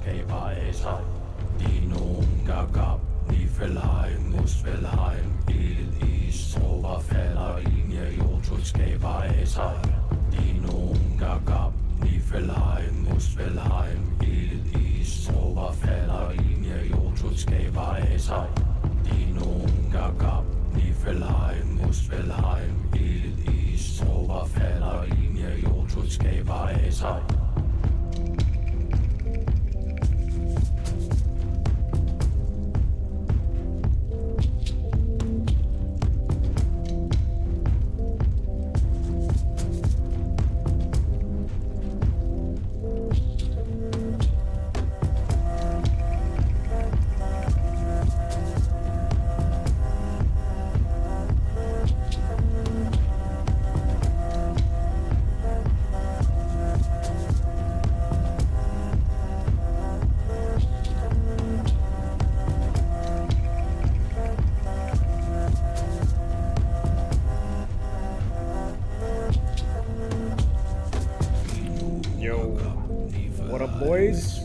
Skæberasser. De nogen gab, Nifelheim, Musfelheim, Ild, Is, Trover, falder, Linje, Jotul, Skæberasser. De nogen gab, Nifelheim, Musfelheim, Ild, Is, Trover, falder, Linje, Jotul, Skæberasser. De nogen gab, Nifelheim, Musfelheim, Ild, Is, Trover, falder, Linje, Jotul, Skæberasser. Boys,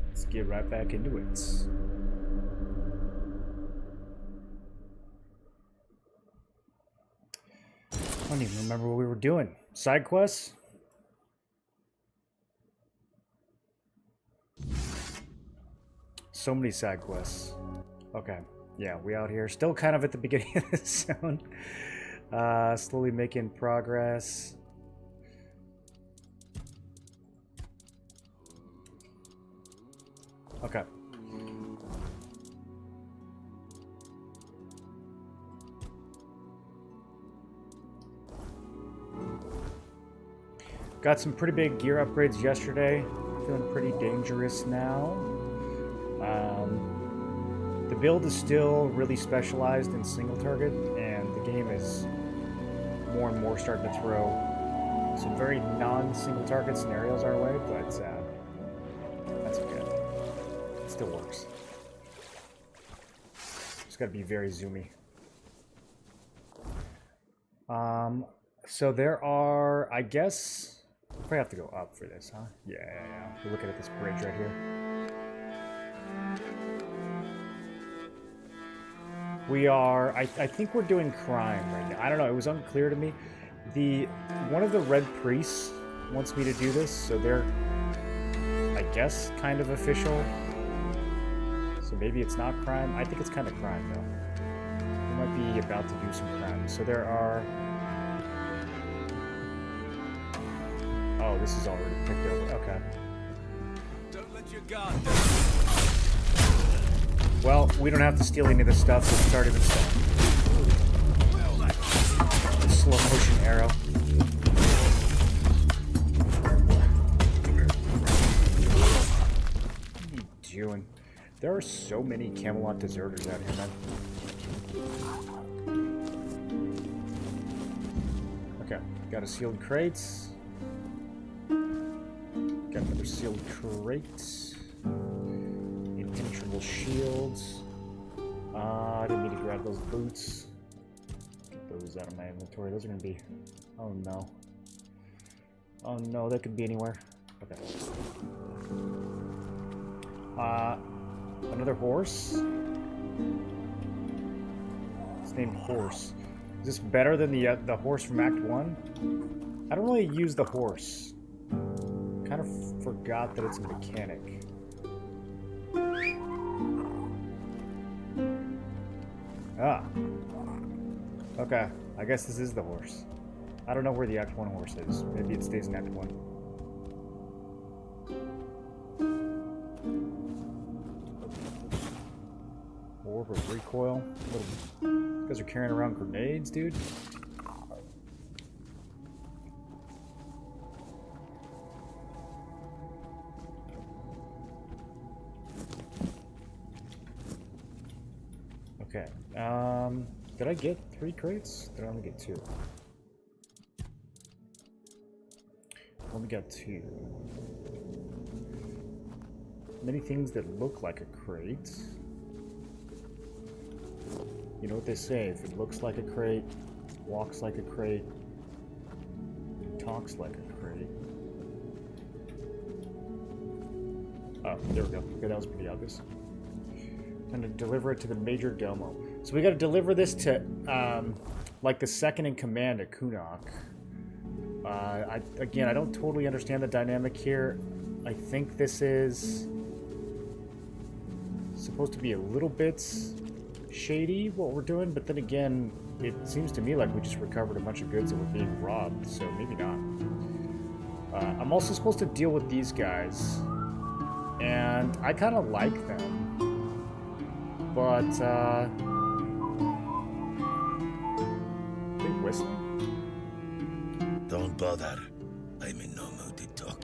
let's get right back into it. I don't even remember what we were doing. Side quests? So many side quests. Okay, yeah, we out here. Still kind of at the beginning of this zone. Slowly making progress. Okay. Got some pretty big gear upgrades yesterday. Feeling pretty dangerous now. The build is still really specialized in single target, and the game is more and more starting to throw some very non-single target scenarios our way, but that's okay. Still works. Just gotta be very zoomy. So there are, I guess, we'll probably have to go up for this, huh? Yeah. We're looking at this bridge right here. We are, I think we're doing crime right now. I don't know, it was unclear to me. One of the red priests wants me to do this, so they're, I guess, kind of official. So maybe it's not crime. I think it's kind of crime, though. We might be about to do some crime. So there are... Oh, this is already picked over. Okay. Don't let your guard down. Well, we don't have to steal any of this stuff, so it's already been stolen. Slow motion arrow. What are you doing? There are so many Camelot deserters out here, man. Okay, got a sealed crate. Got another sealed crate. Impenetrable shields. I didn't mean to grab those boots. Get those out of my inventory. Those are gonna be... Oh no. Oh no, that could be anywhere. Okay. Another horse? It's named Horse. Is this better than the horse from Act 1? I don't really use the horse. Kind of forgot that it's a mechanic. Ah. Okay, I guess this is the horse. I don't know where the Act 1 horse is. Maybe it stays in Act 1. Orb of recoil. You guys are carrying around grenades, dude? Okay. Did I get 3 crates? Did I only get 2? Only got 2. Many things that look like a crate. You know what they say, if it looks like a crate, walks like a crate, talks like a crate. Oh, there we go. Okay, that was pretty obvious. And to deliver it to the Major Domo. So we got to deliver this to, like, the second in command at Kunok. Again, I don't totally understand the dynamic here. I think this is supposed to be a little bit shady, what we're doing, but then again, it seems to me like we just recovered a bunch of goods that were being robbed, so maybe not. I'm also supposed to deal with these guys, and I kind of like them, but, they whistling? Don't bother. I'm in no mood to talk.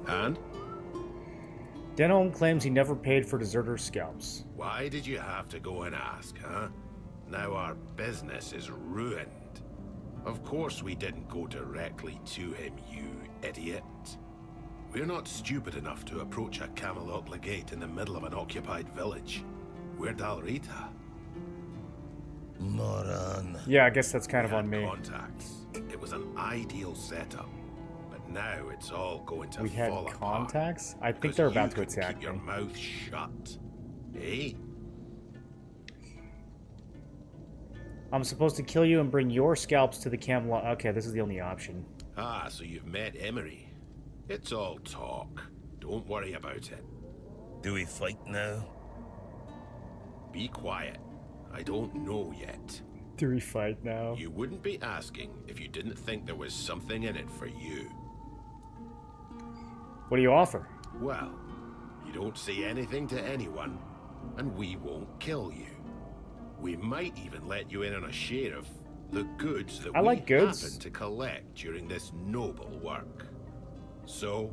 And? Denholm claims he never paid for deserter scalps. Why did you have to go and ask, huh? Now our business is ruined. Of course we didn't go directly to him, you idiot. We're not stupid enough to approach a Camelot legate in the middle of an occupied village. We're Dalrita. Moron. Yeah, I guess that's kind of We on had me. contacts. It was an ideal setup. But now it's all going to We had fall apart. contacts? I think Because they're about you to couldn't attack keep your me. mouth shut. Eh? I'm supposed to kill you and bring your scalps to the Camelot. Okay, this is the only option. Ah, so you've met Emery. It's all talk. Don't worry about it. Do we fight now? Be quiet. I don't know yet. Do we fight now? You wouldn't be asking if you didn't think there was something in it for you. What do you offer? Well, you don't say anything to anyone, and we won't kill you. We might even let you in on a share of the goods that I like we goods. happen to collect during this noble work. So,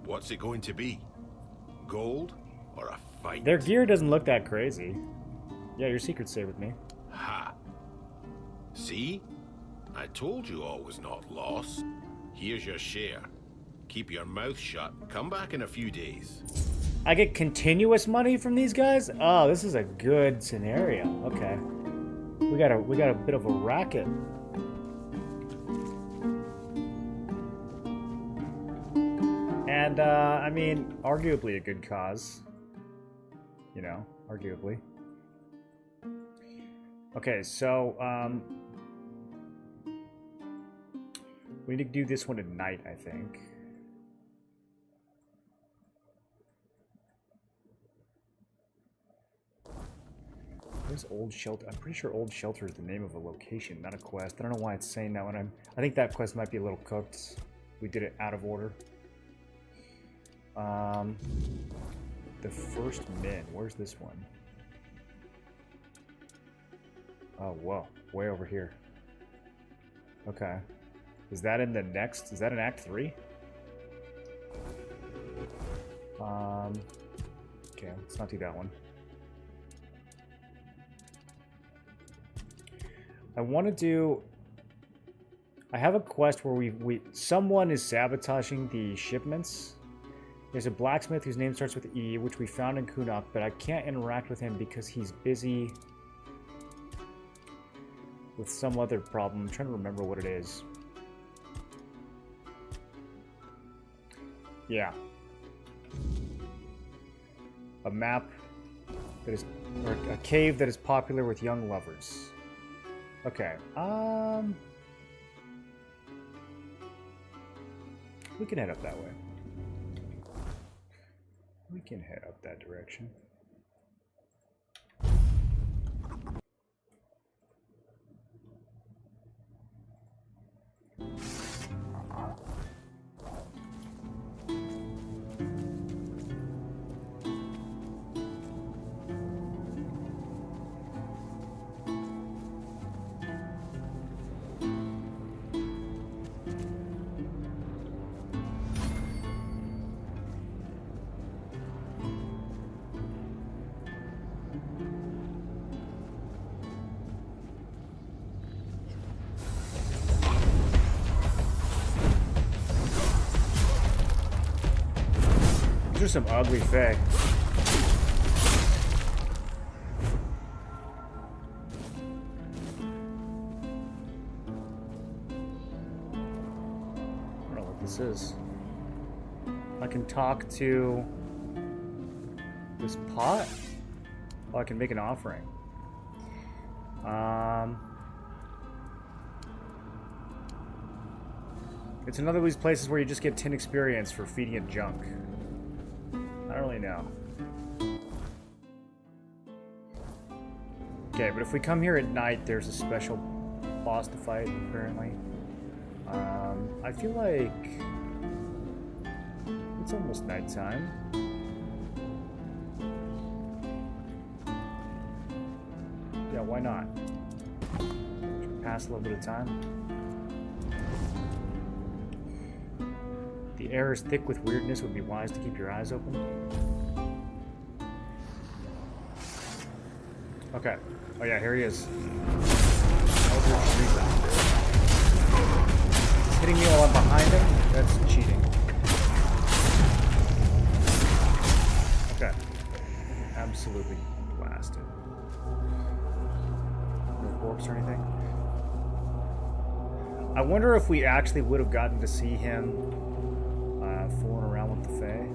what's it going to be? Gold or a fight? Their gear doesn't look that crazy. Yeah, your secrets stay with me. Ha! See? I told you all was not lost. Here's your share. Keep your mouth shut. Come back in a few days. I get continuous money from these guys? Oh, this is a good scenario. Okay. We got a bit of a racket. And I mean, arguably a good cause. You know, arguably. Okay, so we need to do this one at night, I think. Where's Old Shelter? I'm pretty sure Old Shelter is the name of a location, not a quest. I don't know why it's saying that when I think that quest might be a little cooked. We did it out of order. The first min. Where's this one? Oh, whoa. Way over here. Okay. Is that in the next? Is that in Act 3? Okay, let's not do that one. I want to do... I have a quest where someone is sabotaging the shipments. There's a blacksmith whose name starts with E, which we found in Kunok, but I can't interact with him because he's busy with some other problem. I'm trying to remember what it is. Yeah. A map that is... or a cave that is popular with young lovers. Okay, we can head up that way. We can head up that direction. These are some ugly fae. I don't know what this is. I can talk to this pot. Oh, I can make an offering. It's another of these places where you just get 10 experience for feeding it junk. I don't really know. Okay, but if we come here at night, there's a special boss to fight, apparently. I feel like it's almost nighttime. Yeah, why not? Should pass a little bit of time. The air is thick with weirdness. It would be wise to keep your eyes open. Okay. Oh yeah, here he is. Hitting me while I'm behind him? That's cheating. Okay. Absolutely blasted. No corpse or anything. I wonder if we actually would have gotten to see him fooling around with the Fae.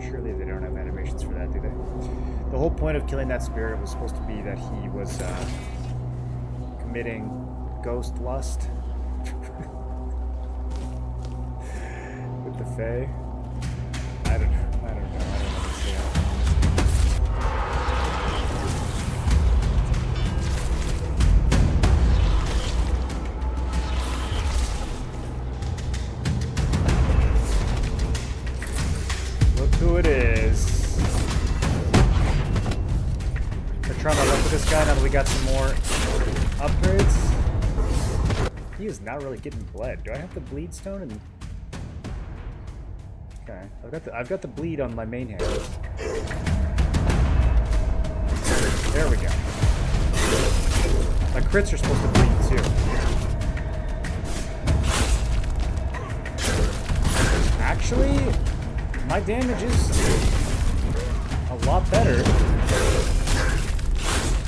Surely they don't have animations for that, do they? The whole point of killing that spirit was supposed to be that he was committing ghost lust with the Fae. I don't know. I don't understand. Who it is. We're trying to luck with this guy now that we got some more upgrades. He is not really getting bled. Do I have the bleed stone? And okay, I've got the bleed on my main hand. There we go. My crits are supposed to bleed too. Actually, my damage is a lot better.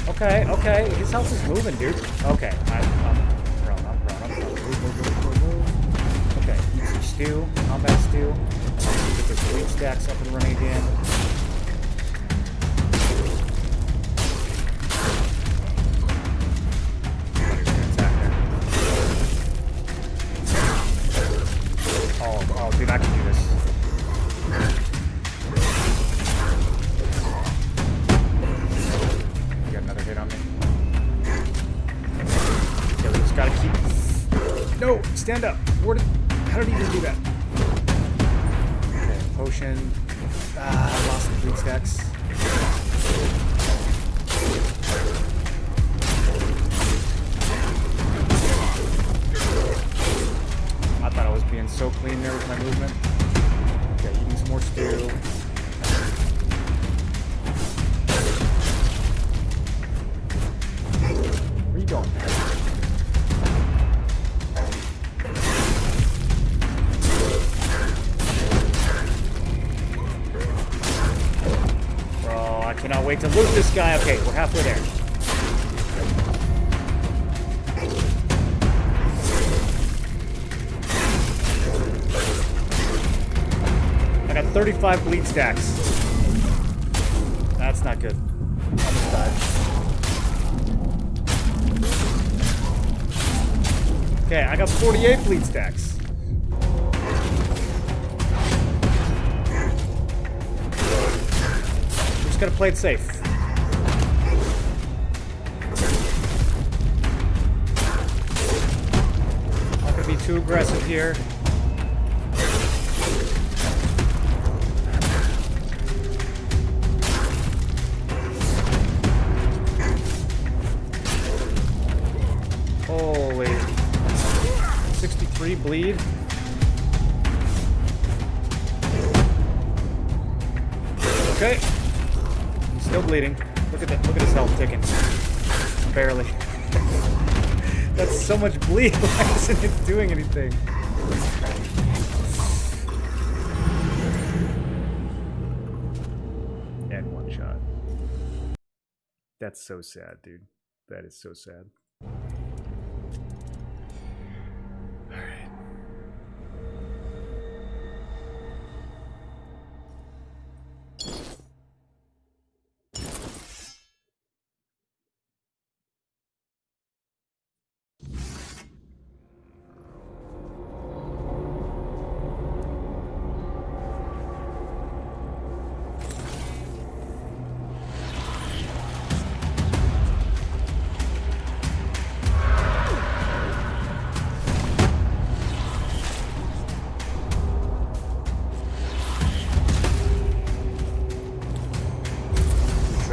Okay, his health is moving, dude. Okay, I'm prone. Move. Okay, eat some stew, combat stew. Get those bleed stacks up and running again. Oh, dude, I can do this. Hit on me. Okay, we just gotta keep. No! Stand up! How did he even do that? Okay, potion. I lost the bleed stacks. I thought I was being so clean there with my movement. Okay, eating some more stew. Going there. Bro, I cannot wait to loot this guy. Okay, we're halfway there. I got 35 bleed stacks. That's not good. Almost died. Okay, I got 48 bleed stacks. We just gotta play it safe. Not gonna be too aggressive here. Holy. 63 bleed. Okay. He's still bleeding. Look at that. Look at his health ticking. Barely. That's so much bleed. Why isn't it doing anything? And one shot. That's so sad, dude. That is so sad.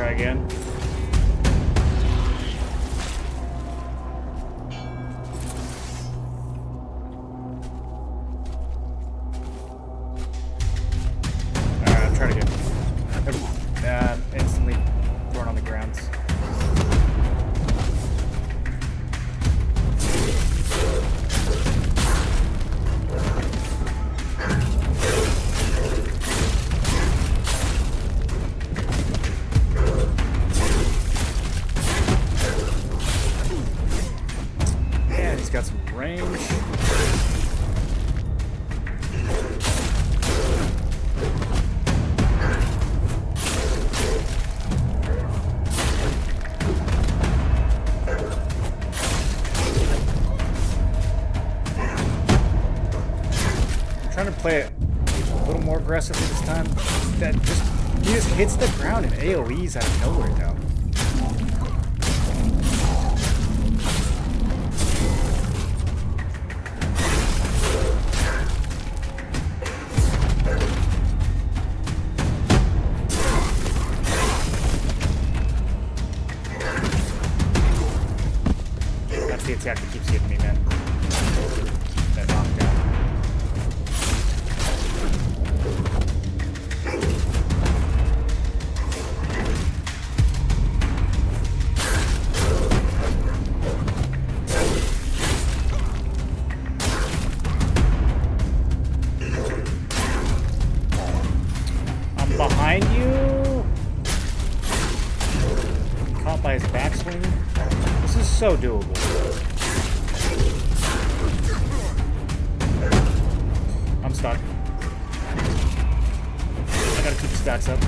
Try again. Alright, try it again. Instantly thrown on the ground. Yeah, he's got some range. Trying to play it a little more aggressively this time. He just hits the ground and AoEs out of nowhere now. That's the attack that keeps hitting me, man. That knockdown. Behind you? Caught by his backswing? This is so doable. I'm stuck. I gotta keep the stacks up.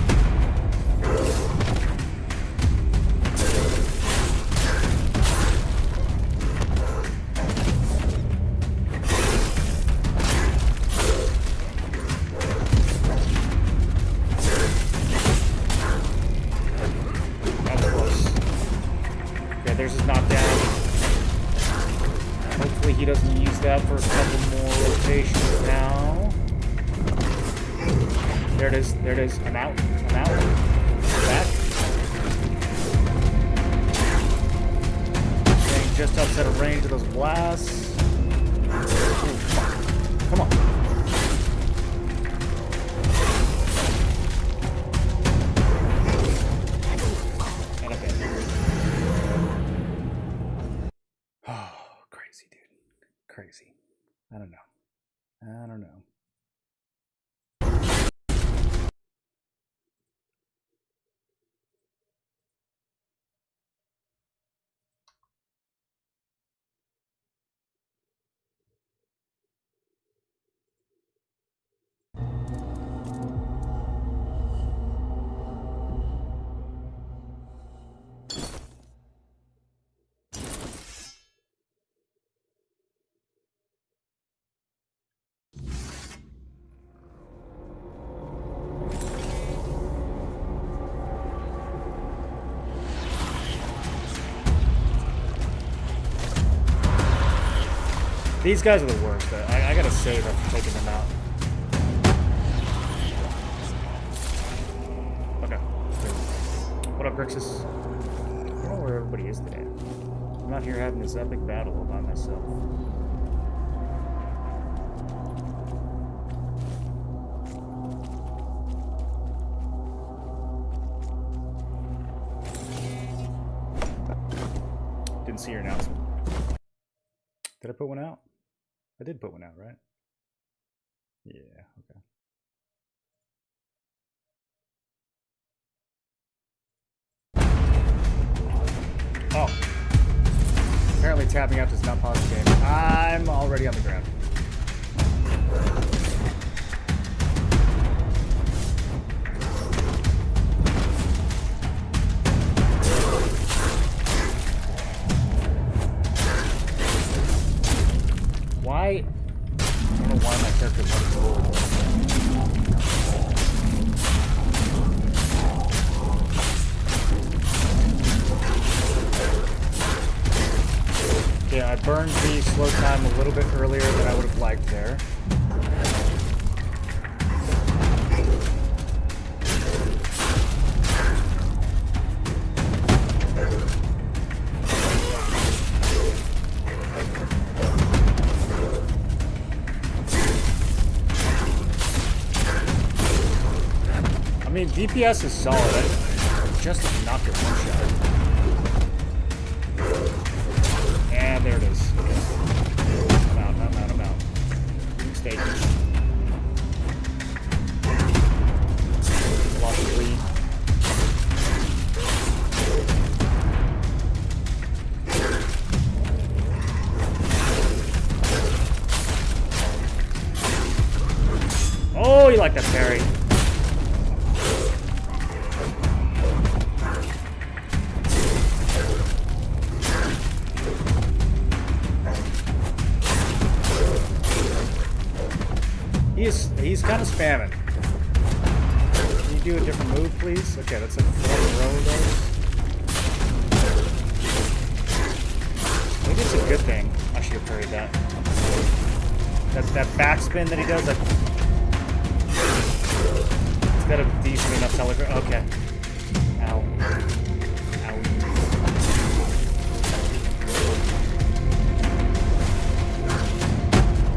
There's his knockdown. Hopefully he doesn't use that for a couple more rotations now. There it is. There it is. I'm out. I'm out. Back. Staying just outside of range of those blasts. Ooh, come on. Come on. Crazy. I don't know. I don't know. These guys are the worst. I gotta save after taking them out. Okay. What up, Grixis? I don't know where everybody is today. I'm out here having this epic battle all by myself. Didn't see your announcement. Did I put one out? I did put one out, right? Yeah, okay. Oh. Apparently tapping out does not pause the game. I'm already on the ground. Why? I don't know why my character runs forward. Yeah, I burned the slow time a little bit earlier than I would have liked there. mean, DPS is solid. I just knocked it one shot. And there it is. I'm out, I'm out, I'm out. Mistake. Lost the lead. Oh, you like that parry. He's kind of spamming. Can you do a different move, please? Okay, that's a 4 in a row of those. Maybe it's a good thing. I should have parried that. That backspin that he does, like, it's got a decent enough telegraph. Okay. Ow. Ow.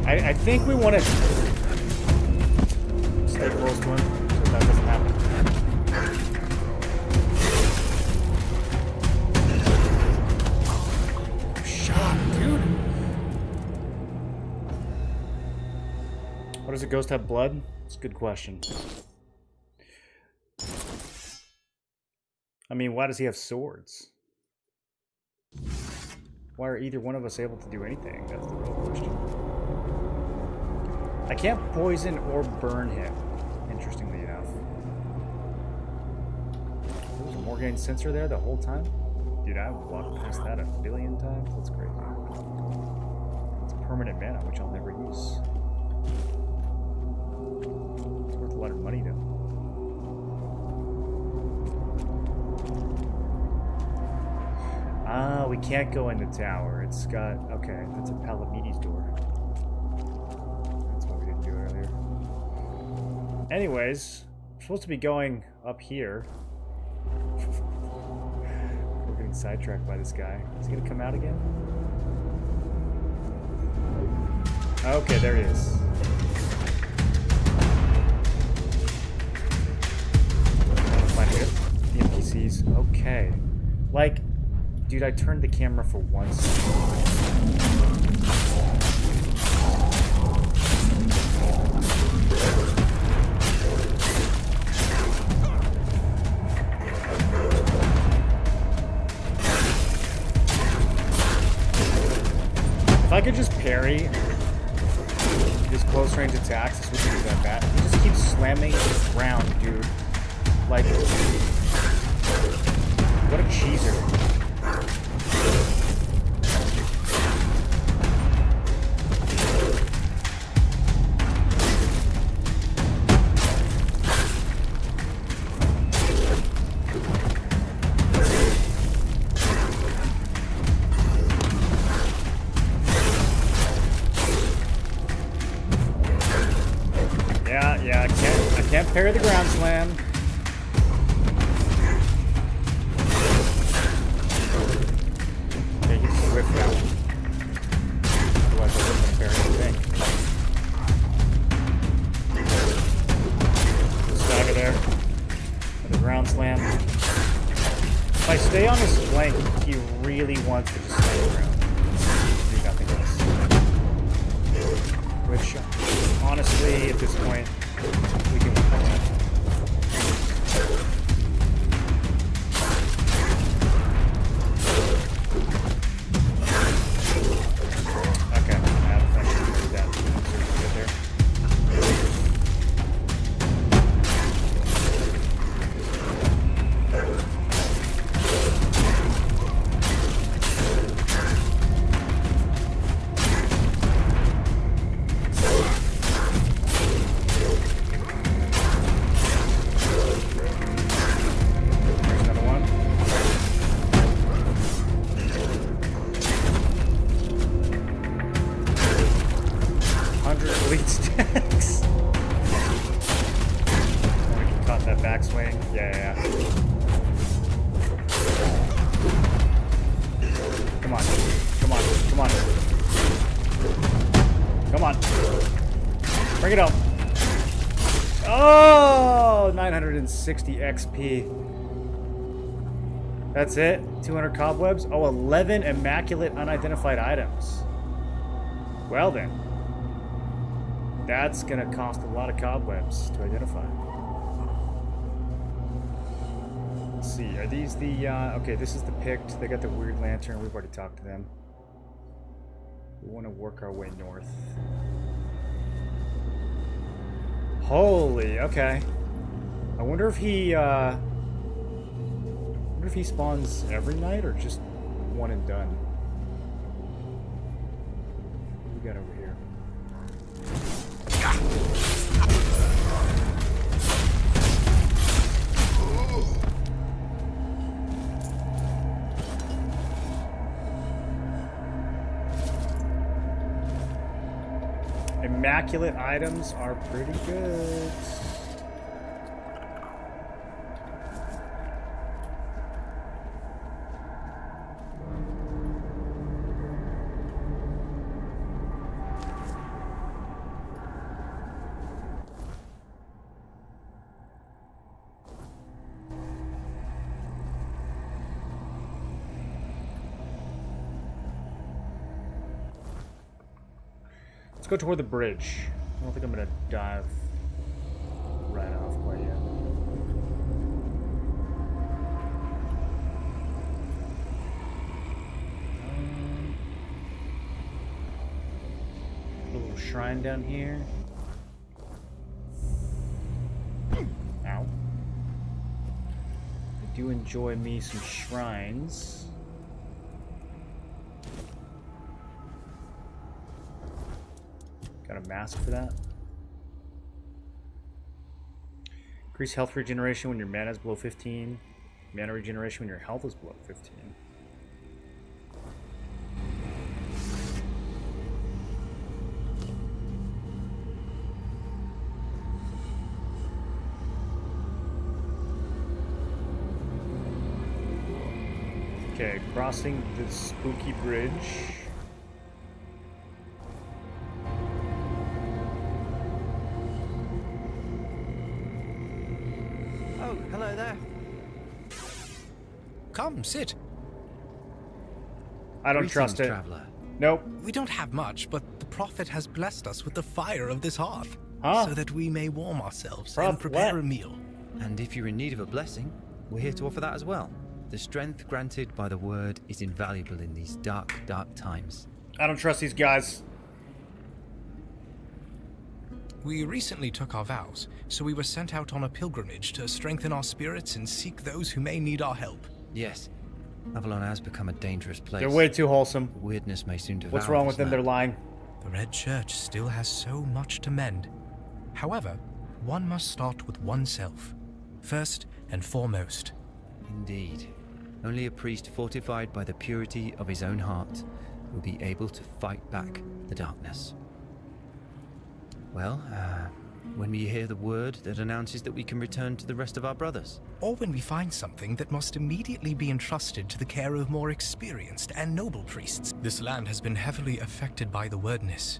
I think we want to stay close to him so that doesn't happen. Shot, dude. What does a ghost have blood? It's a good question. I mean, why does he have swords? Why are either one of us able to do anything? That's the real question. I can't poison or burn him, interestingly enough. There was a Morgane sensor there the whole time? Dude, I've walked past that a billion times. That's crazy. It's permanent mana, which I'll never use. It's worth a lot of money, though. Ah, we can't go in the tower. It's got... Okay, that's a Palamides door. That's what we didn't do earlier. Anyways, we're supposed to be going up here. We're getting sidetracked by this guy. Is he gonna come out again? Okay, there he is. Find the NPCs. Okay. Like... Dude, I turned the camera for once. If I could just parry his close range attacks, this wouldn't be that bad. He just keeps slamming the ground, dude. Like, what a cheeser. Yeah, I can't parry the ground slam. Okay, he's swift now. Otherwise I wouldn't have parried anything. Stagger there. And the ground slam. If I stay on his flank, he really wants to just stay around. Do nothing else. Which, honestly, at this point, we can win that. Okay, I have actually heard that. Good there. Backswing. Yeah. Come on. Bring it up. Oh, Oh, 960 XP. That's it? 200 cobwebs? Oh, 11 immaculate unidentified items. Well then. That's gonna cost a lot of cobwebs to identify. Let's see, are these the, okay, this is the Pict. They got the weird lantern. We've already talked to them. We want to work our way north. Holy, okay. I wonder if he spawns every night or just one and done. What do we got over here? Immaculate items are pretty good. Let's go toward the bridge. I don't think I'm gonna dive right off quite yet. A little shrine down here. Ow. I do enjoy me some shrines. Got a mask for that. Increase health regeneration when your mana is below 15. Mana regeneration when your health is below 15. Okay, crossing the spooky bridge. Hello there. Come, sit. I don't trust it. Traveler. Nope. We don't have much, but the Prophet has blessed us with the fire of this hearth, Huh? so that we may warm ourselves Prof, and prepare what? a meal. And if you're in need of a blessing, we're here to offer that as well. The strength granted by the word is invaluable in these dark, dark times. I don't trust these guys. We recently took our vows, so we were sent out on a pilgrimage to strengthen our spirits and seek those who may need our help. Yes, Avalon has become a dangerous place. They're way too wholesome. Weirdness may soon devour What's wrong this with them? They're land. lying. The Red Church still has so much to mend. However, one must start with oneself, first and foremost. Indeed. Only a priest fortified by the purity of his own heart will be able to fight back the darkness. Well, when we hear the word that announces that we can return to the rest of our brothers. Or when we find something that must immediately be entrusted to the care of more experienced and noble priests. This land has been heavily affected by the wordness.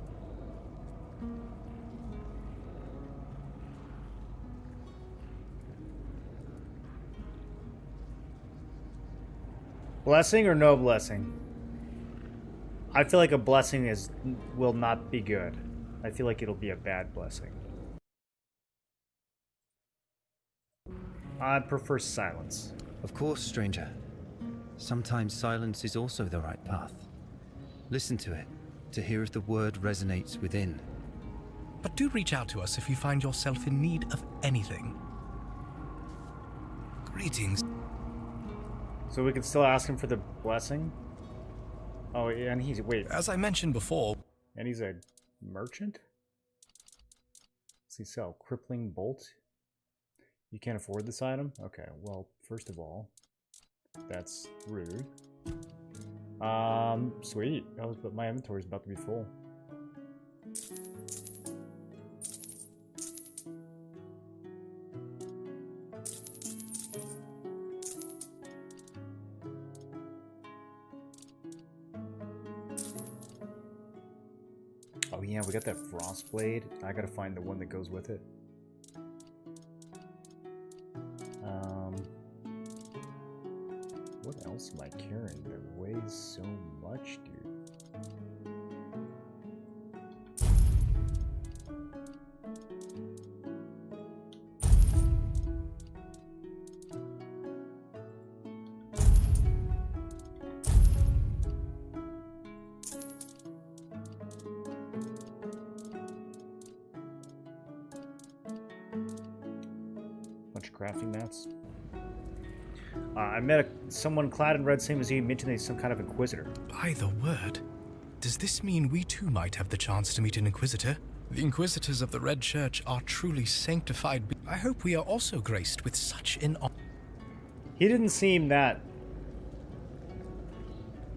Blessing or no blessing? I feel like a blessing will not be good. I feel like it'll be a bad blessing. I prefer silence. Of course, stranger. Sometimes silence is also the right path. Listen to it, to hear if the word resonates within. But do reach out to us if you find yourself in need of anything. Greetings. So we can still ask him for the blessing? Oh, yeah, and he's... Wait. As I mentioned before... And he's a merchant? What's he sell? Crippling bolt? You can't afford this item? Okay, well, first of all, that's rude. Sweet. But my inventory's about to be full. Oh yeah, we got that frost blade. I gotta find the one that goes with it. what else am I carrying that weighs so much, dude? Crafting mats. I met someone clad in red, same as you, mentioned he's some kind of inquisitor. By the word, does this mean we too might have the chance to meet an inquisitor? The inquisitors of the Red Church are truly sanctified. I hope we are also graced with such an honor. He didn't seem that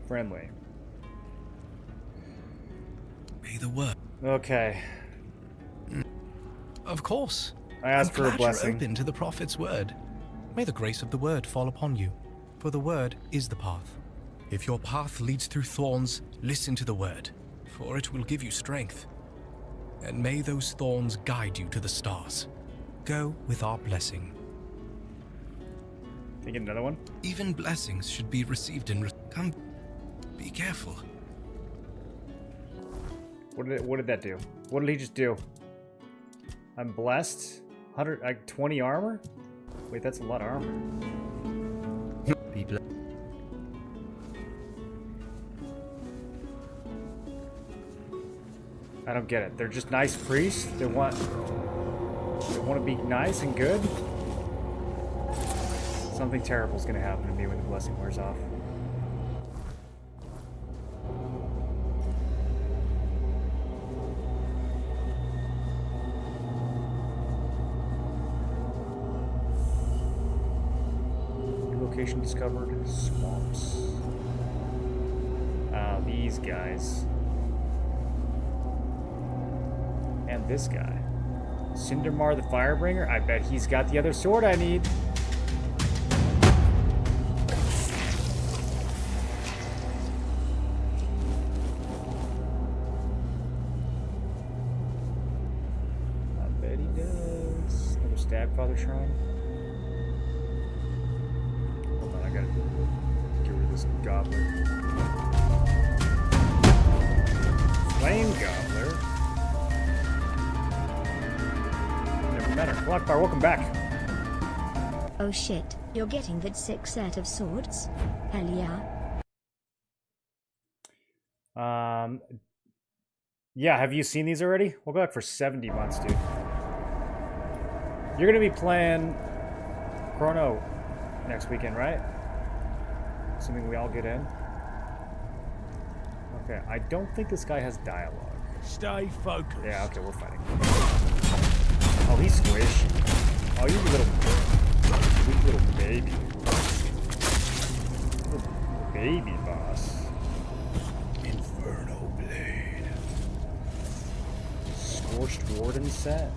friendly. May the word. Okay. Of course. I asked for a blessing. You're open to the prophet's word. May the grace of the word fall upon you, for the word is the path. If your path leads through thorns, listen to the word, for it will give you strength. And may those thorns guide you to the stars. Go with our blessing. Can I get another one? Even blessings should be received in. Come, be careful. What did that do? What did he just do? I'm blessed. 20 armor? Wait, that's a lot of armor. Be blessed. I don't get it. They're just nice priests. They want to be nice and good. Something terrible is going to happen to me when the blessing wears off. Location discovered. Swamps. These guys. And this guy. Cindermar the Firebringer? I bet he's got the other sword I need. I bet he does. Another Stagfather Shrine. Hold on, I gotta get rid of this gobbler. Flame Gobbler? Never met her. Blackfire, welcome back. Oh shit, you're getting that sick set of swords? Hell yeah. Yeah, have you seen these already? We'll go back for 70 months, dude. You're gonna be playing Chrono next weekend, right? Assuming we all get in. Okay, I don't think this guy has dialogue. Stay focused. Yeah, okay, we're fighting. Oh, he's squishy. Oh, you little baby. Little baby boss. Inferno Blade. Scorched Warden set.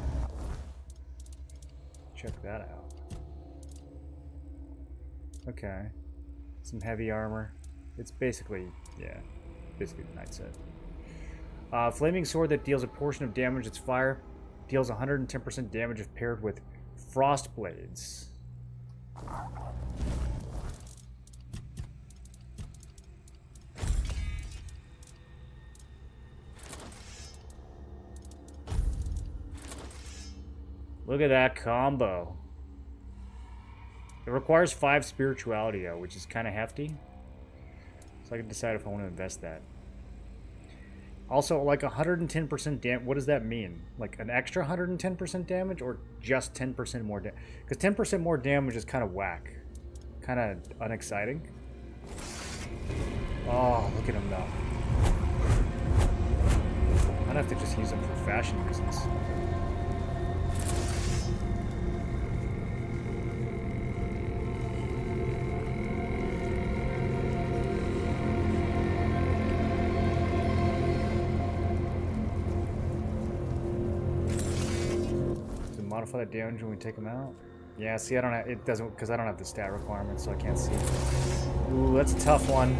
Check that out. Okay. Some heavy armor. It's basically, yeah, basically the knight set. Flaming sword that deals a portion of damage its fire. Deals 110% damage if paired with frost blades. Look at that combo. It requires 5 spirituality, though, which is kind of hefty. So I can decide if I want to invest that. Also, like 110% damage, what does that mean? Like an extra 110% damage or just 10% more damage? Because 10% more damage is kind of whack. Kind of unexciting. Oh, look at him though. I'd have to just use him for fashion reasons. Modify the damage when we take them out. Yeah, see, I don't have it doesn't because I don't have the stat requirement, so I can't see. Ooh, that's a tough one.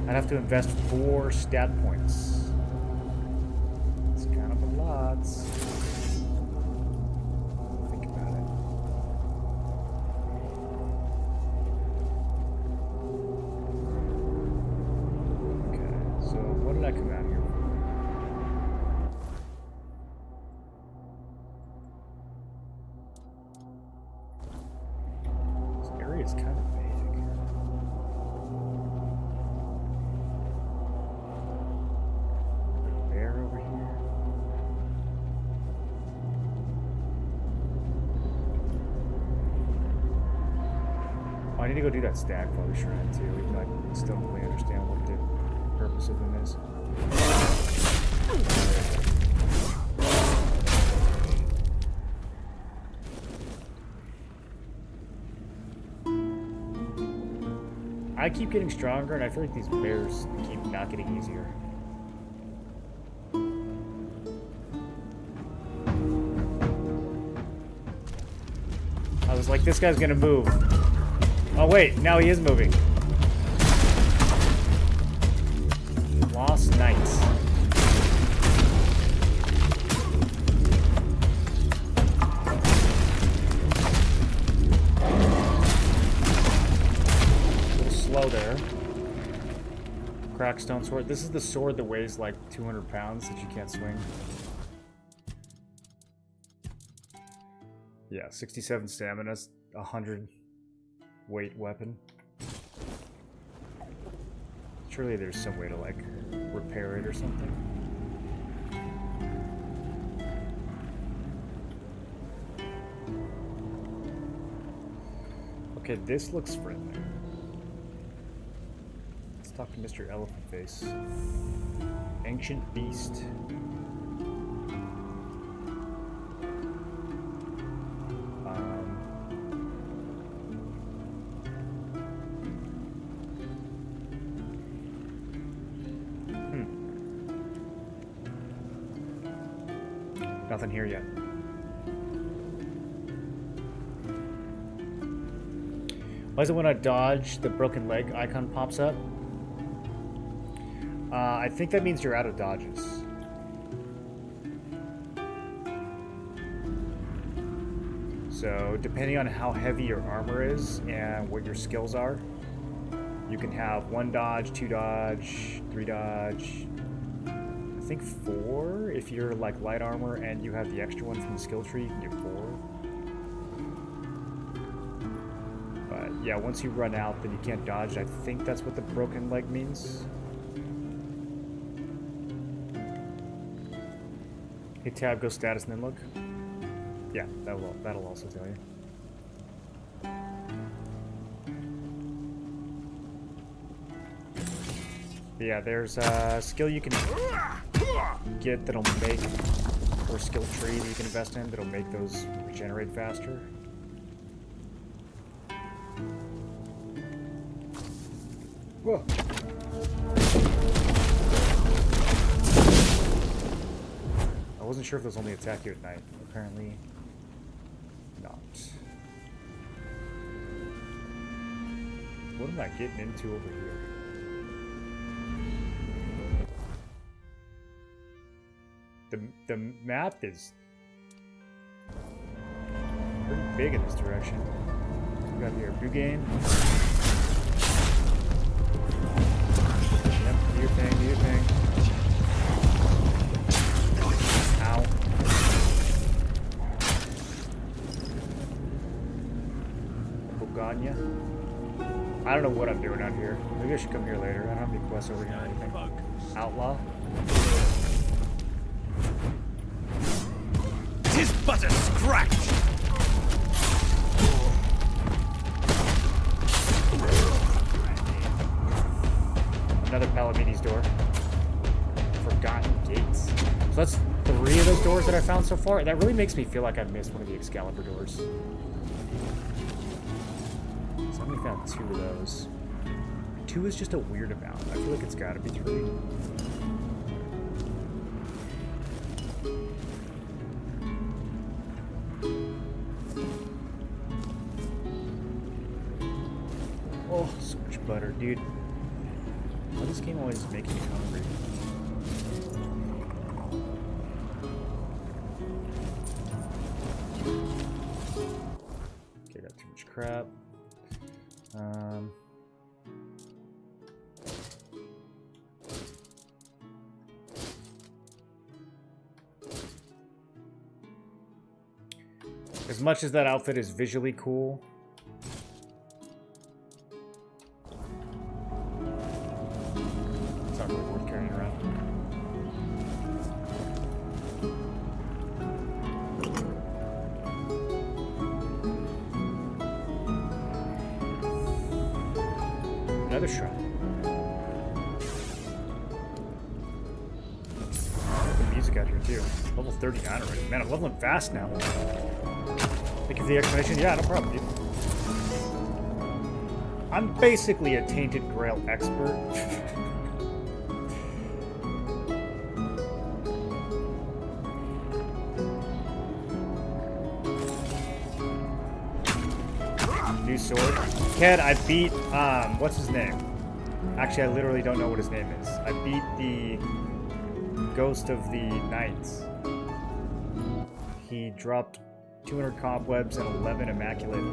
I'd have to invest 4 stat points. It's kind of a lot. Think about area is kind of big. Bear over here. Oh, I need to go do that stack photo shrine too, even though I still don't really understand what the purpose of them is. I keep getting stronger, and I feel like these bears keep not getting easier. I was like, this guy's gonna move. Oh wait, now he is moving. Lost Knights. Slow there. Crackstone sword. This is the sword that weighs like 200 pounds that you can't swing. Yeah, 67 stamina, 100 weight weapon. Surely there's some way to like repair it or something. Okay, this looks friendly. Talk to Mr. Elephant Face. Ancient Beast. Nothing here yet. Why is it when I dodge, the broken leg icon pops up? I think that means you're out of dodges. So, depending on how heavy your armor is and what your skills are, you can have 1 dodge, 2 dodge, 3 dodge, I think 4 if you're like light armor and you have the extra one from the skill tree, you can get 4. But yeah, once you run out, then you can't dodge. I think that's what the broken leg means. Hey, tab, go status and then look. Yeah, that'll also tell you. But yeah, there's a skill you can get that'll make, or skill tree that you can invest in that'll make those regenerate faster. Whoa. I wasn't sure if those only attack you at night. Apparently not. What am I getting into over here? The map is pretty big in this direction. We got here Bugane. Yep, do your thing, do your thing. Ow. Boganya. I don't know what I'm doing out here. Maybe I should come here later. I don't have any quests over here or anything. Outlaw. Tis but a scratch! Another Palomini's door. Forgotten Gates. So that's 3 of those doors that I found so far. That really makes me feel like I missed one of the Excalibur doors. So I only found 2 of those. 2 is just a weird amount. I feel like it's gotta be 3. Oh, so much butter, dude. Why this game always making me hungry? Okay, got too much crap. As much as that outfit is visually cool, other shrine. The music out here too. Level 39 already. Man, I'm leveling fast now. Thank you for the explanation. Yeah, no problem, dude. I'm basically a Tainted Grail expert. New sword. Ked, I beat, what's his name? Actually, I literally don't know what his name is. I beat the Ghost of the Knights. He dropped 200 cobwebs and 11 immaculate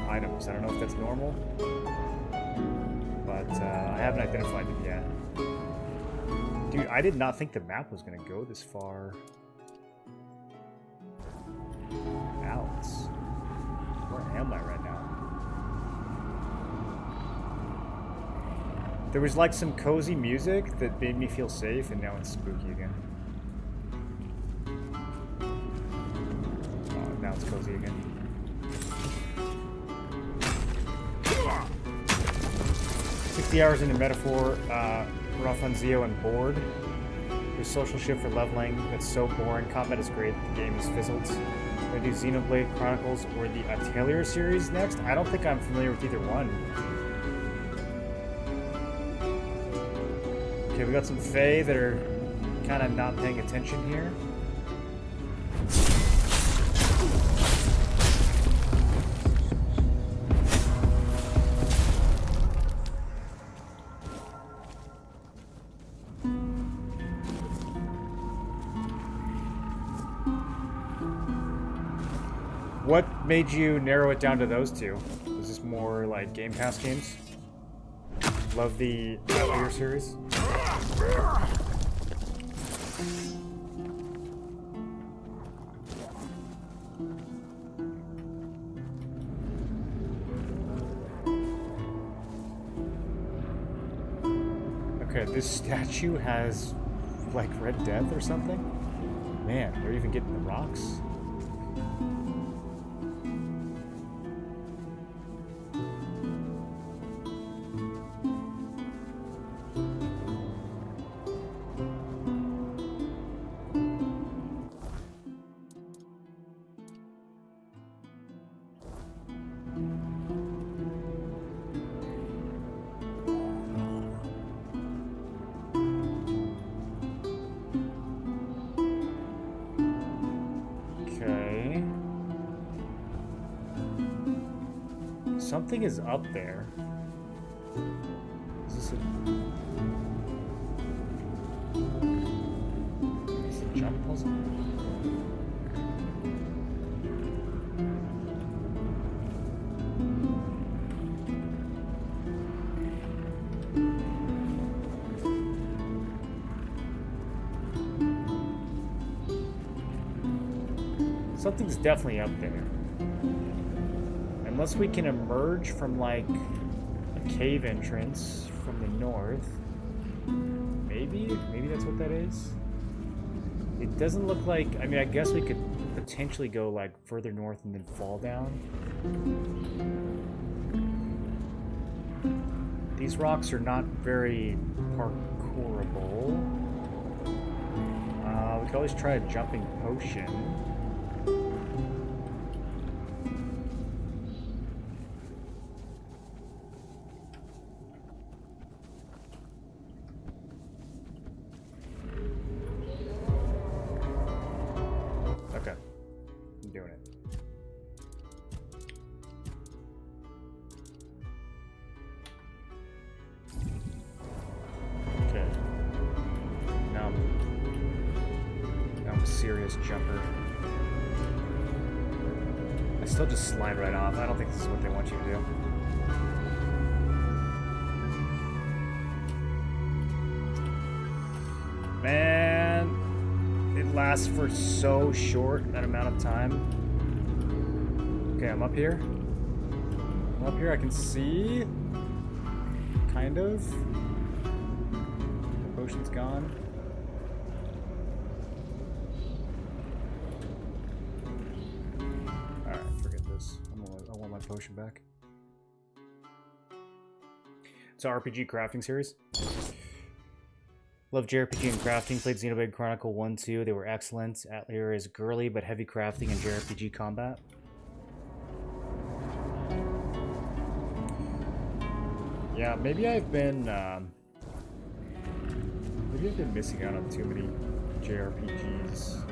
items. I don't know if that's normal, but I haven't identified it yet. Dude, I did not think the map was going to go this far out. Where am I right now? There was like some cozy music that made me feel safe, and now it's spooky again. Oh, now it's cozy again. 60 hours into Metaphor, rough on Zeo and bored. There's social shit for leveling that's so boring. Combat is great, the game is fizzled. I'm gonna do Xenoblade Chronicles or the Atelier series next. I don't think I'm familiar with either one. Okay, we got some Fae that are kind of not paying attention here. What made you narrow it down to those two? Was this more like Game Pass games? Love the Atelier series. Okay, this statue has like Red Death or something? Man, they're even getting the rocks. Something is up there. Is this a jump puzzle? Something's definitely up there. Unless we can emerge from, like, a cave entrance from the north. Maybe? Maybe that's what that is? It doesn't look like... I mean, I guess we could potentially go, like, further north and then fall down. These rocks are not very parkourable. We could always try a jumping potion. Serious jumper. I still just slide right off. I don't think this is what they want you to do. Man, it lasts for so short an amount of time. Okay, I'm up here. I'm up here, I can see. Kind of. The potion's gone. Potion back. It's an RPG crafting series. Love JRPG and crafting. Played Xenoblade Chronicle 1, 2. They were excellent. Atelier is girly but heavy crafting and JRPG combat. Yeah, maybe I've been missing out on too many JRPGs.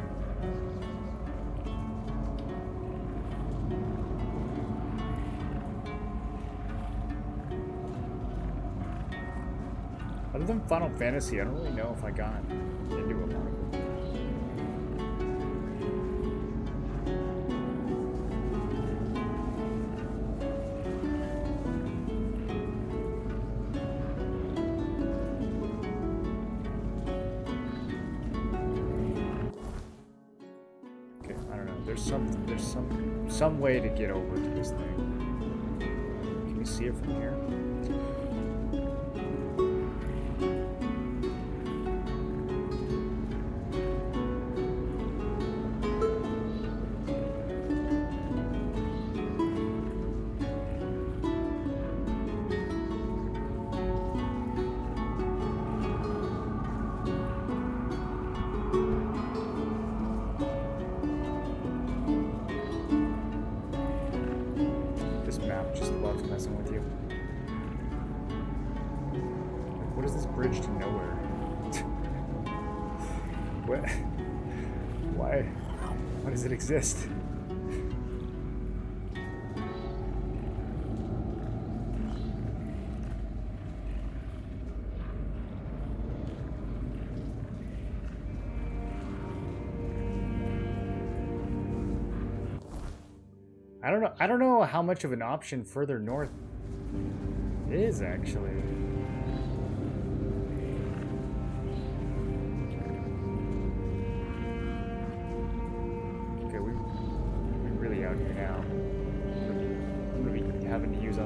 Other than Final Fantasy, I don't really know if I got into a lot of them. Okay, I don't know. There's some way to get over to this thing. Can you see it from here? Why does it exist? I don't know how much of an option further north is actually.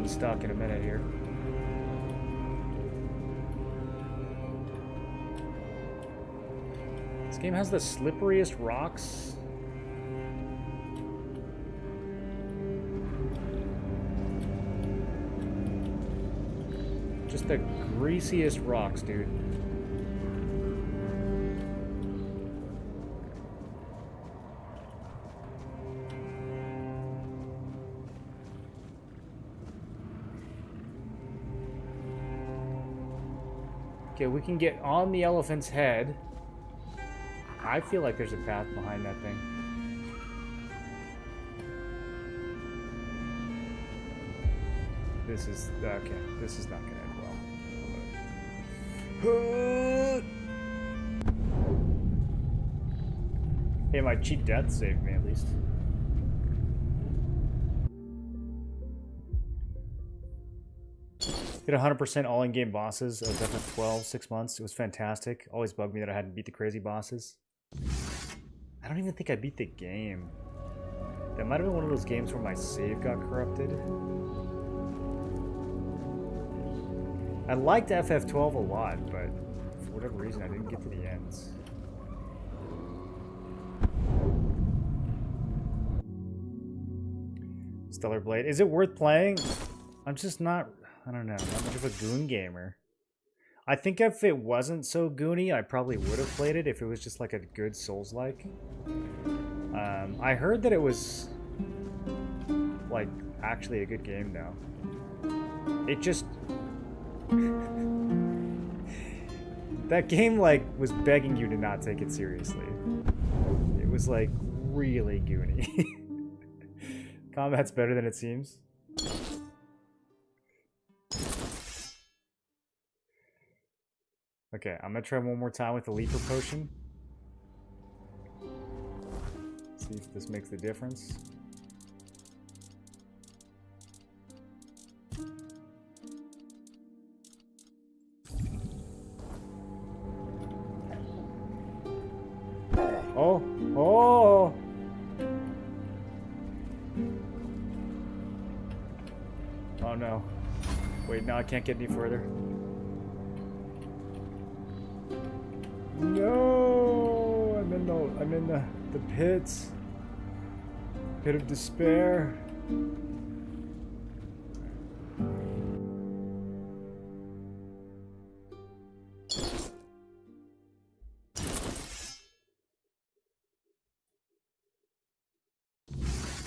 Stuck in a minute here. This game has the slipperiest rocks. Just the greasiest rocks, dude. Okay, we can get on the elephant's head. I feel like there's a path behind that thing. This is okay. This is not gonna end well. Hey, my cheap death saved me at least. Did 100% all in-game bosses of FF12, 6 months. It was fantastic. Always bugged me that I hadn't beat the crazy bosses. I don't even think I beat the game. That might have been one of those games where my save got corrupted. I liked FF12 a lot, but for whatever reason I didn't get to the ends. Stellar Blade. Is it worth playing? I'm just not... I don't know, not much of a goon gamer. I think if it wasn't so goony, I probably would have played it if it was just like a good Souls-like. I heard that it was like actually a good game though. It just that game like was begging you to not take it seriously. It was like really goony. Combat's better than it seems. Okay, I'm gonna try one more time with the Leaper Potion. See if this makes the difference. Oh! Oh! Oh no. Wait, no, I can't get any further. No, I'm in the pits. Pit of despair.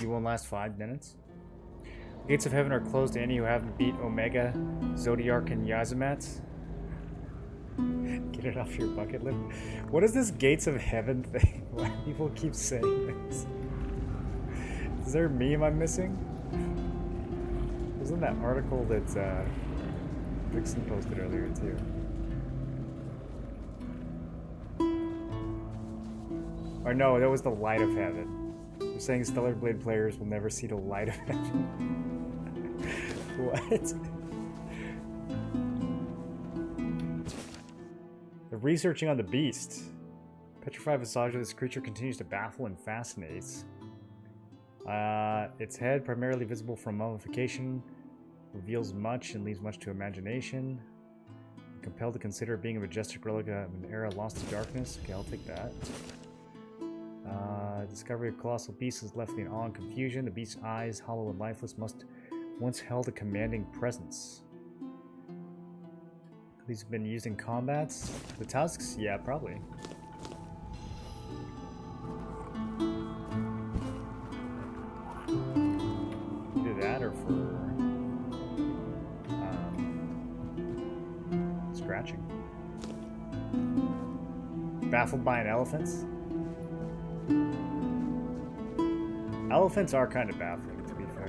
You won't last 5 minutes. Gates of Heaven are closed to any who haven't beat Omega, Zodiark, and Yazamat. Get it off your bucket list. What is this Gates of Heaven thing? Why do people keep saying this? Is there a meme I'm missing? Wasn't that article that Vixen posted earlier too? Or no, that was the Light of Heaven. They're saying Stellar Blade players will never see the Light of Heaven. What? They're researching on the beast. Petrified visage of this creature continues to baffle and fascinates. Its head, primarily visible from mummification, reveals much and leaves much to imagination. I'm compelled to consider it being a majestic relic of an era lost to darkness. Okay, I'll take that. Discovery of colossal beast has left me in awe and confusion. The beast's eyes, hollow and lifeless, must once held a commanding presence. These have been used in combats. The tusks? Yeah, probably. Either that or for scratching. Baffled by an elephant? Elephants are kind of baffling, to be fair.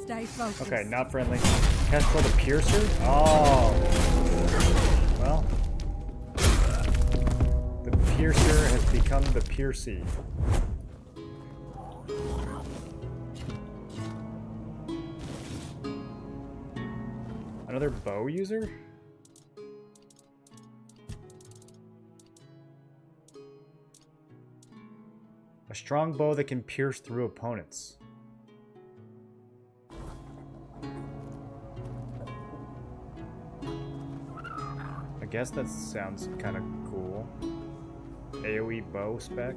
Stay focused. Okay, not friendly. Cast called a piercer? Oh. Well. The piercer has become the piercy. Another bow user? A strong bow that can pierce through opponents. I guess that sounds kind of cool. AoE bow spec.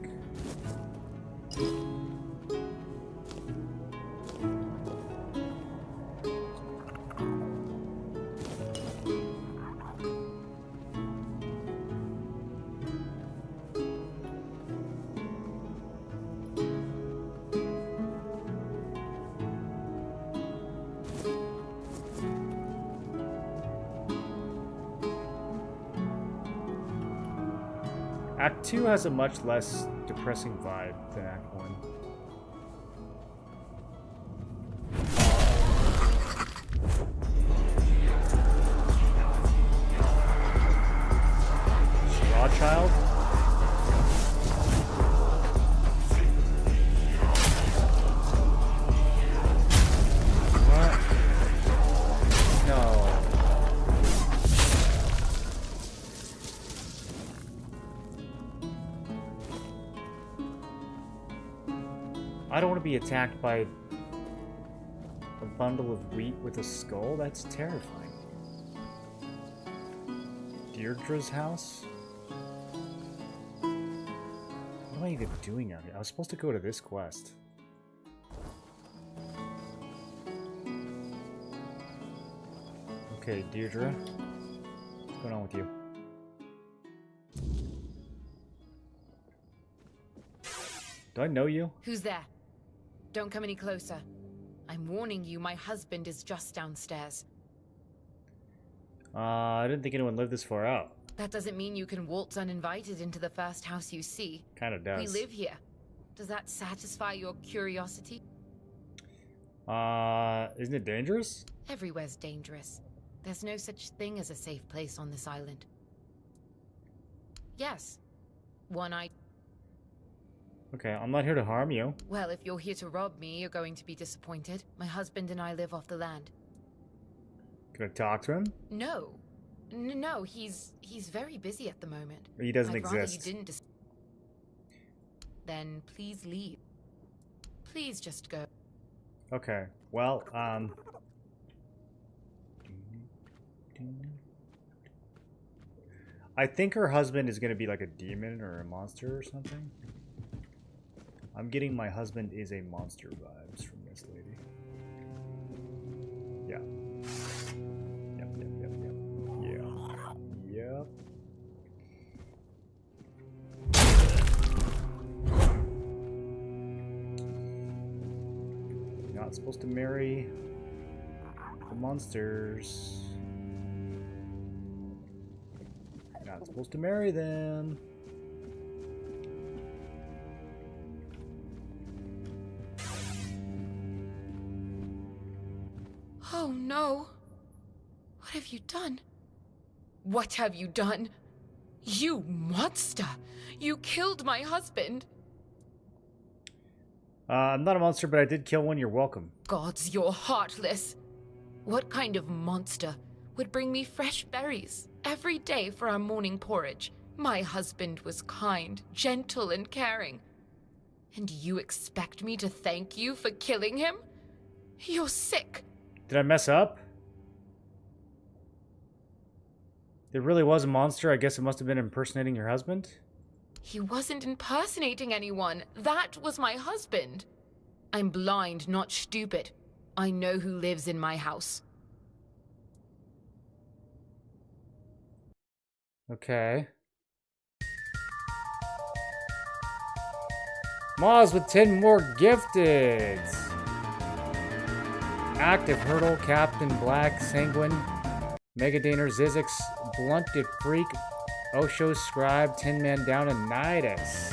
Act 2 has a much less depressing vibe than Act 1. Straw Child? What? No. I don't want to be attacked by a bundle of wheat with a skull. That's terrifying. Deirdre's house? What am I even doing out here? I was supposed to go to this quest. Okay, Deirdre. What's going on with you? Do I know you? Who's there? Don't come any closer. I'm warning you, my husband is just downstairs. I didn't think anyone lived this far out. That doesn't mean you can waltz uninvited into the first house you see. Kinda does. We live here. Does that satisfy your curiosity? Isn't it dangerous? Everywhere's dangerous. There's no such thing as a safe place on this island. Yes. One-eyed. Okay, I'm not here to harm you. Well, if you're here to rob me, you're going to be disappointed. My husband and I live off the land. Can I talk to him? No. No, he's very busy at the moment. He doesn't I'd rather exist. you didn't Then please leave. Please just go. Okay, well, I think her husband is gonna be like a demon or a monster or something. I'm getting my husband is a monster vibes from this lady. Yeah. Yep. Yeah. Not supposed to marry the monsters. Not supposed to marry them. Oh no. What have you done? What have you done? You monster! You killed my husband! I'm not a monster, but I did kill one. You're welcome. Gods, you're heartless. What kind of monster would bring me fresh berries every day for our morning porridge? My husband was kind, gentle, and caring. And you expect me to thank you for killing him? You're sick. Did I mess up? There really was a monster. I guess it must have been impersonating your husband. He wasn't impersonating anyone. That was my husband. I'm blind, not stupid. I know who lives in my house. Okay. Moz with 10 more gifteds. Active Hurdle, Captain Black, Sanguine, Megadaner, Zizix, Blunted Freak, Osho Scribe, Tin Man Down, and Nidus.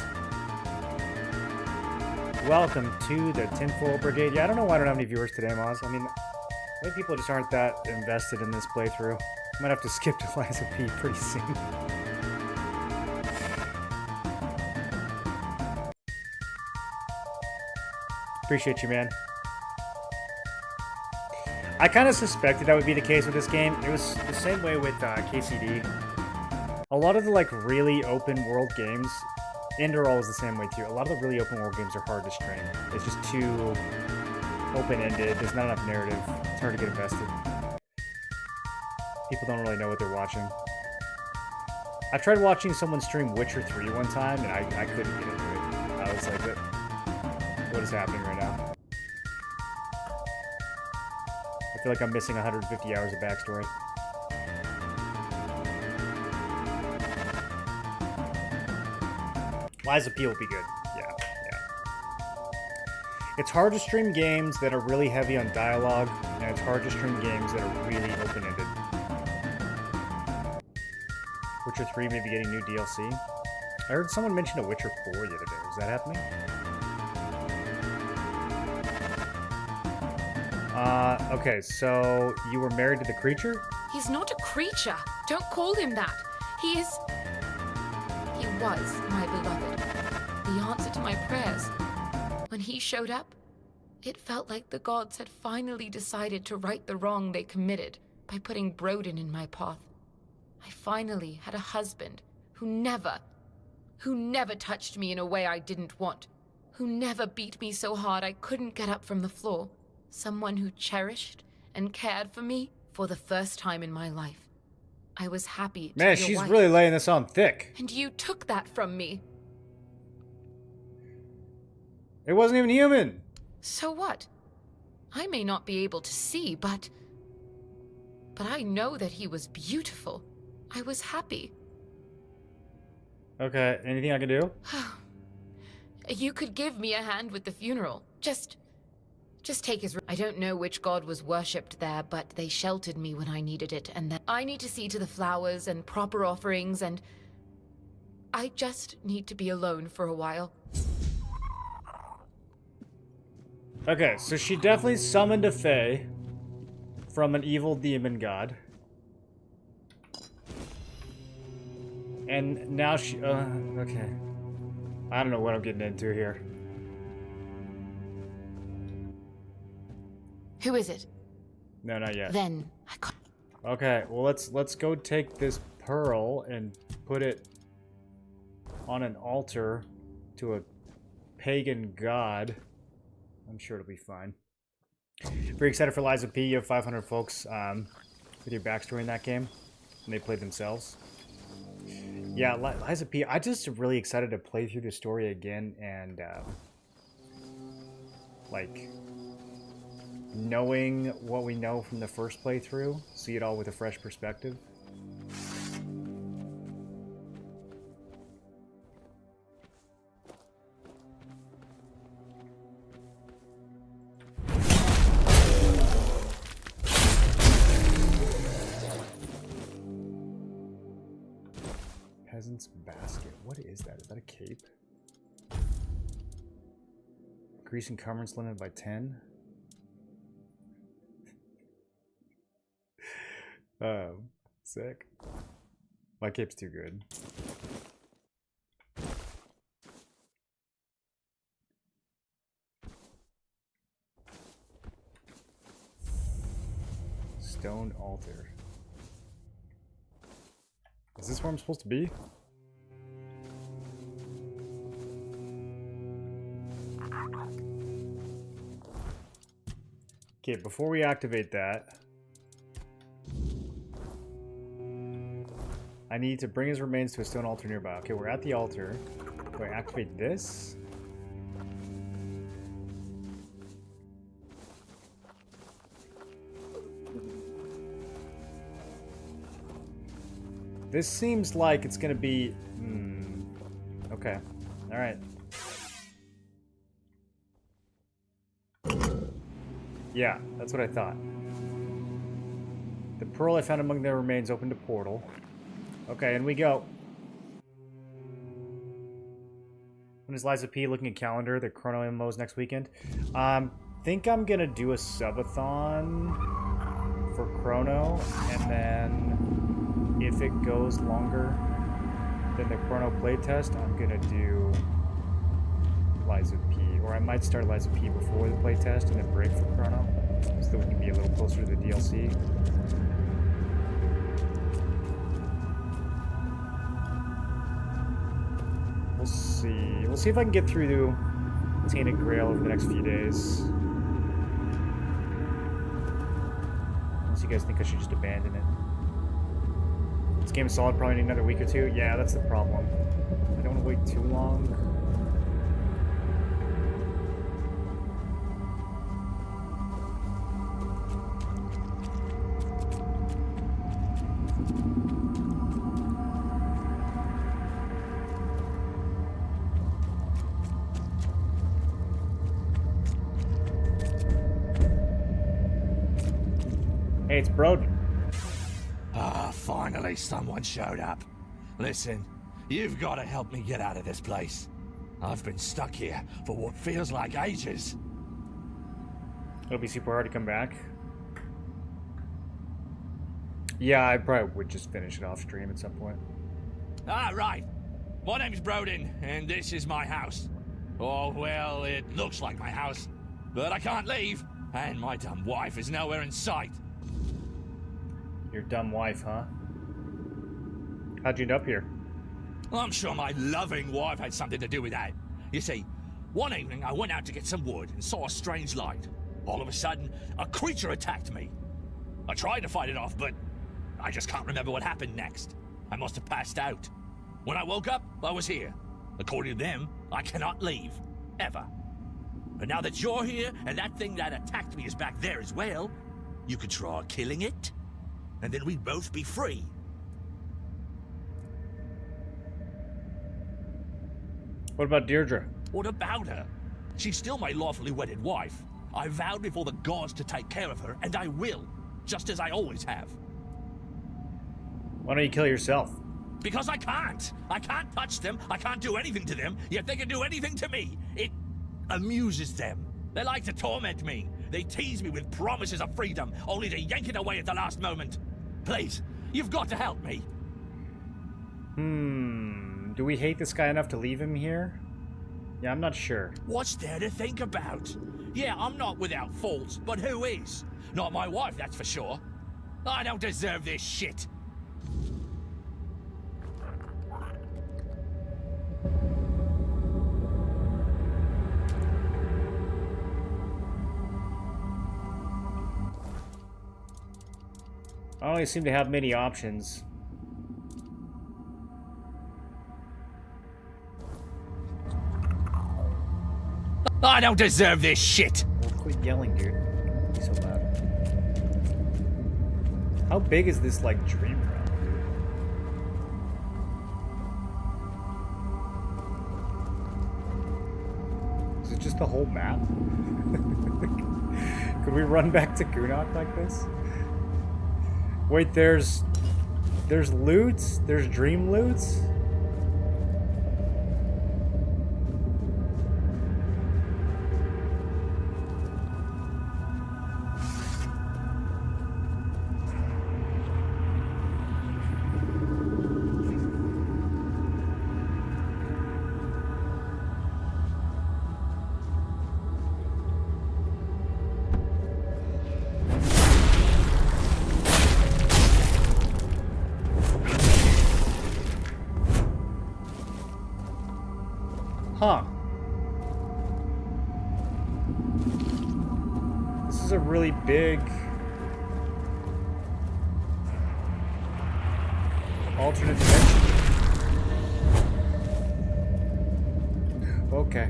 Welcome to the Tinfoil Brigade. Yeah, I don't know why I don't have any viewers today, Moz. I mean, maybe people just aren't that invested in this playthrough. Might have to skip to Liza P pretty soon. Appreciate you, man. I kind of suspected that would be the case with this game. It was the same way with KCD. A lot of the like really open world games, Enderall is the same way too. A lot of the really open world games are hard to stream. It's just too open-ended. There's not enough narrative. It's hard to get invested. People don't really know what they're watching. I tried watching someone stream Witcher 3 one time, and I couldn't get into it. I was like, what is happening right now? I feel like I'm missing 150 hours of backstory. Liza P will be good. Yeah. It's hard to stream games that are really heavy on dialogue, and it's hard to stream games that are really open-ended. Witcher 3 may be getting new DLC. I heard someone mention a Witcher 4 the other day. Was that happening? Okay, so you were married to the creature? He's not a creature. Don't call him that. He was my beloved. The answer to my prayers. When he showed up, it felt like the gods had finally decided to right the wrong they committed by putting Broden in my path. I finally had a husband who never touched me in a way I didn't want, who never beat me so hard I couldn't get up from the floor. Someone who cherished and cared for me for the first time in my life. I was happy to be Man, a she's wife. really laying this on thick. And you took that from me. It wasn't even human. So what? I may not be able to see, but I know that he was beautiful. I was happy. Okay, anything I can do? You could give me a hand with the funeral. Just take his... I don't know which god was worshipped there, but they sheltered me when I needed it, and then I need to see to the flowers and proper offerings, and I just need to be alone for a while. Okay, so she definitely summoned a fae from an evil demon god. And now she... okay. I don't know what I'm getting into here. Who is it? No, not yet. Then I can't... Okay, well let's go take this pearl and put it on an altar to a pagan god. I'm sure it'll be fine. Very excited for Liza P. You have 500 folks with your backstory in that game, and they played themselves. Yeah, Liza P. I just really excited to play through the story again and like, knowing what we know from the first playthrough, see it all with a fresh perspective. Peasant's basket. What is that? Is that a cape? Grease encumbrance limited by 10. Sick. My cape's too good. Stone altar. Is this where I'm supposed to be? Okay, before we activate that, I need to bring his remains to a stone altar nearby. Okay, we're at the altar. Do I activate this? This seems like it's gonna be... Okay. Alright. Yeah, that's what I thought. The pearl I found among their remains opened a portal. Okay, and we go. When is Liza P looking at calendar? The Chrono MMO's next weekend. Think I'm gonna do a subathon for Chrono, and then if it goes longer than the Chrono playtest, I'm gonna do Liza P. Or I might start Liza P before the playtest and then break for Chrono, so that we can be a little closer to the DLC. We'll see. We'll see if I can get through the Tainted Grail over the next few days. Unless you guys think I should just abandon it. This game is solid, probably need another week or two. Yeah, that's the problem. I don't want to wait too long. Hey, it's Broden. Ah, finally someone showed up. Listen, you've got to help me get out of this place. I've been stuck here for what feels like ages. It'll be super hard to come back. Yeah, I probably would just finish it off stream at some point. Ah, right. My name's Broden, and this is my house. Oh, well, it looks like my house. But I can't leave, and my dumb wife is nowhere in sight. Your dumb wife, huh? How'd you end up here? I'm sure my loving wife had something to do with that. You see, one evening I went out to get some wood and saw a strange light. All of a sudden, a creature attacked me. I tried to fight it off, but I just can't remember what happened next. I must have passed out. When I woke up, I was here. According to them, I cannot leave. Ever. But now that you're here, and that thing that attacked me is back there as well, you could try killing it, and then we'd both be free. What about Deirdre? What about her? She's still my lawfully wedded wife. I vowed before the gods to take care of her, and I will, just as I always have. Why don't you kill yourself? Because I can't. I can't touch them, I can't do anything to them, yet they can do anything to me. It amuses them. They like to torment me. They tease me with promises of freedom, only to yank it away at the last moment. Please, you've got to help me. Do we hate this guy enough to leave him here? Yeah, I'm not sure. What's there to think about? Yeah, I'm not without faults, but who is? Not my wife, that's for sure. I don't deserve this shit. I don't really seem to have many options. I don't deserve this shit. Quit yelling, dude. Don't be so loud. How big is this, like, dream realm, dude? Is it just the whole map? Could we run back to Kunok like this? Wait, there's loot? There's dream loot? Huh. This is a really big alternate dimension. Okay.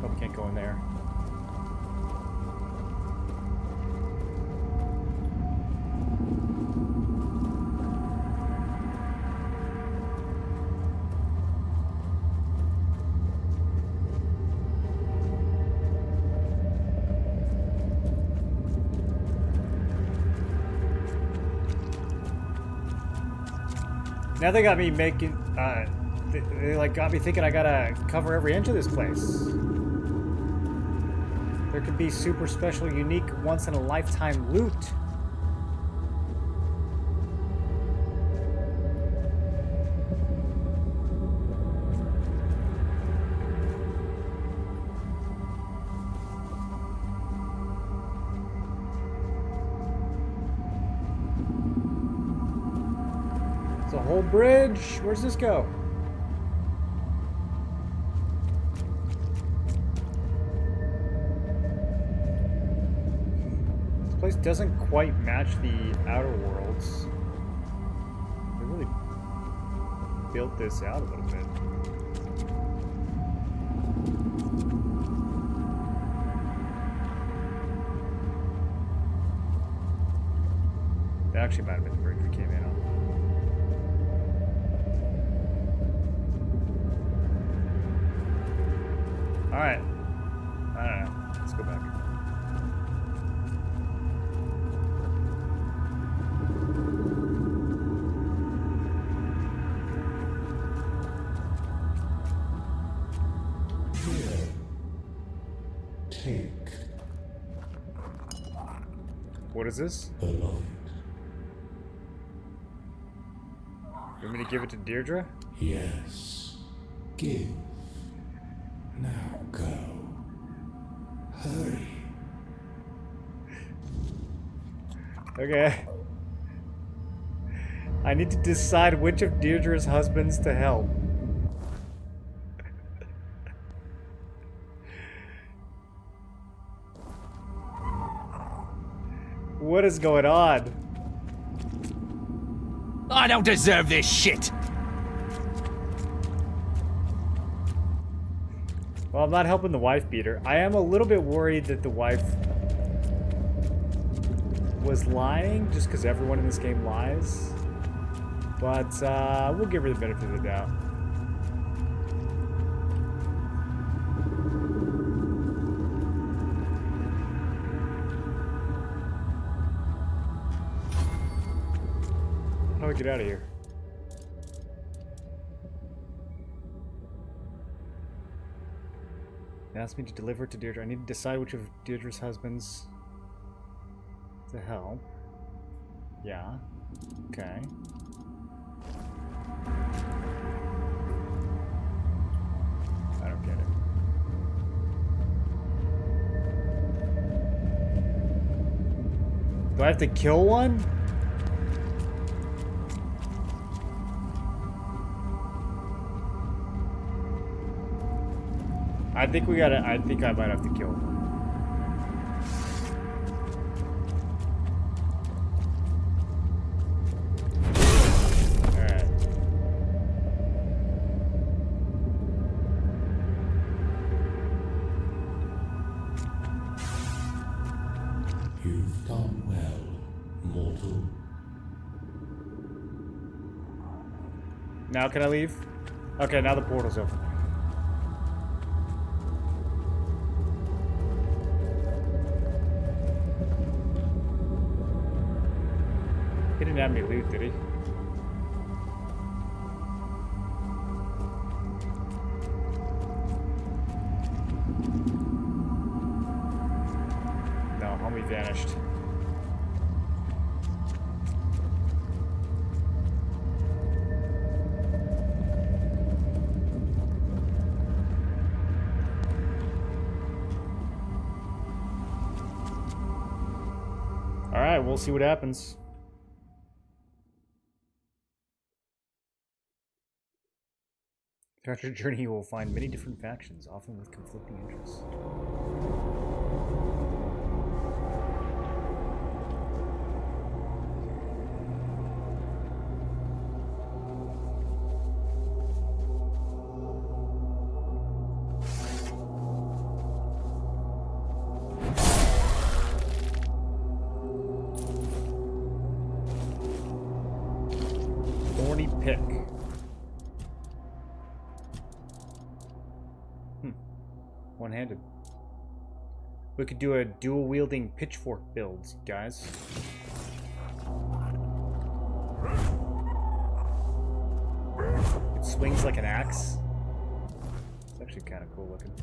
Oh, we can't go in there. Now they got me making, they like got me thinking I gotta cover every inch of this place. There could be super special, unique, once-in-a-lifetime loot. The whole bridge. Where's this go? This place doesn't quite match the Outer Worlds. They really built this out a little bit. That actually might have been the bridge we came in on. Alright. I don't know. Let's go back. Here. Take. What is this? Beloved. You want me to give it to Deirdre? Yes. Give. Now go. Hurry. Okay. I need to decide which of Deirdre's husbands to help. What is going on? I don't deserve this shit! Well, I'm not helping the wife beater. I am a little bit worried that the wife was lying, just because everyone in this game lies. But we'll give her the benefit of the doubt. How do I get out of here? They asked me to deliver it to Deirdre. I need to decide which of Deirdre's husbands to help. Yeah. Okay. I don't get it. Do I have to kill one? I think we gotta. I think I might have to kill him. Alright. You've done well, mortal. Now can I leave? Okay, now the portal's open. He didn't have any loot, did he? No, homie vanished. Alright, we'll see what happens. Throughout your journey, you will find many different factions, often with conflicting interests. Thorny pick. One-handed. We could do a dual-wielding pitchfork build, guys. It swings like an axe. It's actually kind of cool looking.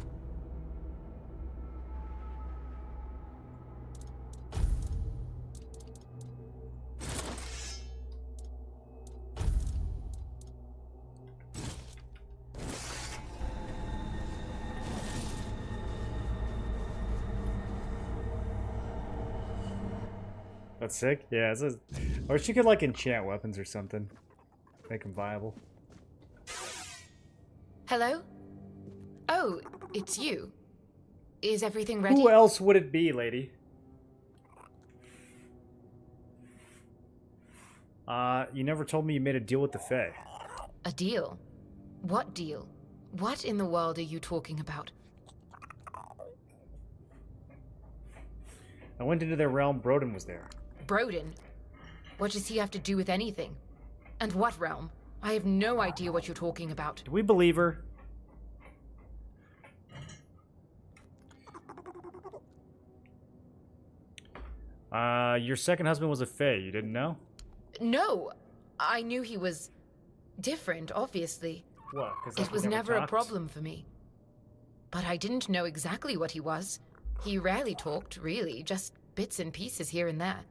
That's sick. Yeah, it's or she could like enchant weapons or something. Make them viable. Hello? Oh, it's you. Is everything ready? Who else would it be, lady? You never told me you made a deal with the Fae. A deal? What deal? What in the world are you talking about? I went into their realm, Broden was there. Broden? What does he have to do with anything? And what realm? I have no idea what you're talking about. Do we believe her? Your second husband was a Fae, you didn't know? No, I knew he was different, obviously. What? 'Cause It was never a problem for me. But I didn't know exactly what he was. He rarely talked, really, just bits and pieces here and there.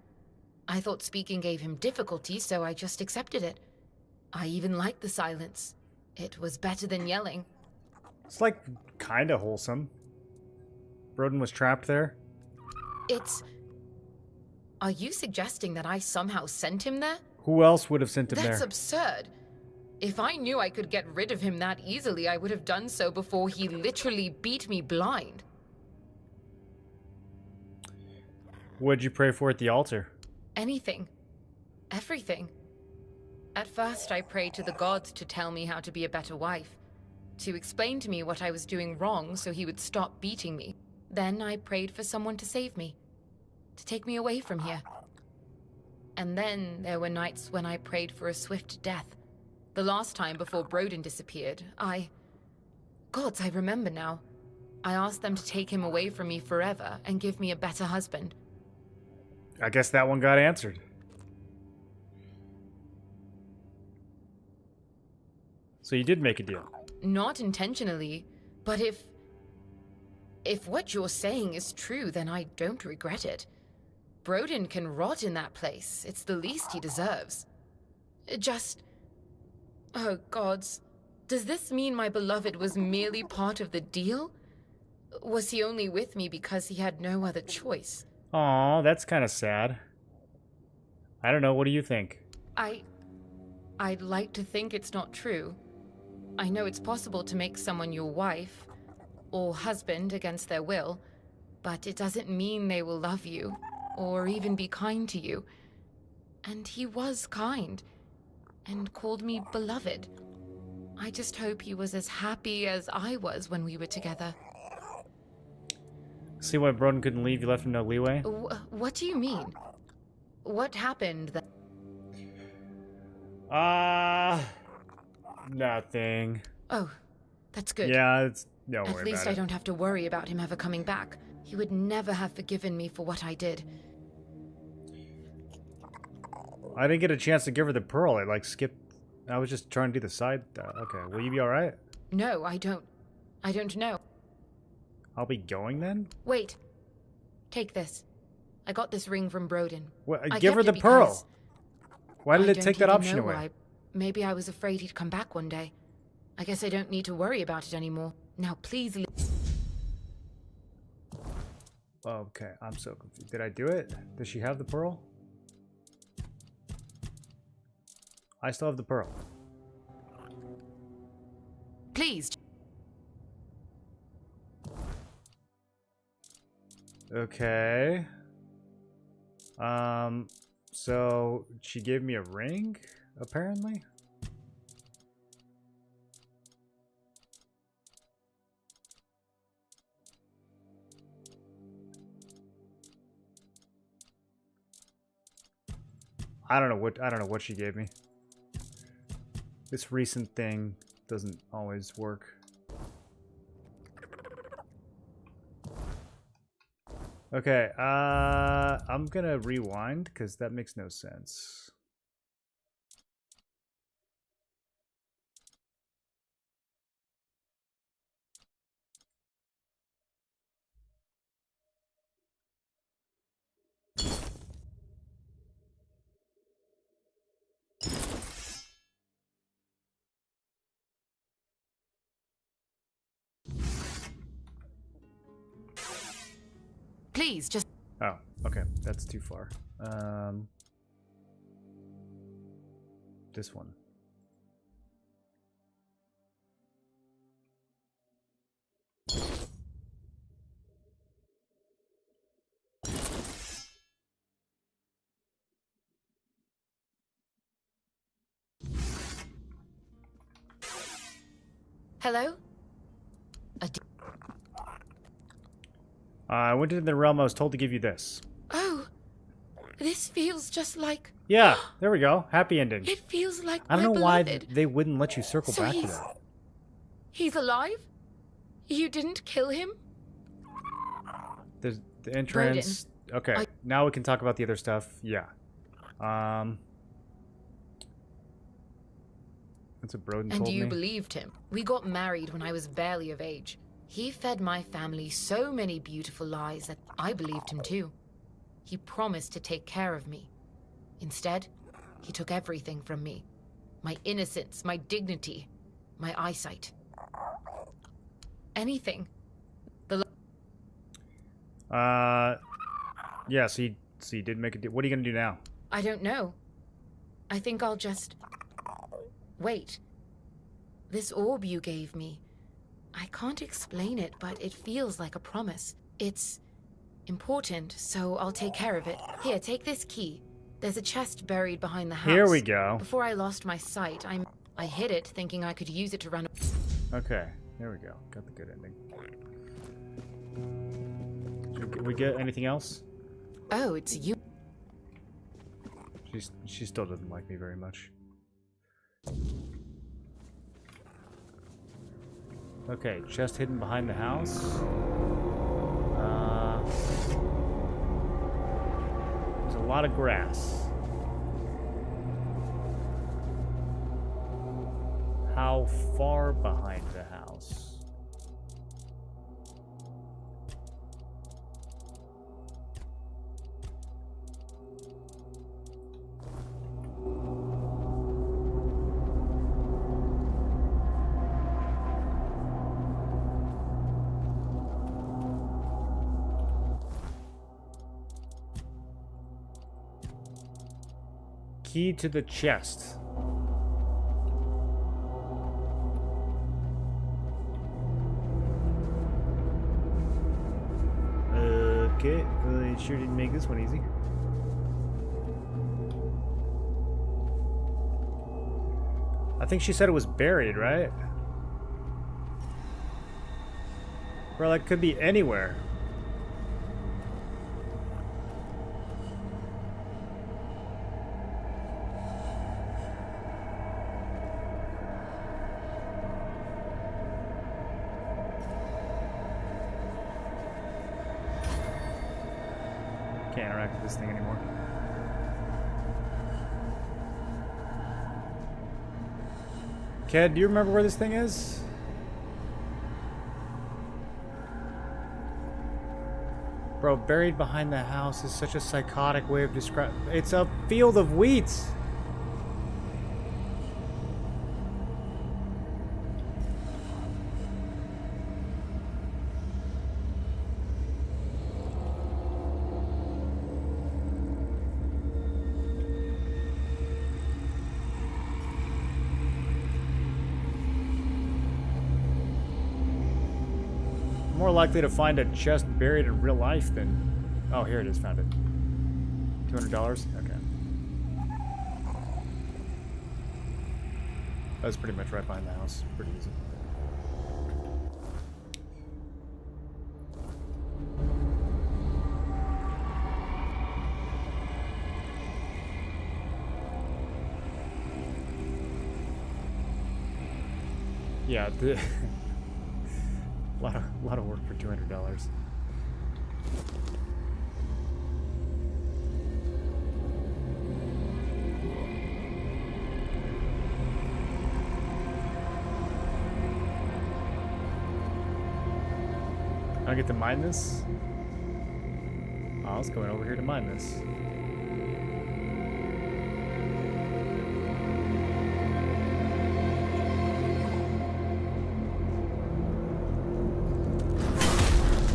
I thought speaking gave him difficulty, so I just accepted it. I even liked the silence. It was better than yelling. It's like kinda wholesome. Broden was trapped there. Are you suggesting that I somehow sent him there? Who else would have sent him there? That's absurd. If I knew I could get rid of him that easily, I would have done so before he literally beat me blind. What'd you pray for at the altar? Anything. Everything. At first, I prayed to the gods to tell me how to be a better wife, to explain to me what I was doing wrong so he would stop beating me. Then I prayed for someone to save me, to take me away from here. And then there were nights when I prayed for a swift death. The last time before Broden disappeared, Gods, I remember now. I asked them to take him away from me forever and give me a better husband. I guess that one got answered. So you did make a deal. Not intentionally, but if what you're saying is true, then I don't regret it. Broden can rot in that place. It's the least he deserves. Oh, gods. Does this mean my beloved was merely part of the deal? Was he only with me because he had no other choice? Aw, that's kind of sad. I don't know, what do you think? I'd like to think it's not true. I know it's possible to make someone your wife or husband against their will, but it doesn't mean they will love you or even be kind to you. And he was kind and called me beloved. I just hope he was as happy as I was when we were together. See why Broden couldn't leave? You left him no leeway? What do you mean? What happened that... Nothing. Oh, that's good. Yeah, it's... Don't worry At least about I it. don't have to worry about him ever coming back. He would never have forgiven me for what I did. I didn't get a chance to give her the pearl. I, like, skipped... I was just trying to do the side... okay, will you be alright? No, I don't know. I'll be going then? Wait. Take this. I got this ring from Broden. What, I give her kept the it pearl! because Why did I it take don't that even option know away? why. Maybe I was afraid he'd come back one day. I guess I don't need to worry about it anymore. Now please leave. Okay, I'm so confused. Did I do it? Does she have the pearl? I still have the pearl. Please. Okay. So she gave me a ring, apparently? I don't know what she gave me. This recent thing doesn't always work. Okay, I'm gonna rewind because that makes no sense. Please, just... Oh, okay, that's too far. This one. Hello? I went into the realm. I was told to give you this. Oh, this feels just like... Yeah, there we go. Happy ending. It feels like I don't know my why beloved. they wouldn't let you circle So back to he's... that. He's alive? You didn't kill him? The entrance. Okay, now we can talk about the other stuff. Yeah. That's what Broden And told you me. believed him. We got married when I was barely of age. He fed my family so many beautiful lies that I believed him too. He promised to take care of me. Instead, he took everything from me. My innocence, my dignity, my eyesight. Anything. Yeah, so you did make a deal. What are you gonna do now? I don't know. I think I'll just... Wait. This orb you gave me, I can't explain it, but it feels like a promise. It's important, so I'll take care of it. Here, take this key. There's a chest buried behind the house. Here we go. Before I lost my sight, I hid it thinking I could use it to run... Okay, there we go. Got the good ending. Did we get anything else? Oh, it's you. She still doesn't like me very much. Okay, chest hidden behind the house. There's a lot of grass. How far behind the house? Key to the chest. Okay, well, it sure didn't make this one easy. I think she said it was buried, right? Well, it could be anywhere. Can't interact with this thing anymore. Ked, do you remember where this thing is? Bro, buried behind the house is such a psychotic way of describing. It's a field of wheat. More likely to find a chest buried in real life than... Oh, here it is. Found it. $200? Okay. That's pretty much right behind the house. Pretty easy. Yeah, a lot of work for $200. I get to mine this? Oh, I was going over here to mine this.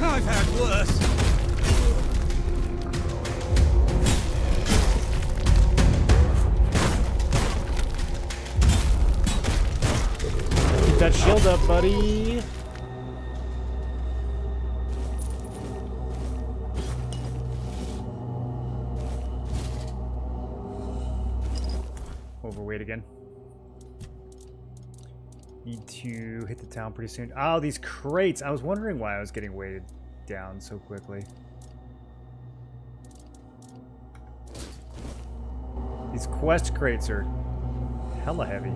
I've had worse. Keep that shield up, buddy. Overweight again. Need to hit the town pretty soon. Oh, these crates. I was wondering why I was getting weighted down so quickly. These quest crates are hella heavy.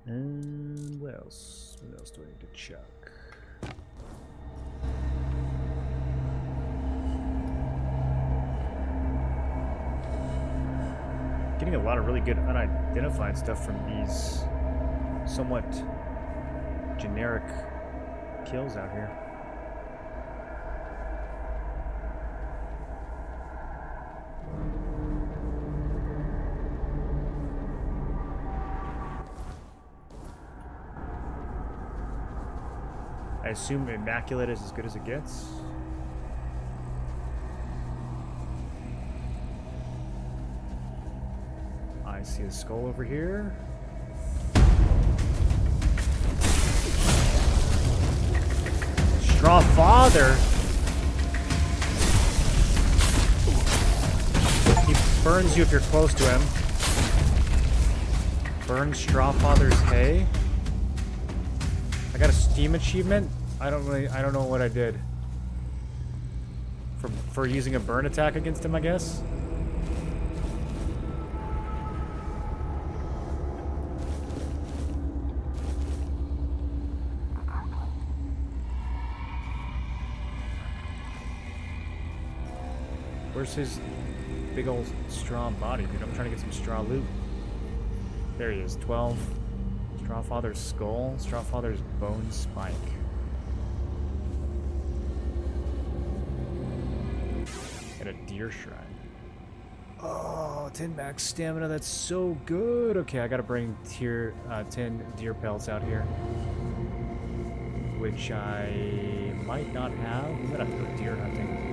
And what else? What else do I need to check? Getting a lot of really good unidentified stuff from these somewhat generic kills out here. I assume Immaculate is as good as it gets. I see a skull over here. Straw Father? He burns you if you're close to him. Burn Straw Father's hay? I got a Steam achievement. I don't know what I did. For using a burn attack against him, I guess. Where's his big old straw body, dude? I'm trying to get some straw loot. There he is, 12. Straw Father's skull, Straw Father's bone spike. And a deer shrine. Oh, 10 max stamina, that's so good. Okay, I gotta bring 10 deer pelts out here. Which I might not have. I'm gonna have to go deer hunting.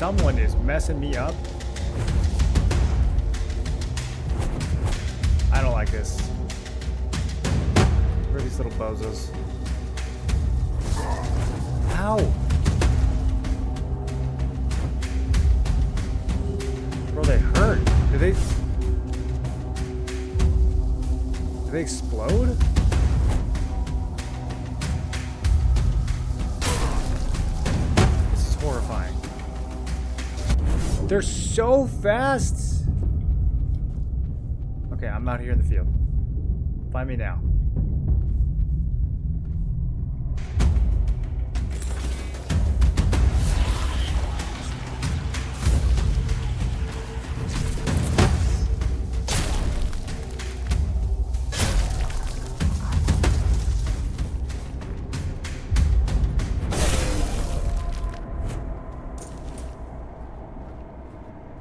Someone is messing me up. I don't like this. bozos. Ow! Bro, they hurt. Do they explode? This is horrifying. They're so fast! Okay, I'm out here in the field. Find me now.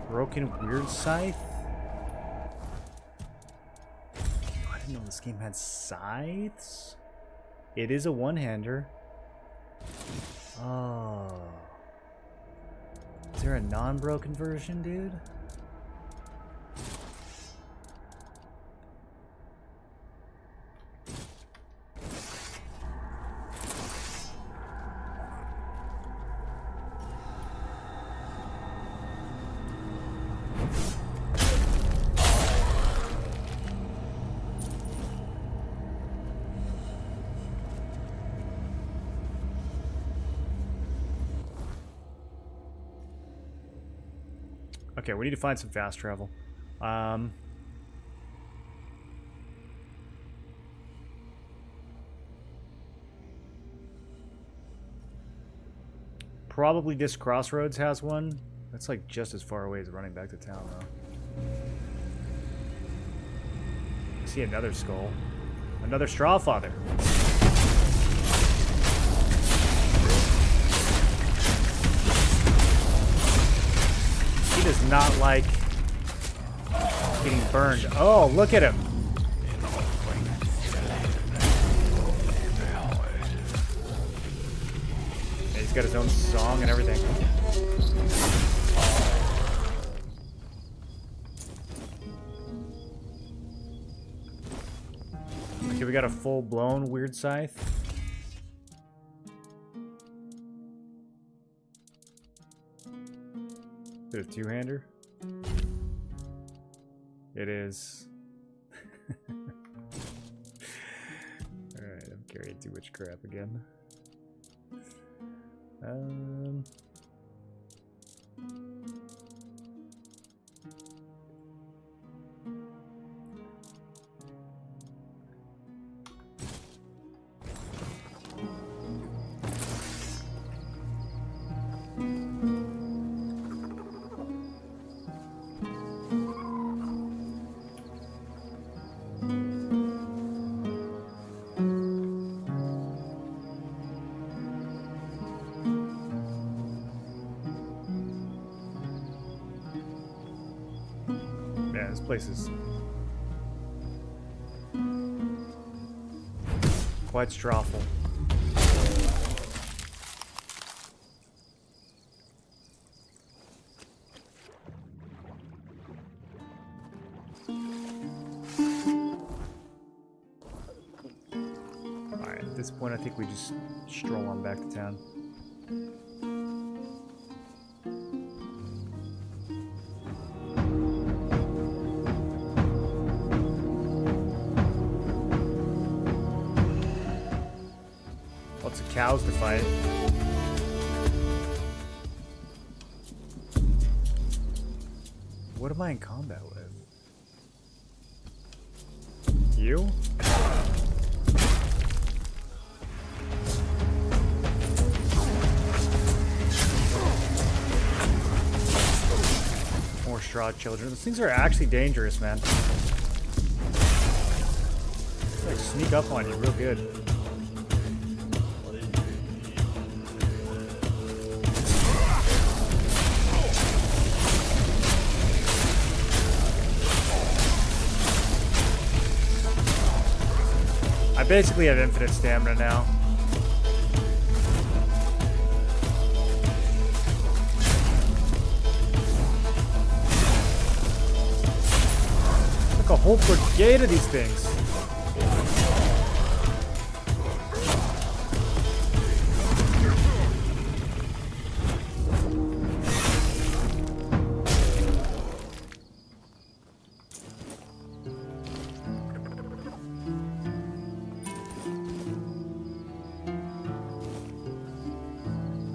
Broken weird scythe? I didn't know this game had scythes. It is a one-hander. Oh. Is there a non-broken version, dude? Okay, we need to find some fast travel. Probably this crossroads has one. That's like just as far away as running back to town, though. I see another skull. Another Strawfather. He does not like getting burned. Oh, look at him. Yeah, he's got his own song and everything. Okay, we got a full-blown weird scythe. Is it a two-hander? It is. Alright, I'm carrying too much crap again. This place is quite strawful. Alright, at this point I think we just stroll on back to town. Cows to fight. What am I in combat with? You? More straw children. Those things are actually dangerous, man. They like sneak up on you real good. I basically have infinite stamina now. Like a whole brigade of these things.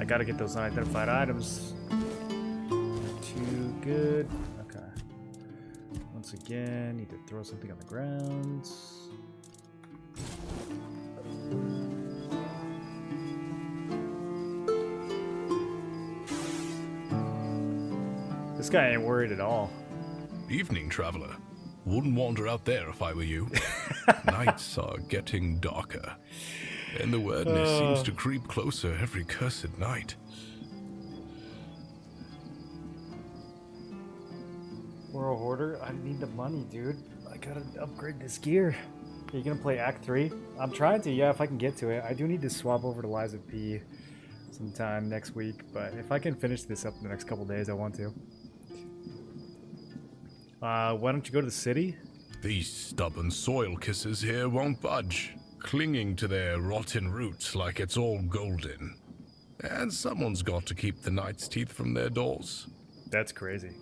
I gotta get those unidentified items. Not too good. Okay. Once again, need to throw something on the ground. This guy ain't worried at all. Evening, traveler. Wouldn't wander out there if I were you. Nights are getting darker, and the weirdness seems to creep closer every cursed night. World Hoarder, I need the money, dude. I gotta upgrade this gear. Are you gonna play Act 3? I'm trying to, yeah, if I can get to it. I do need to swap over to Liza P sometime next week, but if I can finish this up in the next couple days, I want to. Why don't you go to the city? These stubborn soil kissers here won't budge, clinging to their rotten roots like it's all golden. And someone's got to keep the Knight's Teeth from their doors. That's crazy.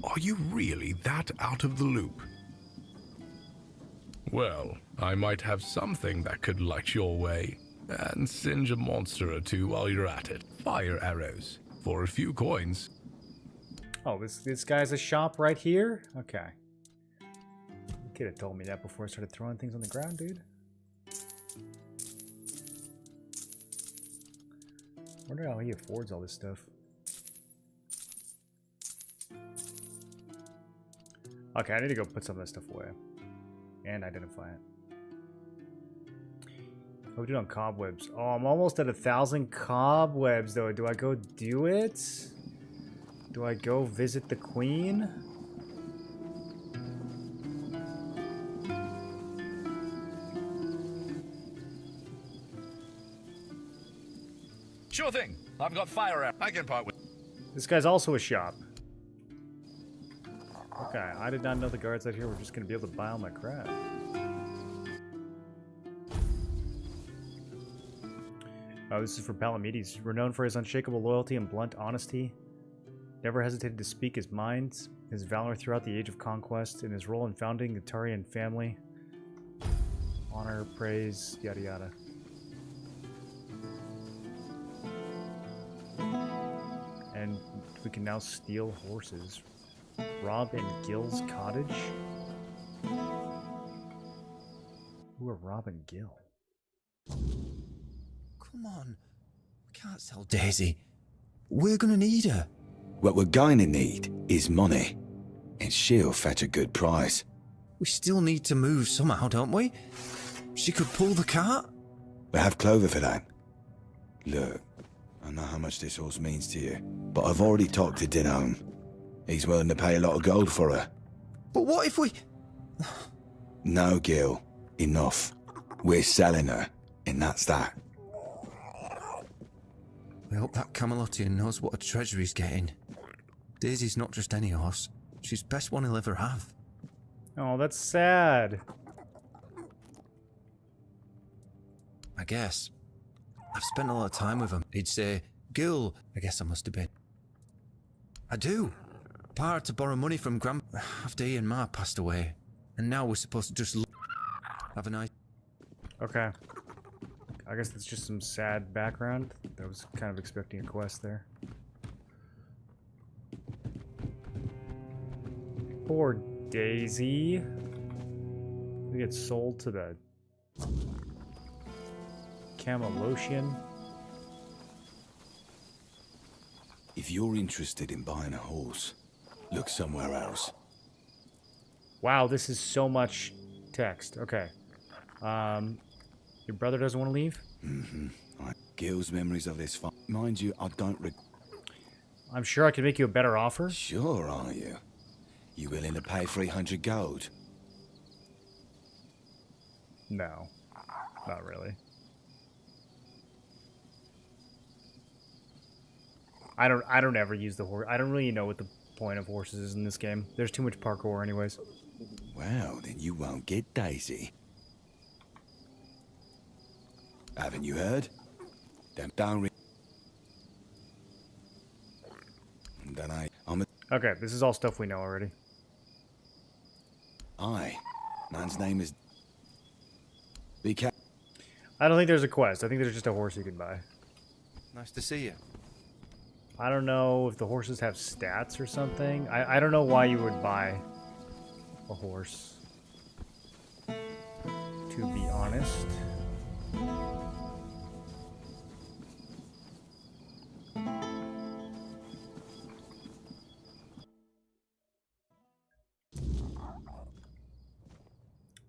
Are you really that out of the loop? Well, I might have something that could light your way, and singe a monster or two while you're at it. Fire arrows, for a few coins. Oh, this guy's a shop right here? Okay. You could have told me that before I started throwing things on the ground, dude. Wonder how he affords all this stuff. Okay, I need to go put some of that stuff away. And identify it. What we do on cobwebs? Oh, I'm almost at 1,000 cobwebs, though. Do I go do it? Do I go visit the queen? Sure thing. I've got fire out. I can part with. This guy's also a shop. Okay, I did not know the guards out here were just going to be able to buy all my crap. Oh, this is for Palamedes. Renowned for his unshakable loyalty and blunt honesty. Never hesitated to speak his mind, his valor throughout the age of conquest, and his role in founding the Tarian family. Honor, praise, yada yada. And we can now steal horses. Rob and Gil's cottage? Who are Rob and Gil? Come on. We can't sell Daisy. We're gonna need her. What we're going to need is money, and she'll fetch a good price. We still need to move somehow, don't we? She could pull the cart. We have Clover for that. Look, I know how much this horse means to you, but I've already talked to Dinone. He's willing to pay a lot of gold for her. But what if we... No, Gil. Enough. We're selling her, and that's that. We hope that Camelotian knows what a treasury's getting. Daisy's not just any horse. She's best one he'll ever have. Oh, that's sad. I guess. I've spent a lot of time with him. He'd say, Gil, I guess I must have been. I do. Pa had to borrow money from Grand after he and Ma passed away. And now we're supposed to just have a nice... Okay. I guess that's just some sad background. I was kind of expecting a quest there. Poor Daisy. We get sold to the Camelocian. If you're interested in buying a horse, look somewhere else. Wow, this is so much text. Okay. Your brother doesn't want to leave? Mm-hmm. Right. Gil's memories of this fight. Mind you, I don't I'm sure I can make you a better offer. Sure, are you? You willing to pay 300 gold? No. Not really. I don't ever use the horse. I don't really know what the point of horses is in this game. There's too much parkour anyways. Well, then you won't get Daisy. Haven't you heard? Don't I'm a... Okay, this is all stuff we know already. Aye. Man's name is... Be careful. I don't think there's a quest. I think there's just a horse you can buy. Nice to see you. I don't know if the horses have stats or something. I don't know why you would buy a horse, to be honest.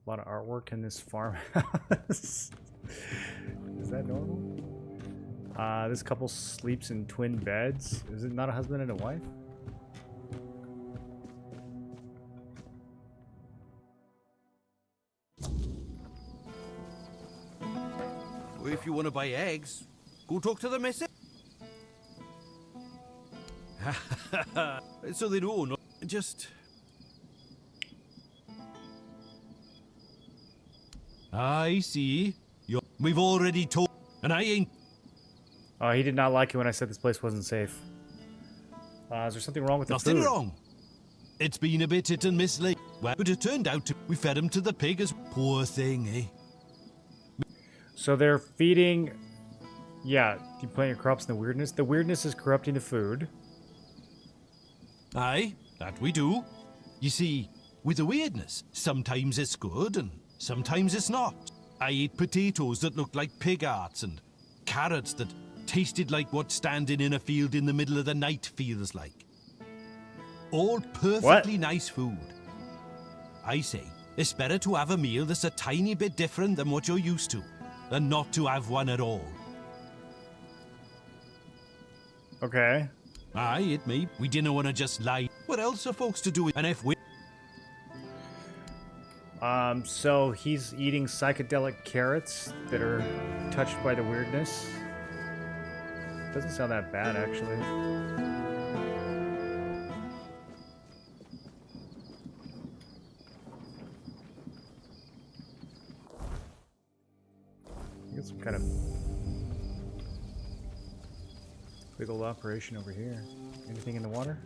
A lot of artwork in this farmhouse. Is that normal? This couple sleeps in twin beds. Is it not a husband and a wife? Well, if you want to buy eggs, go talk to the missus. So they know, no, just... I see. We've already told, and I ain't... Oh, he did not like it when I said this place wasn't safe. Is there something wrong with the Nothing food? wrong. It's been a bit hit and miss lately, but it turned out we fed him to the pig as poor thing, eh? So they're feeding... Yeah, you plant your crops in the weirdness. The weirdness is corrupting the food. Aye, that we do. You see, with the weirdness, sometimes it's good and sometimes it's not. I ate potatoes that looked like pig hearts and carrots that tasted like what standing in a field in the middle of the night feels like. All perfectly nice food. I say, it's better to have a meal that's a tiny bit different than what you're used to, than not to have one at all. Okay. Aye, it may. We didn't want to just lie. What else are folks to do? And if we... So he's eating psychedelic carrots that are touched by the weirdness. Doesn't sound that bad, actually. Got some kind of big old operation over here. Anything in the water?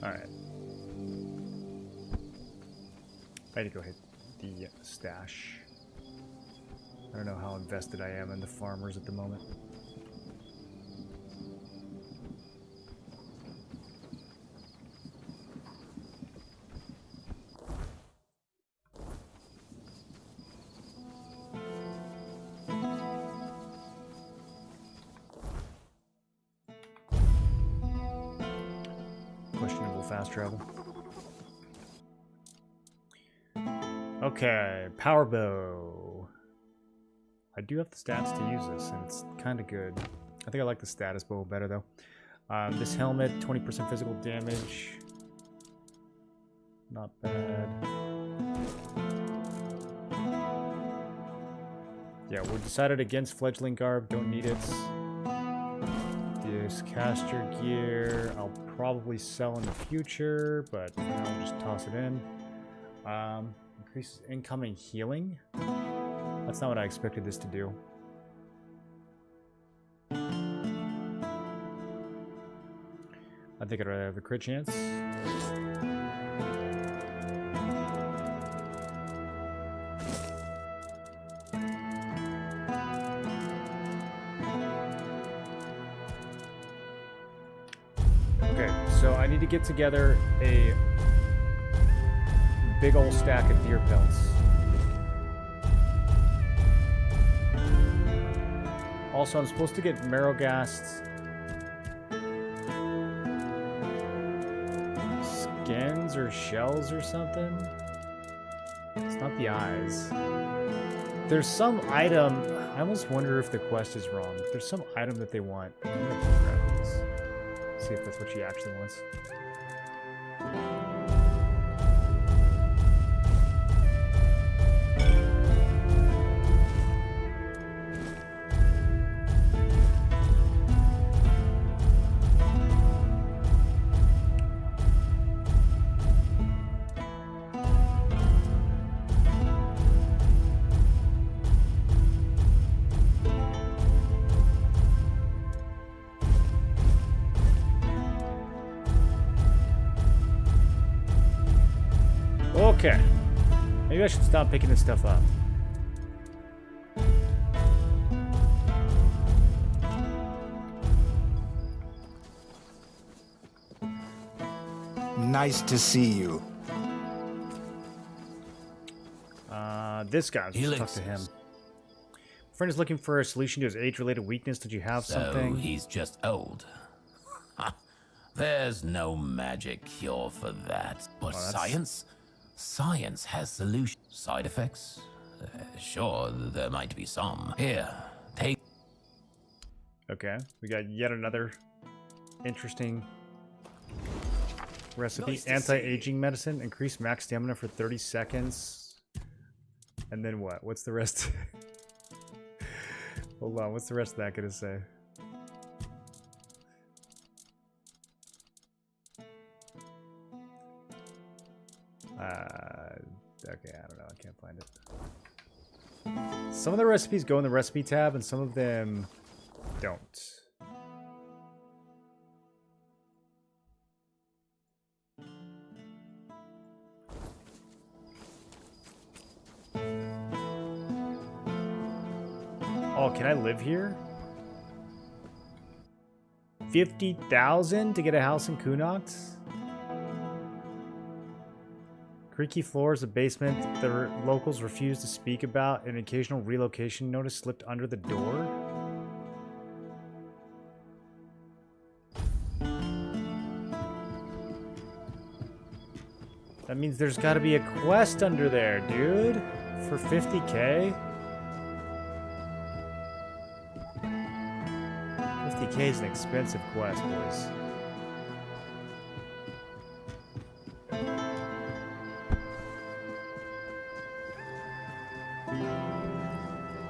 Alright. I need to go hit the stash. I don't know how invested I am in the farmers at the moment. Questionable fast travel. Okay, power bow. I do have the stats to use this, and it's kind of good. I think I like the status bow better, though. This helmet, 20% physical damage. Not bad. Yeah, we decided against fledgling garb. Don't need it. This caster gear, I'll probably sell in the future, but for now, I'll just toss it in. Increases incoming healing. That's not what I expected this to do. I think I'd rather have a crit chance. Okay, so I need to get together a big old stack of deer pelts. Also, I'm supposed to get Marrowghast's skins or shells or something. It's not the eyes. There's some item. I almost wonder if the quest is wrong. There's some item that they want. I'm gonna grab this. See if that's what she actually wants. Okay. Maybe I should stop picking this stuff up. Nice to see you. This guy. Let's talk to him. Friend is looking for a solution to his age-related weakness. Did you have something? So he's just old. There's no magic cure for that. But science has solutions. Side effects? Sure, there might be some. Here, take... Okay, we got yet another interesting recipe. Anti-aging medicine. Increase max stamina for 30 seconds. And then what? What's the rest? Hold on, what's the rest of that gonna say? Okay, I don't know. I can't find it. Some of the recipes go in the recipe tab, and some of them don't. Oh, can I live here? 50,000 to get a house in Kunokt? Creaky floors, a basement the locals refuse to speak about. An occasional relocation notice slipped under the door. That means there's got to be a quest under there, dude. For 50k? 50k is an expensive quest, boys.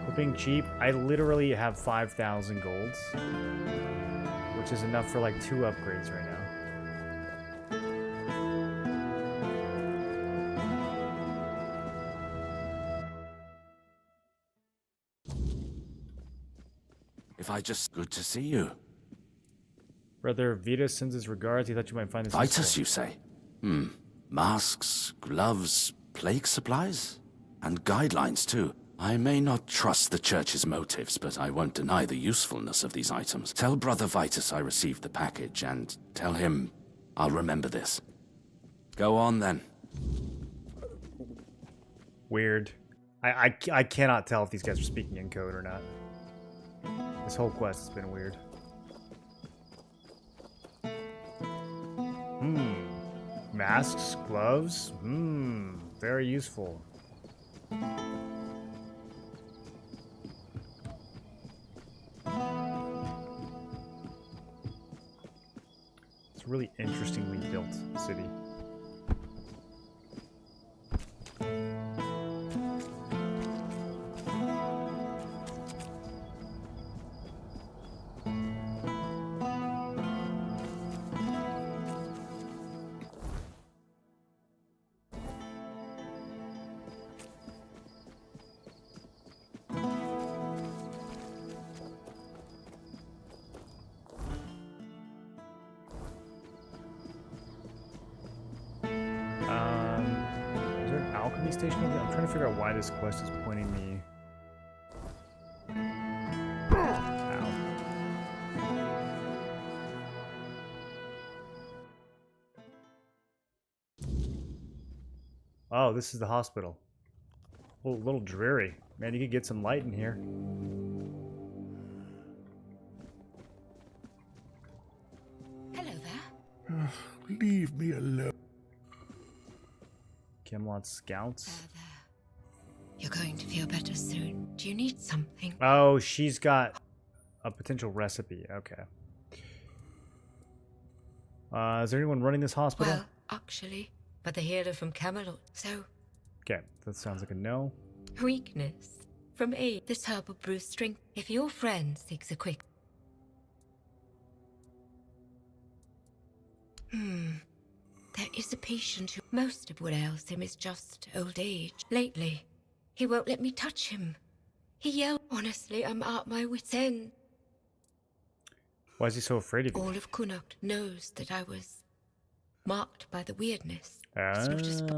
For being cheap, I literally have 5,000 golds, which is enough for like 2 upgrades right now. If I just... Good to see you. Brother Vita sends his regards. He thought you might find this Vitus, useful. you say? Masks, gloves, plague supplies? And guidelines, too. I may not trust the church's motives, but I won't deny the usefulness of these items. Tell Brother Vitus I received the package, and tell him I'll remember this. Go on, then. Weird. I cannot tell if these guys are speaking in code or not. This whole quest has been weird. Masks, gloves. Very useful. It's a really interestingly built city. Station. I'm trying to figure out why this quest is pointing me. Ow. Oh, this is the hospital. A little dreary. Man, you could get some light in here. Hello there. Leave me alone. Camelot Scouts. You're going to feel better soon. Do you need something? Oh, she's got a potential recipe. Okay. Is there anyone running this hospital? Well, actually, but the healer from Camelot, so... Okay, that sounds like a no. Weakness. From aid, this herb will brew strength. If your friend seeks a quick... There is a patient who... Most of what ails him is just old age. Lately, he won't let me touch him. He yelled, honestly, I'm at my wit's end. Why is he so afraid of you? All of Kunokt knows that I was marked by the weirdness. Ah.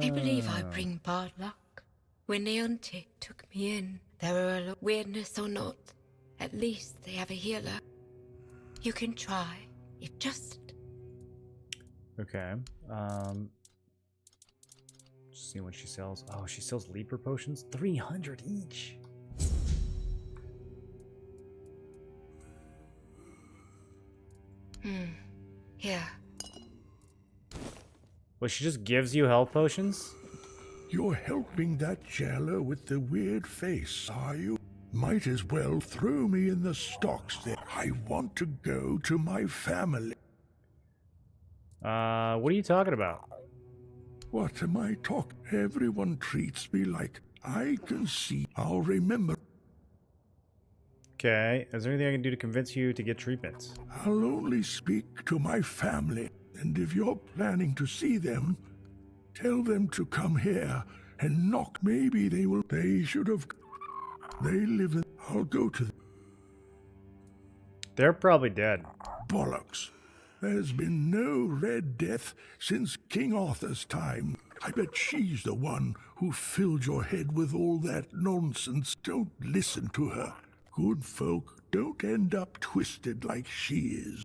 They believe I bring bad luck. When the Tainted took me in, there were a lot weirdness or not. At least they have a healer. You can try, if just... Okay. Just see what she sells. Oh, she sells leaper potions? 300 each. Yeah. Well, she just gives you health potions? You're helping that jailer with the weird face, are you? Might as well throw me in the stocks there. I want to go to my family. What are you talking about? What am I talking? Everyone treats me like I can see. I'll remember. Okay, is there anything I can do to convince you to get treatment? I'll only speak to my family, and if you're planning to see them, tell them to come here and knock. Maybe they will. They should have. They live in. I'll go to them. They're probably dead. Bollocks. There's been no Red Death since King Arthur's time. I bet she's the one who filled your head with all that nonsense. Don't listen to her. Good folk don't end up twisted like she is.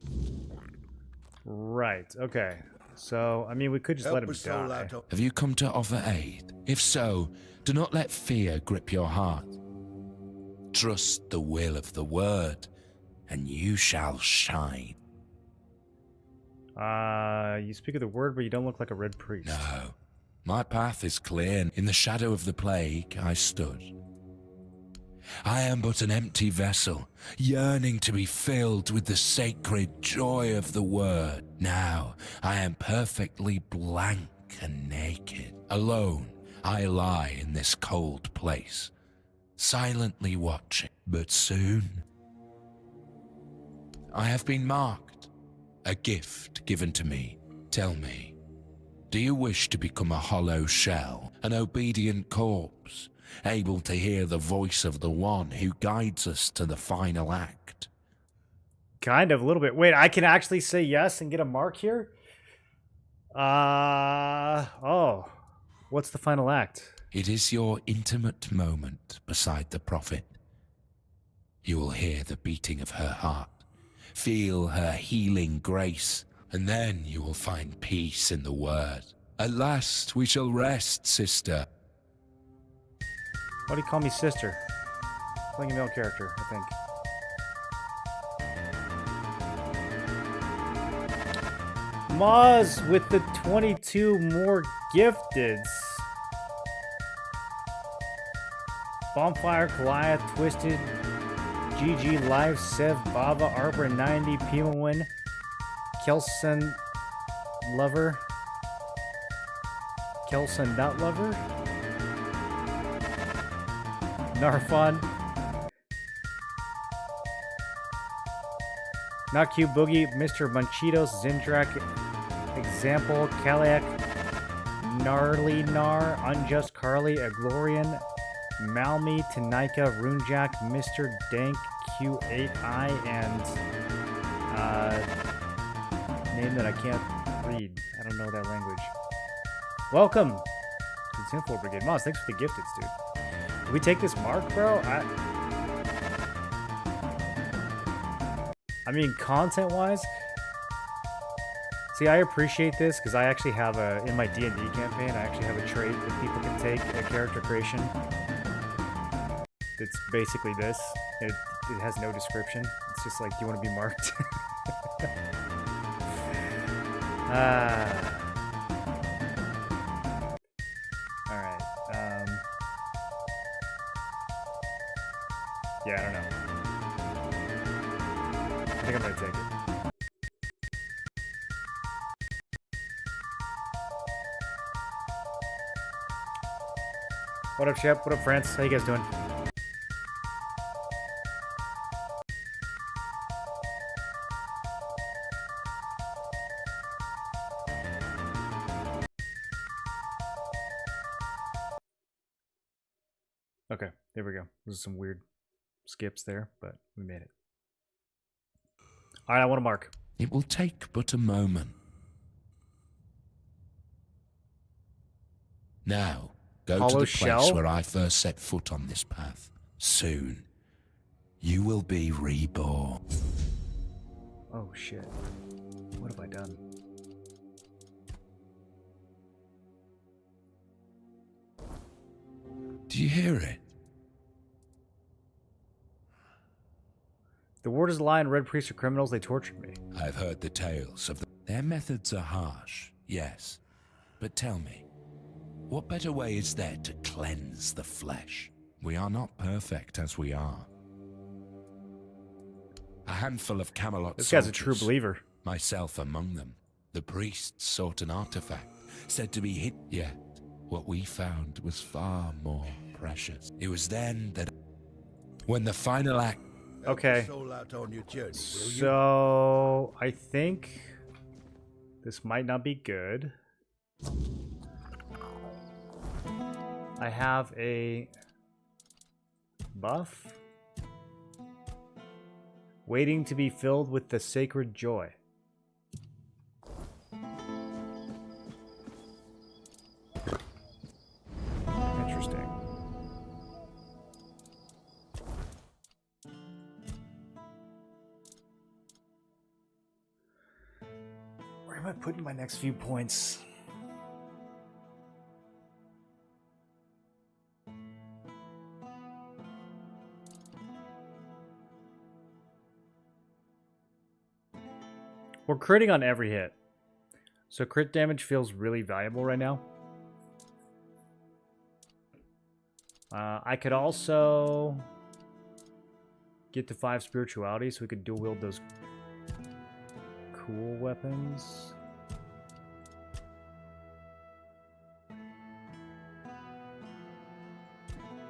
Right, okay. So, I mean, we could just let him die. Have you come to offer aid? If so, do not let fear grip your heart. Trust the will of the word, and you shall shine. You speak of the word, but you don't look like a red priest. No. My path is clear. In the shadow of the plague, I stood. I am but an empty vessel, yearning to be filled with the sacred joy of the word. Now, I am perfectly blank and naked. Alone, I lie in this cold place, silently watching. But soon, I have been marked, a gift given to me. Tell me, do you wish to become a hollow shell, an obedient corpse, able to hear the voice of the one who guides us to the final act? Kind of, a little bit. Wait, I can actually say yes and get a mark here? Oh. What's the final act? It is your intimate moment beside the prophet. You will hear the beating of her heart, feel her healing grace, and then you will find peace in the word. At last we shall rest, sister. Why do you call me sister? Playing a male character, I think. Moz with the 22 more gifteds. Bonfire, Goliath, Twisted, GG, Live, Sev, Bava, Arbor, 90, Pimawin, Kelson, Lover, Kelson, Nut Lover, Narfon, Not Q Boogie, Mr. Munchitos, Zindrak, Example, Kaliak, Gnarly Gnar, Unjust Carly, Aglorian, Malmi, Tanika, Runejack, Mr. Dank, Q8I, and name that I can't read. I don't know that language. Welcome to the Tinfoil Brigade. Moss, thanks for the gifteds, dude. Did we take this mark, bro? I mean, content-wise, see, I appreciate this because I actually have in my D&D campaign, I actually have a trait that people can take, a character creation. It's basically this. It has no description. It's just like, do you want to be marked? Alright. Yeah, I don't know. I think I'm gonna take it. What up, Shep? What up, France? How you guys doing? Okay, there we go. There's some weird skips there, but we made it. All right, I want to mark. It will take but a moment. Now, go to Hollow the shell? place where I first set foot on this path. Soon, you will be reborn. Oh shit. What have I done? Do you hear it? The ward is a lie and red priests are criminals. They tortured me. I've heard the tales of their methods are harsh, yes. But tell me, what better way is there to cleanse the flesh? We are not perfect as we are. A handful of Camelot This guy's a soldiers, true believer. myself among them. The priests sought an artifact, said to be hid, yet what we found was far more precious. It was then that, when the final act... Okay. So, I think this might not be good. I have a buff waiting to be filled with the sacred joy. Interesting. Where am I putting my next few points? We're critting on every hit. So crit damage feels really valuable right now. I could also get to 5 spirituality so we could dual wield those cool weapons.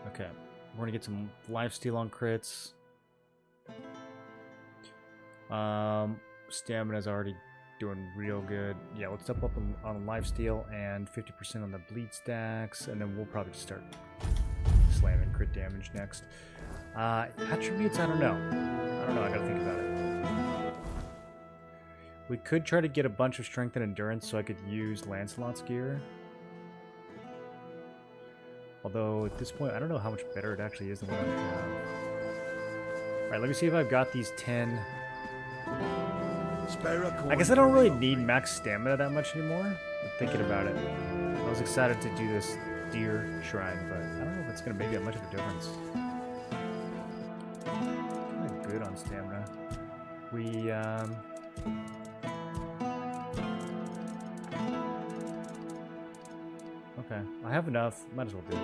Okay, we're gonna get some lifesteal on crits. Stamina's already doing real good. Yeah, let's step up on lifesteal and 50% on the bleed stacks, and then we'll probably just start slamming crit damage next. Attributes, I don't know. I gotta think about it. We could try to get a bunch of strength and endurance so I could use Lancelot's gear. Although, at this point, I don't know how much better it actually is than what I have. Alright, let me see if I've got these 10... I guess I don't really need max stamina that much anymore. I'm thinking about it. I was excited to do this deer shrine, but I don't know if it's going to make that much of a difference. Kind of good on stamina. We, okay, I have enough. Might as well do it.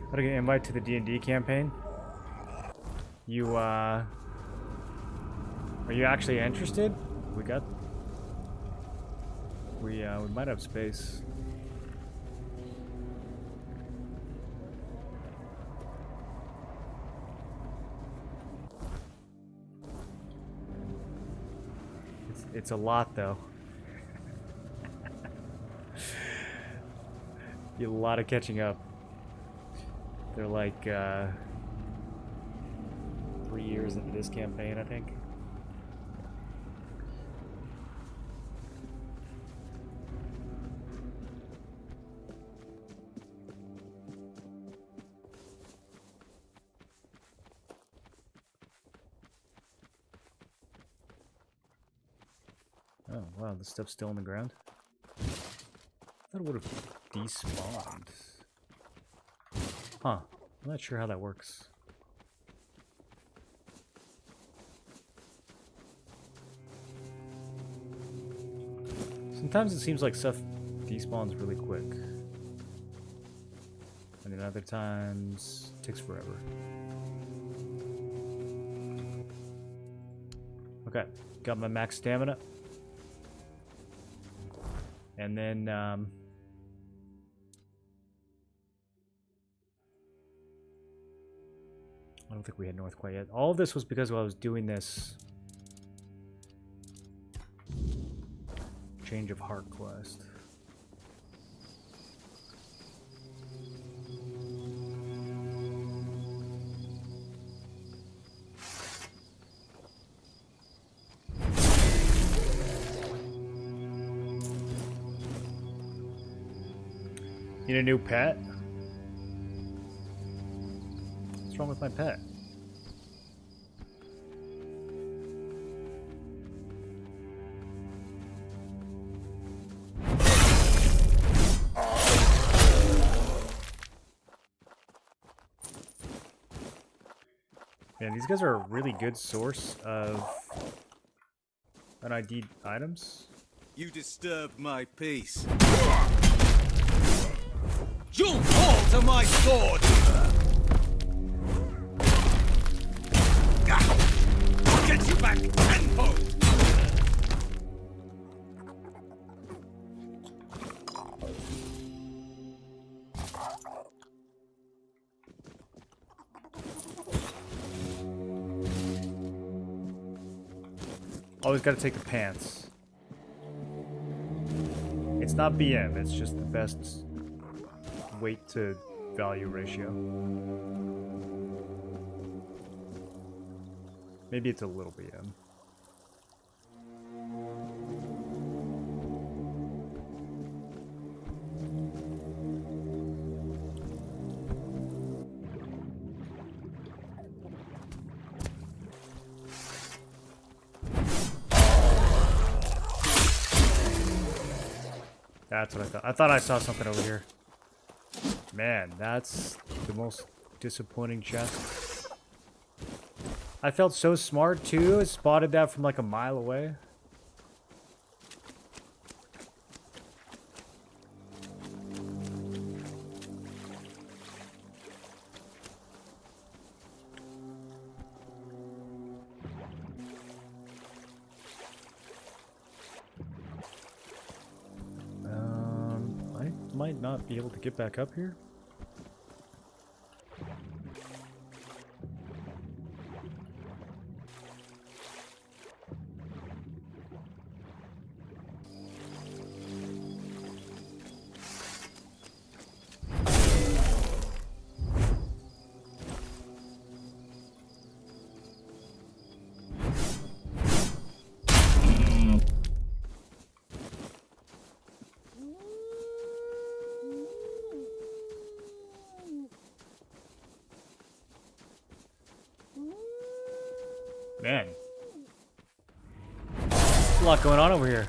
How to get an invite to the D&D campaign? You, are you actually interested? We might have space. It's a lot, though. A lot of catching up. They're like 3 years into this campaign, I think. Oh, wow, this stuff's still on the ground? I thought it would have despawned. Huh. I'm not sure how that works. Sometimes it seems like stuff despawns really quick. And then other times it takes forever. Okay, got my max stamina. And then I don't think we had North quite yet. All of this was because I was doing this Change of Heart quest. Need a new pet? What's wrong with my pet? Man, these guys are a really good source of unID'd items. You disturbed my peace. You'll fall to my sword! I'll get you back tenfold! Always gotta take the pants. It's not BM, it's just the best weight to value ratio. Maybe it's a little BM. That's what I thought. I thought I saw something over here. Man, that's the most disappointing chest. I felt so smart too. I spotted that from like a mile away. I might not be able to get back up here. Man. There's a lot going on over here.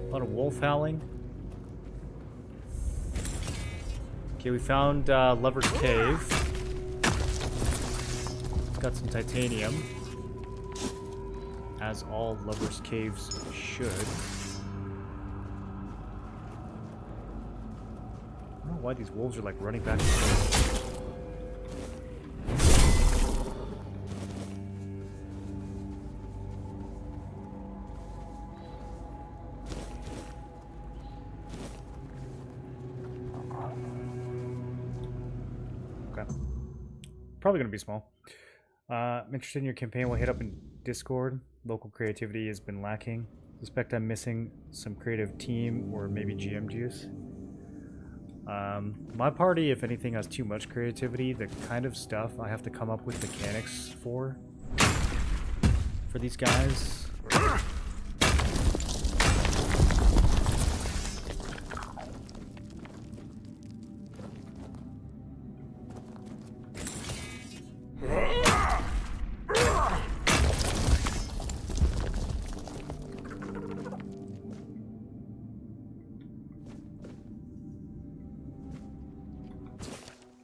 A lot of wolf howling. Okay, we found Lover's Cave. It's got some titanium. As all Lover's Caves should. I don't know why these wolves are like running back and forth. Okay. Probably gonna be small. I'm interested in your campaign. We'll hit up in Discord. Local creativity has been lacking. Suspect I'm missing some creative team or maybe GM juice. My party, if anything, has too much creativity. The kind of stuff I have to come up with mechanics for these guys.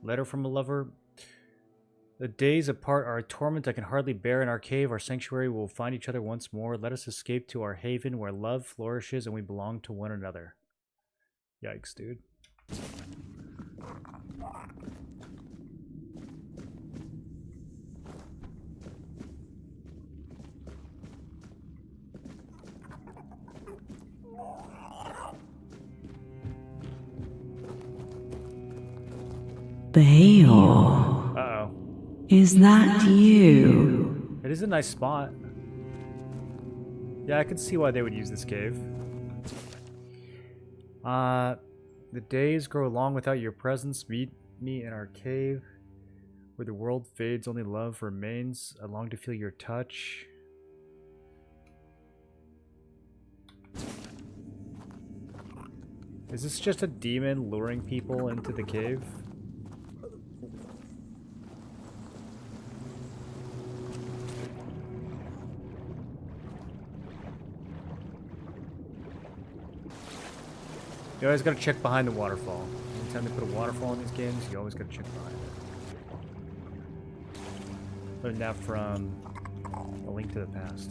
Letter from a lover. The days apart are a torment I can hardly bear. In our cave, our sanctuary, we will find each other once more. Let us escape to our haven where love flourishes and we belong to one another. Yikes, dude. Bayo. Uh-oh. Is that you? It is a nice spot. Yeah, I can see why they would use this cave. The days grow long without your presence. Meet me in our cave Where the world fades, only love remains. I long to feel your touch. Is this just a demon luring people into the cave? You always gotta check behind the waterfall. Anytime they put a waterfall in these games, you always gotta check behind it. Learned that from A Link to the Past.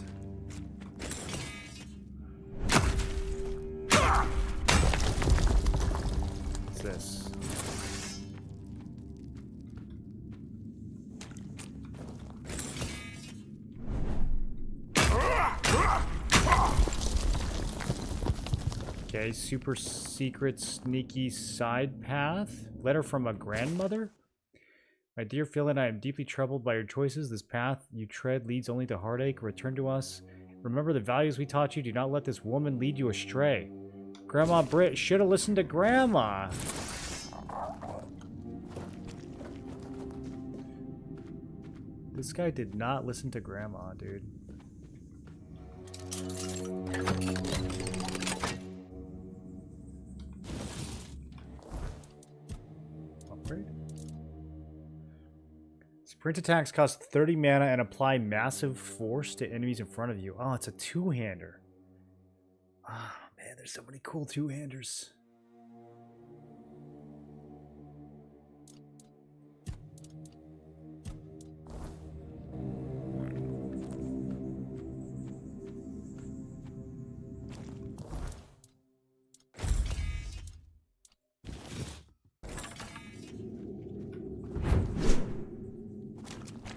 What's this? Okay, super secret sneaky side path. Letter from a grandmother? My dear Philin, I am deeply troubled by your choices. This path you tread leads only to heartache. Return to us. Remember the values we taught you. Do not let this woman lead you astray. Grandma Britt should have listened to Grandma. This guy did not listen to Grandma, dude. Upgrade. Sprint attacks cost 30 mana and apply massive force to enemies in front of you. Oh, it's a two-hander. Ah, man, there's so many cool two-handers.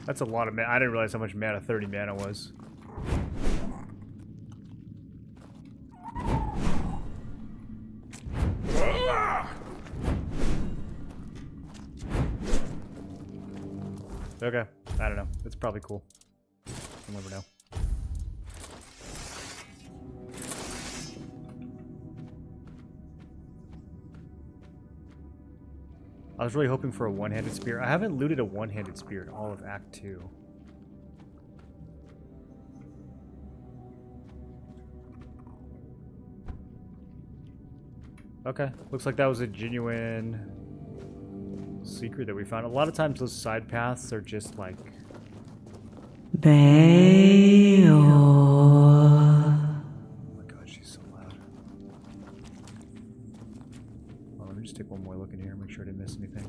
That's a lot of mana. I didn't realize how much mana 30 mana was. Okay, I don't know. It's probably cool. You'll never know. I was really hoping for a one-handed spear. I haven't looted a one-handed spear in all of Act 2. Okay, looks like that was a genuine secret that we found. A lot of times those side paths are just like... Bayor. Oh my god, she's so loud. Well, let me just take one more look in here, make sure I didn't miss anything.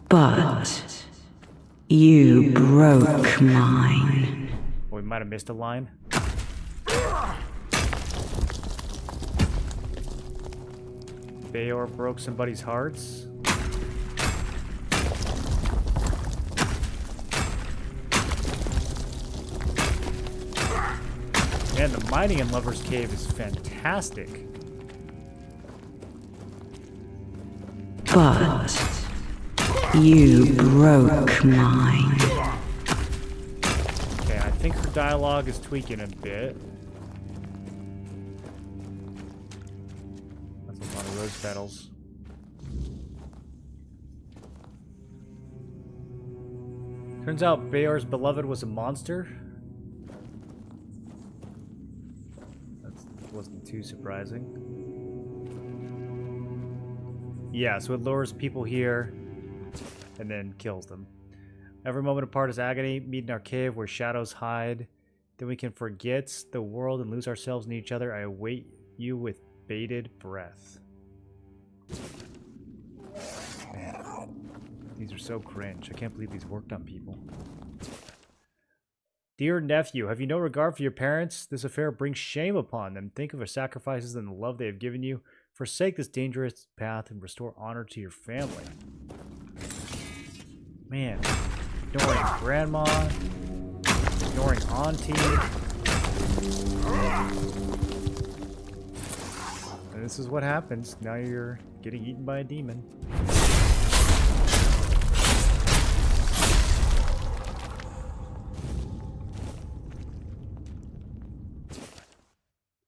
But you broke mine. Well, we might have missed a line. Bayor broke somebody's hearts. Man, the mining in Lover's Cave is fantastic. But you broke mine. Okay, I think her dialogue is tweaking a bit. That's a lot of rose petals. Turns out Bayor's beloved was a monster. That wasn't too surprising. Yeah, so it lures people here and then kills them. Every moment apart is agony. Meet in our cave where shadows hide. Then we can forget the world and lose ourselves in each other. I await you with bated breath. Man, these are so cringe. I can't believe these worked on people. Dear nephew, have you no regard for your parents? This affair brings shame upon them. Think of their sacrifices and the love they have given you. Forsake this dangerous path and restore honor to your family. Man, ignoring grandma, ignoring auntie. And this is what happens. Now you're getting eaten by a demon.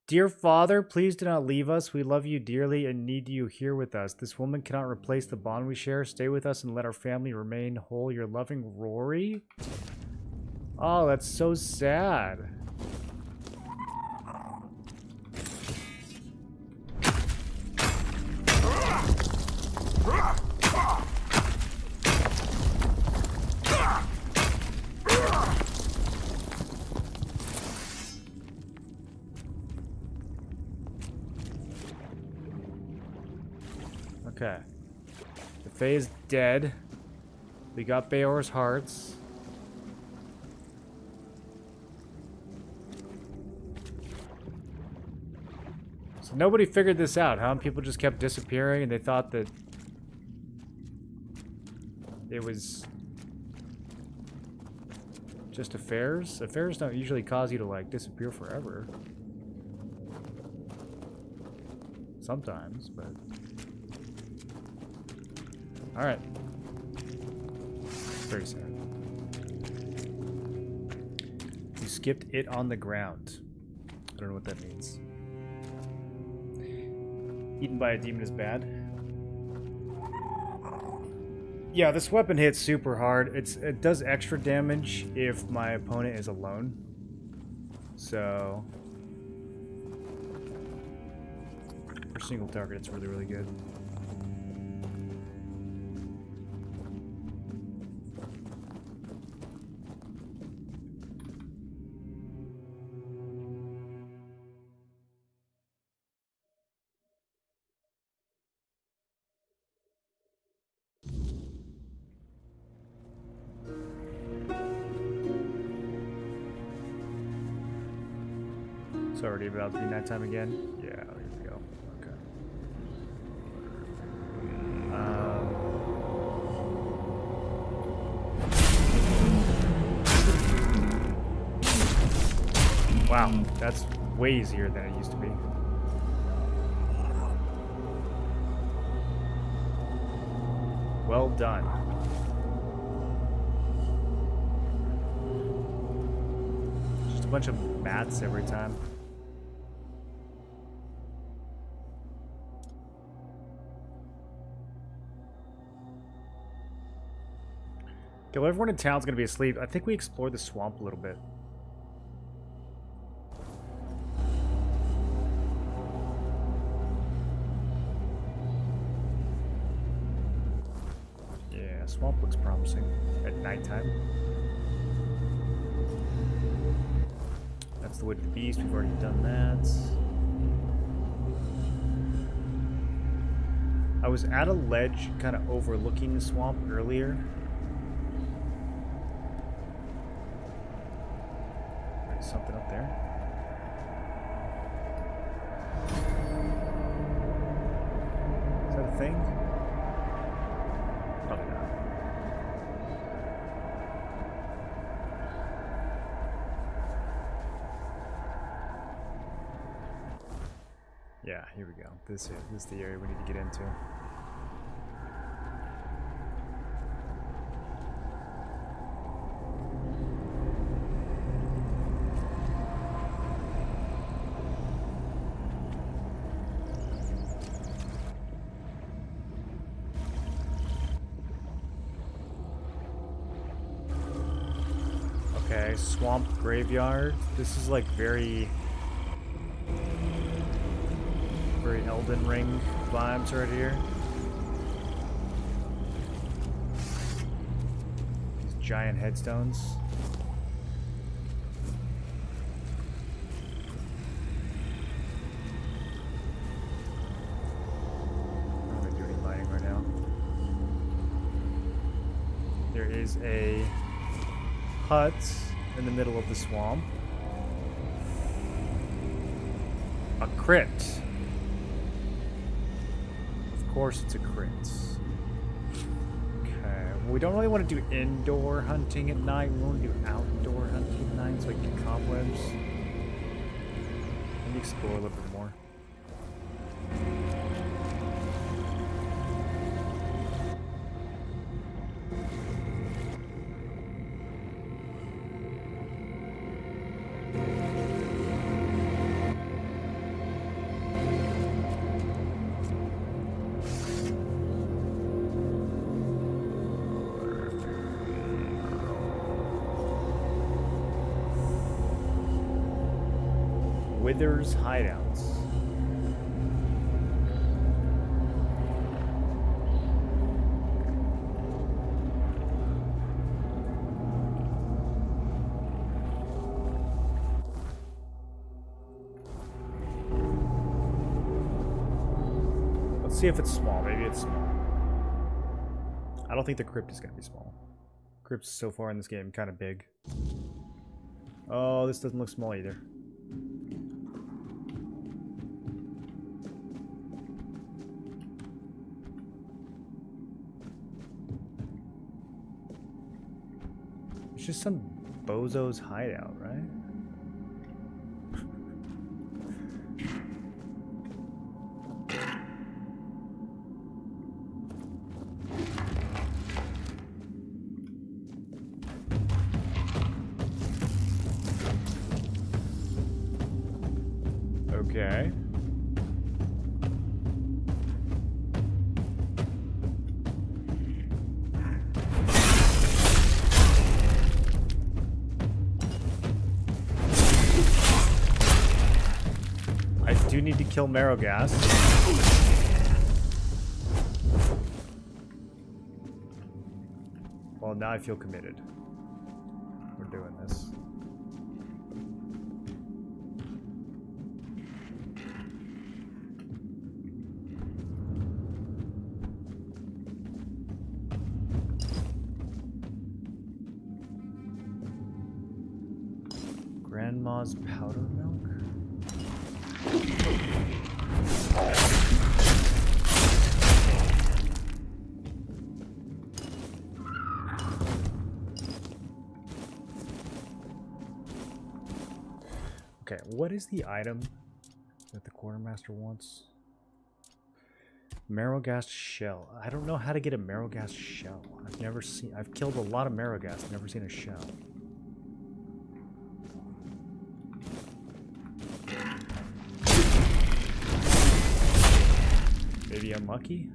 Dear Father, please do not leave us. We love you dearly and need you here with us. This woman cannot replace the bond we share. Stay with us and let our family remain whole. Your loving Rory? Oh, that's so sad. Okay. The Fae is dead. We got Beor's hearts. So nobody figured this out, huh? People just kept disappearing and they thought that it was just affairs. Affairs don't usually cause you to like disappear forever. Sometimes, but all right. Very sad. You skipped it on the ground. I don't know what that means. Eaten by a demon is bad. Yeah, this weapon hits super hard. It does extra damage if my opponent is alone. So for single target, it's really, really good. It's already about to be nighttime again. Yeah, here we go. Okay. Wow, that's way easier than it used to be. Well done. Just a bunch of mats every time. Okay, well, everyone in town's gonna be asleep. I think we explored the swamp a little bit. Yeah, swamp looks promising at nighttime. That's the Wood of the Beast. We've already done that. I was at a ledge kind of overlooking the swamp earlier. There's something up there. Is that a thing? Probably not. Yeah, here we go. This is the area we need to get into. Okay, swamp graveyard. This is like very Elden Ring vibes right here. These giant headstones. I'm not gonna do any mining right now. There is a hut in the middle of the swamp. A crypt. Of course it's a crypt. Okay, well, we don't really want to do indoor hunting at night. We want to do outdoor hunting at night so we can get cobwebs. Let me explore a little bit more. Wither's hideouts. Let's see if it's small. Maybe it's small. I don't think the crypt is going to be small. Crypts so far in this game kind of big. Oh, this doesn't look small either. It's just some bozo's hideout, right? Okay. I do need to kill marrow gas. Well, now I feel committed. We're doing this. Grandma's powder milk? Okay, what is the item that the quartermaster wants? Marrowghast shell. I don't know how to get a marrowghast shell. I've killed a lot of marrowghast, never seen a shell. Maybe I'm lucky?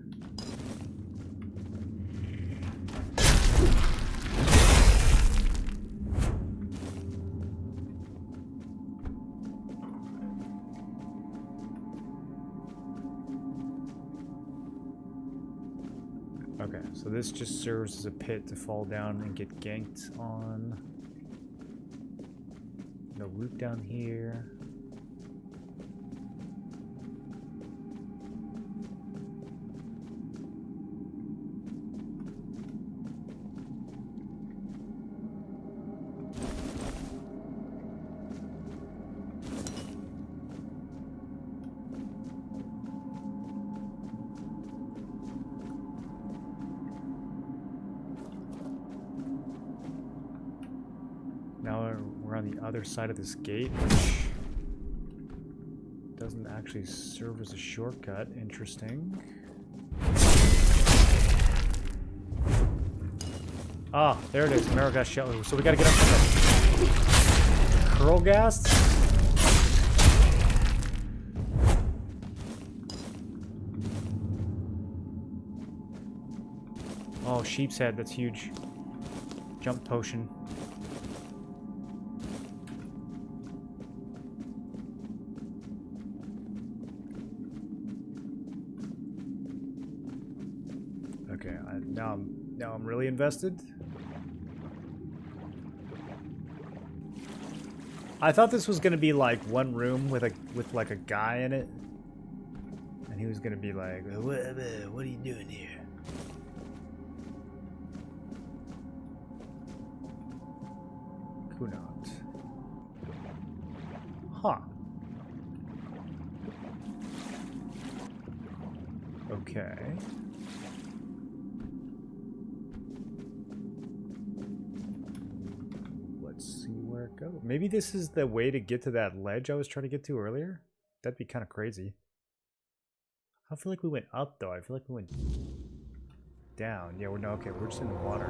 Okay, so this just serves as a pit to fall down and get ganked on. No loot down here. Now we're on the other side of this gate, which doesn't actually serve as a shortcut. Interesting. Ah, there it is, Marrowghast shell. So we gotta get up to the Curlghast? Oh, sheep's head, that's huge. Jump potion. Okay, now I'm really invested. I thought this was gonna be like one room with like a guy in it, and he was gonna be like, "What are you doing here?" Kunot. Huh. Okay. Let's see where it goes. Maybe this is the way to get to that ledge I was trying to get to earlier? That'd be kind of crazy. I don't feel like we went up though. I feel like we went down. Yeah, okay, we're just in the water.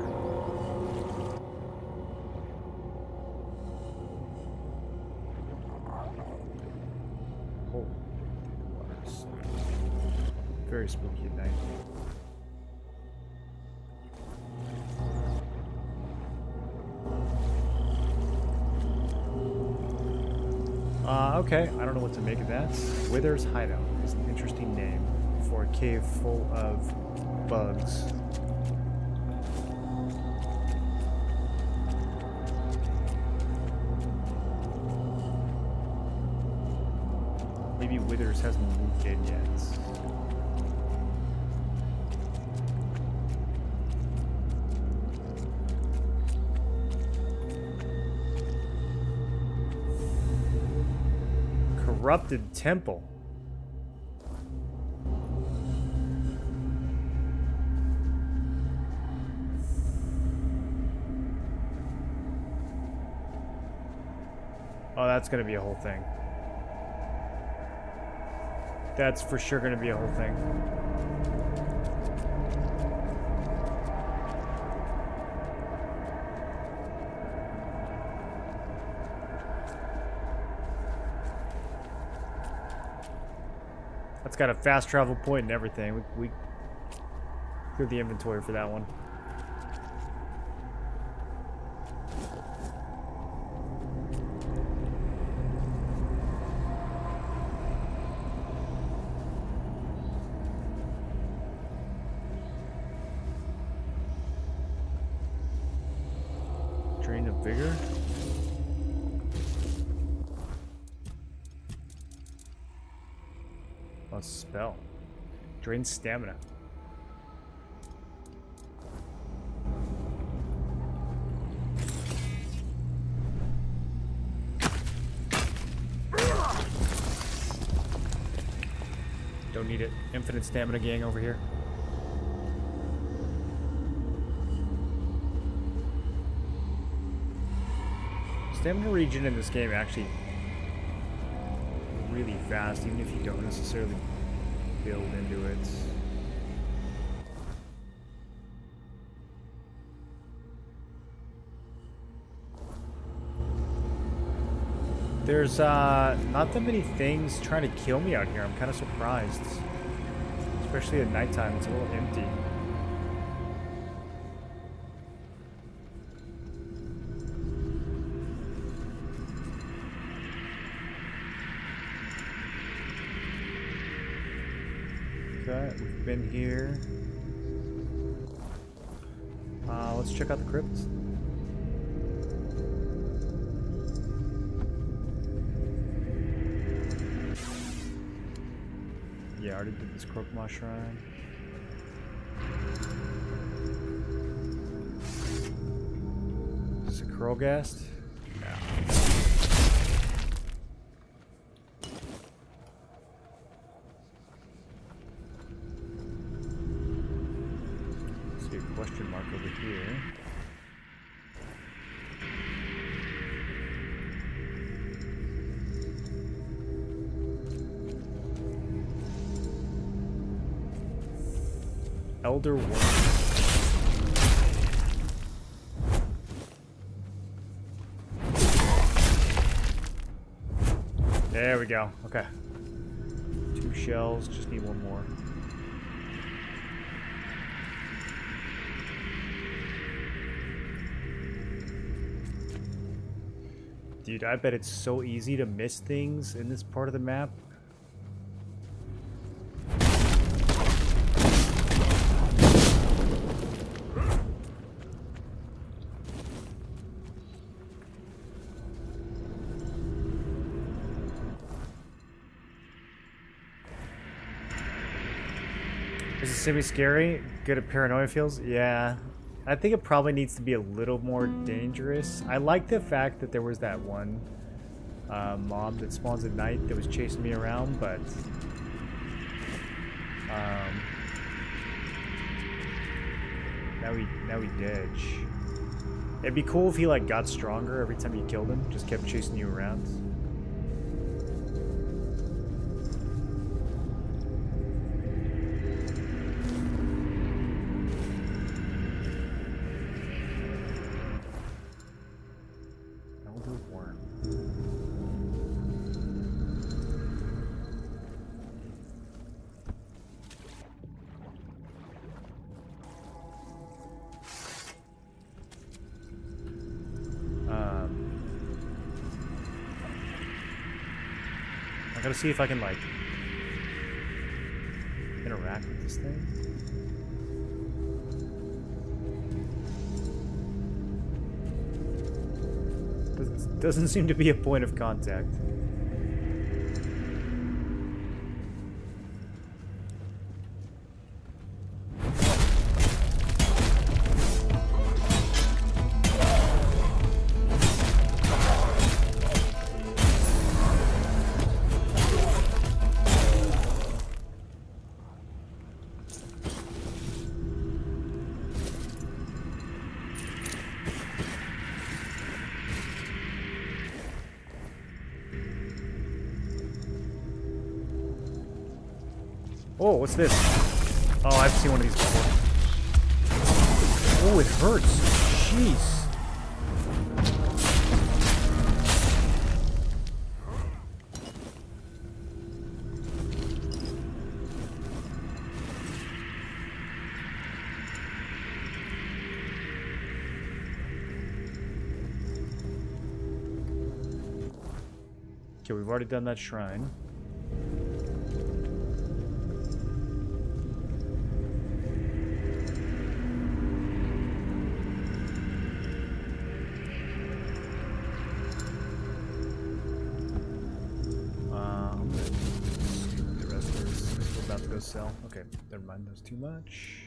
Holy waters. Very spooky at night. Okay, I don't know what to make of that. Wither's Hideout is an interesting name for a cave full of bugs. Maybe Withers hasn't moved in yet. Corrupted temple. Oh, that's gonna be a whole thing. That's for sure gonna be a whole thing. That's got a fast travel point and everything. We cleared the inventory for that one. Drain of vigor. A spell. Drain stamina. Don't need it. Infinite stamina gang over here. Stamina regen in this game actually really fast, even if you don't necessarily build into it. There's not that many things trying to kill me out here. I'm kind of surprised. Especially at nighttime, it's a little empty. Okay, we've been here. Let's check out the crypt. Yeah, I already did this Krokma shrine. Is this a Krogast? No. See a question mark over here. Elder Worm. There we go. Okay. 2 shells. Just need 1 more. Dude, I bet it's so easy to miss things in this part of the map. Is it semi-scary? Good at paranoia feels? Yeah. I think it probably needs to be a little more dangerous. I like the fact that there was that one mob that spawns at night that was chasing me around, but now he ditch. It'd be cool if he like got stronger every time you killed him, just kept chasing you around. I gotta see if I can, like, interact with this thing. Doesn't seem to be a point of contact. Oh, what's this? Oh, I've seen one of these before. Oh, it hurts. Jeez. Okay, we've already done that shrine. Sell. Okay, never mind. That's too much.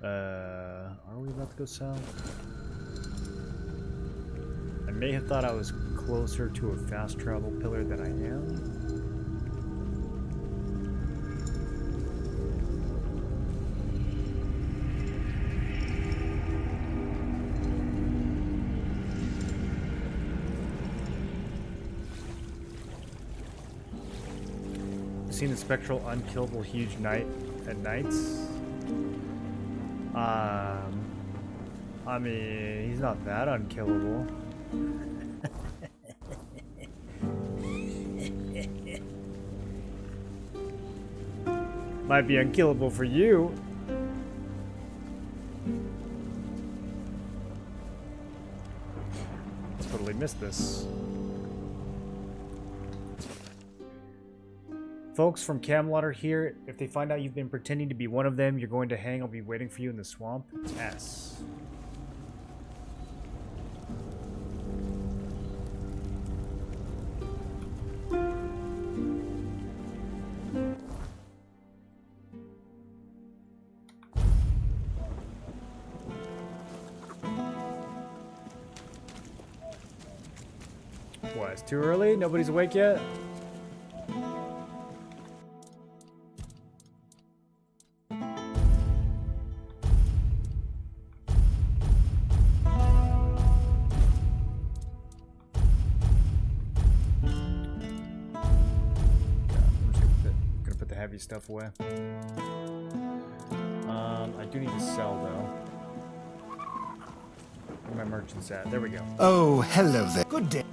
Are we about to go south? I may have thought I was closer to a fast travel pillar than I am. Seen the spectral, unkillable, huge knight at nights. I mean, he's not that unkillable. Might be unkillable for you. Totally missed this. Folks from Camelot are here. If they find out you've been pretending to be one of them, you're going to hang. I'll be waiting for you in the swamp. S. What, it's too early? Nobody's awake yet? Stuff away. I do need to sell though. Where my merchant's at? There we go. Oh, hello there. Good day.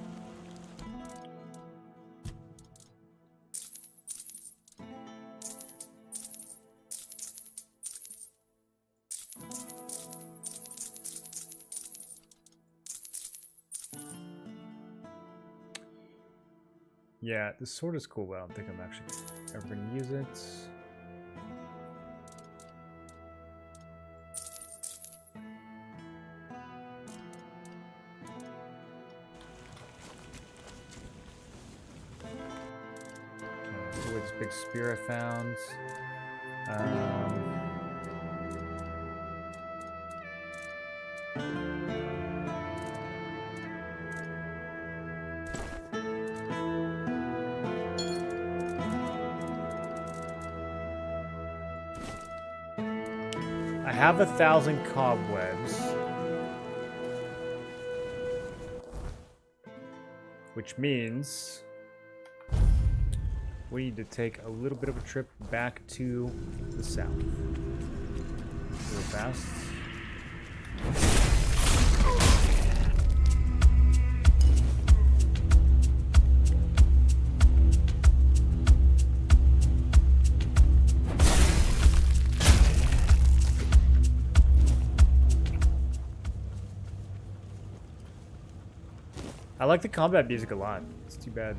Yeah, this sword is cool, but I don't think I'm actually ever going to use it. Okay, this big spear I found. I have 1,000 cobwebs, which means we need to take a little bit of a trip back to the south. Real fast. I like the combat music a lot. It's too bad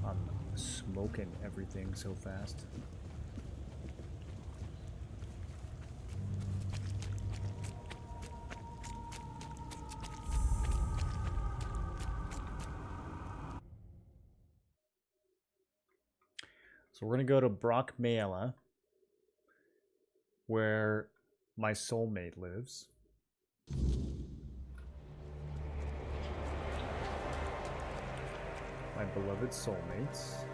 I'm smoking everything so fast. So we're going to go to Brock Mela, where my soulmate lives. My beloved soulmates.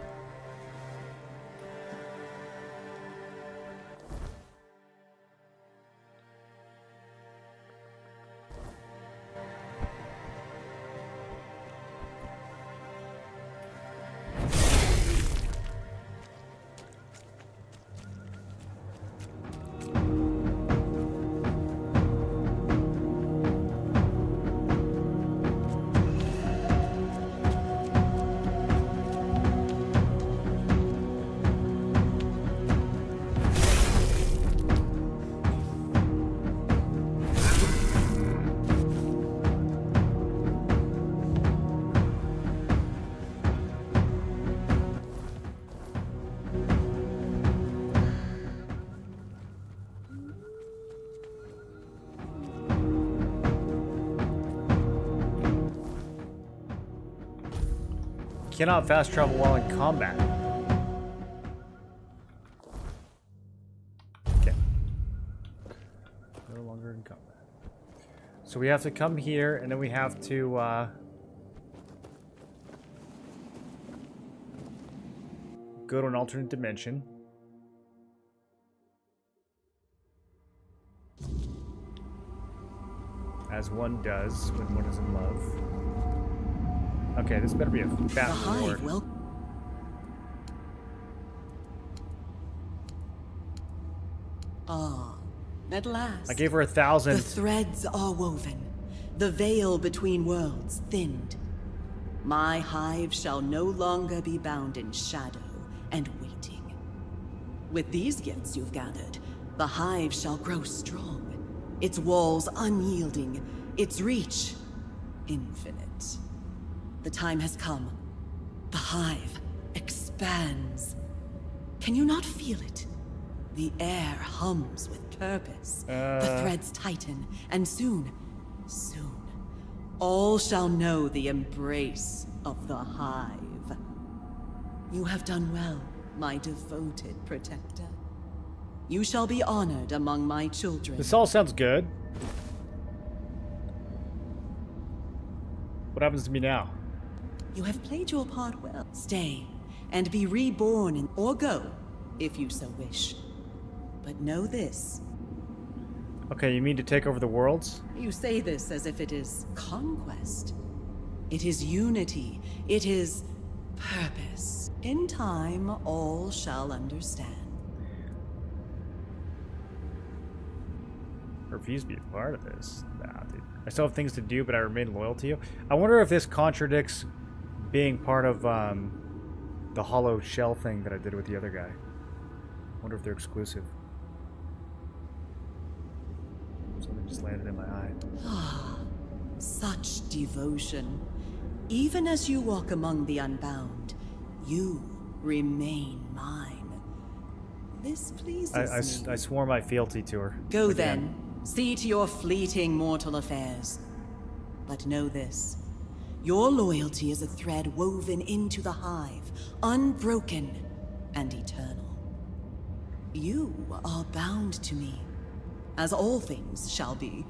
Cannot fast travel while in combat. Okay. No longer in combat. So we have to come here, and then we have to go to an alternate dimension. As one does when one is in love. Okay, this better be a fat reward. At last. I gave her 1,000. The threads are woven, the veil between worlds thinned. My hive shall no longer be bound in shadow and waiting. With these gifts you've gathered, the hive shall grow strong, its walls unyielding, its reach infinite. The time has come. The hive expands. Can you not feel it? The air hums with purpose. The threads tighten, and soon, all shall know the embrace of the hive. You have done well, my devoted protector. You shall be honored among my children. This all sounds good. What happens to me now? You have played your part well. Stay, and be reborn or go, if you so wish. But know this. Okay, you mean to take over the worlds? You say this as if it is conquest. It is unity. It is purpose. In time, all shall understand. I refuse to be a part of this. Nah, dude. I still have things to do, but I remain loyal to you. I wonder if this contradicts being part of the hollow shell thing that I did with the other guy. I wonder if they're exclusive. Something just landed in my eye. Ah, such devotion. Even as you walk among the unbound, you remain mine. This pleases me. I swore my fealty to her. Go then. See to your fleeting mortal affairs. But know this. Your loyalty is a thread woven into the hive, unbroken and eternal. You are bound to me, as all things shall be.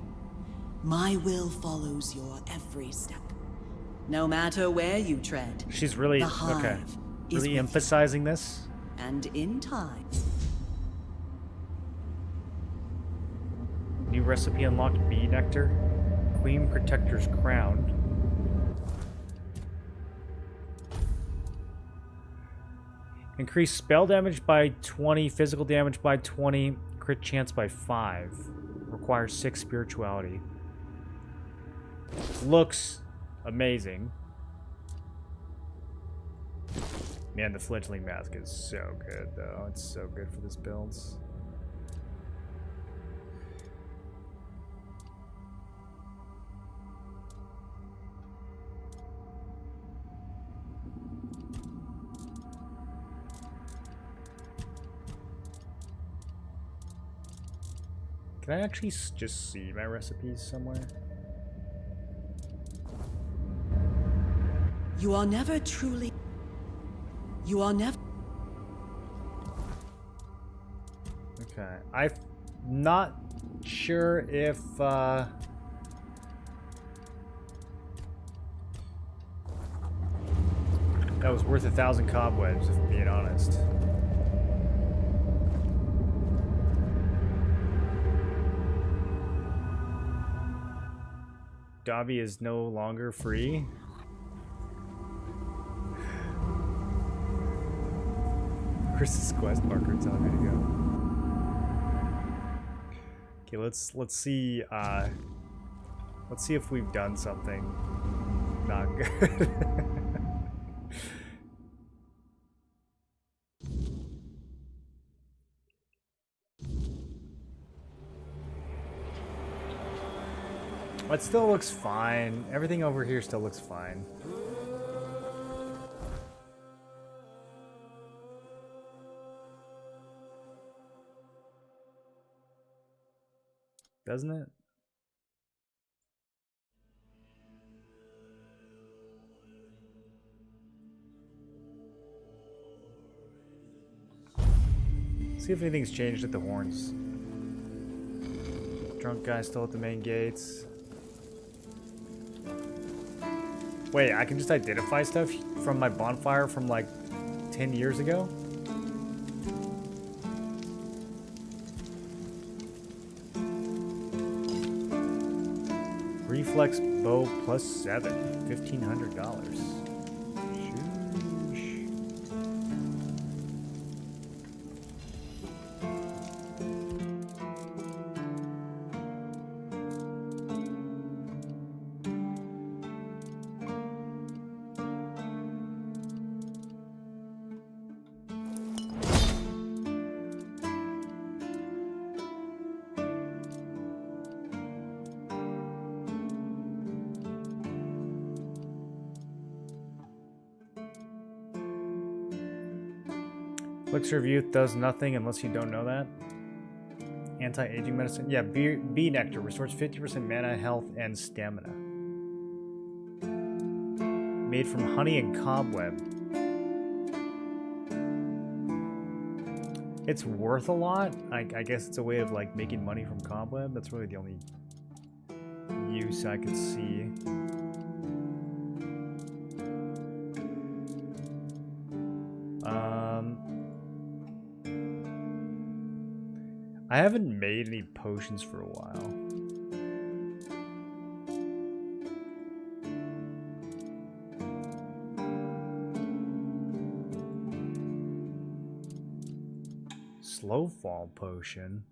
My will follows your every step, no matter where you tread. She's really, okay, really emphasizing this. And in time. New recipe unlocked: bee nectar, Queen Protector's crown. Increase spell damage by 20, physical damage by 20, crit chance by 5. Requires 6 spirituality. Looks amazing. Man, the fledgling mask is so good, though. It's so good for this build. Can I actually just see my recipes somewhere? You are never truly... You are never... Okay. I'm not sure if... That was worth 1,000 cobwebs, if I'm being honest. Dobby is no longer free. Chris's quest marker telling me to go. Okay, let's see if we've done something not good. It still looks fine. Everything over here still looks fine. Doesn't it? See if anything's changed at the horns. Drunk guy still at the main gates. Wait, I can just identify stuff from my bonfire from like 10 years ago? Reflex bow plus 7, $1,500. Elixir of Youth does nothing unless you don't know that. Anti-aging medicine. Yeah, bee nectar restores 50% mana, health, and stamina. Made from honey and cobweb. It's worth a lot. I guess it's a way of like making money from cobweb. That's really the only use I could see. I haven't made any potions for a while. Slow fall potion.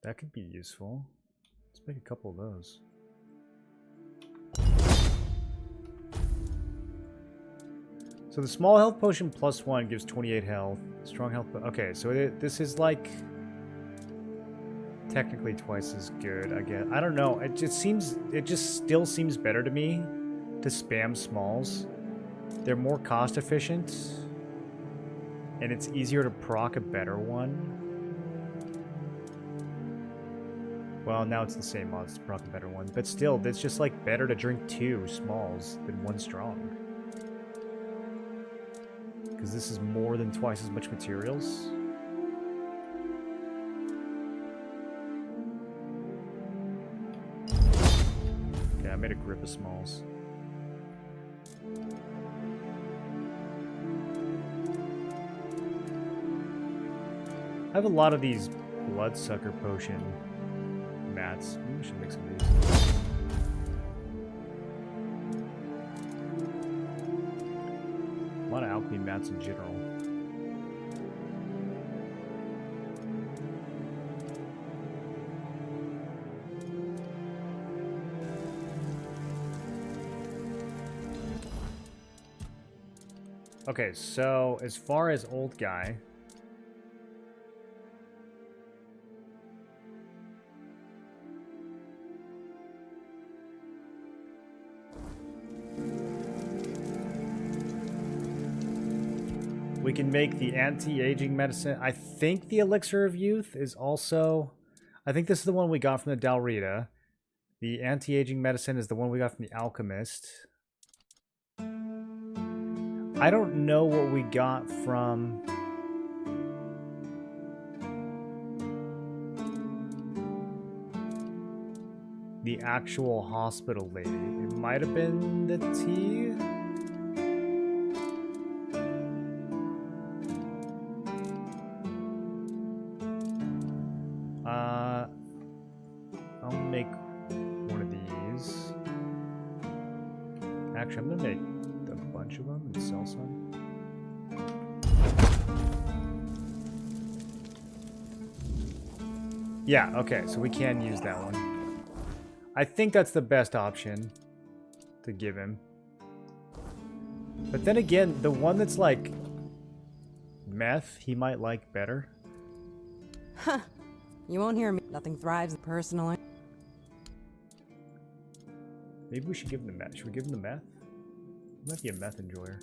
That could be useful. Let's make a couple of those. So the small health potion plus 1 gives 28 health. Strong health. Okay, so this is like technically twice as good, I guess. I don't know. It just still seems better to me to spam smalls. They're more cost efficient, and it's easier to proc a better one. Well, now it's the same odds to proc a better one, but still, it's just like better to drink 2 smalls than 1 strong. Because this is more than twice as much materials. Okay, I made a grip of smalls. I have a lot of these bloodsucker potion mats. Maybe I should make some of these. A lot of alchemy mats in general. Okay, so as far as old guy, We can make the anti-aging medicine. I think the elixir of youth is also... I think this is the one we got from the Dalrita. The anti-aging medicine is the one we got from the alchemist. I don't know what we got from... the actual hospital lady. It might have been the tea. I'll make one of these. Actually, I'm gonna make a bunch of them and sell some. Yeah, okay, so we can use that one. I think that's the best option to give him. But then again, the one that's like meth, he might like better. Huh. You won't hear me. Nothing thrives personally. Maybe we should give him the meth. Should we give him the meth? He might be a meth enjoyer.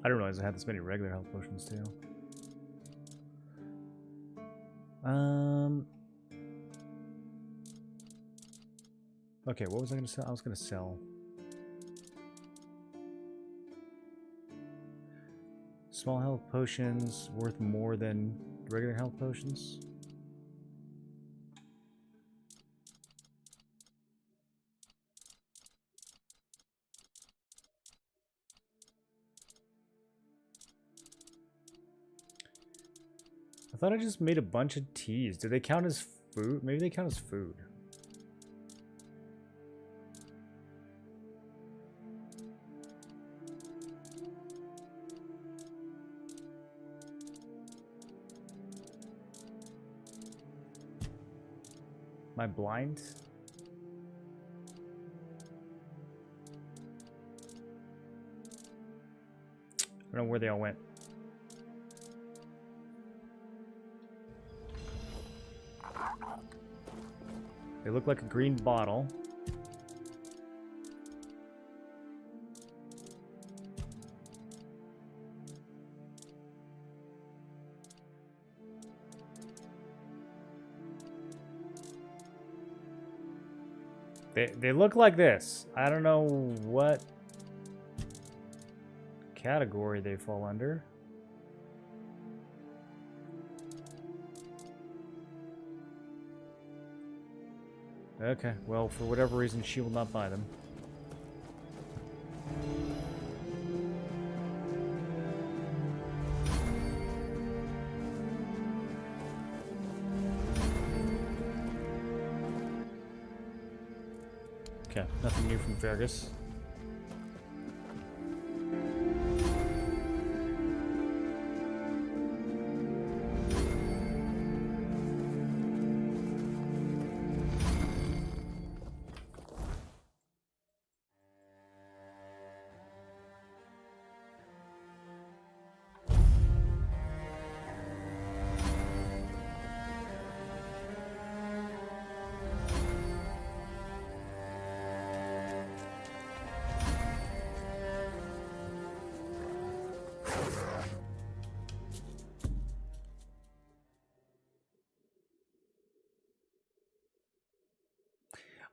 I didn't realize I had this many regular health potions too. Okay, what was I gonna sell? I was gonna sell small health potions worth more than regular health potions. I thought I just made a bunch of teas. Do they count as food? Maybe they count as food. Am I blind? I don't know where they all went. They look like a green bottle. They look like this. I don't know what category they fall under. Okay, well, for whatever reason, she will not buy them. Okay, nothing new from Fergus.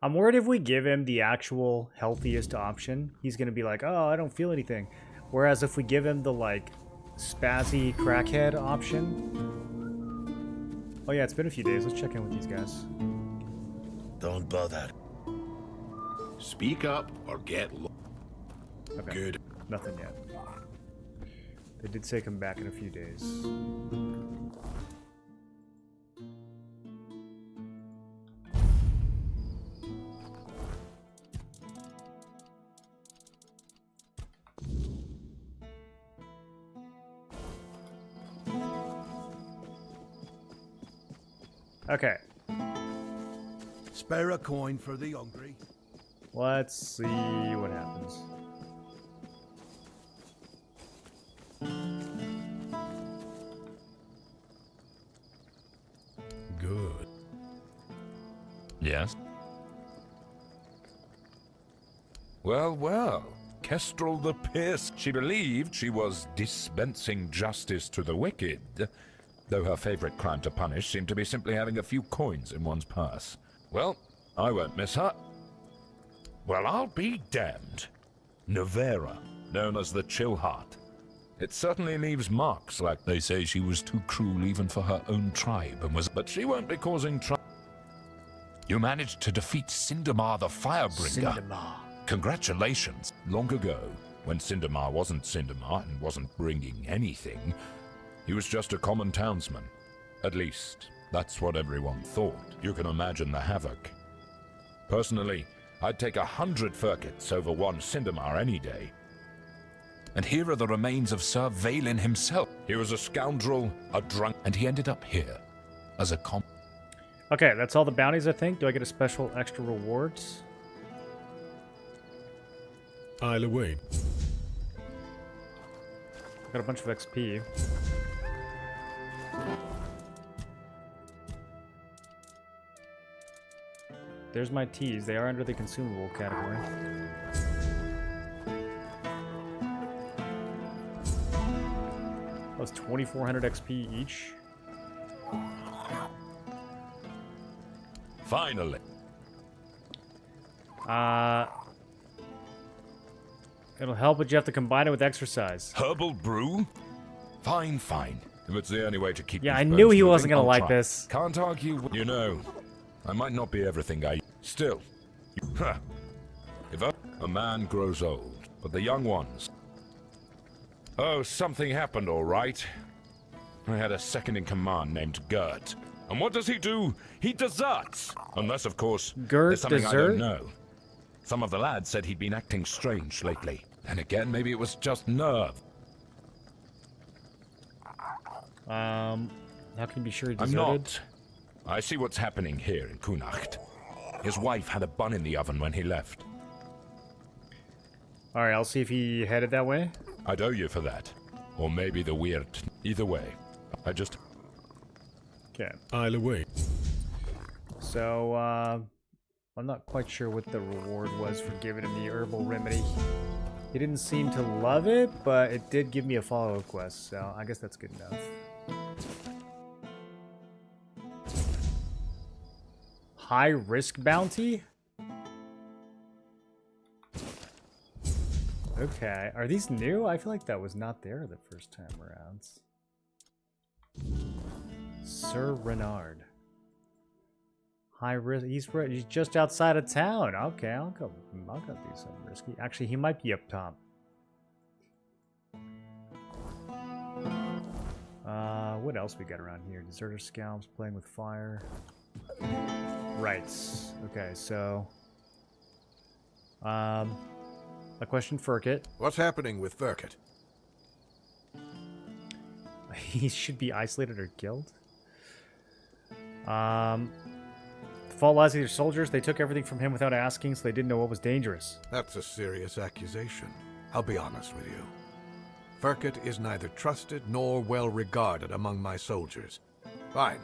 I'm worried if we give him the actual healthiest option, he's going to be like, oh, I don't feel anything. Whereas if we give him the, like, spazzy crackhead option... Oh yeah, it's been a few days. Let's check in with these guys. Don't bother. Speak up or get Okay. Good. Nothing yet. They did say come back in a few days. Okay. Spare a coin for the hungry. Let's see what happens. Yes? Well, well. Kestrel the Pierce. She believed she was dispensing justice to the wicked, though her favorite crime to punish seemed to be simply having a few coins in one's purse. Well, I won't miss her. Well, I'll be damned. Nevera, known as the Chill Heart. It certainly leaves marks. Like they say, she was too cruel even for her own tribe, and was. But she won't be causing trouble. You managed to defeat Sindemar the Firebringer. Sindemar. Congratulations. Long ago, when Sindemar wasn't Sindemar and wasn't bringing anything, he was just a common townsman. At least, that's what everyone thought. You can imagine the havoc. Personally, I'd take 100 Furkets over one Sindemar any day. And here are the remains of Sir Valen himself. He was a scoundrel, a drunk, and he ended up here as a Okay, that's all the bounties, I think. Do I get a special extra rewards? I'll await. Got a bunch of XP. There's my teas. They are under the consumable category. That's 2,400 XP each. Finally. It'll help, but you have to combine it with exercise. Herbal brew? Fine, fine. If it's the only way to keep. Yeah, these I bones knew he moving, wasn't gonna I'll like try. this. Can't argue. You know, I might not be everything I. Still, if a man grows old, but the young ones. Oh, something happened, all right. I had a second in command named Gert. And what does he do? He deserts! Unless, of course, Gert there's something desert? I don't know. Some of the lads said he'd been acting strange lately. Then again, maybe it was just nerve. How can you be sure he I'm deserted? not. I see what's happening here in Kunacht. His wife had a bun in the oven when he left. Alright, I'll see if he headed that way. I'd owe you for that. Or maybe the weird. Either way, I just... Okay. I'll await. So, I'm not quite sure what the reward was for giving him the herbal remedy. He didn't seem to love it, but it did give me a follow-up quest, so I guess that's good enough. High risk bounty? Okay, are these new? I feel like that was not there the first time around. Sir Renard. High risk. He's just outside of town. Okay, I'll go do something risky. Actually, he might be up top. What else we got around here? Deserter scalps, playing with fire. Right. Okay, so a question, Furkit. What's happening with Furkit? He should be isolated or killed. The fault lies with your soldiers. They took everything from him without asking, so they didn't know what was dangerous. That's a serious accusation. I'll be honest with you. Furkit is neither trusted nor well regarded among my soldiers. Fine.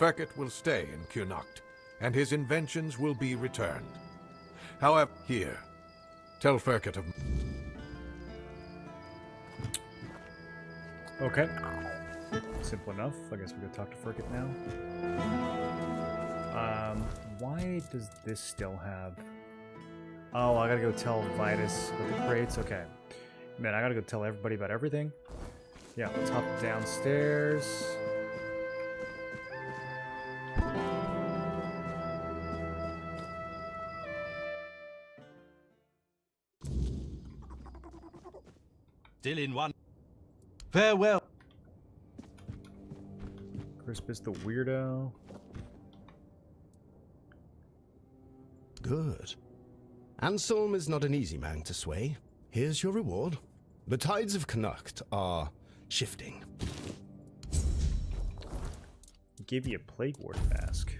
Furkit will stay in Kunacht, and his inventions will be returned. However, here, tell Furkit of... Okay. Simple enough. I guess we go talk to Furkit now. Why does this still have... Oh, I gotta go tell Vitus with the crates. Okay. Man, I gotta go tell everybody about everything. Yeah, let's hop downstairs. Still in one. Farewell. Crispus the weirdo. Good. Anselm is not an easy man to sway. Here's your reward. The tides of Connacht are shifting. He gave you a Plague Warden mask.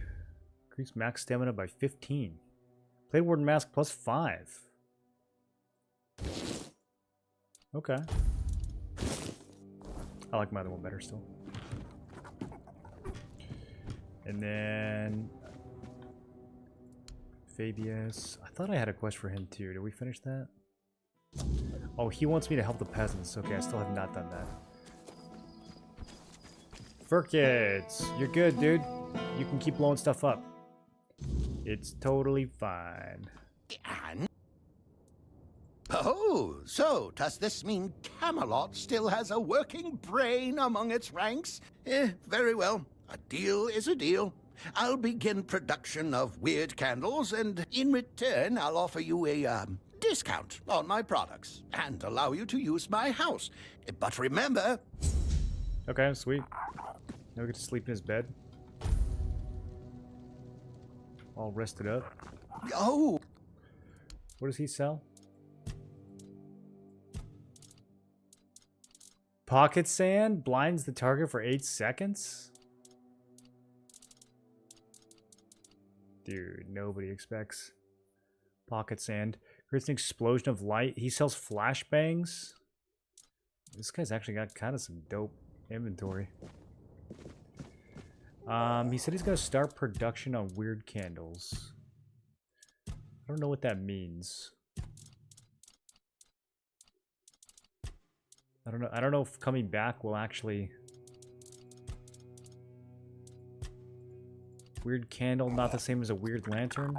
Increase max stamina by 15. Plague Warden mask plus 5. Okay. I like my other one better still. And then Fabius. I thought I had a quest for him too. Did we finish that? Oh, he wants me to help the peasants. Okay, I still have not done that. Furkits, you're good, dude. You can keep blowing stuff up. It's totally fine. Oh, so does this mean Camelot still has a working brain among its ranks? Very well. A deal is a deal. I'll begin production of weird candles, and in return, I'll offer you a, discount on my products, and allow you to use my house. But remember... Okay, sweet. Now we get to sleep in his bed. All rested up. Oh! What does he sell? Pocket sand blinds the target for 8 seconds? Dude, nobody expects pocket sand. Creates an explosion of light. He sells flashbangs. This guy's actually got kind of some dope inventory. He said he's going to start production on weird candles. I don't know what that means. I don't know if coming back will actually... Weird candle, not the same as a weird lantern.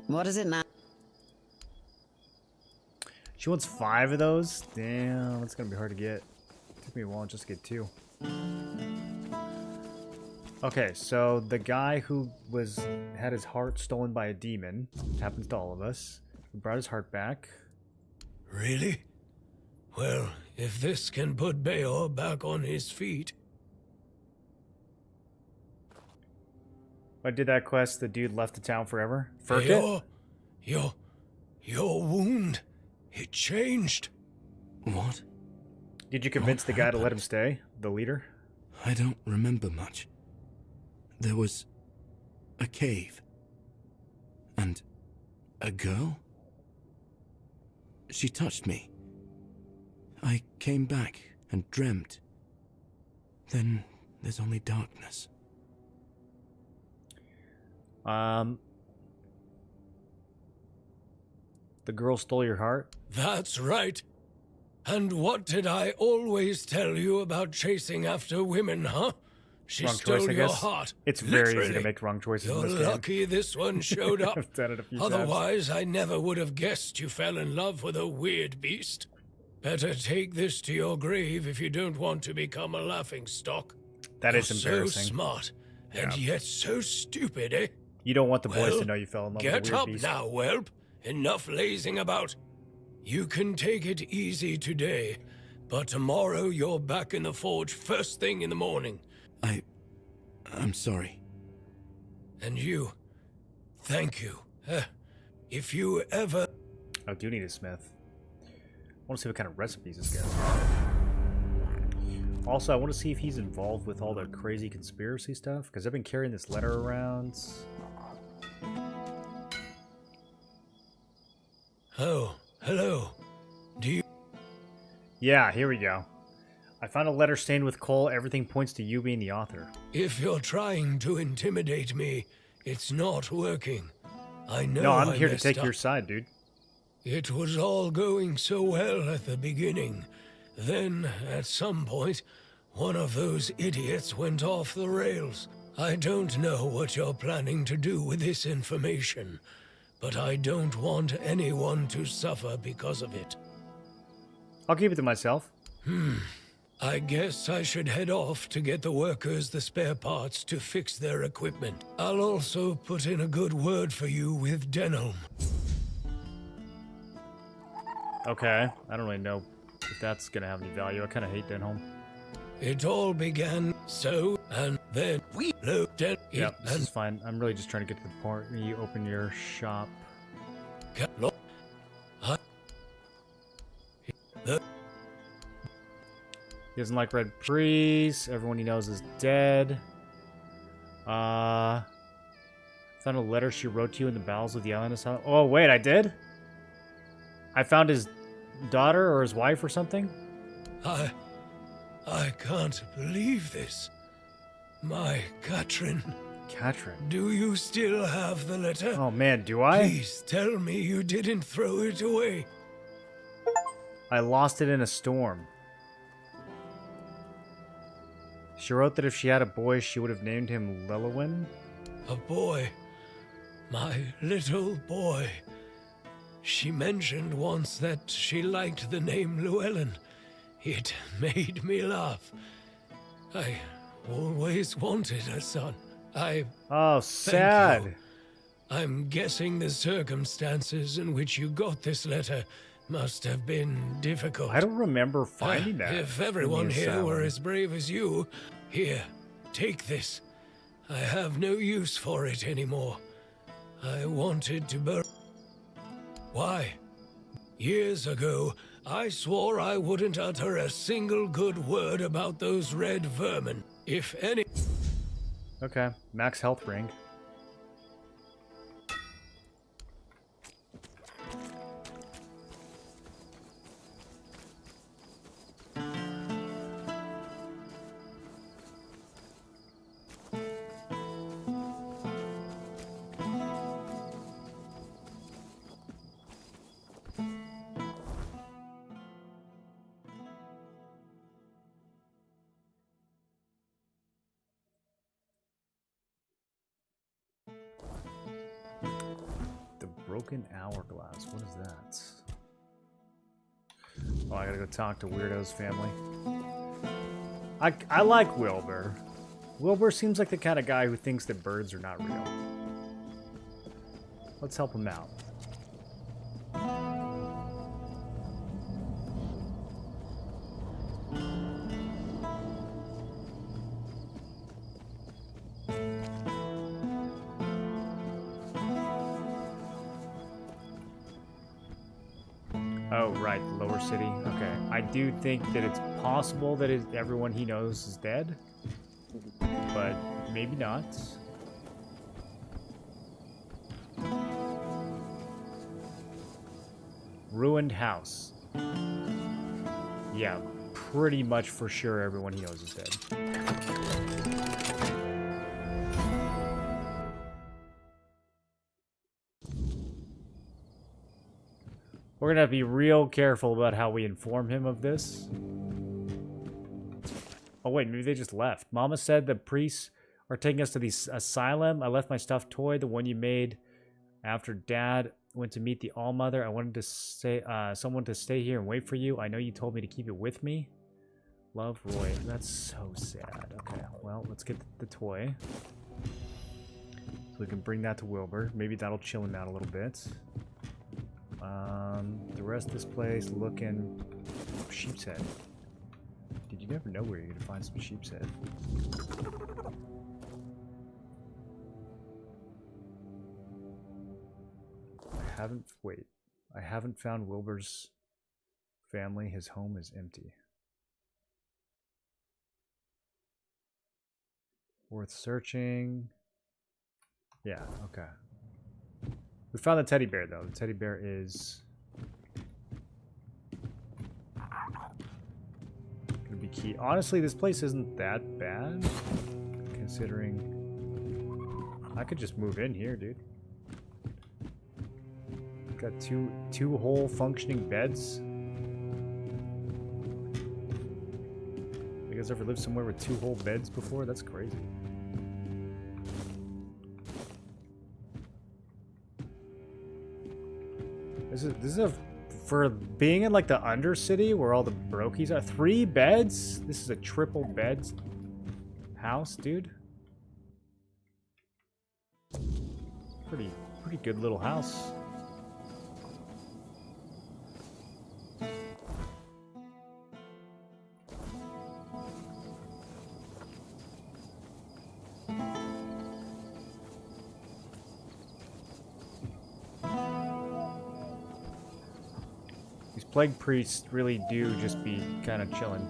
What is it now? She wants 5 of those? Damn, it's gonna be hard to get. Took me a while just to get 2. Okay, so the guy who had his heart stolen by a demon, happens to all of us, he brought his heart back. Really? Well, if this can put Beor back on his feet... I did that quest, the dude left the town forever. Furkit? Your wound, it changed. What? Did you convince the guy to let him stay? The leader? I don't remember much. There was a cave. And a girl? She touched me. I came back and dreamt. Then there's only darkness. The girl stole your heart? That's right. And what did I always tell you about chasing after women, huh? She wrong stole choice, I your guess. heart. It's very easy to Literally. make wrong choices You're in this game. lucky this one showed up. I've done it a few times. Otherwise, I never would have guessed you fell in love with a weird beast. Better take this to your grave if you don't want to become a laughingstock. That You're is embarrassing. so smart, and Yeah. yet so stupid, eh? You don't want the boys Well, to know you fell in love with a Get weird up beast. now, whelp. Enough lazing about. You can take it easy today, but tomorrow you're back in the forge first thing in the morning. I'm sorry. And you, thank you. If you ever... I do need a smith. I want to see what kind of recipes this guy's. Also, I want to see if he's involved with all the crazy conspiracy stuff, because I've been carrying this letter around. Oh, hello. Do you... Yeah, here we go. I found a letter stained with coal. Everything points to you being the author. If you're trying to intimidate me, it's not working. I know No, I'm I here to messed take up. your side, dude. It was all going so well at the beginning. Then, at some point, one of those idiots went off the rails. I don't know what you're planning to do with this information, but I don't want anyone to suffer because of it. I'll keep it to myself. I guess I should head off to get the workers the spare parts to fix their equipment. I'll also put in a good word for you with Denholm. Okay, I don't really know if that's gonna have any value. I kind of hate Denholm. It all began so, and then we looked at it. Yeah, this is fine. I'm really just trying to get to the point where you open your shop. He doesn't like red priests. Everyone he knows is dead. Found a letter she wrote to you in the bowels of the island. Oh, wait, I did? I found his daughter or his wife or something? I can't believe this. My Katrin. Katrin? Do you still have the letter? Oh, man, do I? Please tell me you didn't throw it away. I lost it in a storm. She wrote that if she had a boy, she would have named him Lelowin. A boy. My little boy. She mentioned once that she liked the name Llewellyn. It made me laugh. I always wanted a son. Oh, sad. Thank you. I'm guessing the circumstances in which you got this letter must have been difficult. I don't remember finding that. If everyone here were as brave as you, here, take this. I have no use for it anymore. I wanted to bury... Why? Years ago, I swore I wouldn't utter a single good word about those red vermin. If any... Okay, max health ring. Broken hourglass. What is that? Oh, I gotta go talk to Weirdo's family. I like Wilbur. Wilbur seems like the kind of guy who thinks that birds are not real. Let's help him out. Oh, right, Lower City. Okay. I do think that it's possible that everyone he knows is dead, but maybe not. Ruined house. Yeah, pretty much for sure everyone he knows is dead. We're gonna have to be real careful about how we inform him of this. Oh wait, maybe they just left. Mama said the priests are taking us to the asylum. I left my stuffed toy, the one you made after Dad went to meet the All-Mother. I wanted to say someone to stay here and wait for you. I know you told me to keep it with me. Love, Roy. That's so sad. Okay, well, let's get the toy. So we can bring that to Wilbur. Maybe that'll chill him out a little bit. The rest of this place looking... Sheep's head. Did you never know where you're gonna find some sheep's head? I haven't found Wilbur's family. His home is empty. Worth searching. Yeah, okay. We found the teddy bear, though. The teddy bear is gonna be key. Honestly, this place isn't that bad, considering I could just move in here, dude. Got two whole functioning beds. You guys ever lived somewhere with 2 whole beds before? That's crazy. This is a, for being in like the Undercity where all the brokies are. 3 beds? This is a triple beds house, dude. Pretty good little house. Plague priests really do just be kind of chilling.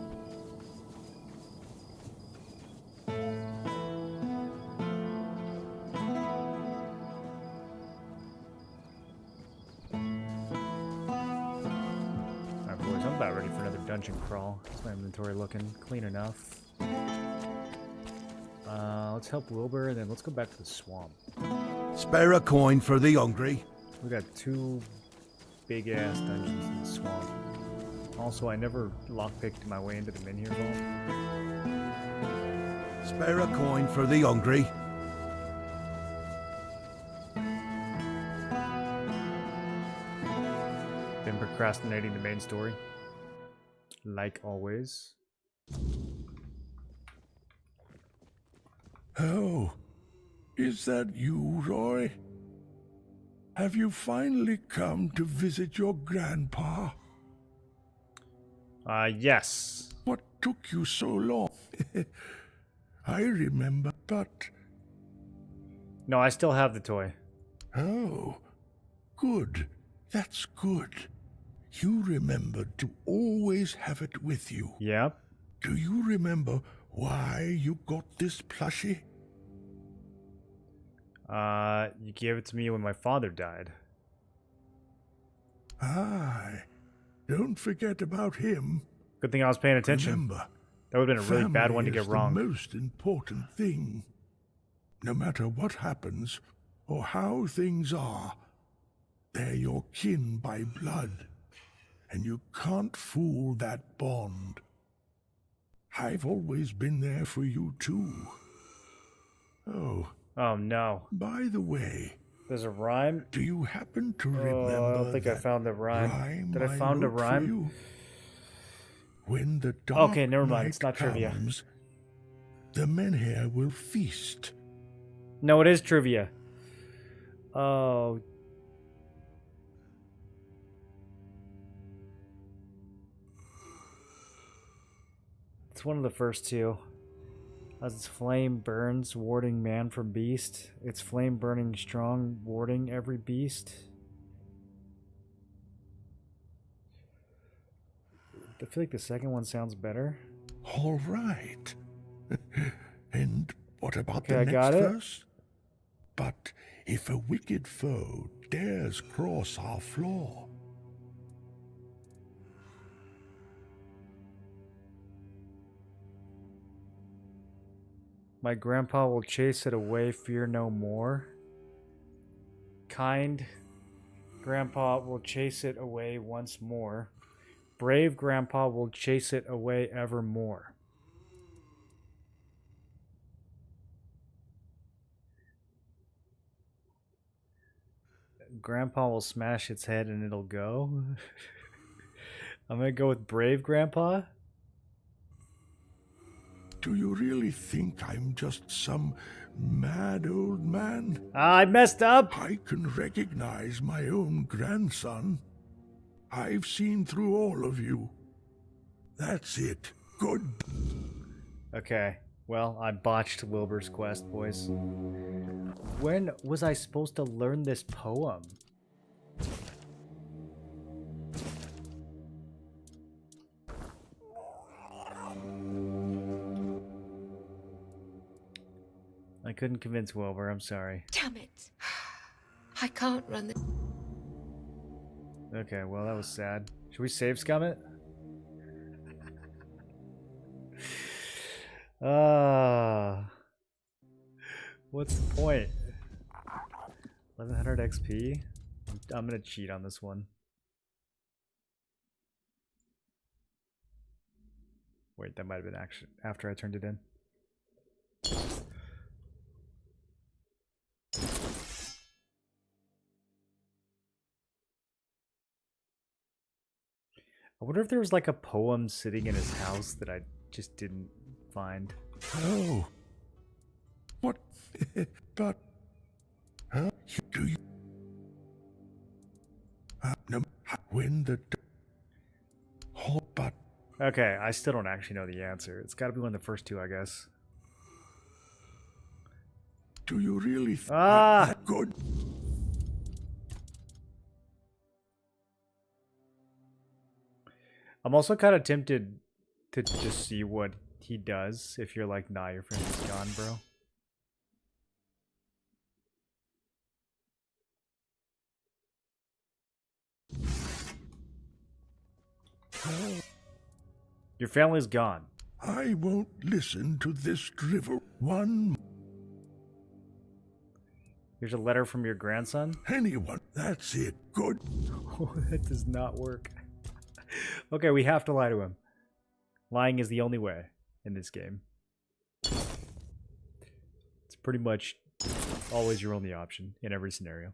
dungeon crawl. How's my inventory looking? Clean enough. Let's help Wilbur, and then let's go back to the swamp. Spare a coin for the hungry. We got 2 big-ass dungeons in the swamp. Also, I never lockpicked my way into the Minhir Vault. Spare a coin for the hungry. Been procrastinating the main story. Like always. Oh, is that you, Roy? Have you finally come to visit your grandpa? Yes. What took you so long? I remember, but... No, I still have the toy. Oh, good. That's good. You remembered to always have it with you. Yep. Do you remember why you got this plushie? You gave it to me when my father died. Aye. Don't forget about him. Good thing I was paying attention. Remember, that would have been a really bad one to get wrong. The most important thing. No matter what happens or how things are, they're your kin by blood, and you can't fool that bond. I've always been there for you too. Oh no. By the way, there's a rhyme? Do you happen to remember? I don't think I found the rhyme. Did I found a rhyme? When the dark okay, never mind. night It's not trivia. comes, the Menhir will feast. No, it is trivia. Oh. It's one of the first 2. As its flame burns, warding man from beast. Its flame burning strong, warding every beast. I feel like the second one sounds better. All right. And what about Okay, the I next got it. verse? But if a wicked foe dares cross our floor, my grandpa will chase it away, fear no more. Kind grandpa will chase it away once more. Brave grandpa will chase it away evermore. Grandpa will smash its head and it'll go. I'm gonna go with brave grandpa. do you really think I'm just some mad old man? I messed up. I can recognize my own grandson. I've seen through all of you. That's it. Good. Okay, well, I botched Wilbur's quest, boys. When was I supposed to learn this poem? I couldn't convince Wilbur, I'm sorry. Damn it. I can't run the... Okay, well, that was sad. Should we save scum it? What's the point? 1100 XP? I'm gonna cheat on this one. Wait, that might have been actually after I turned it in. I wonder if there was like a poem sitting in his house that I just didn't find. Oh. What? But... Huh? Do you... No, when the... Oh, but... Okay, I still don't actually know the answer. It's gotta be one of the first two, I guess. Do you really think that good? I'm also kind of tempted to just see what he does if you're like, nah, your friend is gone, bro. Your family's gone. I won't listen to this drivel one. Here's a letter from your grandson. Anyone, that's it. Good. Oh, that does not work. Okay, we have to lie to him. Lying is the only way in this game. It's pretty much always your only option in every scenario.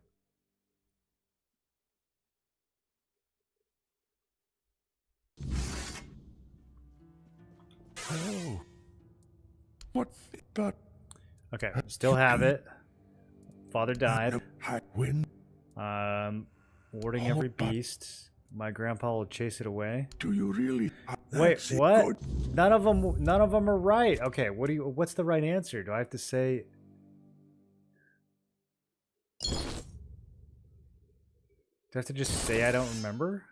Oh. What? But. Okay, still have it. Father died. When? Warding every beast. My grandpa will chase it away. Do you really? Wait, what? None of them are right. Okay, what's the right answer? Do I have to say? Do I have to just say I don't remember?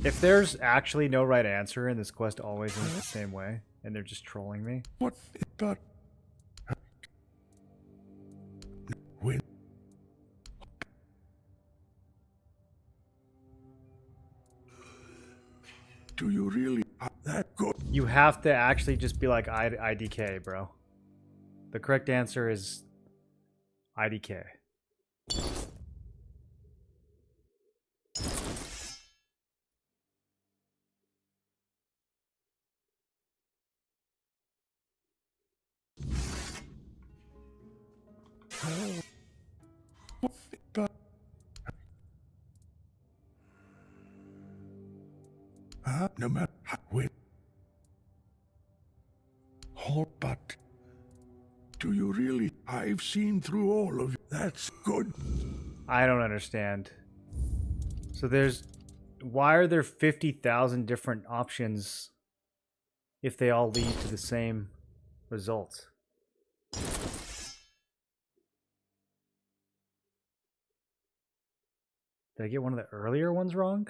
If there's actually no right answer and this quest always ends the same way, and they're just trolling me. What? But. When? Do you really that good? You have to actually just be like IDK, bro. The correct answer is IDK. No matter when. Oh, but do you really? I've seen through all of it. That's good. I don't understand. So why are there 50,000 different options if they all lead to the same result? Did I get one of the earlier ones wrong?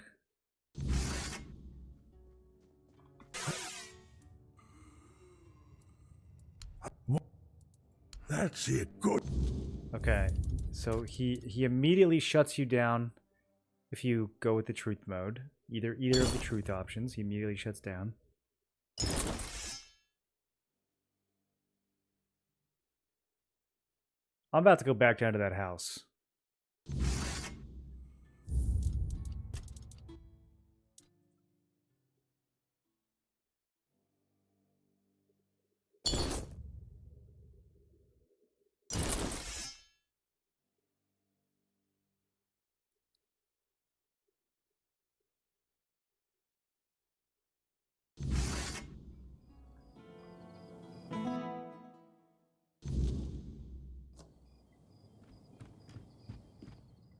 That's it. Good. Okay, so he immediately shuts you down if you go with the truth mode. Either of the truth options, he immediately shuts down. I'm about to go back down to that house.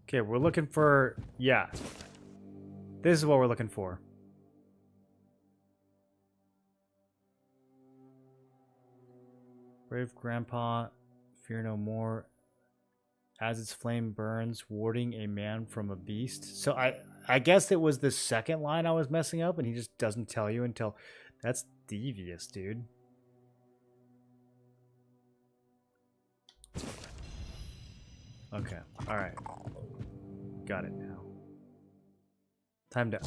Okay, we're looking for... Yeah. This is what we're looking for. Brave Grandpa, fear no more. As its flame burns, warding a man from a beast. So I guess it was the second line I was messing up, and he just doesn't tell you until... That's devious, dude. Okay, alright. Got it now. Time to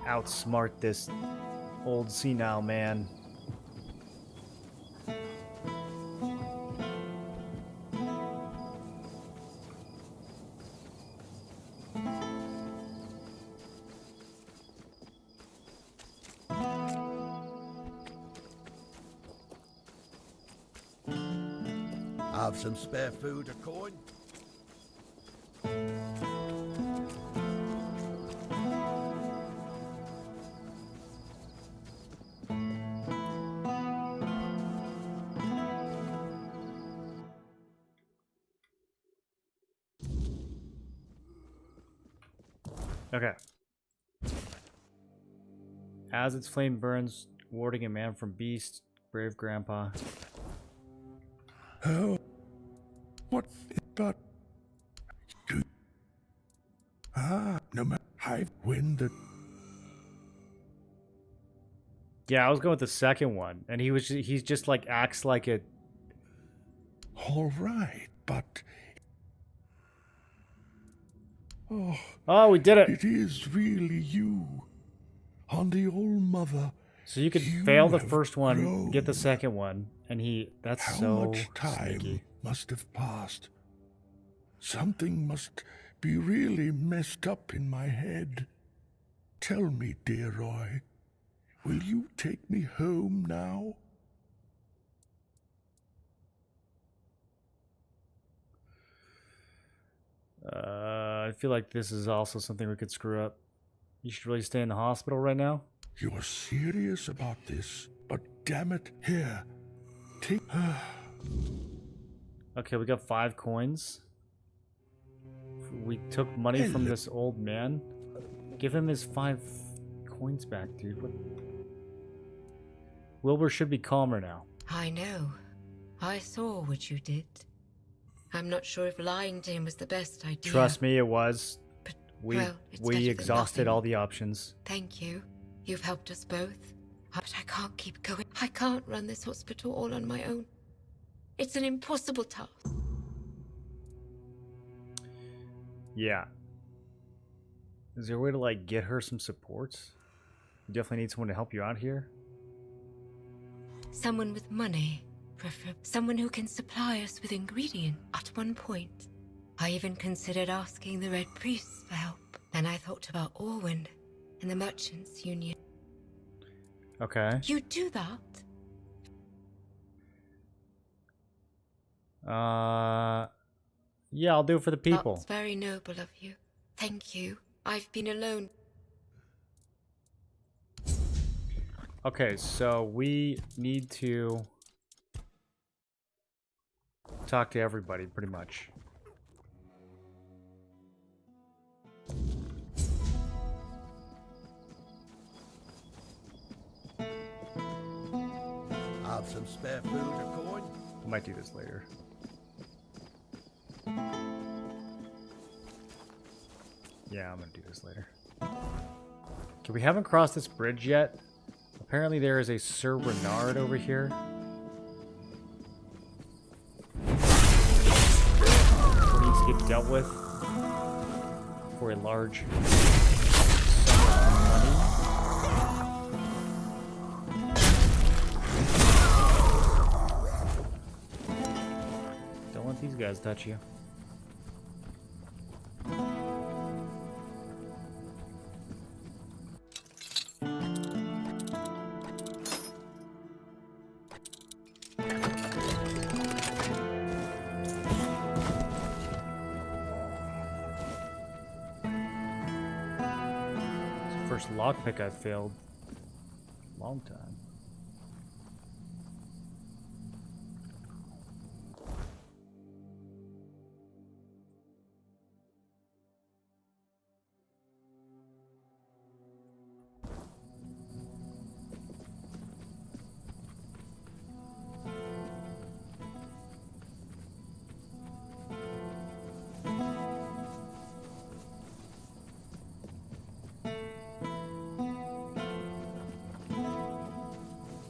outsmart this old senile man. Have some spare food, a coin? Okay. As its flame burns, warding a man from beast, brave grandpa. Oh, what? But no matter I win the. Yeah, I was going with the second one, and he's just like acts like it. All right, but Oh, we did it! It is really you. On the Old Mother. So you could fail the first one, get the second one, and that's How so much time sneaky. must have passed? Something must be really messed up in my head. Tell me, dear Roy, will you take me home now? I feel like this is also something we could screw up. You should really stay in the hospital right now. You are serious about this, but damn it, here, take. Okay, we got 5 coins. We took money from this old man. Give him his 5 coins back, dude. What? Wilbur should be calmer now. I know. I saw what you did. I'm not sure if lying to him was the best idea. Trust me, it was. Well, it's better We than exhausted nothing. all the options. Thank you. You've helped us both. But I can't keep going. I can't run this hospital all on my own. It's an impossible task. Yeah. Is there a way to, like, get her some supports? You definitely need someone to help you out here. Someone with money, preferably. Someone who can supply us with ingredients. At one point, I even considered asking the Red Priests for help. Then I thought about Orwin and the Merchants Union. Okay. You do that? Yeah, I'll do it for the people. That's very noble of you. Thank you. I've been alone. Okay, so we need to talk to everybody, pretty much. Have some spare food or coin? I might do this later. Yeah, I'm gonna do this later. Okay, we haven't crossed this bridge yet. Apparently there is a Sir Renard over here. Who needs to get dealt with for a large sum of money. Don't let these guys touch you. First lockpick I failed. Long time.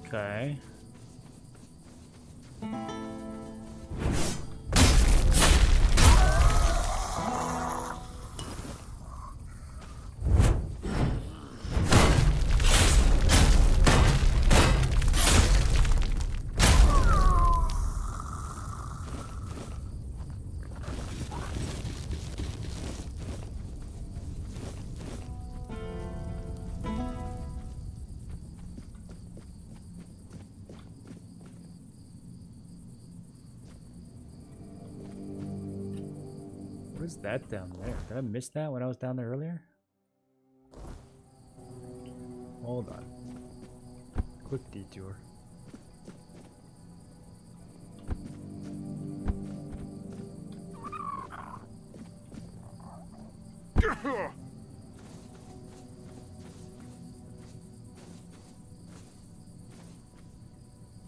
Okay. What is that down there? Did I miss that when I was down there earlier? Hold on. Quick detour.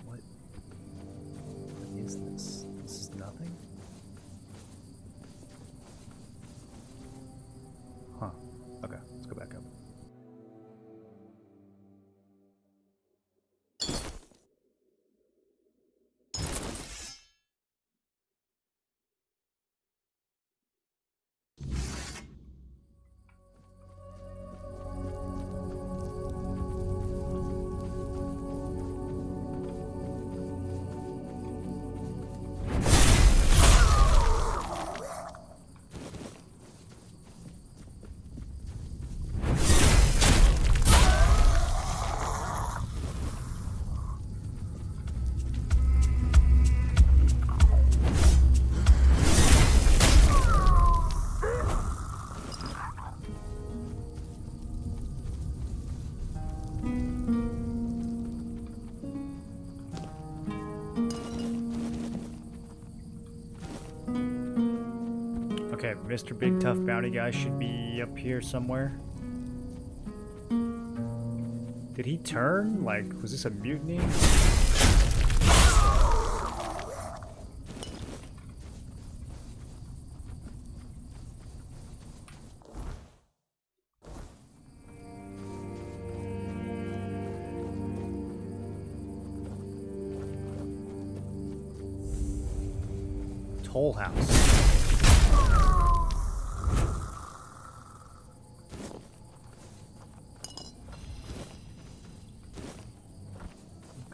What is this? This is nothing? Huh. Okay, let's go back up. Okay, Mr. Big Tough Bounty Guy should be up here somewhere. Did he turn? Like, was this a mutiny? Toll House.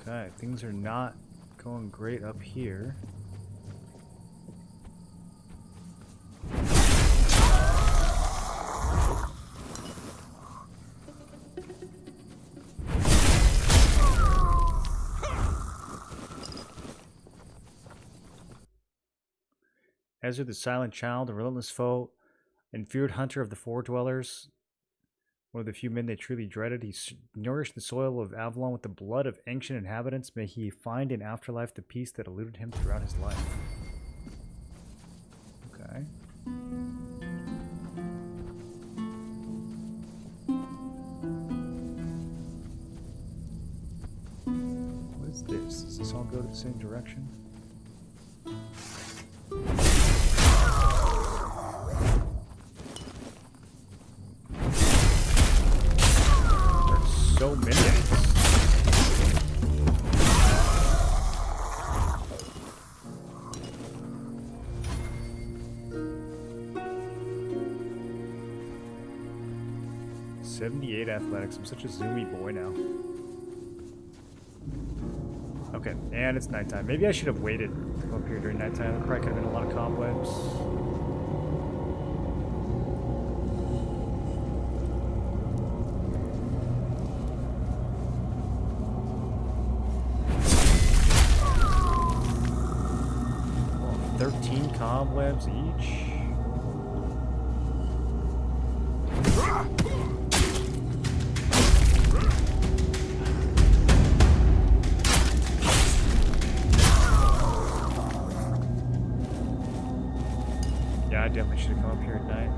Okay, things are not going great up here. Ezra, the silent child, a relentless foe, and feared hunter of the Four Dwellers, one of the few men they truly dreaded, he nourished the soil of Avalon with the blood of ancient inhabitants. May he find in afterlife the peace that eluded him throughout his life. Okay. What is this? Does this all go to the same direction? So many. .78 athletics. I'm such a zoomy boy now. Okay, and it's nighttime. Maybe I should have waited to come up here during nighttime. There probably could have been a lot of cobwebs. Cobwebs each. Yeah, I definitely should have come up here at night.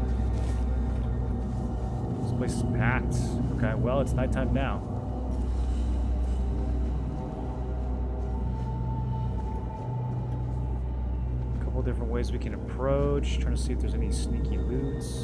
This place is packed. Okay, well, it's nighttime now. Different ways we can approach, trying to see if there's any sneaky loots.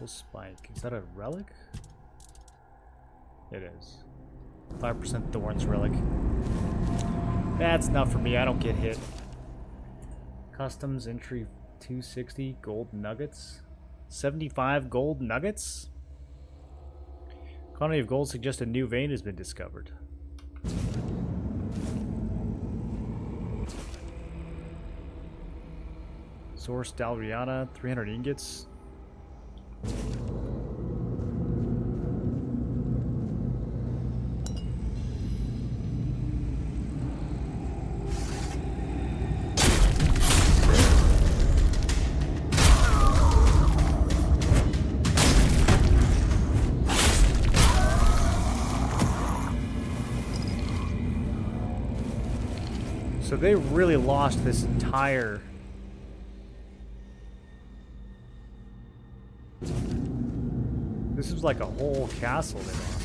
Spike. Is that a relic? It is. 5% Thorns relic. That's not for me. I don't get hit. Customs entry 260 gold nuggets. 75 gold nuggets? Quantity of gold suggests a new vein has been discovered. Source Dalriana, 300 ingots. So they really lost this entire... This is like a whole castle they lost.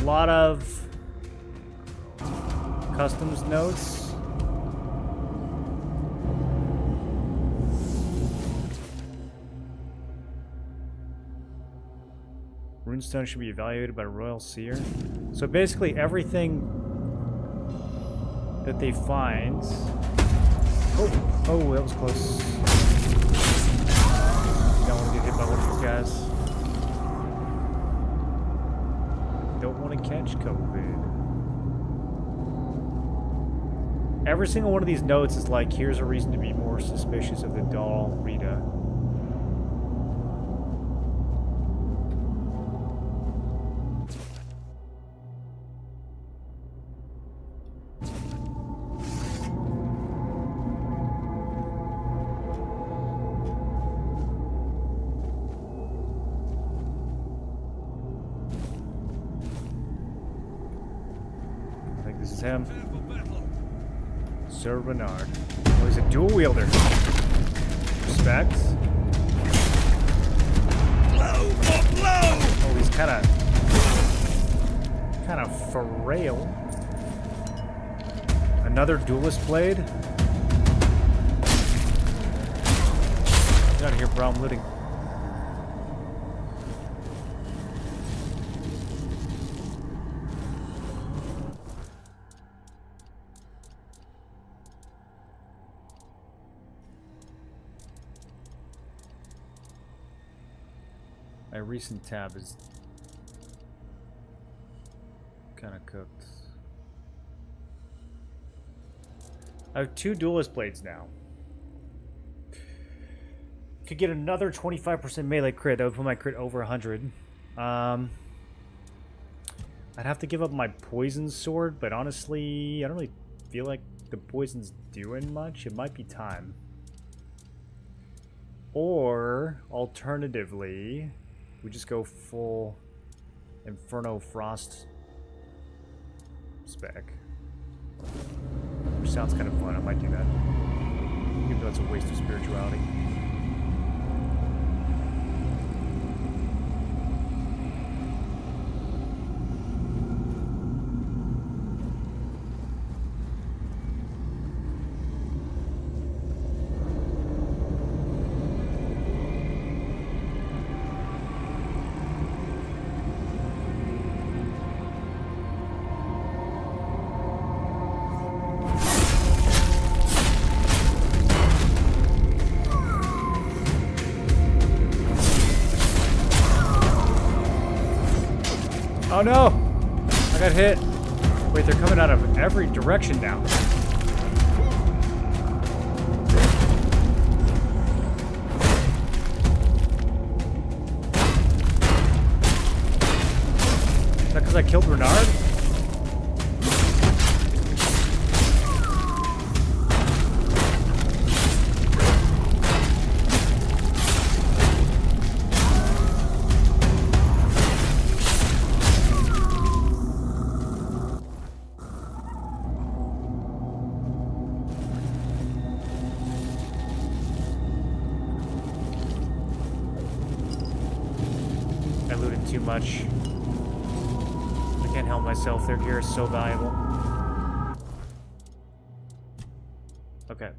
lot of customs notes. Runestone should be evaluated by a royal seer. So basically everything that they find... Oh, that was close. Don't want to get hit by one of these guys. Don't want to catch COVID. Every single one of these notes is like, here's a reason to be more suspicious of the doll Rita. This is him. Sir Bernard. Oh, he's a dual wielder. Respect. Oh, he's kind of frail. Another duelist blade. Get out of here, bro. I'm looting. My recent tab is kind of cooked. I have 2 duelist blades now. Could get another 25% melee crit. That would put my crit over 100. I'd have to give up my poison sword, but honestly, I don't really feel like the poison's doing much. It might be time. Or, alternatively, we just go full Inferno Frost spec. Which sounds kind of fun. I might do that. Even though it's a waste of spirituality. Oh no! I got hit. Wait, they're coming out of every direction now. Is that because I killed Renard? Too much. I can't help myself. Their gear is so valuable. Okay.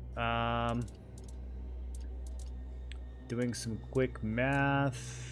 Doing some quick math.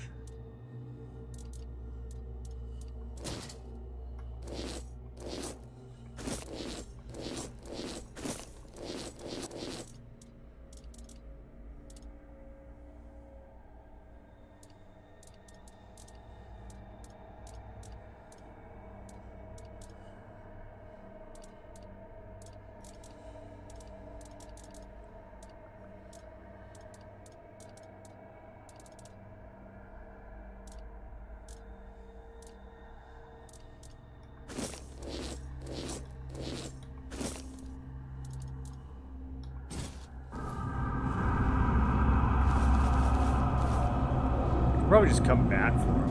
Probably just come back for him.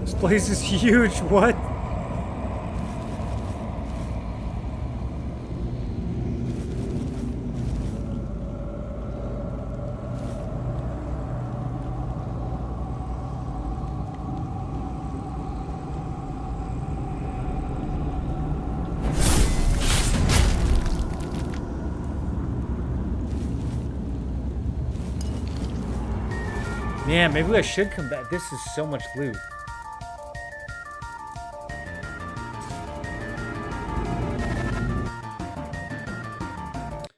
This place is huge. What? Man, maybe I should come back. This is so much loot.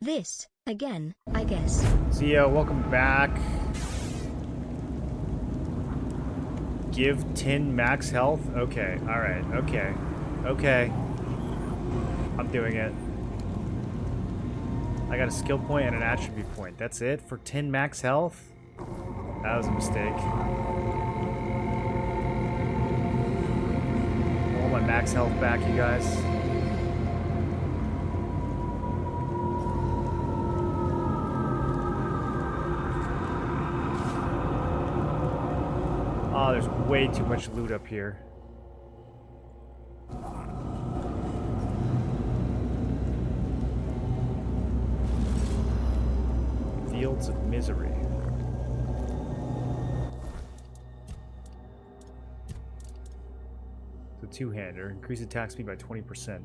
This, again, I guess. Zia, welcome back. Give 10 max health? Okay, alright, okay. Okay. I'm doing it. I got a skill point and an attribute point. That's it for 10 max health? That was a mistake. I want my max health back, you guys. Oh, there's way too much loot up here. Fields of Misery. The two-hander. Increase attack speed by 20%.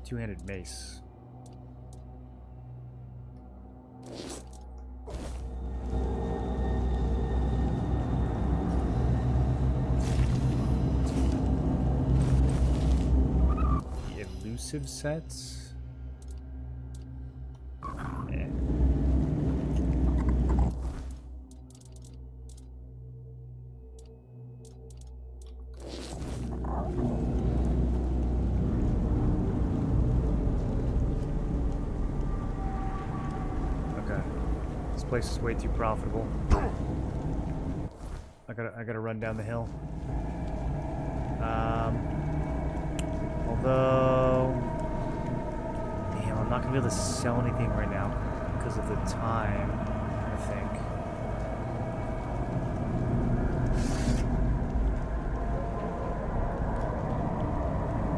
Two-handed mace. Elusive sets. Eh. Okay. This place is way too profitable. I gotta run down the hill. Although, damn, I'm not gonna be able to sell anything right now because of the time, I think.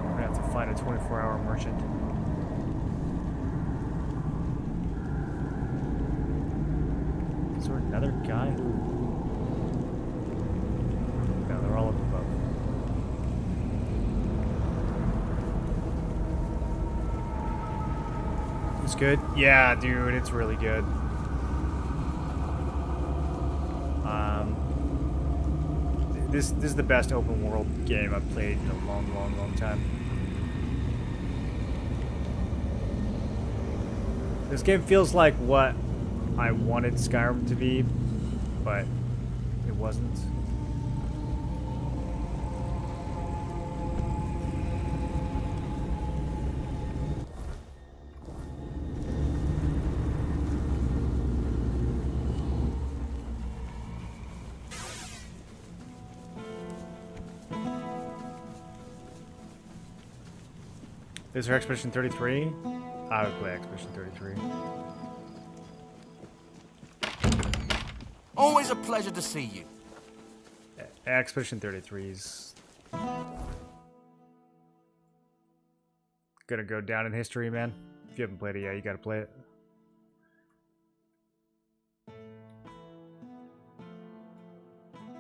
I'm gonna have to find a 24-hour merchant. Is there another guy? No, they're all up above. It's good? Yeah, dude, it's really good. This is the best open world game I've played in a long time. This game feels like what I wanted Skyrim to be, but it wasn't. Is there Expedition 33? I would play Expedition 33. Always a pleasure to see you. Expedition 33's gonna go down in history, man. If you haven't played it yet, you gotta play it.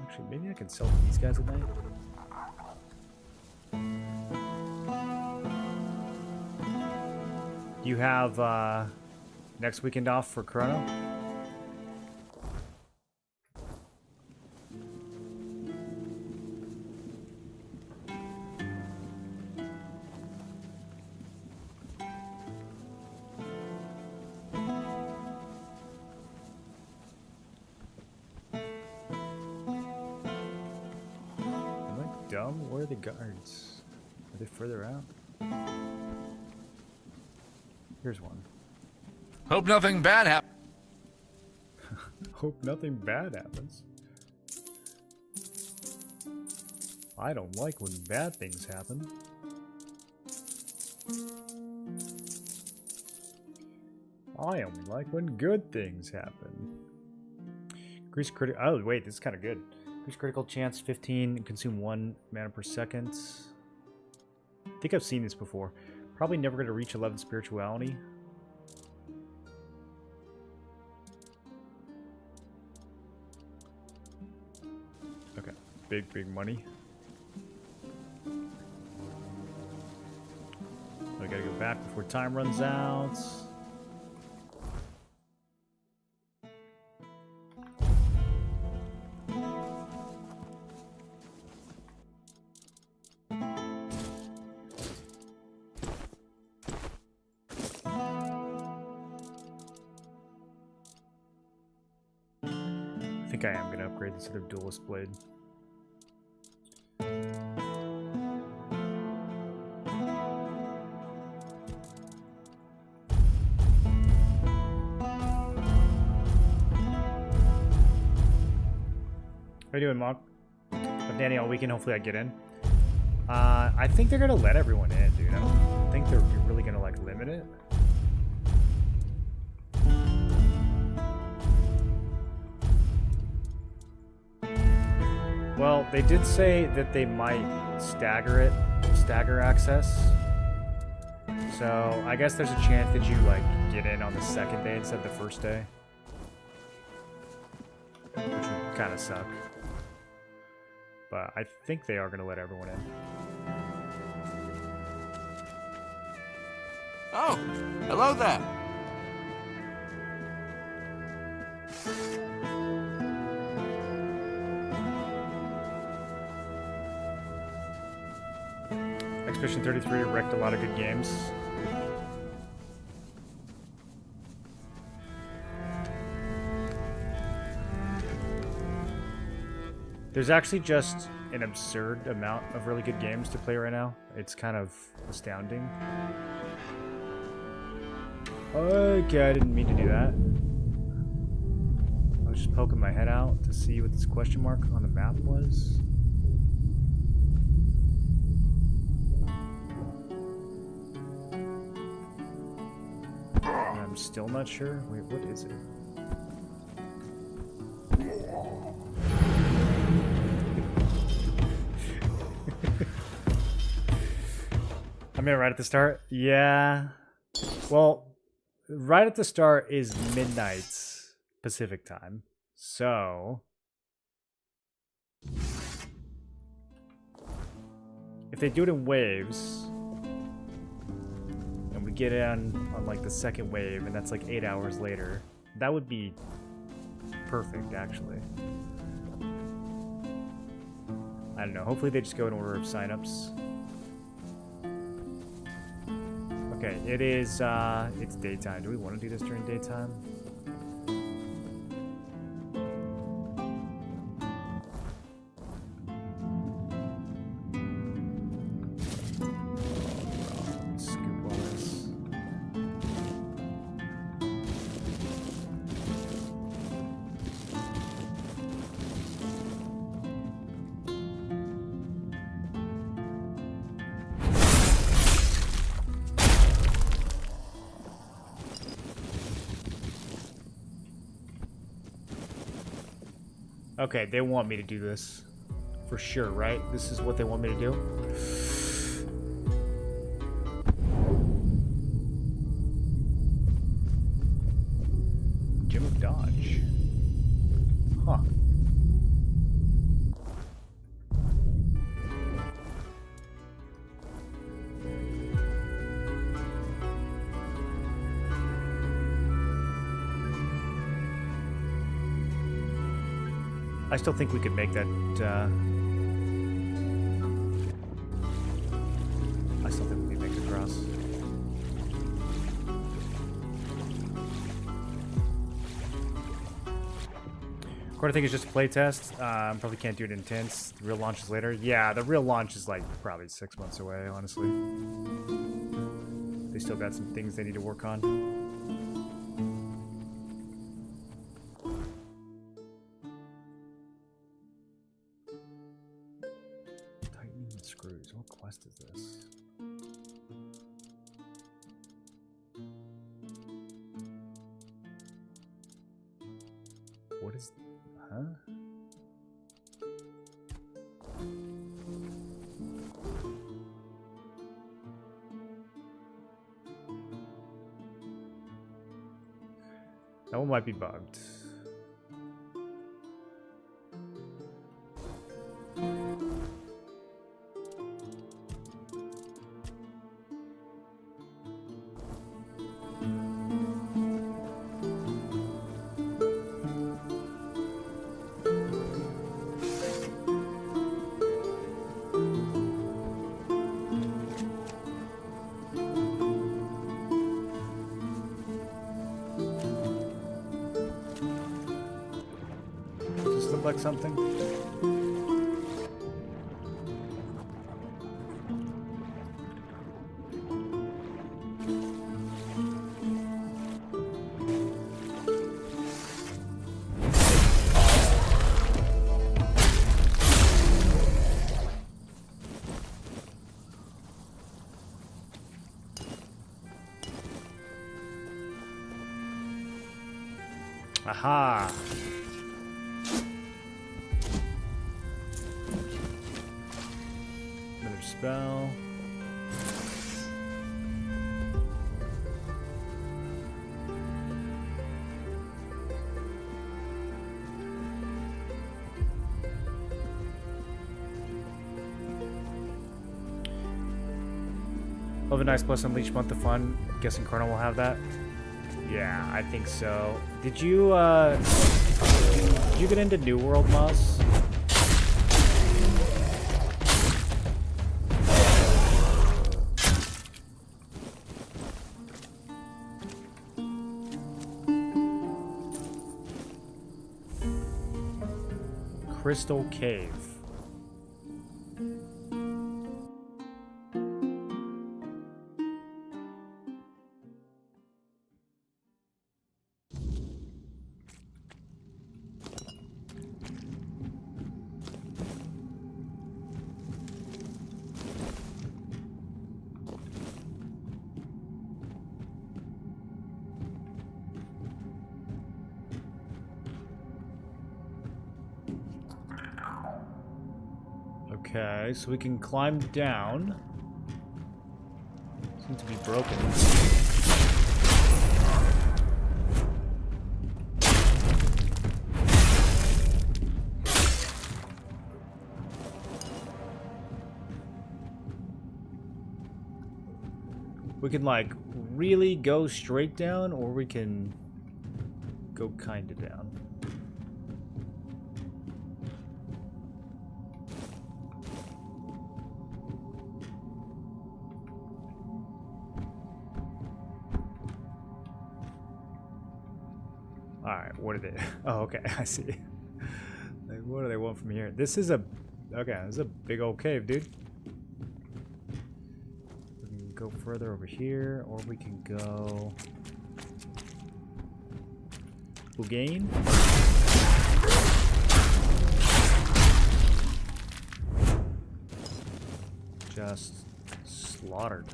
Actually, maybe I can sell to these guys at night. You have next weekend off for Chrono? Am I dumb? Where are the guards? Are they further out? Here's one. Hope nothing bad happens. Hope nothing bad happens. I don't like when bad things happen. I only like when good things happen. Increase critical. Oh wait, this is kind of good. Increase critical chance 15 and consume 1 mana per second. I think I've seen this before. Probably never going to reach 11 spirituality. Okay, big money. I gotta go back before time runs out. think I am going to upgrade this other duelist blade. How you doing, Mark? With Danny all weekend, hopefully I get in. I think they're gonna let everyone in, dude. I don't think they're really gonna like limit it. Well, they did say that they might stagger access. So I guess there's a chance that you like get in on the second day instead of the first day, which would kind of suck. But I think they are going to let everyone in. Oh, hello there. Expedition 33 wrecked a lot of good games. There's actually just an absurd amount of really good games to play right now. It's kind of astounding. Okay, I didn't mean to do that. I was just poking my head out to see what this question mark on the map was. And I'm still not sure. Wait, what is it? I'm in right at the start? Yeah. Well, right at the start is midnight Pacific time. So if they do it in waves and we get in on like the second wave and that's like 8 hours later, that would be perfect actually. I don't know. Hopefully they just go in order of signups. Okay, it is, it's daytime. Do we want to do this during daytime? Scoop all this. Okay, they want me to do this. For sure, right? This is what they want me to do? Gem of Dodge. Huh. I still think we could make that, I still think we can make the cross. Core, I think it's just a playtest. Probably can't do it intense. The real launch is later. Yeah, the real launch is like probably 6 months away, honestly. They still got some things they need to work on. Screws. What quest is this? What is... Huh? That one might be bugged. look like something. Aha! Another spell. Love a nice plus unleash month of fun. Guessing Chrono will have that. Yeah, I think so. Did you get into New World, Moss? Crystal Cave. Okay, so we can climb down. Seems to be broken. We can like really go straight down, or we can go kinda down. Alright, what are they? Oh, okay, I see. Like, what do they want from here? This is a... Okay, this is a big old cave, dude. We can go further over here, or we can go... Bougain? Just slaughtered.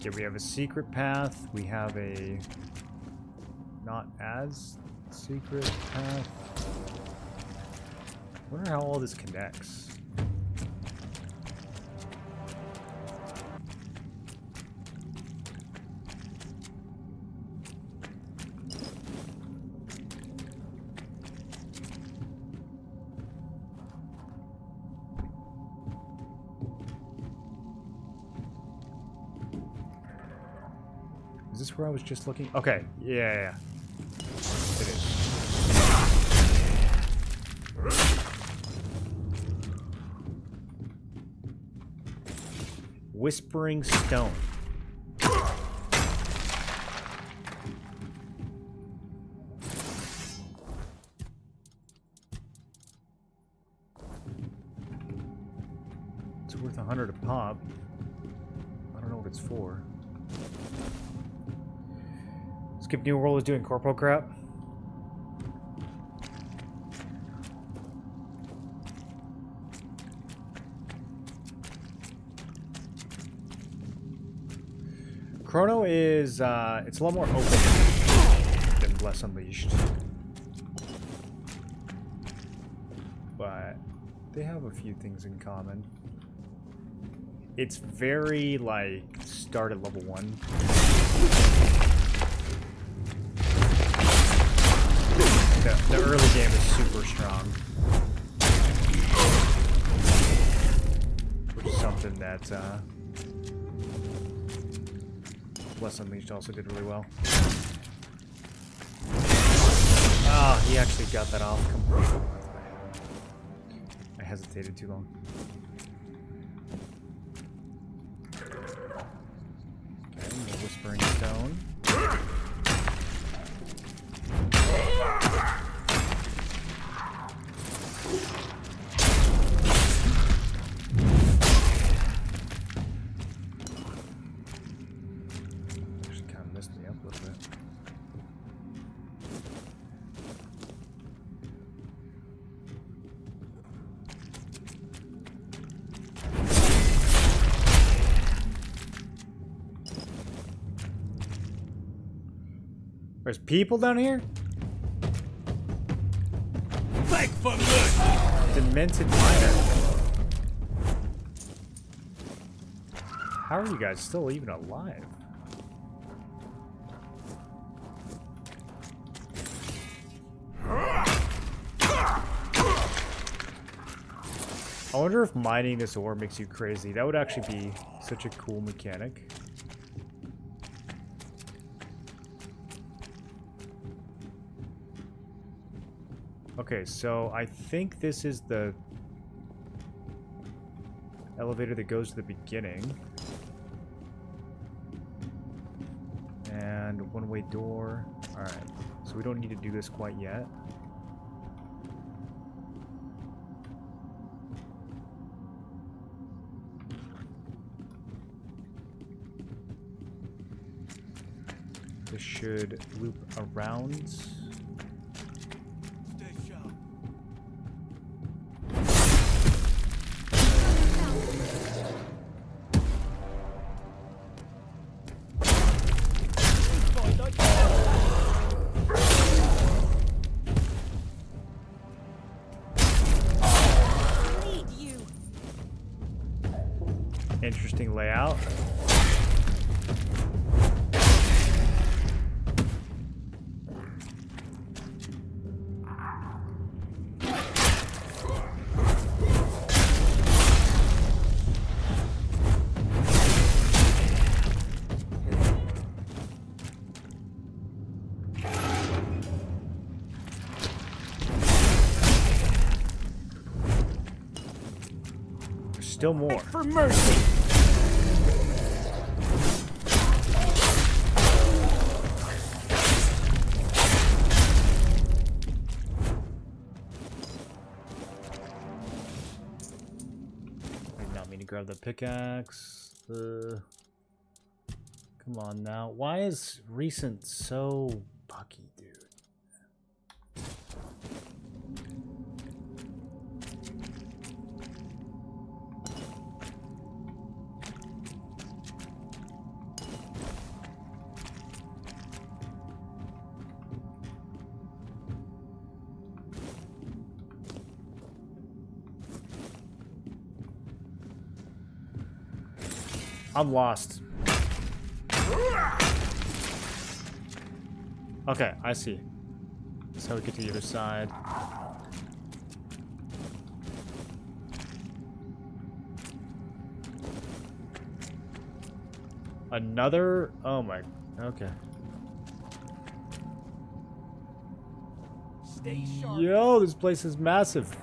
Okay, we have a secret path. We have a not as secret path. I wonder how all this connects. Is this where I was just looking? Okay, yeah. It is. Whispering Stone. It's worth 100 a pop. I don't know what it's for. Skip New World is doing corpo crap. Chrono is, it's a lot more open than Bless Unleashed. But they have a few things in common. It's very, like, start at level 1. The early game is super strong. Which is something that, Bless Unleashed also did really well. Ah, he actually got that off. Come on. I hesitated too long. There's people down here? Back for good! Demented miner. How are you guys still even alive? I wonder if mining this ore makes you crazy. That would actually be such a cool mechanic. Okay, so I think this is the elevator that goes to the beginning. And one-way door. Alright, so we don't need to do this quite yet. This should loop around. Interesting layout. There's still more. For mercy! Grab the pickaxe. Come on now. Why is recent so buggy, dude? I'm lost. Okay, I see. That's how we get to the other side. Another? Oh my. Okay. Stay sharp. Yo, this place is massive.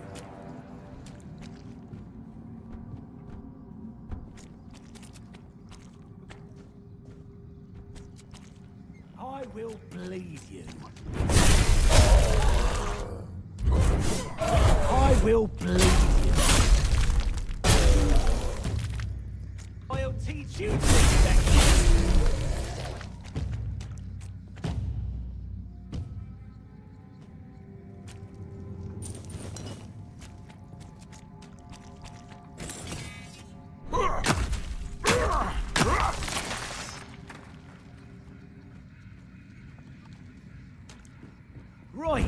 I will bleed you. I will bleed you. I'll teach you to respect me. Right.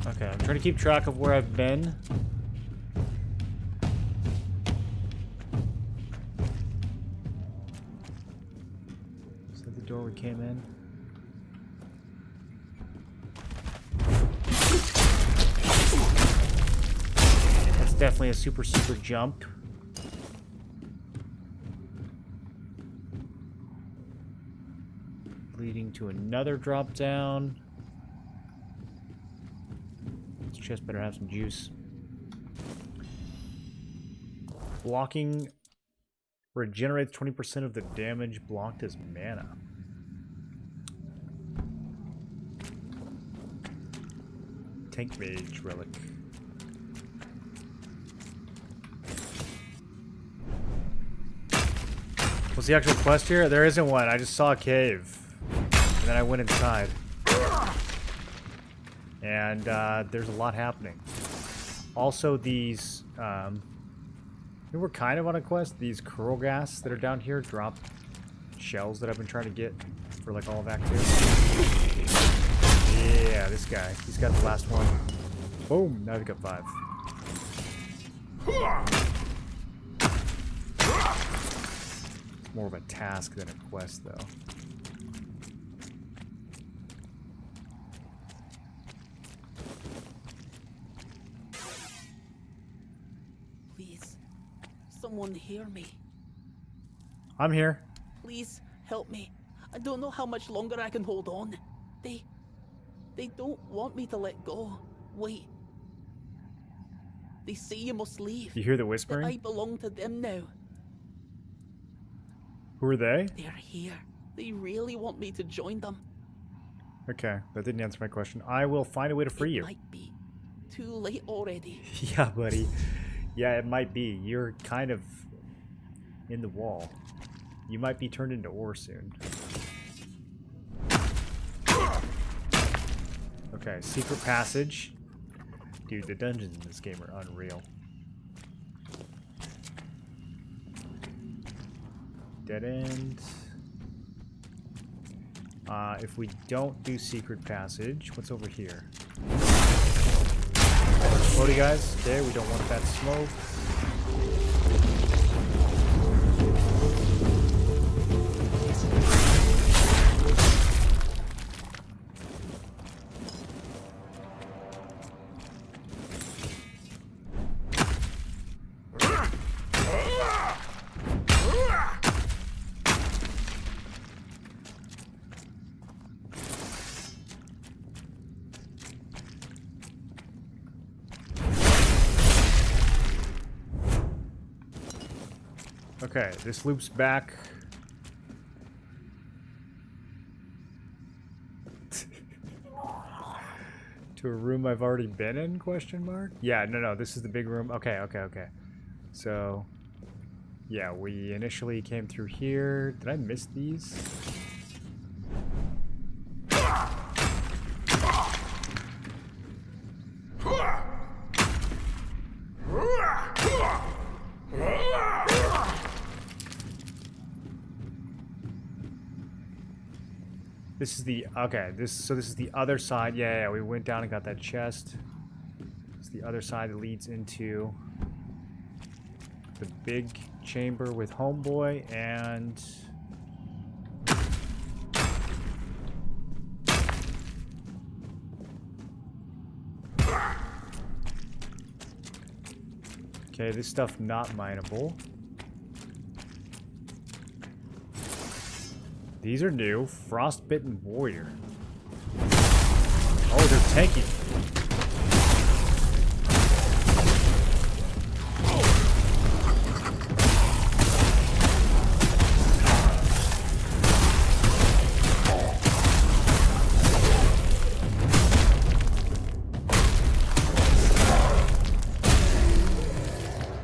Okay, I'm trying to keep track of where I've been. Is that the door we came in? That's definitely a super jump. Leading to another drop down. This chest better have some juice. Blocking regenerates 20% of the damage blocked as mana. Tank mage relic. What's the actual quest here? There isn't one. I just saw a cave. And then I went inside. And there's a lot happening. Also, these, we're kind of on a quest. These curl gas that are down here drop shells that I've been trying to get for like all of Act 2. Yeah, this guy. He's got the last one. Boom! Now I've got 5. More of a task than a quest, though. Please, someone hear me. I'm here. Please help me. I don't know how much longer I can hold on. They don't want me to let go. Wait. They say you must leave. You hear the That whispering? I belong to them now. Who are they? They're here. They really want me to join them. Okay, that didn't answer my question. I will find a way to free you. Might be too late already. Yeah, buddy. Yeah, it might be. You're kind of in the wall. You might be turned into ore soon. Okay, secret passage. Dude, the dungeons in this game are unreal. Dead end. If we don't do secret passage, what's over here? Floaty guys. Okay, we don't want that smoke. Okay, this loops back. To a room I've already been in, question mark? Yeah, no, this is the big room. Okay. So, yeah, we initially came through here. Did I miss these? This is the, okay, so this is the other side. Yeah, we went down and got that chest. It's the other side that leads into the big chamber with Homeboy and... Okay, this stuff not mineable. These are new. Frostbitten Warrior. Oh, they're tanky.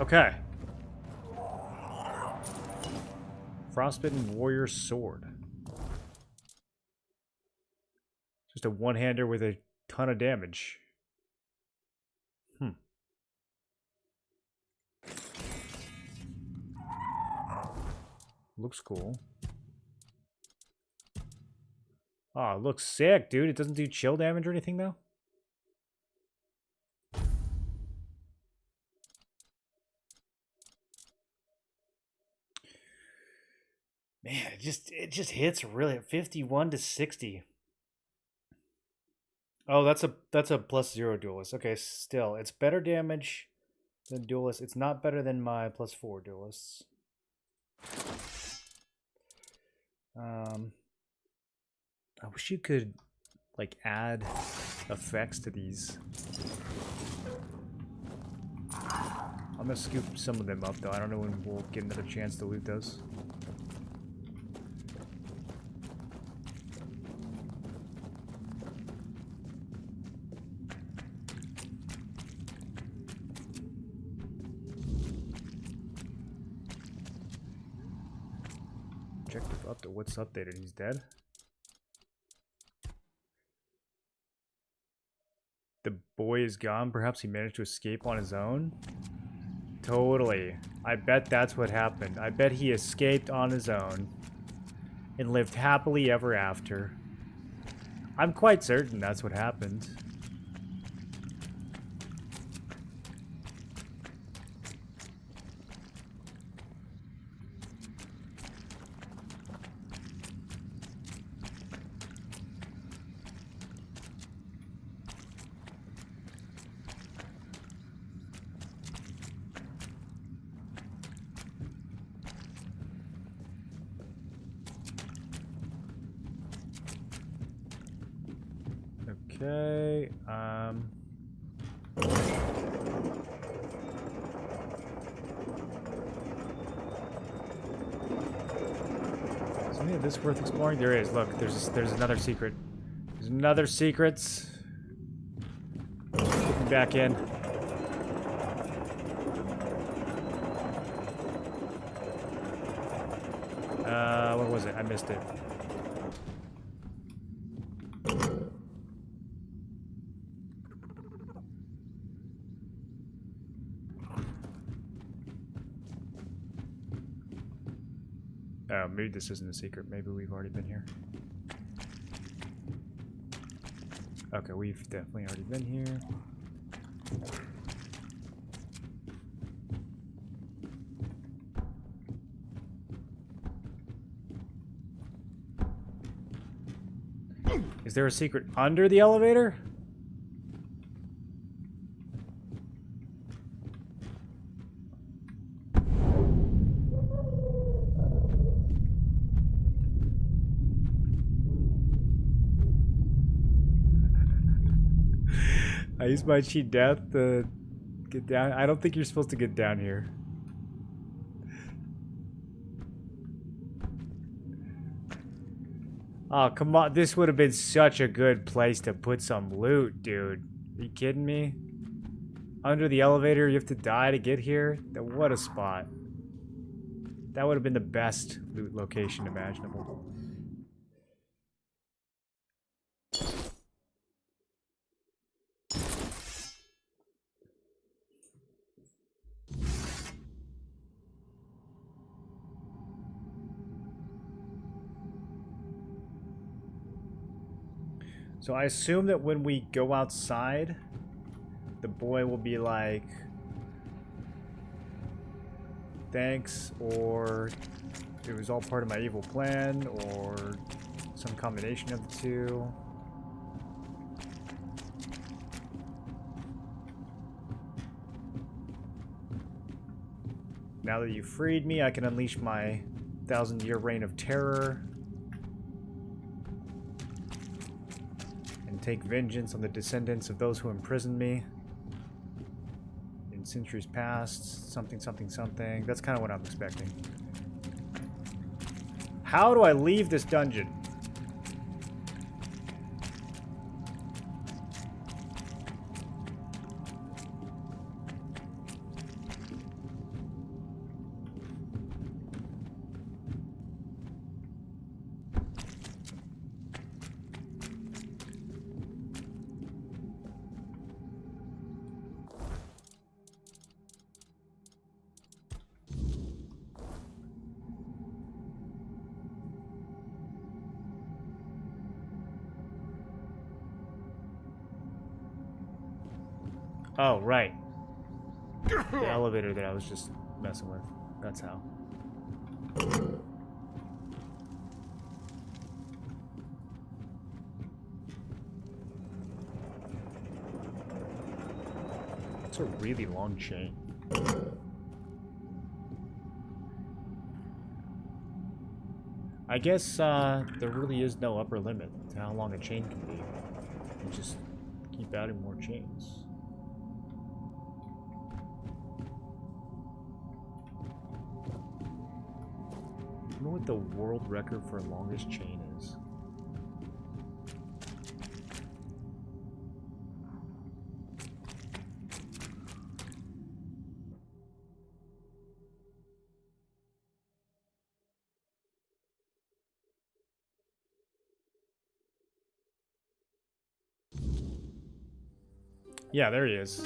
Okay. Frostbitten Warrior Sword. Just a one-hander with a ton of damage. Looks cool. Oh, it looks sick, dude. It doesn't do chill damage or anything, though? Man, it just hits really at 51 to 60. Oh, that's a +0 duelist. Okay, still, it's better damage than duelist. It's not better than my +4 duelists. I wish you could like add effects to these. I'm gonna scoop some of them up though. I don't know when we'll get another chance to loot those. Objective up to what's updated? He's dead. The boy is gone. Perhaps he managed to escape on his own. Totally. I bet that's what happened. I bet he escaped on his own and lived happily ever after. I'm quite certain that's what happened. Okay, is any of this worth exploring? There is. Look, there's another secret. There's another secret. Get me back in. What was it? I missed it. Oh, maybe this isn't a secret. Maybe we've already been here. Okay, we've definitely already been here. Is there a secret under the elevator? I used my cheat death to get down. I don't think you're supposed to get down here. Oh, come on. This would have been such a good place to put some loot, dude. Are you kidding me? Under the elevator, you have to die to get here? What a spot. That would have been the best loot location imaginable. So I assume that when we go outside, the boy will be like, thanks, or it was all part of my evil plan, or some combination of the two. Now that you freed me, I can unleash my 1,000-year reign of terror. Take vengeance on the descendants of those who imprisoned me in centuries past. Something, something, something. That's kind of what I'm expecting. How do I leave this dungeon? Oh, right. The elevator that I was just messing with. That's how. It's a really long chain. I guess there really is no upper limit to how long a chain can be. You just keep adding more chains. You know what the world record for longest chain is? Yeah, there he is.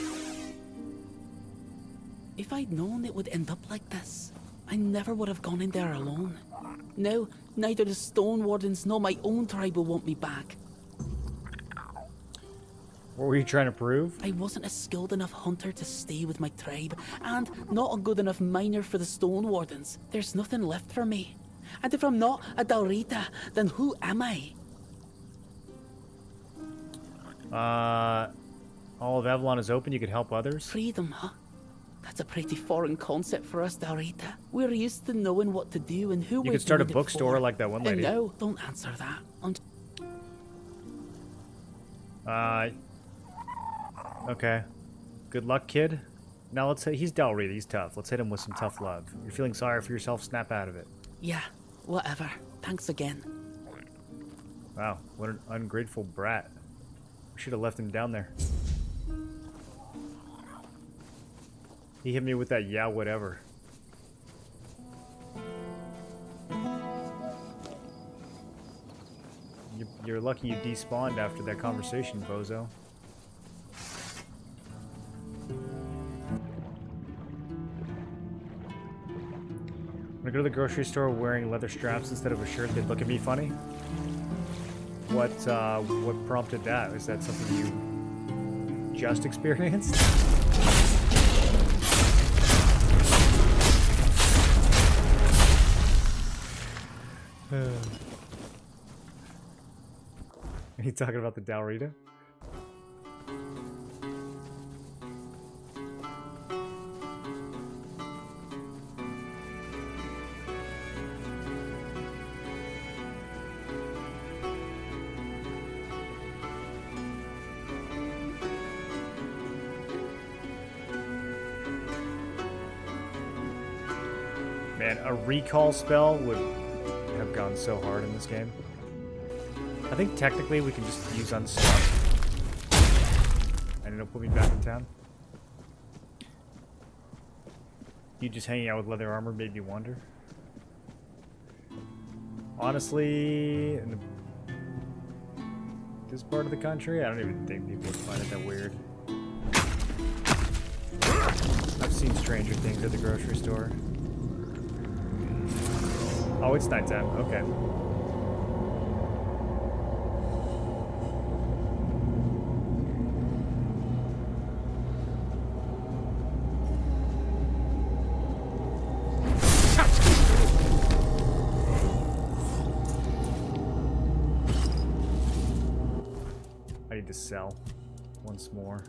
If I'd known it would end up like this, I never would have gone in there alone. Now, neither the Stone Wardens nor my own tribe will want me back. What were you trying to prove? I wasn't a skilled enough hunter to stay with my tribe, and not a good enough miner for the Stone Wardens. There's nothing left for me. And if I'm not a Dalrita, then who am I? All of Avalon is open, you could help others? Freedom, huh? That's a pretty foreign concept for us, Dalrita. We're used to knowing what to do and who You we're could start a doing it bookstore for. like that one lady. And no, don't answer that. Okay. Good luck, kid. Now let's say he's Dalrita, he's tough. Let's hit him with some tough love. You're feeling sorry for yourself, snap out of it. Yeah, whatever. Thanks again. Wow, what an ungrateful brat. We should have left him down there. He hit me with that yeah, whatever. You're lucky you despawned after that conversation, bozo. When I go to the grocery store wearing leather straps instead of a shirt, they'd look at me funny. What prompted that? Is that something you just experienced? Are you talking about the Dalrita? Man, a recall spell would have gone so hard in this game. I think technically we can just use unstuck. And it'll put me back in town. You just hanging out with leather armor made me wonder. Honestly, in this part of the country, I don't even think people would find it that weird. I've seen stranger things at the grocery store. Oh, it's nighttime. Okay. I need to sell once more.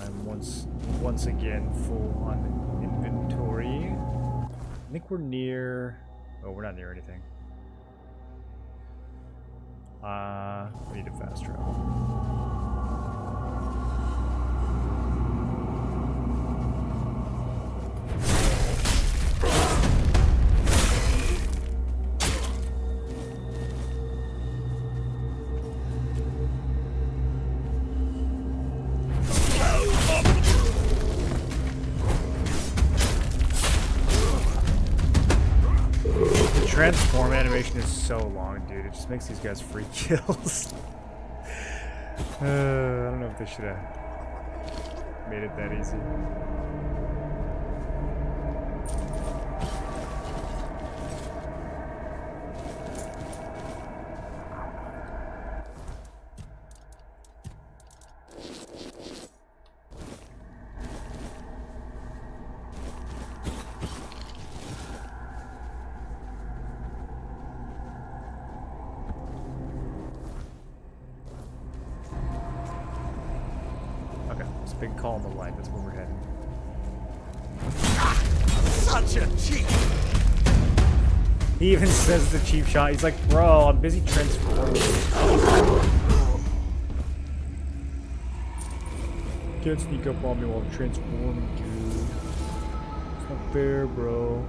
I'm once again full on inventory. I think we're near... Oh, we're not near anything. We need to fast travel. Transform animation is so long, dude. It just makes these guys free kills. I don't know if they should have made it that easy. Big call on the line, that's where we're heading. Such a cheat! He even says the cheap shot. He's like, bro, I'm busy transforming. Can't sneak up on me while I'm transforming, dude. It's not fair, bro.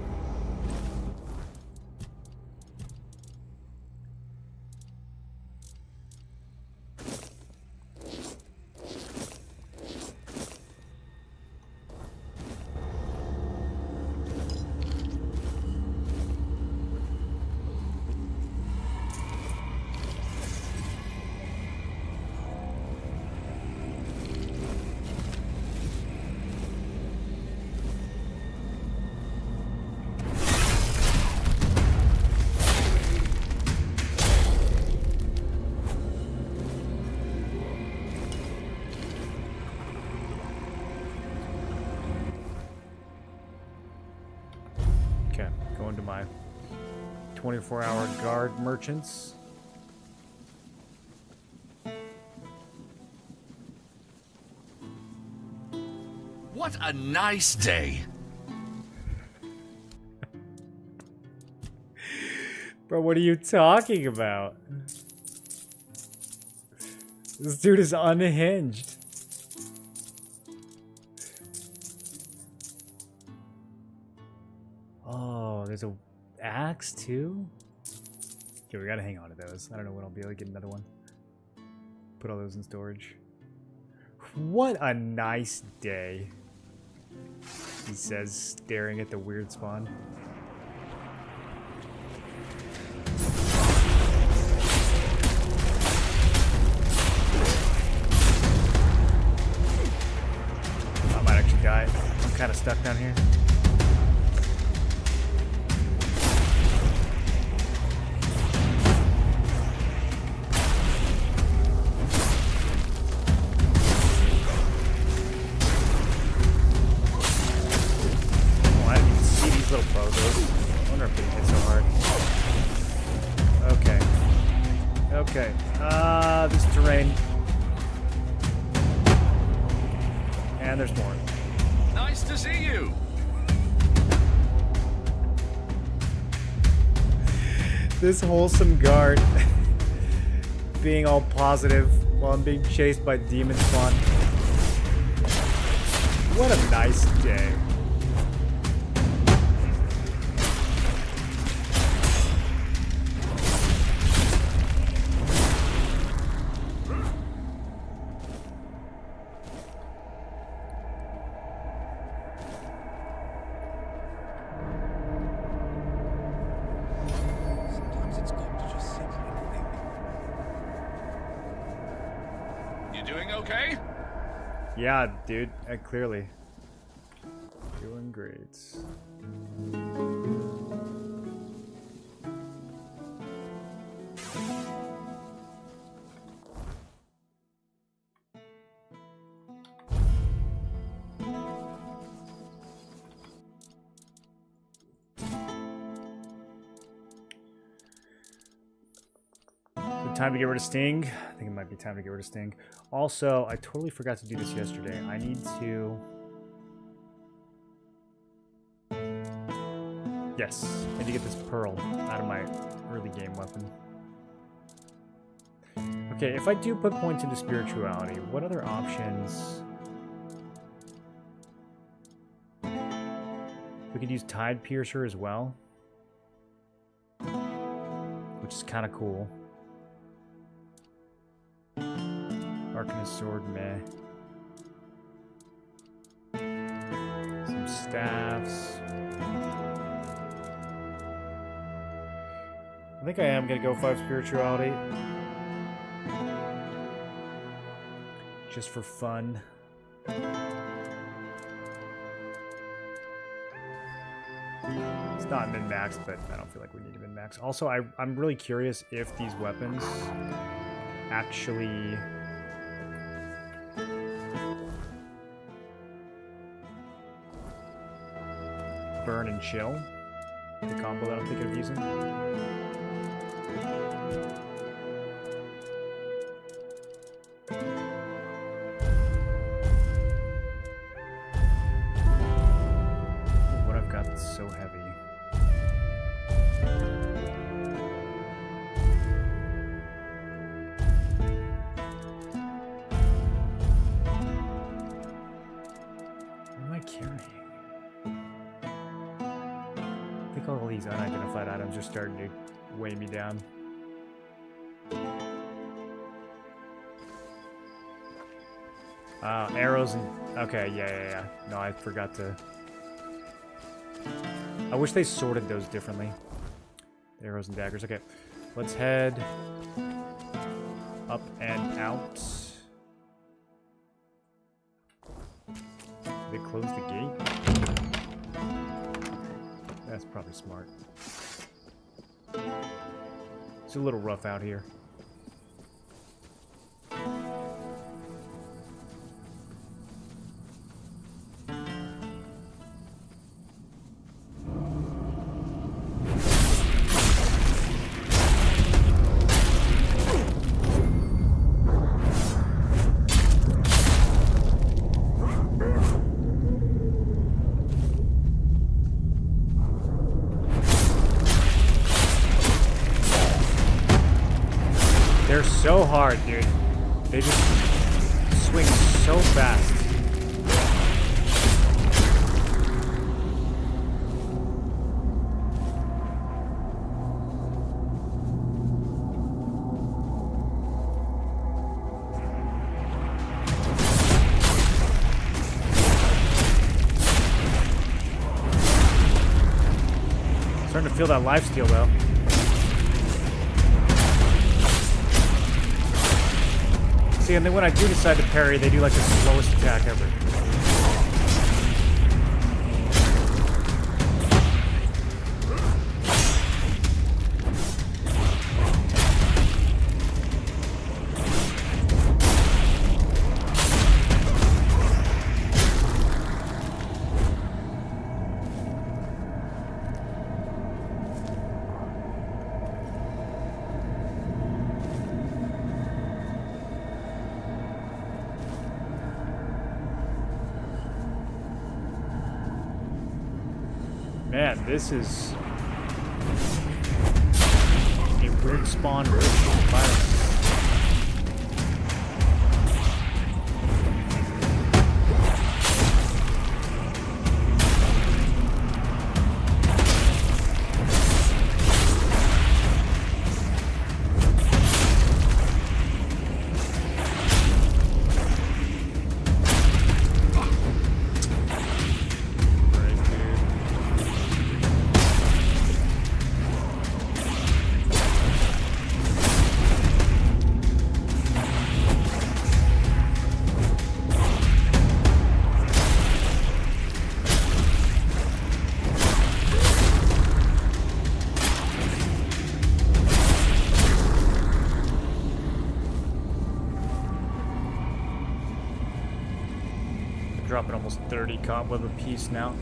24-hour guard merchants. What a nice day. Bro, what are you talking about? This dude is unhinged. Oh, there's a axe too? Okay, we gotta hang on to those. I don't know when I'll be able to get another one. Put all those in storage. What a nice day, he says, staring at the weird spawn. I might actually die. I'm kind of stuck down here. Little bozos. I wonder if they hit so hard. Okay. Okay. This terrain. And there's more. Nice to see you. This wholesome guard being all positive while I'm being chased by demon spawn. What a nice day. Yeah, dude, clearly. Doing great. Time to get rid of Sting. I think it might be time to get rid of Sting. Also, I totally forgot to do this yesterday. I need to... Yes, I need to get this pearl out of my early game weapon. Okay, if I do put points into spirituality, what other options... We could use Tide Piercer as well, which is kind of cool. Arcanist sword, meh. Some staffs. I think I am gonna go 5 spirituality. Just for fun. It's not min-max, but I don't feel like we need to min-max. Also, I'm really curious if these weapons actually... burn and chill. The combo that I'm thinking of using. What I've got that's so heavy. What am I carrying? I think all these unidentified items are starting to weigh me down. Arrows and... Okay, yeah. No, I forgot to... I wish they sorted those differently. Arrows and daggers. Okay, let's head up and out. They close the gate? That's probably smart. It's a little rough out here. They're so hard, dude. They just swing so fast. Starting to feel that lifesteal though. See, and then when I do decide to parry, they do like the slowest attack ever. Man, this is a weird spawn-rich environment. Dropping almost 30 cobweb apiece now.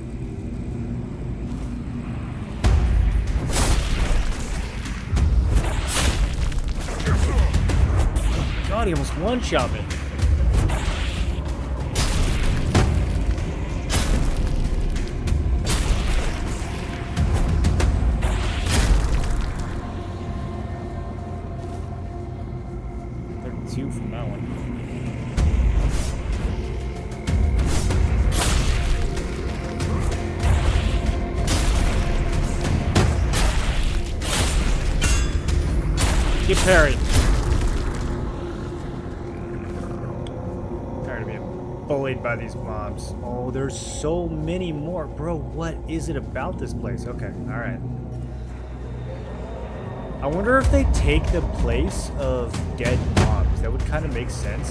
God, he almost one-shot me. From that one. Get parried. Tired of being bullied by these mobs. Oh, there's so many more. Bro, what is it about this place? Okay, alright. I wonder if they take the place of dead mobs. That would kind of make sense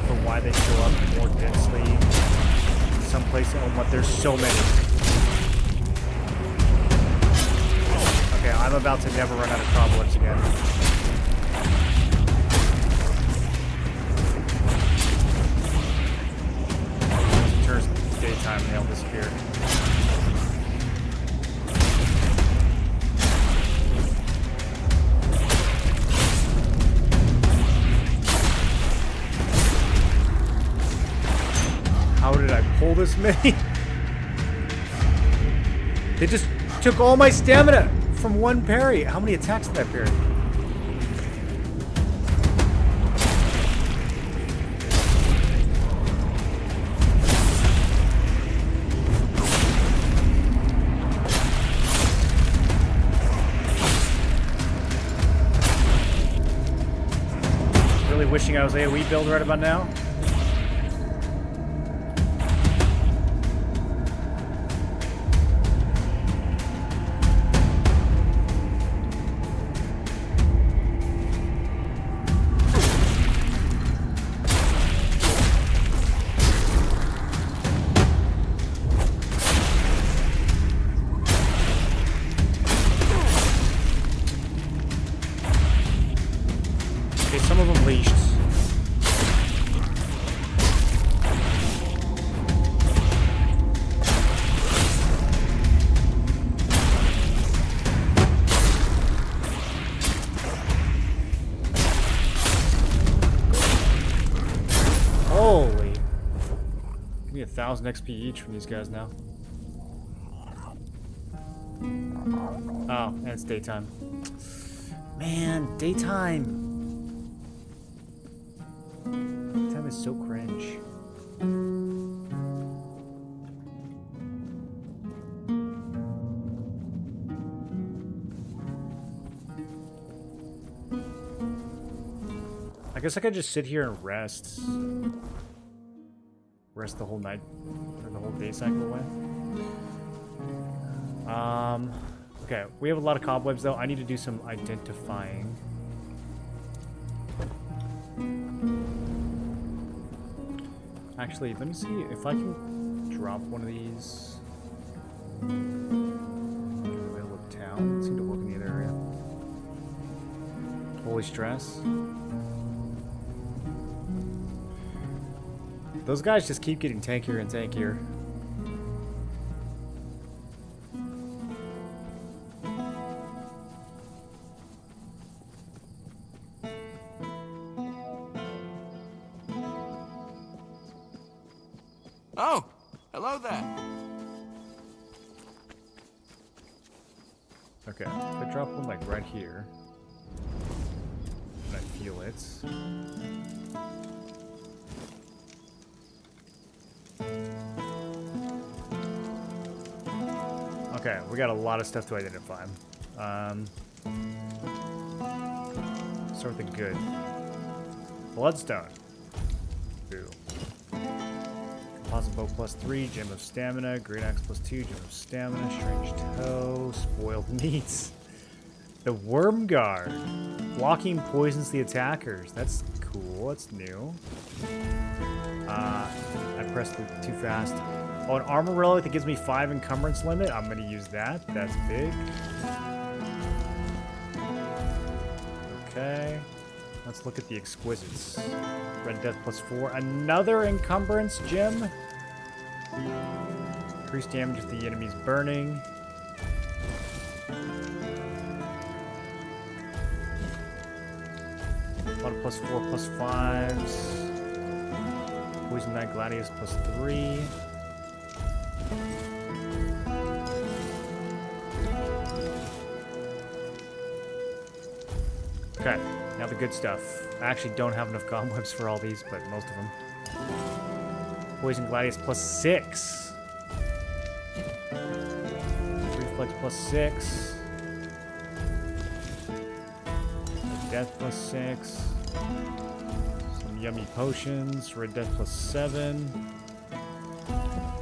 for why they show up more densely. Someplace. Oh my, there's so many. Okay, I'm about to never run out of cobwebs again. Once it turns daytime, they'll disappear. How did I pull this many? They just took all my stamina from one parry. How many attacks did that parry? Really wishing I was AoE build right about now. Some of them leashed. Holy. Give me 1,000 XP each from these guys now. Oh, and it's daytime. Man, daytime. Daytime is so cringe. I guess I could just sit here and rest. Rest the whole night, or the whole day cycle away. Okay, we have a lot of cobwebs though. I need to do some identifying. Actually, let me see if I can drop one of these in the middle of town. It seemed to work in the other area. Holy stress. Those guys just keep getting tankier and tankier. Oh, hello there. Okay, if I drop one like right here, and I feel it. Okay, we got a lot of stuff to identify. Start with the good. Bloodstone. Boo. Composite bow +3, gem of stamina, great axe +2, gem of stamina, strange toe, spoiled meats. The worm guard. Blocking poisons the attackers. That's cool. That's new. I pressed it too fast. Oh, an armor relic that gives me 5 encumbrance limit. I'm gonna use that. That's big. Okay. Let's look at the exquisites. Red Death +4. Another encumbrance gem. Increased damage if the enemy's burning. A lot of +4, +5s. Poison Knight Gladius +3. Okay, now the good stuff. I actually don't have enough cobwebs for all these, but most of them. Poison Gladius +6. Reflex +6. Death +6. Some yummy potions. Red Death +7.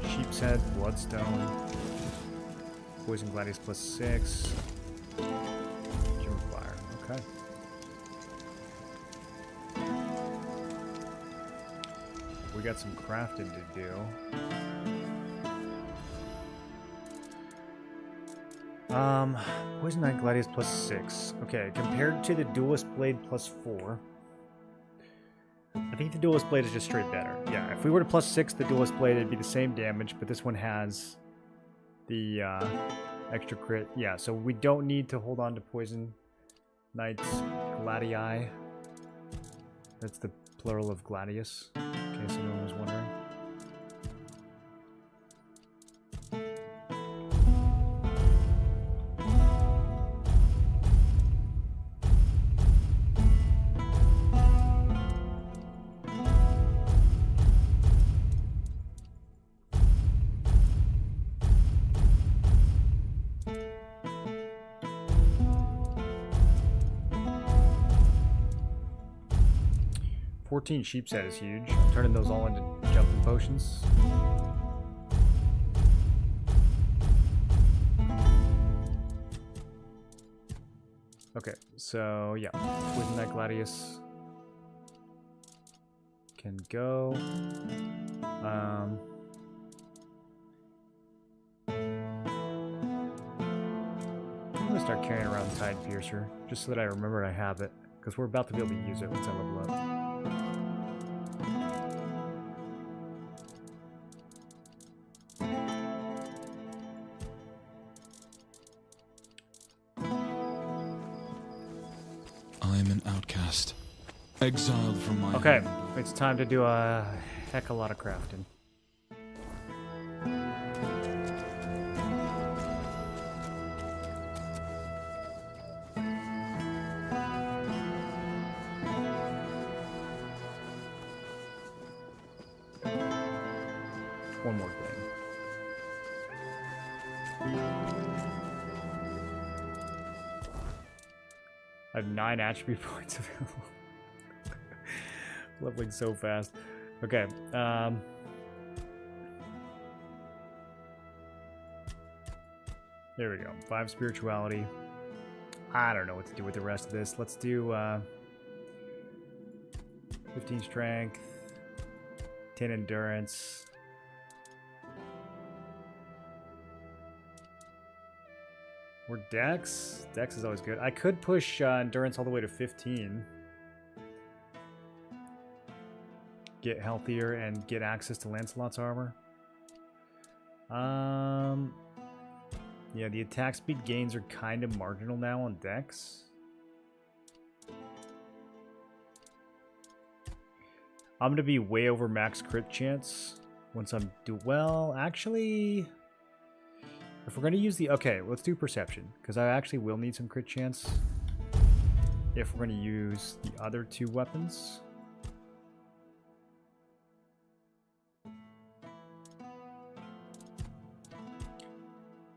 Sheep's Head, Bloodstone. Poison Gladius +6. Gem of Fire. Okay. We got some crafting to do. Poison Knight Gladius +6. Okay, compared to the Duelist Blade +4. I think the Duelist Blade is just straight better. Yeah, if we were to +6 the Duelist Blade, it'd be the same damage, but this one has the extra crit. Yeah, so we don't need to hold on to Poison Knight's Gladii. That's the plural of Gladius, in case anyone was wondering. Sheep's Head is huge. I'm turning those all into jumping potions. Okay, so yeah, Poison Knight Gladius can go. I'm gonna start carrying around Tide Piercer just so that I remember I have it, because we're about to be able to use it once I level up. Exiled from my Okay, home. it's time to do a heck of a lot of crafting. I have 9 attribute points available. Leveling so fast. Okay. There we go. 5 spirituality. I don't know what to do with the rest of this. Let's do 15 strength, 10 endurance. Or dex. Dex is always good. I could push endurance all the way to 15. Get healthier and get access to Lancelot's armor. Yeah, the attack speed gains are kind of marginal now on dex. I'm going to be way over max crit chance once I'm well, actually, if we're going to use the... Okay, let's do perception, because I actually will need some crit chance if we're going to use the other 2 weapons.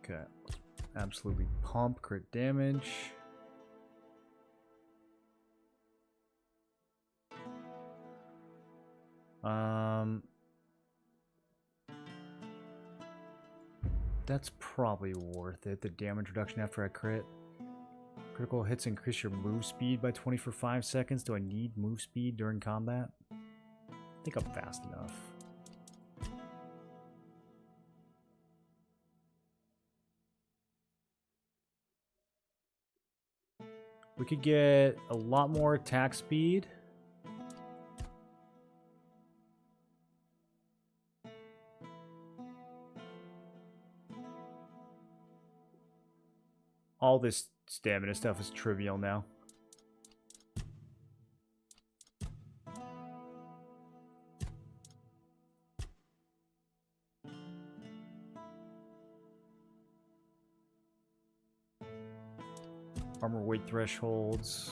Okay, absolutely pump crit damage. That's probably worth it. The damage reduction after I crit. Critical hits increase your move speed by 20 for 5 seconds. Do I need move speed during combat? I think I'm fast enough. We could get a lot more attack speed. All this stamina stuff is trivial now. Armor weight thresholds.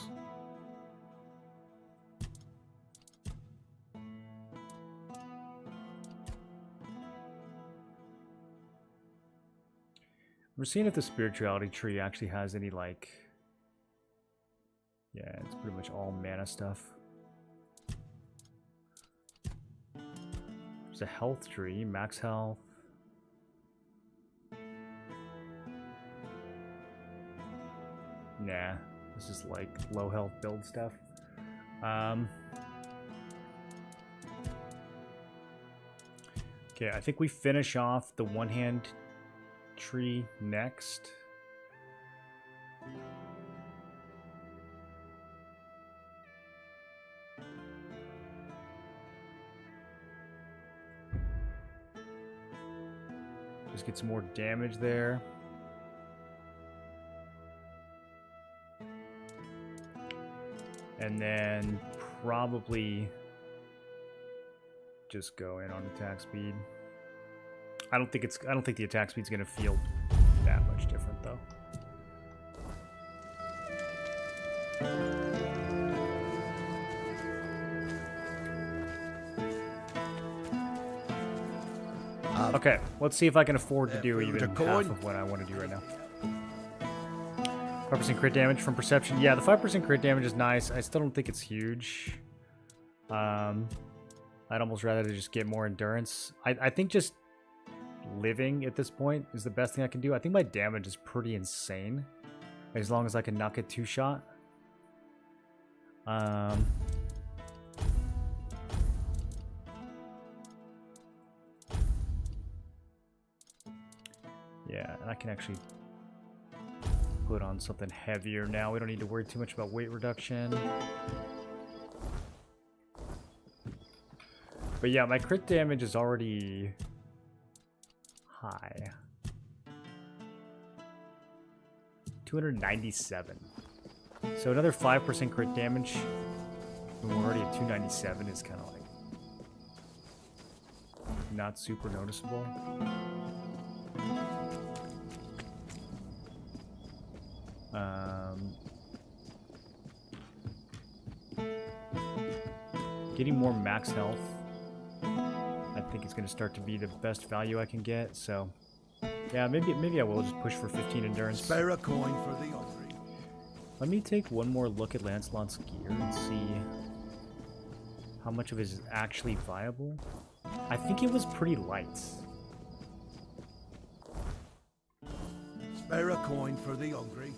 We're seeing if the spirituality tree actually has any, like... Yeah, it's pretty much all mana stuff. There's a health tree, max health. Nah, this is like low health build stuff. Okay, I think we finish off the one-hand tree next. Just get some more damage there. And then probably just go in on attack speed. I don't think the attack speed's gonna feel that much different though. Okay, let's see if I can afford to do even half of what I want to do right now. 5% crit damage from perception. Yeah, the 5% crit damage is nice. I still don't think it's huge. I'd almost rather just get more endurance. I think just living at this point is the best thing I can do. I think my damage is pretty insane, as long as I can knock it 2-shot. Yeah, and I can actually put on something heavier now. We don't need to worry too much about weight reduction. But yeah, my crit damage is already high. 297. So another 5% crit damage when we're already at 297 is kind of like not super noticeable. Getting more max health, I think it's going to start to be the best value I can get. So, yeah, maybe I will just push for 15 endurance. Spare a coin for the offering. Let me take one more look at Lancelot's gear and see how much of it is actually viable. I think it was pretty light. Spare a coin for the hungry.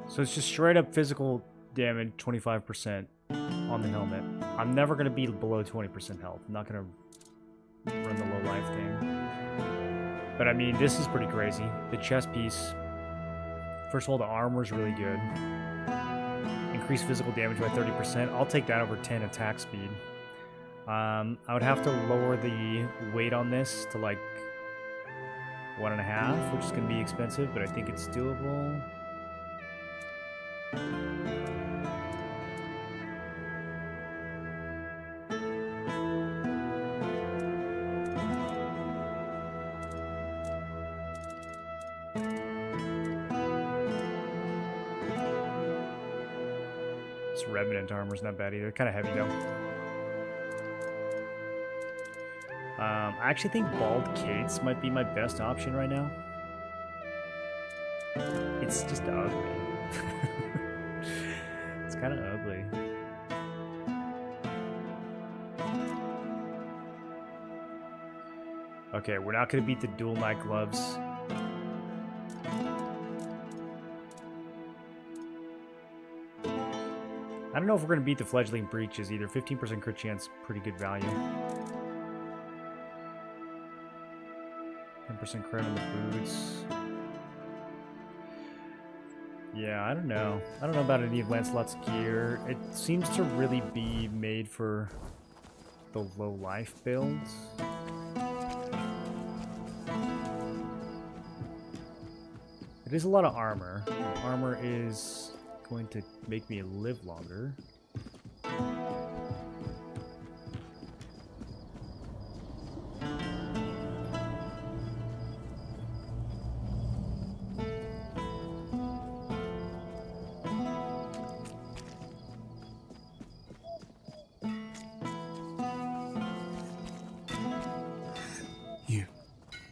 So it's just straight up physical damage, 25% on the helmet. I'm never going to be below 20% health. I'm not going to run the low life thing. But I mean, this is pretty crazy. The chest piece, first of all, the armor is really good. Increased physical damage by 30%. I'll take that over 10 attack speed. I would have to lower the weight on this to like 1.5, which is going to be expensive, but I think it's doable. This Revenant armor's not bad either. Kind of heavy though. I actually think Bald Cates might be my best option right now. It's just ugly. It's kind of ugly. Okay, we're not going to beat the dual night gloves. I don't know if we're going to beat the fledgling breeches either. 15% crit chance, pretty good value. 10% crit on the boots. Yeah, I don't know. I don't know about any of Lancelot's gear. It seems to really be made for the low life builds. It is a lot of armor. Armor is going to make me live longer.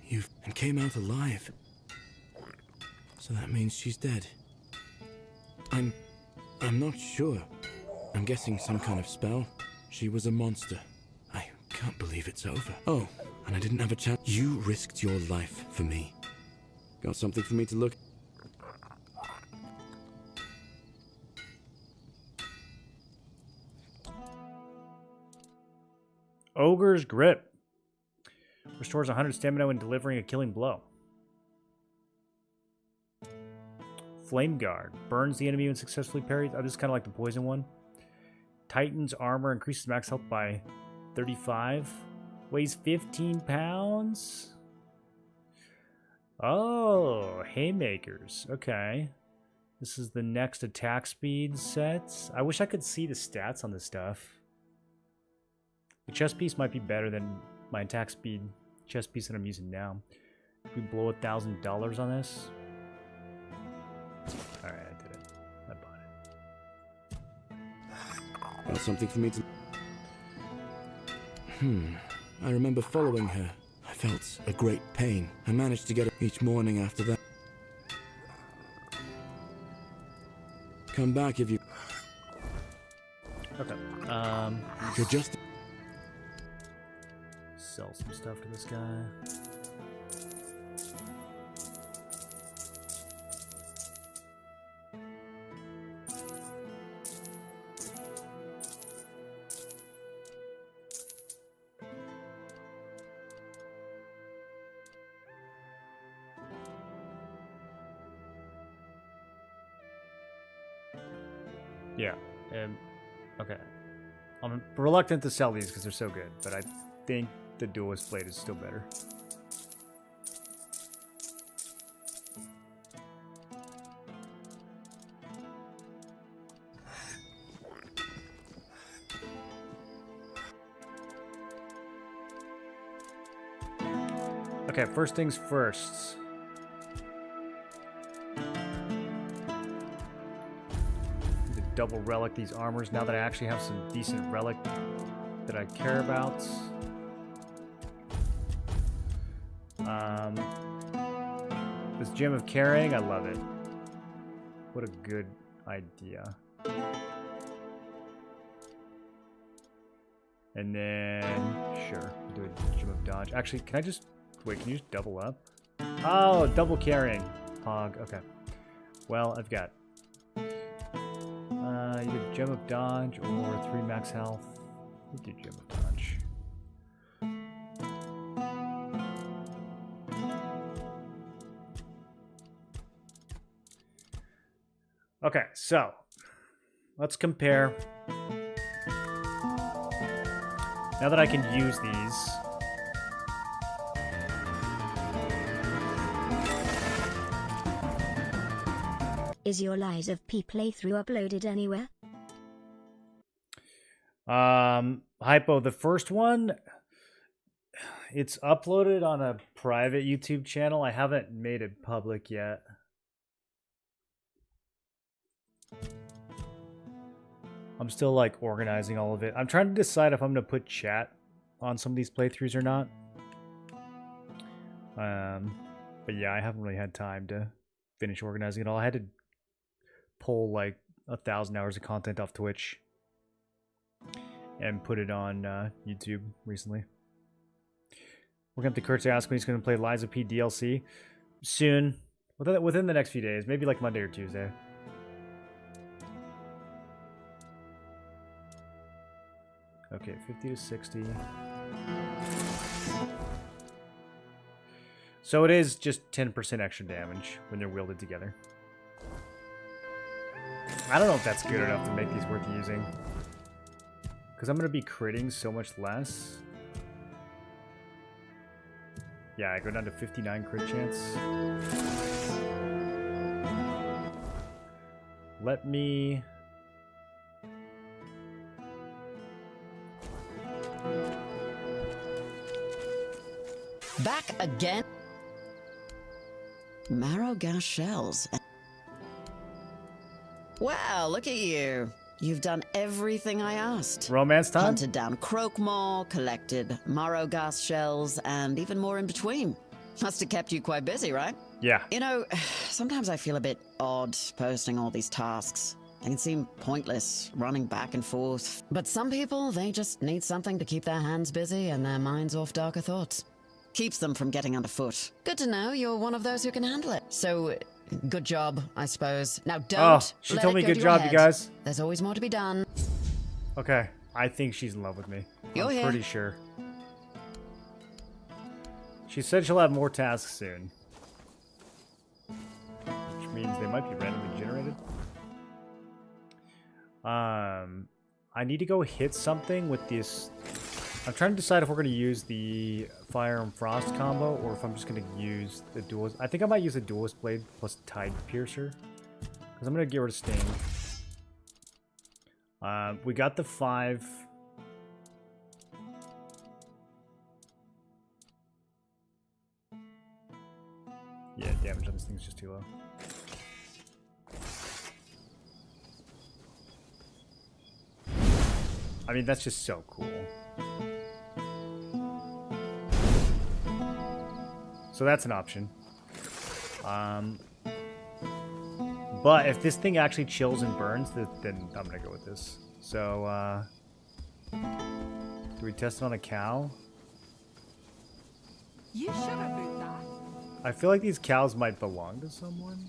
You came out alive. So that means she's dead. I'm not sure. I'm guessing some kind of spell. She was a monster. I can't believe it's over. Oh, and I didn't have a chance. You risked your life for me. Got something for me to look? Ogre's Grip. Restores 100 stamina when delivering a killing blow. Flame Guard. Burns the enemy when successfully parried. Oh, this is kind of like the poison one. Titan's armor increases max health by 35. Weighs 15 pounds. Oh, Haymakers. Okay. This is the next attack speed set. I wish I could see the stats on this stuff. The chest piece might be better than my attack speed chest piece that I'm using now. If we blow $1,000 on this. Alright, I did it. I bought it. Got something for me to... I remember following her. I felt a great pain. I managed to get it each morning after that. Come back if you... Okay. You're just... Sell some stuff to this guy. Yeah. Okay. I'm reluctant to sell these because they're so good, but I think the duelist blade is still better. Okay, first things first. Need to double relic these armors now that I actually have some decent relic that I care about. This Gem of Carrying, I love it. What a good idea. And then, sure, do a Gem of Dodge. Actually, can I just, wait, can you just double up? Oh, double carrying. Pog, okay. Well, I've got either Gem of Dodge or 3 max health. We do Gem of Dodge. Okay, so let's compare. Now that I can use these, Is your Lies of P playthrough uploaded anywhere? Hypo, the first one, it's uploaded on a private YouTube channel. I haven't made it public yet. I'm still like organizing all of it. I'm trying to decide if I'm going to put chat on some of these playthroughs or not. But yeah, I haven't really had time to finish organizing it all. I had to pull like 1,000 hours of content off Twitch and put it on YouTube recently. We're going to have to Kurt to ask when he's going to play Lies of P DLC soon, within the next few days, maybe like Monday or Tuesday. Okay, 50 to 60. So it is just 10% extra damage when they're wielded together. I don't know if that's good enough to make these worth using. Because I'm going to be critting so much less. Yeah, I go down to 59 crit chance. Let me... Back again? Marrow gas shells. Wow, look at you. You've done everything I asked. Romance time? Hunted down Croakmore, collected marrow gas shells, and even more in between. Must have kept you quite busy, right? Yeah. You know, sometimes I feel a bit odd posting all these tasks. They can seem pointless, running back and forth. But some people, they just need something to keep their hands busy and their minds off darker thoughts. Keeps them from getting underfoot. Good to know you're one of those who can handle it. So, good job, I suppose. Now don't she let told it me go good to your job, you head. guys. There's always more to be done. Okay, I think she's in love with me. You're I'm here. pretty sure. She said she'll have more tasks soon. Which means they might be randomly generated. I need to go hit something with this. I'm trying to decide if we're going to use the Fire and Frost combo or if I'm just going to use the Duelist. I think I might use the Duelist Blade plus Tide Piercer. Because I'm going to get rid of Sting. We got the 5. Yeah, damage on this thing's just too low. I mean, that's just so cool. So that's an option. But if this thing actually chills and burns, then I'm gonna go with this. So, do we test it on a cow? You should have been that. I feel like these cows might belong to someone.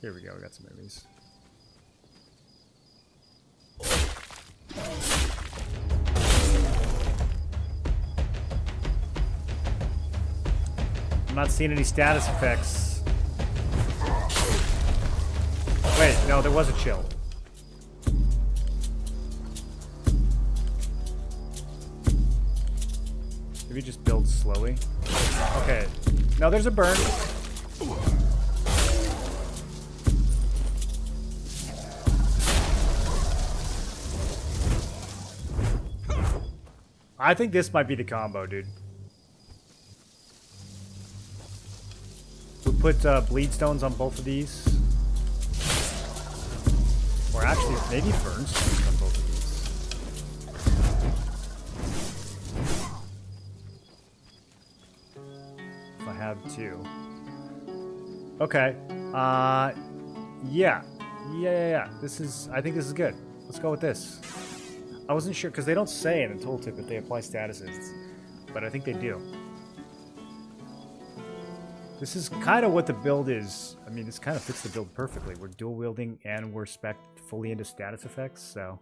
Here we go, we got some enemies. I'm not seeing any status effects. Wait, no, there was a chill. Maybe just build slowly. Okay. No, there's a burn. I think this might be the combo, dude. We put bleed stones on both of these. Or actually, maybe burn stones on both of these. If I have two. Okay. Yeah. This is, I think this is good. Let's go with this. I wasn't sure, because they don't say in the tooltip that they apply statuses, but I think they do. This is kind of what the build is. I mean, this kind of fits the build perfectly. We're dual wielding and we're spec'd fully into status effects, so.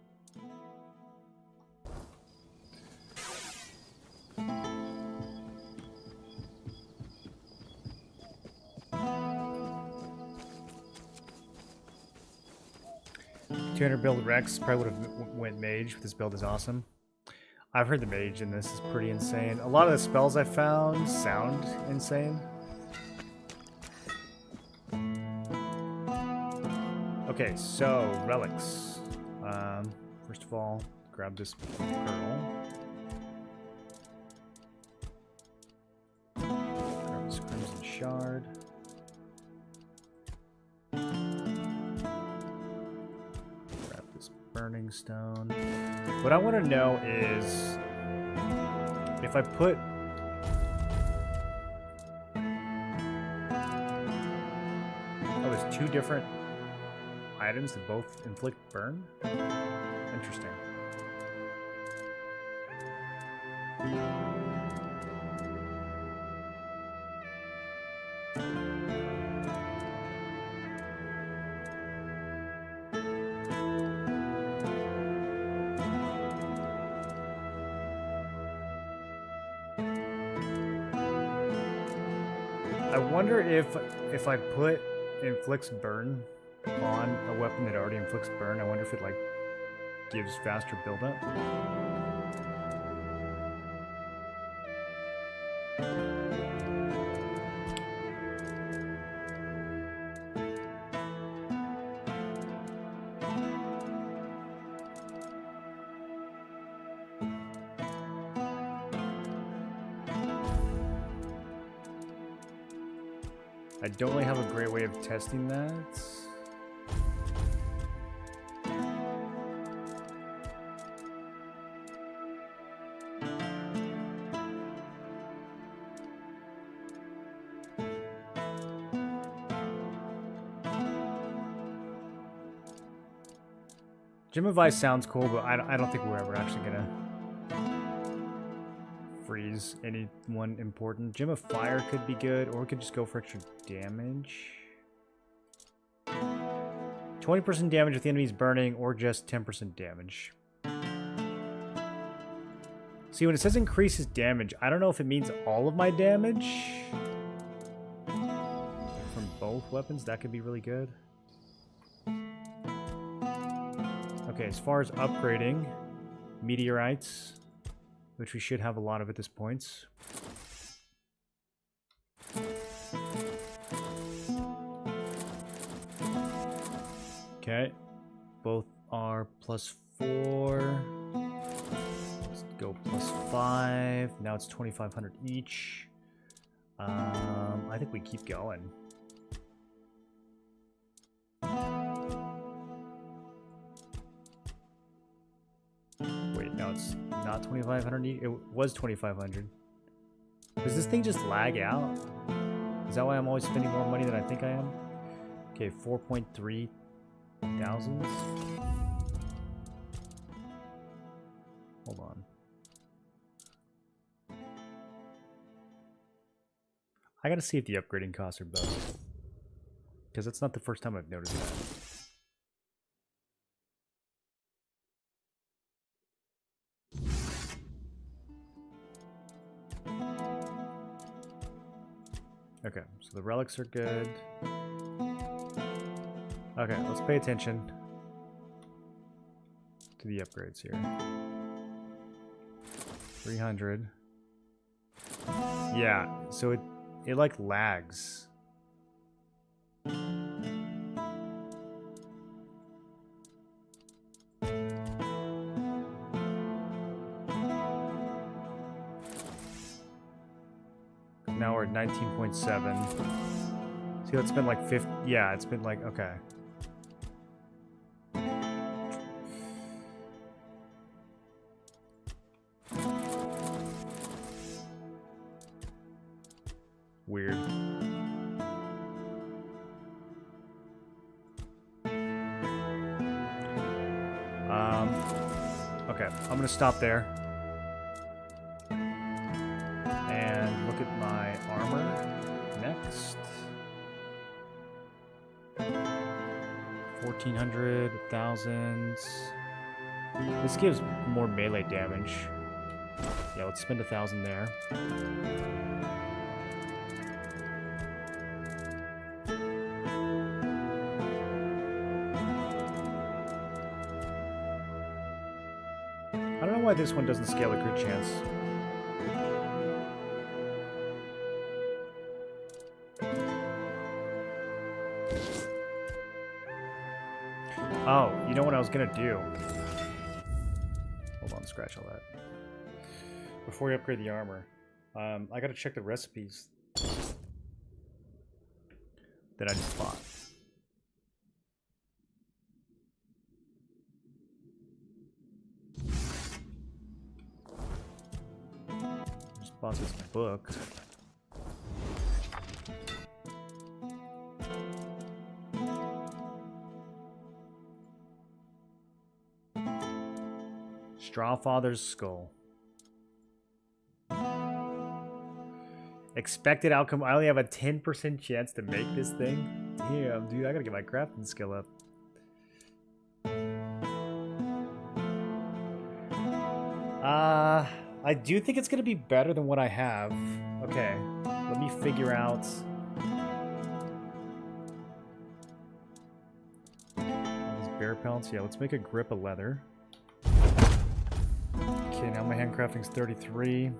$200 build Rex, probably would have went mage, but this build is awesome. I've heard the mage in this is pretty insane. A lot of the spells I found sound insane. Okay, so relics. First of all, grab this pearl. Grab this crimson shard. Grab this burning stone. What I want to know is if I put there's two different items that both inflict burn? Interesting. I wonder if I put inflicts burn on a weapon that already inflicts burn, I wonder if it like gives faster buildup. I don't really have a great way of testing that. Gem of Ice sounds cool, but I don't think we're ever actually gonna freeze anyone important. Gem of Fire could be good, or we could just go for extra damage. 20% damage if the enemy's burning, or just 10% damage. See, when it says increases damage, I don't know if it means all of my damage from both weapons. That could be really good. Okay, as far as upgrading, meteorites, which we should have a lot of at this point. Okay, both are +4. Let's go +5. Now it's 2,500 each. I think we keep going. Wait, no, it's not 2,500 each. It was 2,500. Does this thing just lag out? Is that why I'm always spending more money than I think I am? Okay, 4.3 thousands. Hold on. I gotta see if the upgrading costs are both. Because that's not the first time I've noticed that. Okay, so the relics are good. Okay, let's pay attention to the upgrades here. 300. Yeah, so it like lags. Now we're at 19.7. See, it's been like 50. Yeah, it's been like, okay. Weird. Okay, I'm gonna stop there. And look at my armor next. 1400, 1000. This gives more melee damage. Yeah, let's spend 1000 there. I don't know why this one doesn't scale a crit chance. Oh, you know what I was gonna do? Hold on, scratch all that. Before we upgrade the armor, I gotta check the recipes that I just bought. Just bought this book. Strawfather's skull. Expected outcome. I only have a 10% chance to make this thing. Damn, dude, I gotta get my crafting skill up. I do think it's gonna be better than what I have. Okay, let me figure out. All these bear pelts. Yeah, let's make a grip of leather. Okay, now my handcrafting's 33.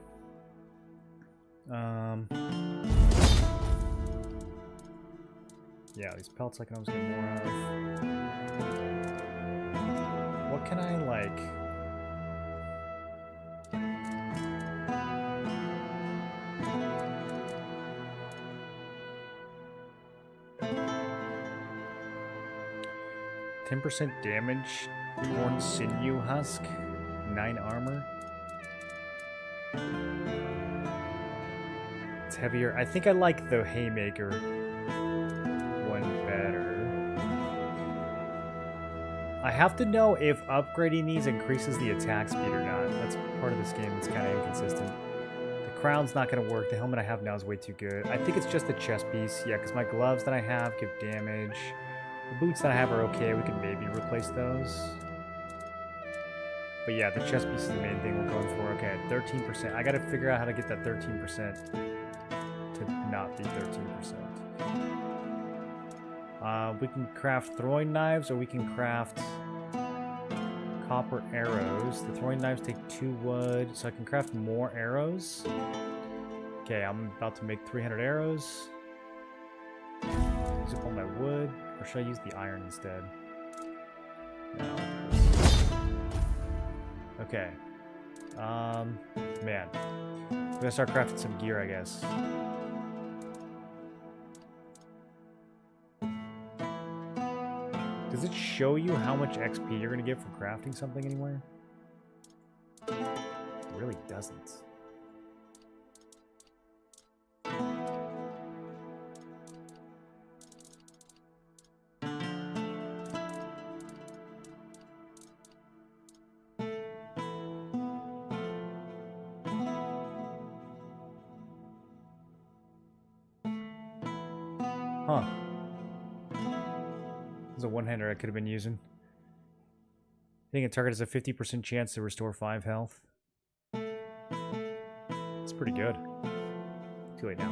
Yeah, these pelts I can always get more of. What can I like? 10% damage, torn sinew husk, 9 armor. It's heavier. I think I like the haymaker one better. I have to know if upgrading these increases the attack speed or not. That's part of this game that's kind of inconsistent. The crown's not going to work. The helmet I have now is way too good. I think it's just the chest piece. Yeah, because my gloves that I have give damage. The boots that I have are okay. We could maybe replace those. But yeah, the chest piece is the main thing we're going for. Okay, 13%. I got to figure out how to get that 13% to not be 13%. We can craft throwing knives, or we can craft copper arrows. The throwing knives take 2 wood, so I can craft more arrows. Okay, I'm about to make 300 arrows. Use up all my wood, or should I use the iron instead? No. Okay. Man. We're gonna start crafting some gear, I guess. Does it show you how much XP you're gonna get for crafting something anywhere? It really doesn't. Huh. There's a one-hander I could have been using. Hitting a target has a 50% chance to restore 5 health. It's pretty good. Too late now.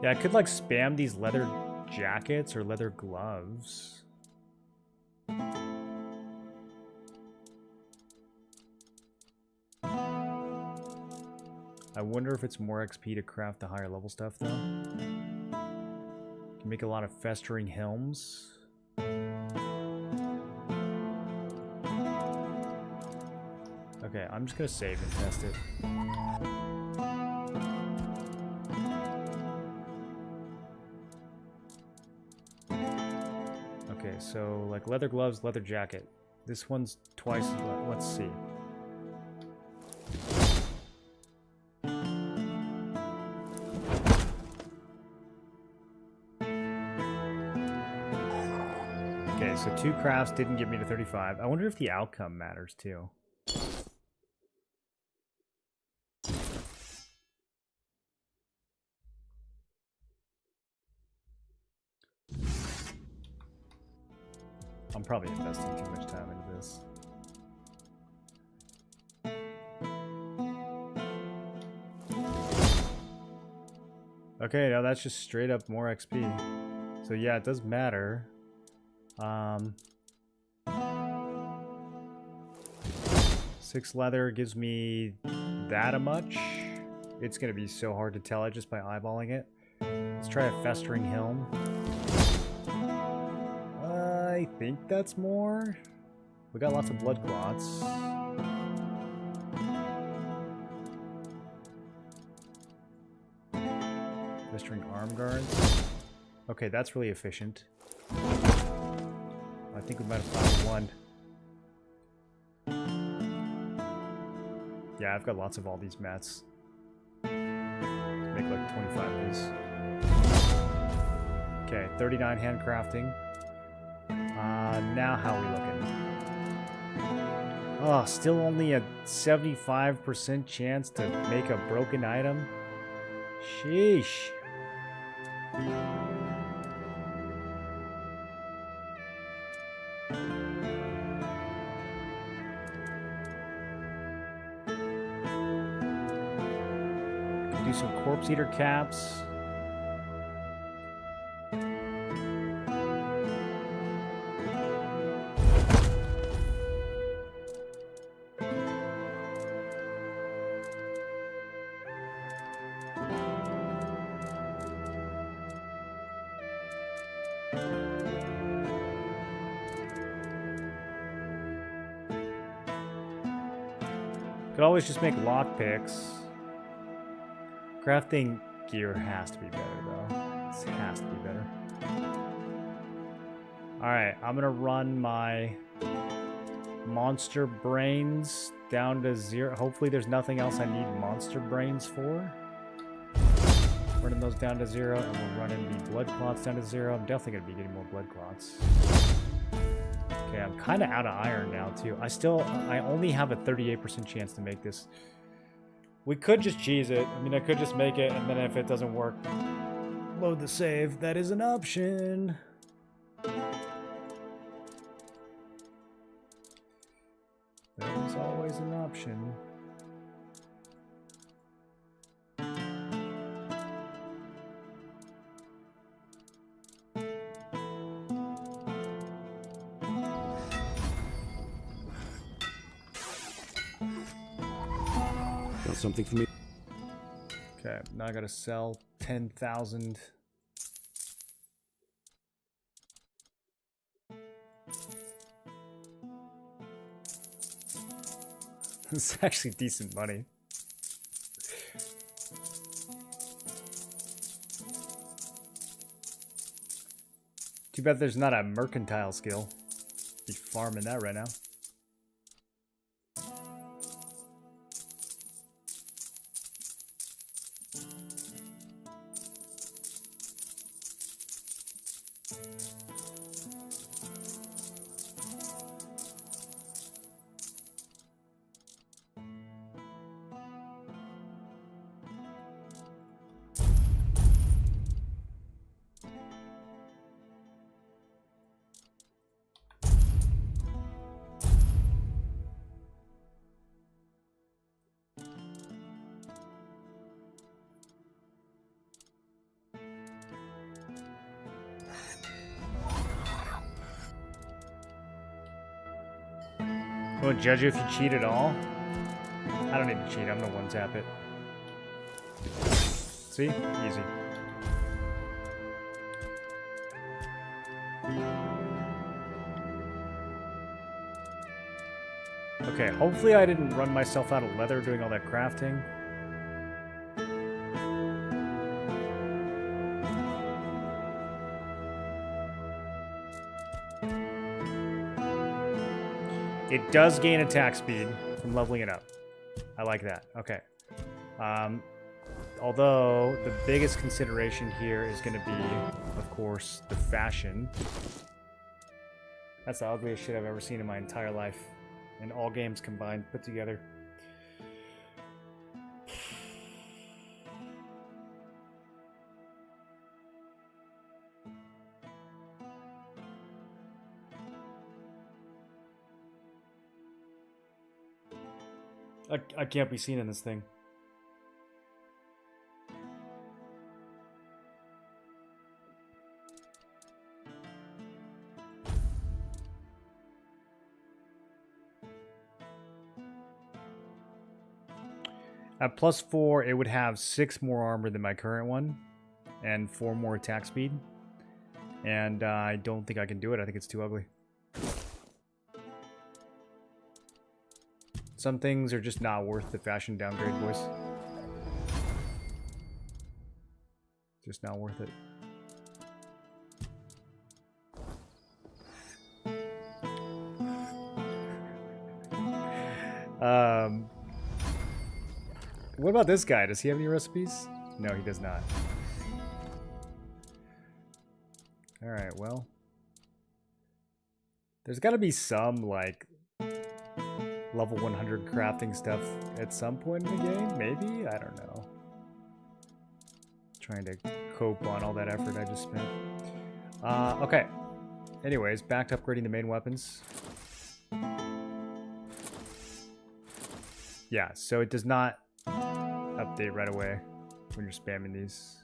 Yeah, I could like spam these leather jackets or leather gloves. I wonder if it's more XP to craft the higher level stuff, though. Can make a lot of festering helms. Okay. Okay, I'm just gonna save and test it. Okay, so like leather gloves, leather jacket. This one's twice as well. Let's see. Okay, so 2 crafts didn't get me to 35. I wonder if the outcome matters too. I'm probably investing too much time into this. Okay, now that's just straight up more XP. So yeah, it does matter. 6 leather gives me that much. It's gonna be so hard to tell it just by eyeballing it. Let's try a festering helm. I think that's more. We got lots of blood clots. Festering arm guards. Okay, that's really efficient. I think we might have found one. Yeah, I've got lots of all these mats. Let's make like 25 of these. Okay, 39 handcrafting. Now how are we looking? Oh, still only a 75% chance to make a broken item? Sheesh. Do some corpse eater caps. Could always just make lockpicks. Crafting gear has to be better, though. This has to be better. Alright, I'm gonna run my monster brains down to 0. Hopefully there's nothing else I need monster brains for. Running those down to 0, and we'll run in the blood clots down to 0. I'm definitely gonna be getting more blood clots. Okay, I'm kind of out of iron now, too. I only have a 38% chance to make this. We could just cheese it. I mean, I could just make it, and then if it doesn't work, load the save. That is an option. That is always an option. Got something for me? Okay, now I gotta sell 10,000. This is actually decent money. Too bad there's not a mercantile skill. Be farming that right now. Won't judge you if you cheat at all. I don't need to cheat. I'm gonna one-tap it. See? Easy. Okay, hopefully I didn't run myself out of leather doing all that crafting. It does gain attack speed from leveling it up. I like that. Okay. Although the biggest consideration here is going to be, of course, the fashion. That's the ugliest shit I've ever seen in my entire life. In all games combined, put together. I can't be seen in this thing. At +4, it would have 6 more armor than my current one, and 4 more attack speed. And I don't think I can do it. I think it's too ugly. Some things are just not worth the fashion downgrade, boys. Just not worth it. What about this guy? Does he have any recipes? No, he does not. Alright, well. There's got to be some, like, level 100 crafting stuff at some point in the game, maybe? I don't know. Trying to cope on all that effort I just spent. Okay. Anyways, back to upgrading the main weapons. Yeah, so it does not update right away when you're spamming these.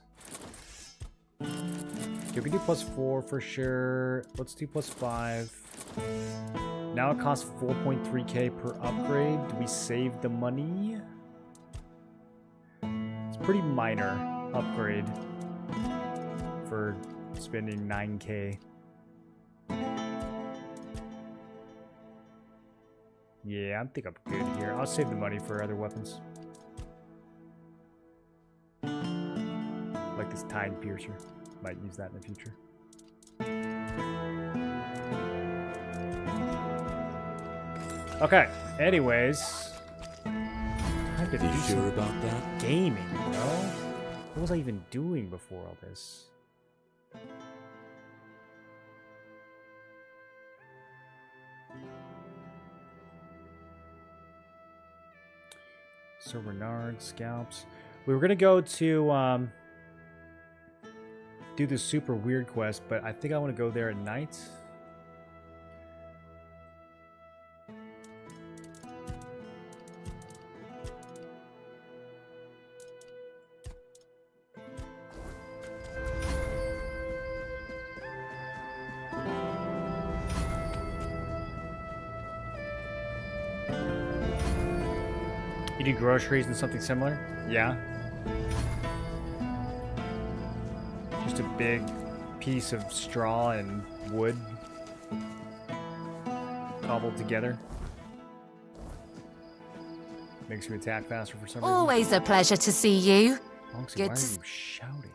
You can do +4 for sure. Let's do +5. Now it costs 4.3k per upgrade. Do we save the money? It's a pretty minor upgrade for spending 9k. Yeah, I think I'm good here. I'll save the money for other weapons. Like this Tide Piercer. Might use that in the future. Okay, anyways. Are you sure about that? Gaming, bro. What was I even doing before all this? Sir Bernard, scalps. We were gonna go to do the super weird quest, but I think I want to go there at night. You do groceries and something similar? Yeah. Just a big piece of straw and wood cobbled together. Makes you attack faster for some reason. Always a pleasure to see you. Monksy, why are you shouting?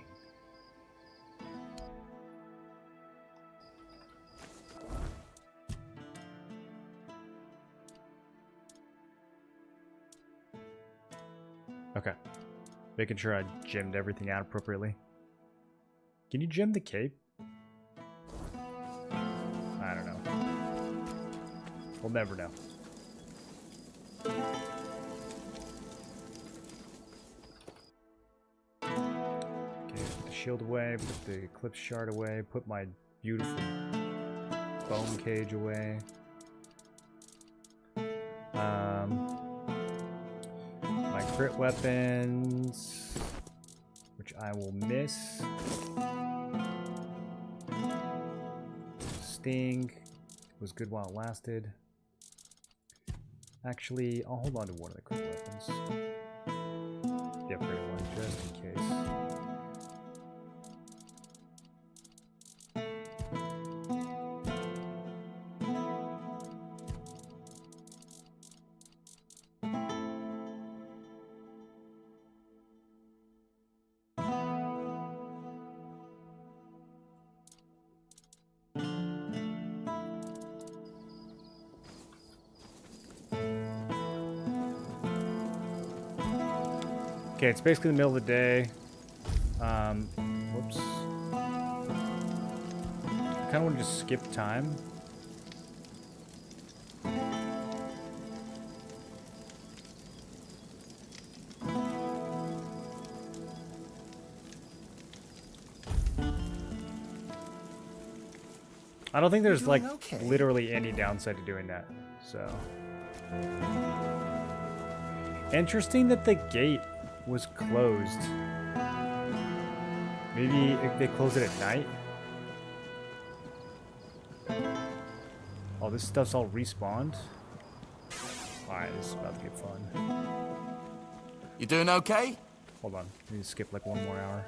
Okay. Making sure I gemmed everything out appropriately. Can you gem the cape? I don't know. We'll never know. Okay, put the shield away, put the eclipse shard away, put my beautiful bone cage away. My crit weapons, which I will miss. Sting was good while it lasted. Actually, I'll hold on to one of the crit weapons. The upgraded one, just in case. Okay, it's basically the middle of the day. Whoops. I kind of want to just skip time. I don't think there's like literally any downside to doing that. So interesting that the gate was closed. Maybe if they close it at night. Oh, this stuff's all respawned. Alright, this is about to get fun. You doing okay? Hold on, we need to skip like 1 more hour.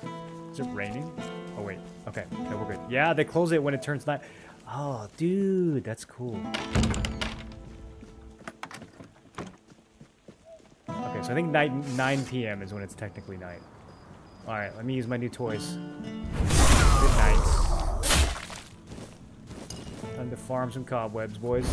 Is it raining? Oh wait, okay, no, we're good. Yeah, they close it when it turns night. Oh, dude, that's cool. Okay, so I think 9 p.m. is when it's technically night. Alright, let me use my new toys. Good night. Time to farm some cobwebs, boys.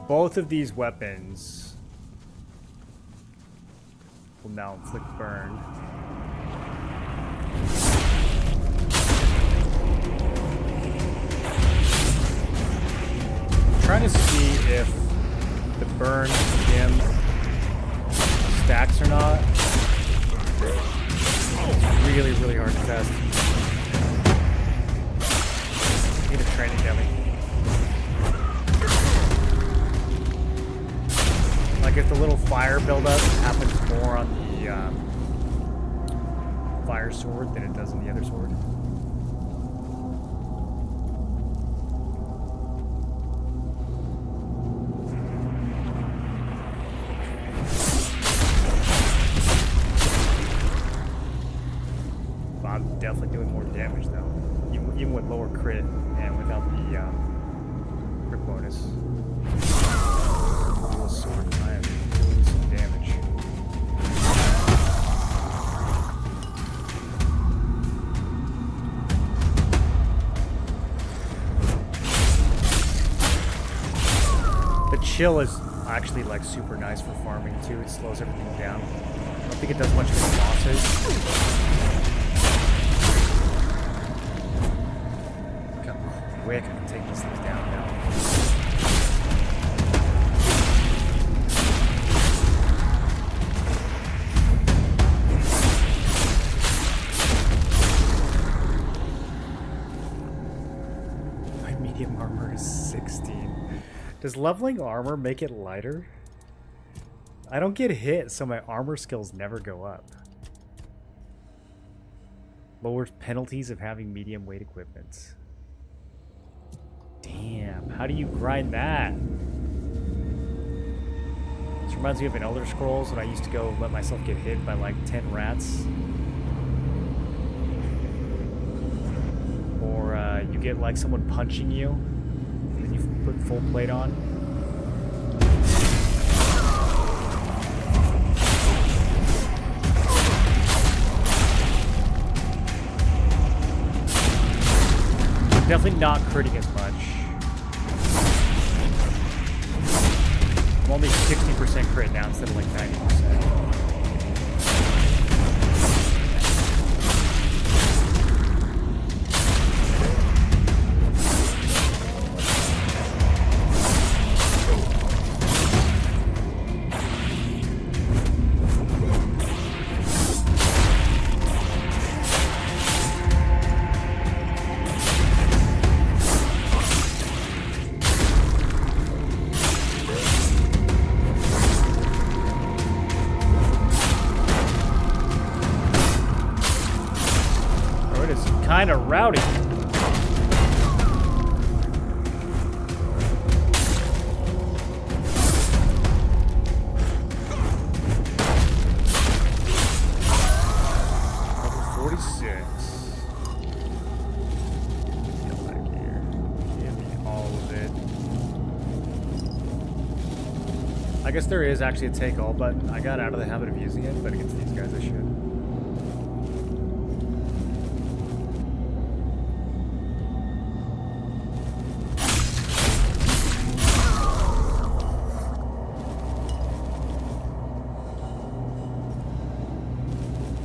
Both of these weapons will now inflict burn. I'm trying to see if the burn gem stacks or not. It's really, really hard to test. Need a training dummy. Like if the little fire buildup happens more on the fire sword than it does on the other sword. I'm definitely doing more damage though, even with lower crit and without the crit bonus. Dual sword, I am doing some damage. The chill is actually like super nice for farming too. It slows everything down. I don't think it does much for the bosses. Quick, I can take these things down now. My medium armor is 16. Does leveling armor make it lighter? I don't get hit, so my armor skills never go up. Lowers penalties of having medium weight equipment. Damn, how do you grind that? This reminds me of an Elder Scrolls when I used to go let myself get hit by like 10 rats. Or you get like someone punching you, and then you put full plate on. Definitely not critting as much. I'm only 60% crit now instead of like 90%. Kind of rowdy. Level 46. Get back here. Give me all of it. I guess there is actually a take all button. I got out of the habit of using it, but against these guys I should.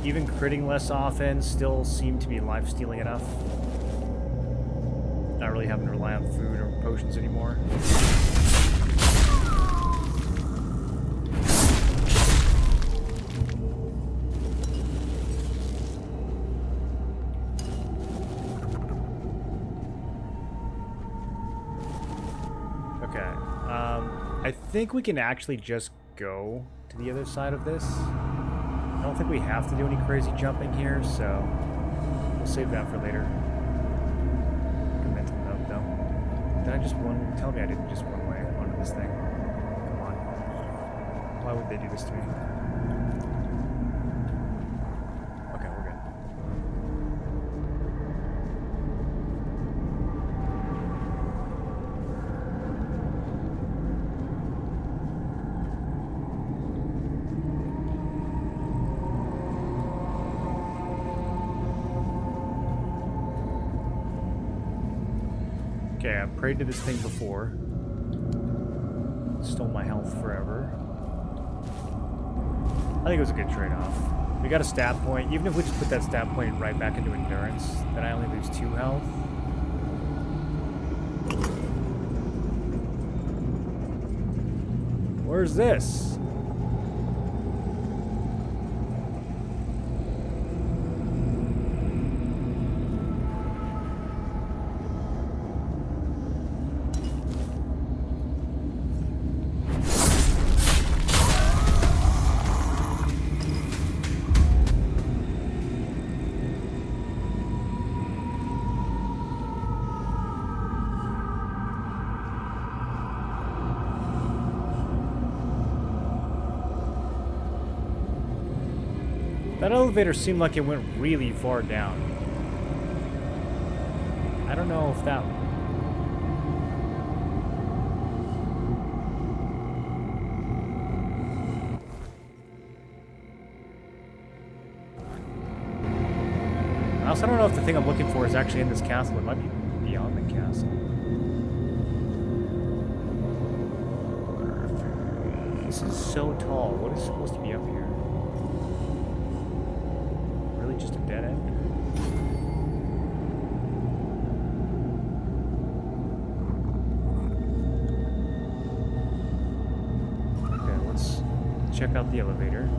even critting less often, still seem to be life-stealing enough. Not really having to rely on food or potions anymore. I think we can actually just go to the other side of this. I don't think we have to do any crazy jumping here, so we'll save that for later. Mental note, though. Did I just one? Tell me I didn't just one way onto this thing. Come on. Why would they do this to me? Okay, we're good. Okay, I've prayed to this thing before. Stole my health forever. I think it was a good trade-off. We got a stat point. Even if we just put that stat point right back into endurance, then I only lose 2 health. Where's this? That elevator seemed like it went really far down. I don't know if that... I also don't know if the thing I'm looking for is actually in this castle. It might be beyond the castle. This is so tall. What is supposed to be up here? Just a dead end. Okay, let's check out the elevator.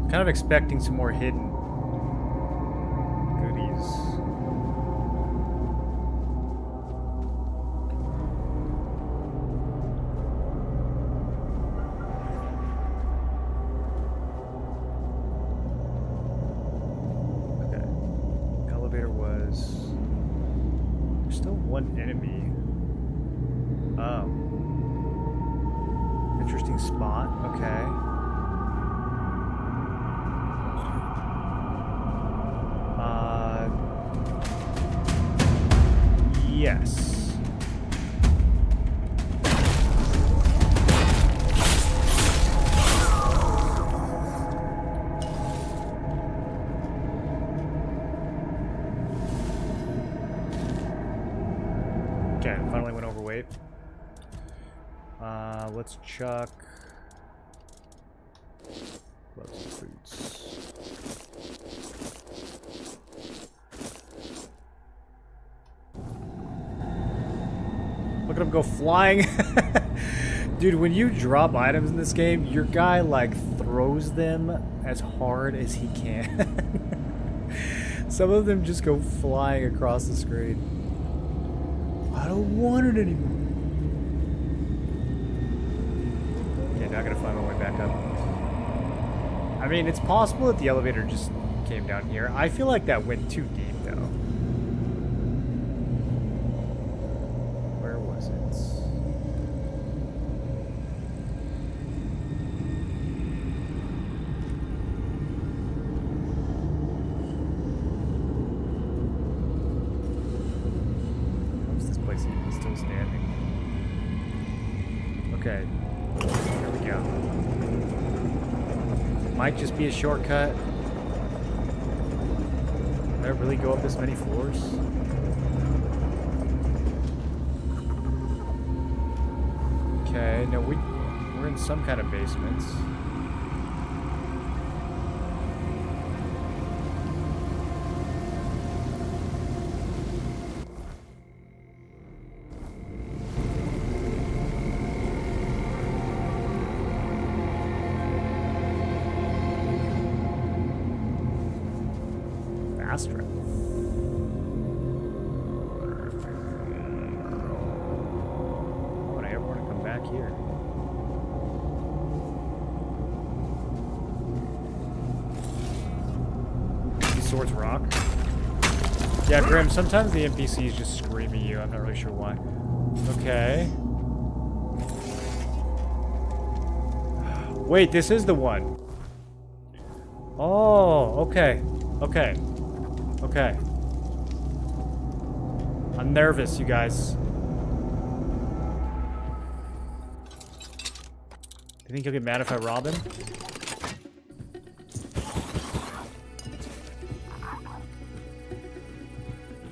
Kind of expecting some more hidden goodies. Enemy. Interesting spot. Okay. Yes. Finally went overweight. Let's chuck gloves and boots. Look at him go flying. Dude, when you drop items in this game, your guy like throws them as hard as he can. Some of them just go flying across the screen. I don't want it anymore. Okay, now I gotta find my way back up. I mean, it's possible that the elevator just came down here. I feel like that went too deep, though. Where was it? Still standing. Okay, here we go. Might just be a shortcut. Did I really go up this many floors? no, we're in some kind of basement. Astra. Why would I ever want to come back here? These swords rock. Yeah, Grim, sometimes the NPCs just scream at you. I'm not really sure why. Okay. Wait, this is the one. Oh, okay. Okay. Okay. I'm nervous, you guys. Do you think he'll get mad if I rob him?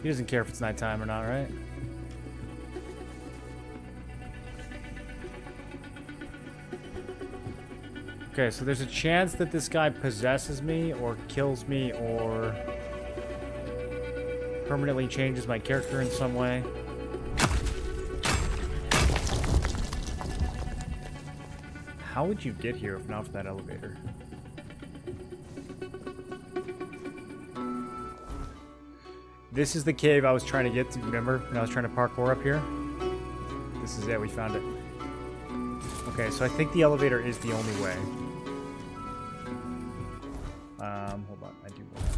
He doesn't care if it's nighttime or not, right? Okay, so there's a chance that this guy possesses me or kills me or permanently changes my character in some way. How would you get here if not for that elevator? This is the cave I was trying to get to, remember? When I was trying to parkour up here? This is it, we found it. Okay, so I think the elevator is the only way. Hold on, I do want to.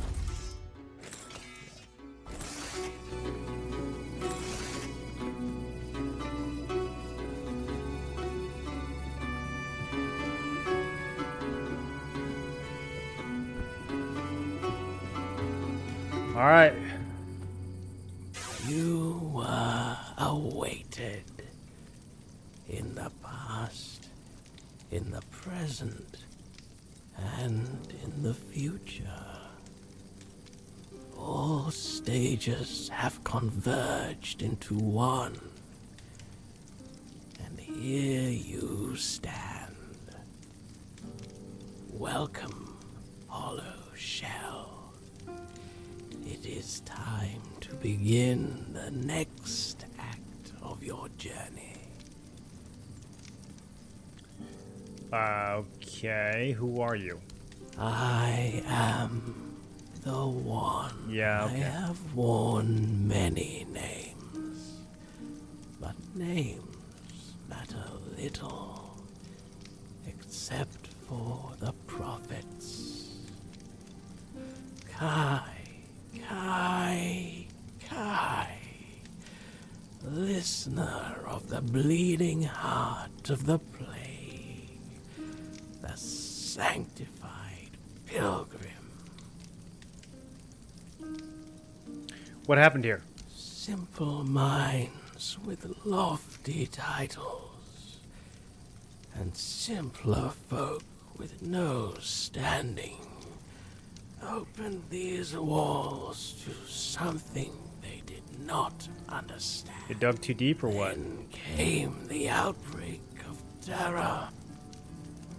All right. You were awaited. In the past, in the present, and in the future. All stages have converged into one. And here you stand. Welcome, Hollow Shell. It is time to begin the next act of your journey. Okay, who are you? I am the one. Yeah, okay. I have worn many names, but names matter little, except for the prophets. Kai, Kai, Kai, listener of the bleeding heart of the plague. The sanctified pilgrim. What happened here? Simple minds with lofty titles, and simpler folk with no standing opened these walls to something they did not understand. You dug too deep or what? Then came the outbreak of terror.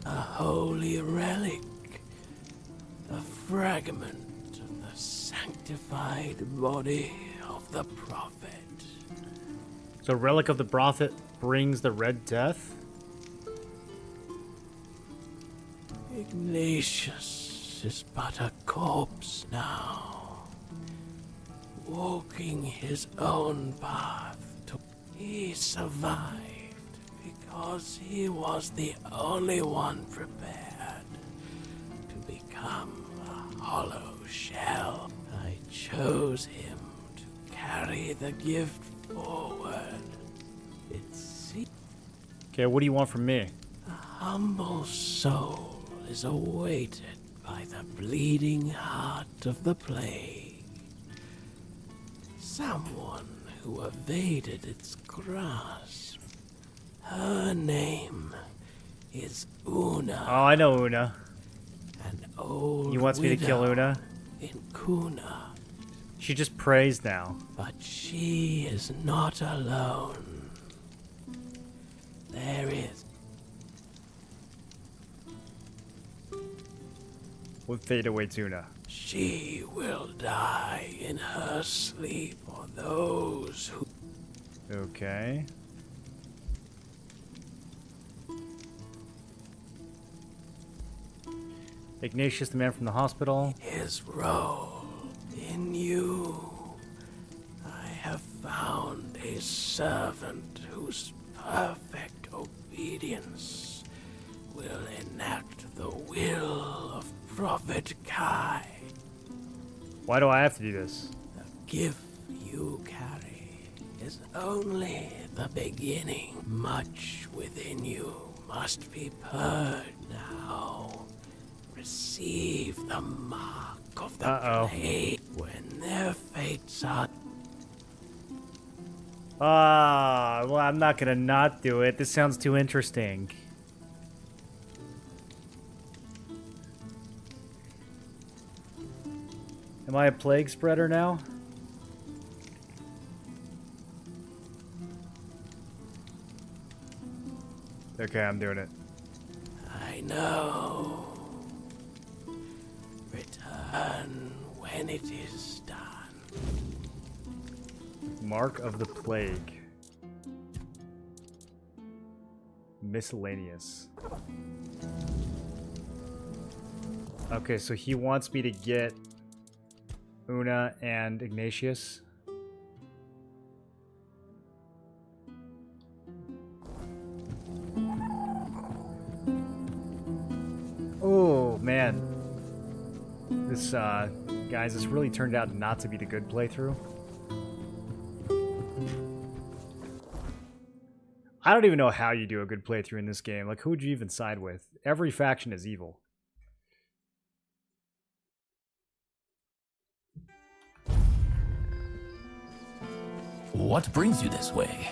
A holy relic, a fragment of the sanctified body of the prophet. So relic of the prophet brings the Red Death? Ignatius is but a corpse now, walking his own path. He survived because he was the only one prepared to become a hollow shell. I chose him to carry the gift forward. Okay, what do you want from me? A humble soul is awaited by the bleeding heart of the plague. Someone who evaded its grasp. Her name is Una. Oh, I know Una. An old He wants me to kill Una? In Kuna. She just prays now. But she is not alone. There is with Fadeaway Tuna. She will die in her sleep for those who... Okay. Ignatius, the man from the hospital. His role in you. I have found a servant whose perfect obedience will enact the will of Prophet Kai. Why do I have to do this? The gift you carry is only the beginning. Much within you must be purged now. Receive the mark of the plague when their fates are... Well, I'm not gonna not do it. This sounds too interesting. Am I a plague spreader now? Okay, I'm doing it. I know. Return when it is done. Mark of the Plague. Miscellaneous. Okay, so he wants me to get Una and Ignatius. Oh, man. This, guys, this really turned out not to be the good playthrough. I don't even know how you do a good playthrough in this game. Like, who would you even side with? Every faction is evil. What brings you this way?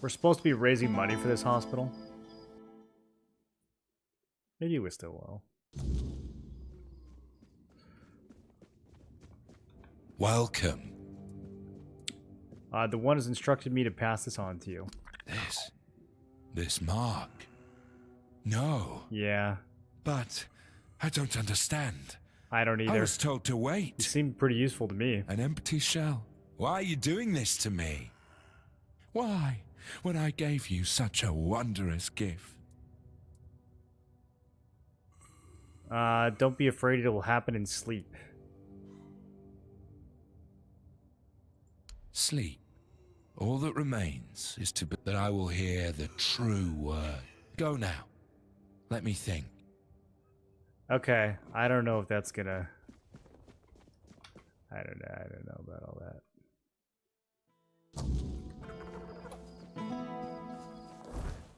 We're supposed to be raising money for this hospital. Maybe we're still low. Welcome. The one has instructed me to pass this on to you. This mark. No. Yeah. But I don't understand. I don't either. I was told to wait. It seemed pretty useful to me. An empty shell. Why are you doing this to me? Why, when I gave you such a wondrous gift? Don't be afraid, it will happen in sleep. Sleep. All that remains is to be that I will hear the true word. Go now. Let me think. Okay, I don't know if that's gonna... I don't know about all that.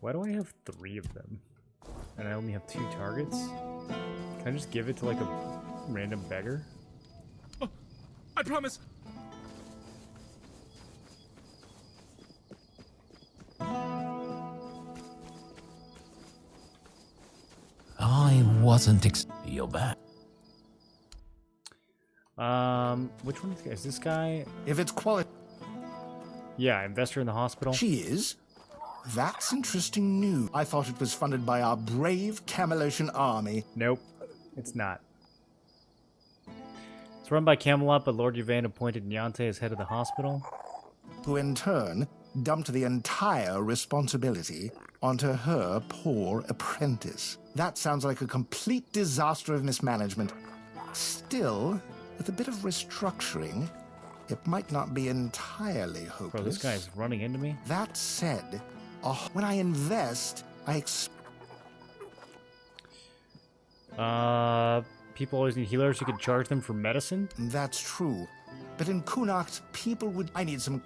Why do I have 3 of them? And I only have 2 targets? Can I just give it to like a random beggar? Oh, I promise! I wasn't You're back. Which one is this guy? If it's quality... Yeah, investor in the hospital. She is? That's interesting news. I thought it was funded by our brave Camelosian army. Nope, it's not. It's run by Camelot, but Lord Yvain appointed Niante as head of the hospital. Who in turn dumped the entire responsibility onto her poor apprentice. That sounds like a complete disaster of mismanagement. Still, with a bit of restructuring, it might not be entirely hopeless. Bro, this guy's running into me. That said, when I invest, people always need healers. You could charge them for medicine? That's true. But in Connacht, people would... I need some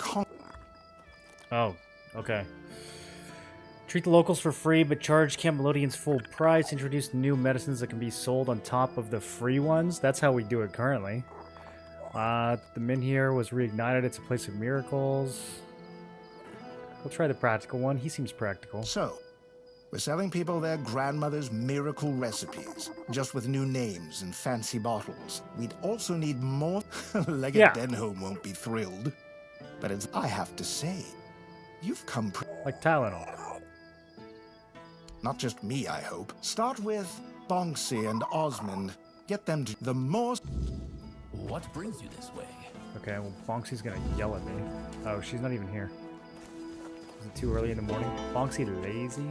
Oh, okay. Treat the locals for free, but charge Camelodians full price. Introduce new medicines that can be sold on top of the free ones. That's how we do it currently. The Min here was reignited. It's a place of miracles. We'll try the practical one. He seems practical. So, we're selling people their grandmother's miracle recipes, just with new names and fancy bottles. We'd also need more... Leggett Denholm won't be thrilled. But it's, I have to say, you've come like Tylenol. Not just me, I hope. Start with Bonksy and Osmond. Get them to the most... What brings you this way? Okay, well, Bonksy's gonna yell at me. Oh, she's not even here. Is it too early in the morning? Bonksy lazy?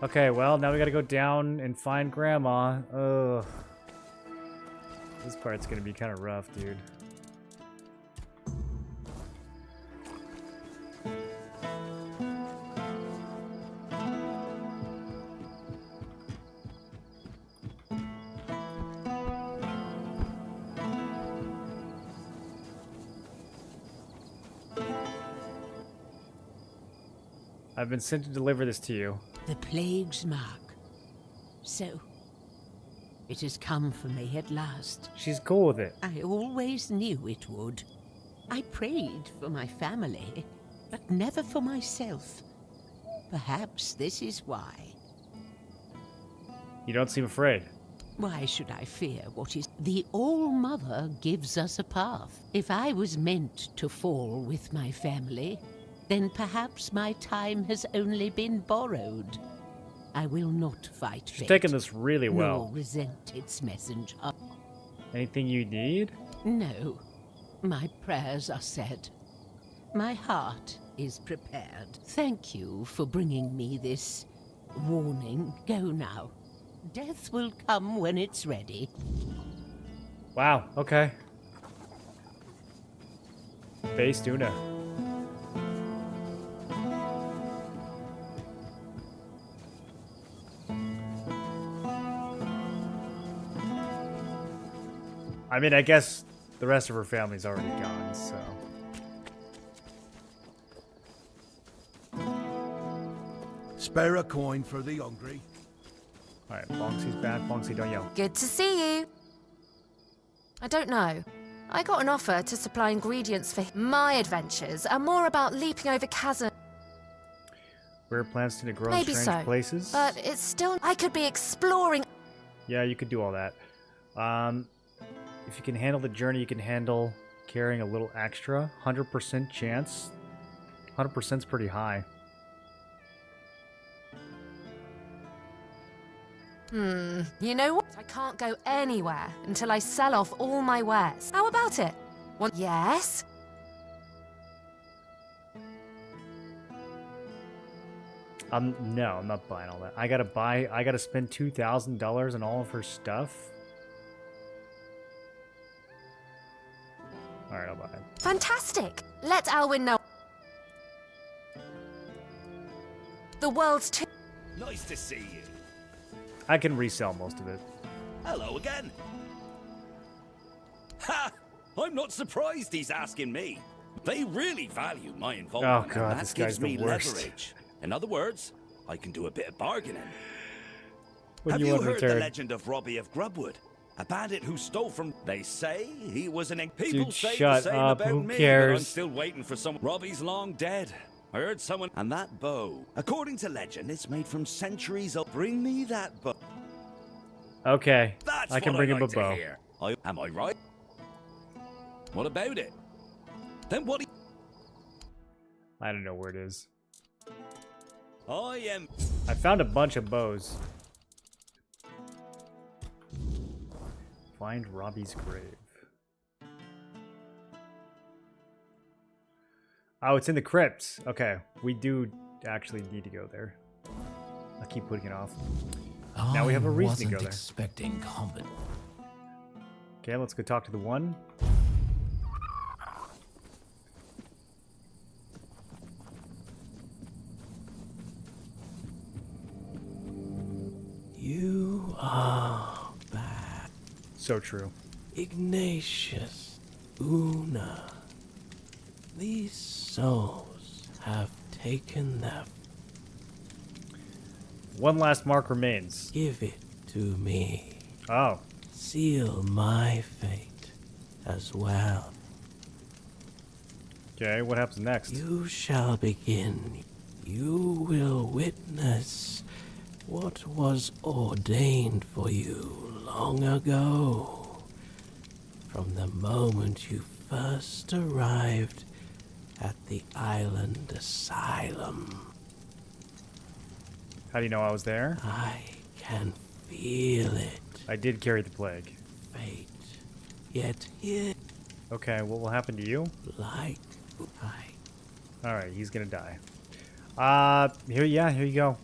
Okay, well, now we gotta go down and find Grandma. Ugh. This part's gonna be kind of rough, dude. I've been sent to deliver this to you. The plague's mark. So, it has come for me at last. She's cool with it. I always knew it would. I prayed for my family, but never for myself. Perhaps this is why. You don't seem afraid. Why should I fear what is... The All-Mother gives us a path. If I was meant to fall with my family, then perhaps my time has only been borrowed. I will not fight She's taking this really well. Nor resent its messenger. Anything you need? No. My prayers are said. My heart is prepared. Thank you for bringing me this warning. Go now. Death will come when it's ready. Wow, okay. Base tuna. I mean, I guess the rest of her family's already gone, so... Spare a coin for the hungry. Alright, Bonksy's back. Bonksy, don't yell. Good to see you. I don't know. I got an offer to supply ingredients for my adventures are more about leaping over chasms. Rare plants to grow in Maybe strange so, places. but it's still... I could be exploring... Yeah, you could do all that. If you can handle the journey, you can handle carrying a little extra. 100% chance. 100%'s pretty high. You know what? I can't go anywhere until I sell off all my wares. How about it? Yes? No, I'm not buying all that. I gotta spend $2,000 on all of her stuff. Alright, I'll buy it. Fantastic! Let Alwyn know. The world's too... Nice to see you. I can resell most of it. Hello again. Ha! I'm not surprised he's asking me. They really value my involvement. Oh god, and this that guy's gives me the worst. leverage. In other words, I can do a bit of bargaining. What Have do you want in heard the return? legend of Robbie of Grubwood? A bandit who stole from... They say he was an... People Dude, say shut the same up. about Who me, cares? but I'm still waiting for some... Robbie's long dead. I heard someone... And that bow. According to legend, it's made from centuries old. Bring me that bow. Okay, That's I can what bring I him like a to bow. hear. Am I right? What about it? Then what... I don't know where it is. I am... I found a bunch of bows. Find Robbie's grave. Oh, it's in the crypt. Okay, we do actually need to go there. I keep putting it off. Now we have a reason to go there. Expecting combat. Okay, let's go talk to the one. You are back. So true. Ignatius, Una. These souls have taken their... One last mark remains. Give it to me. Oh. Seal my fate as well. Okay, what happens next? You shall begin. You will witness what was ordained for you long ago. From the moment you first arrived at the island asylum. How do you know I was there? I can feel it. I did carry the plague. Fate. Yet here. Okay, what will happen to you? Like Alright, he's gonna die. Here you go.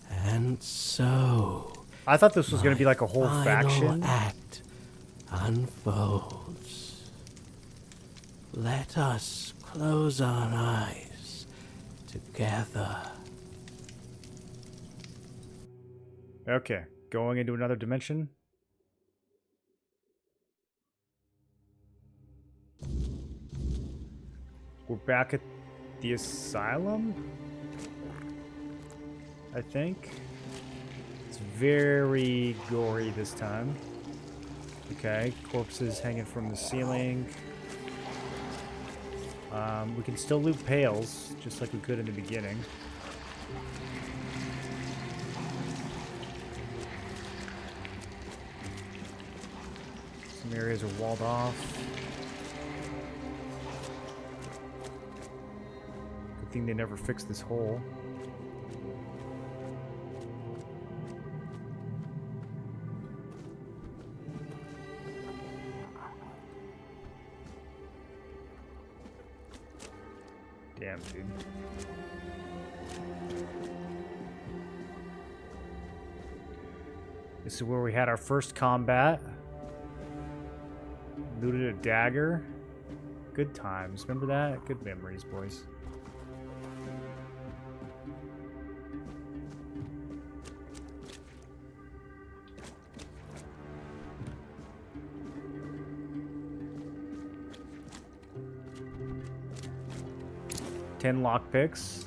And so I thought this was gonna be like a whole final faction. Act unfolds. Let us close our eyes together. Okay, going into another dimension. We're back at the asylum, I think. It's very gory this time. Okay, corpses hanging from the ceiling. We can still loot pails, just like we could in the beginning. Some areas are walled off. Good thing they never fixed this hole. Damn, dude. This is where we had our first combat. Looted a dagger. Good times. Remember that? Good memories, boys. Ten lockpicks.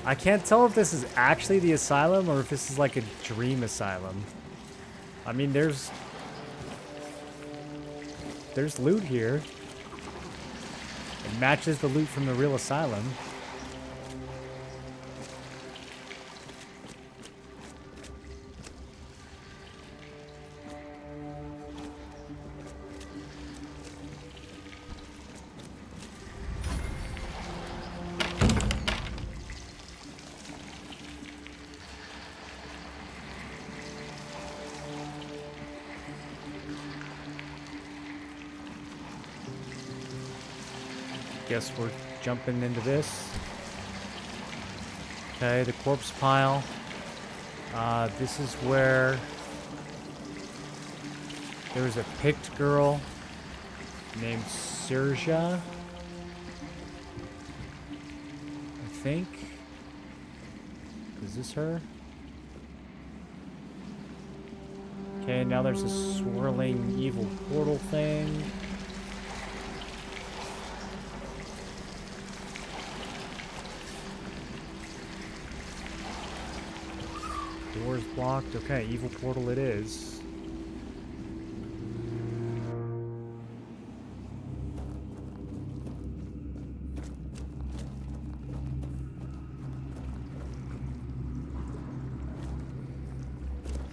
I can't tell if this is actually the asylum or if this is like a dream asylum. I mean, there's loot here. It matches the loot from the real asylum. Guess we're jumping into this. Okay, the corpse pile. This is where there was a picked girl named Serja, I think. Is this her? Okay, now there's a swirling evil portal thing. Door's blocked. Okay, evil portal it is.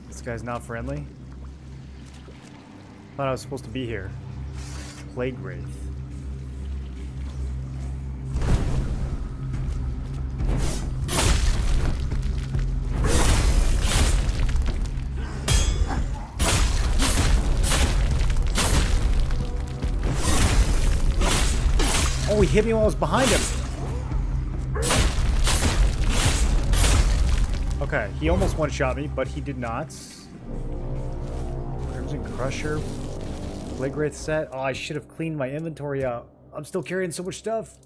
This guy's not friendly. Thought I was supposed to be here. Plague Wraith. Oh, he hit me while I was behind him. Okay, he almost one-shot me, but he did not. Crimson Crusher. Plague Wraith set. Oh, I should have cleaned my inventory out. I'm still carrying so much stuff.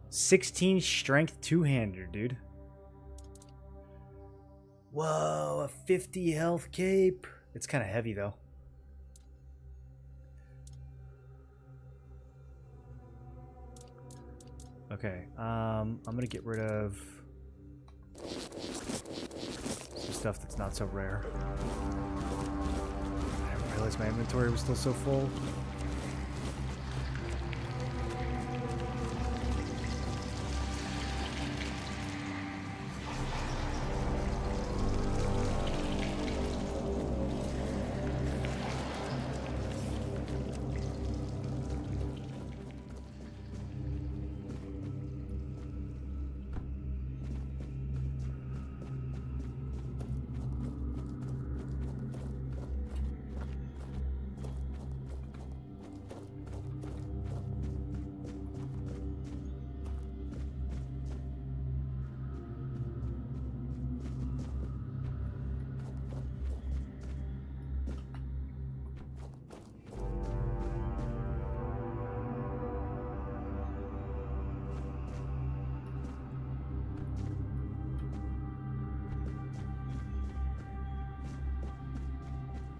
16 strength two-hander, dude. Whoa, a 50 health cape. It's kind of heavy, though. Okay, I'm gonna get rid of stuff that's not so rare. I didn't realize my inventory was still so full.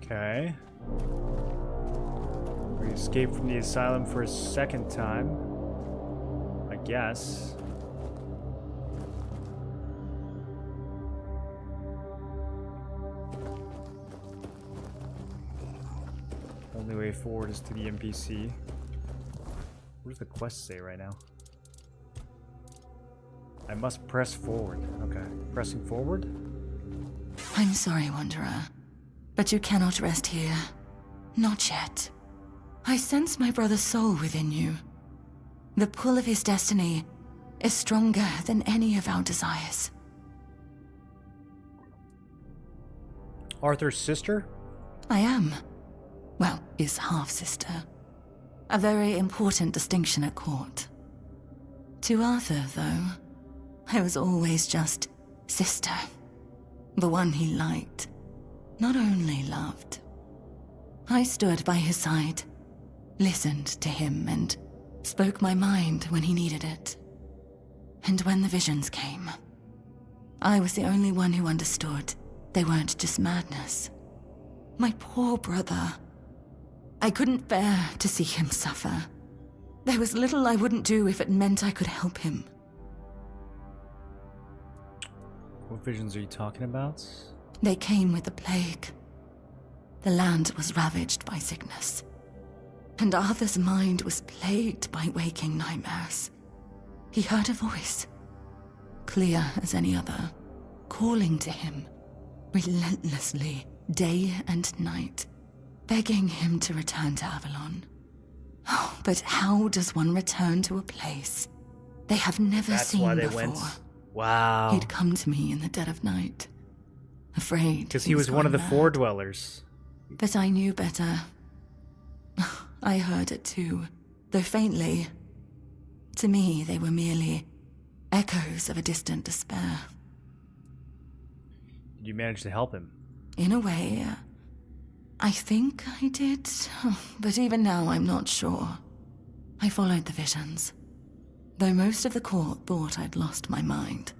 Okay. We escaped from the asylum for a second time, I guess. Only way forward is to the NPC. What does the quest say right now? I must press forward. Okay. Pressing forward? I'm sorry, Wanderer, but you cannot rest here. Not yet. I sense my brother's soul within you. The pull of his destiny is stronger than any of our desires. Arthur's sister? I am. Well, his half-sister. A very important distinction at court. To Arthur, though, I was always just sister. The one he liked, not only loved. I stood by his side, listened to him, and spoke my mind when he needed it. And when the visions came, I was the only one who understood they weren't just madness. My poor brother. I couldn't bear to see him suffer. There was little I wouldn't do if it meant I could help him. What visions are you talking about? They came with the plague. The land was ravaged by sickness, and Arthur's mind was plagued by waking nightmares. He heard a voice, clear as any other, calling to him, relentlessly, day and night, begging him to return to Avalon. Oh, but how does one return to a place they have never seen why they before? went. Wow. He'd come to me in the dead of night, afraid. Because he was one of the Four Dwellers. But I knew better. I heard it too, though faintly. To me, they were merely echoes of a distant despair. Did you manage to help him? In a way, I think I did, but even now I'm not sure. I followed the visions, though most of the court thought I'd lost my mind,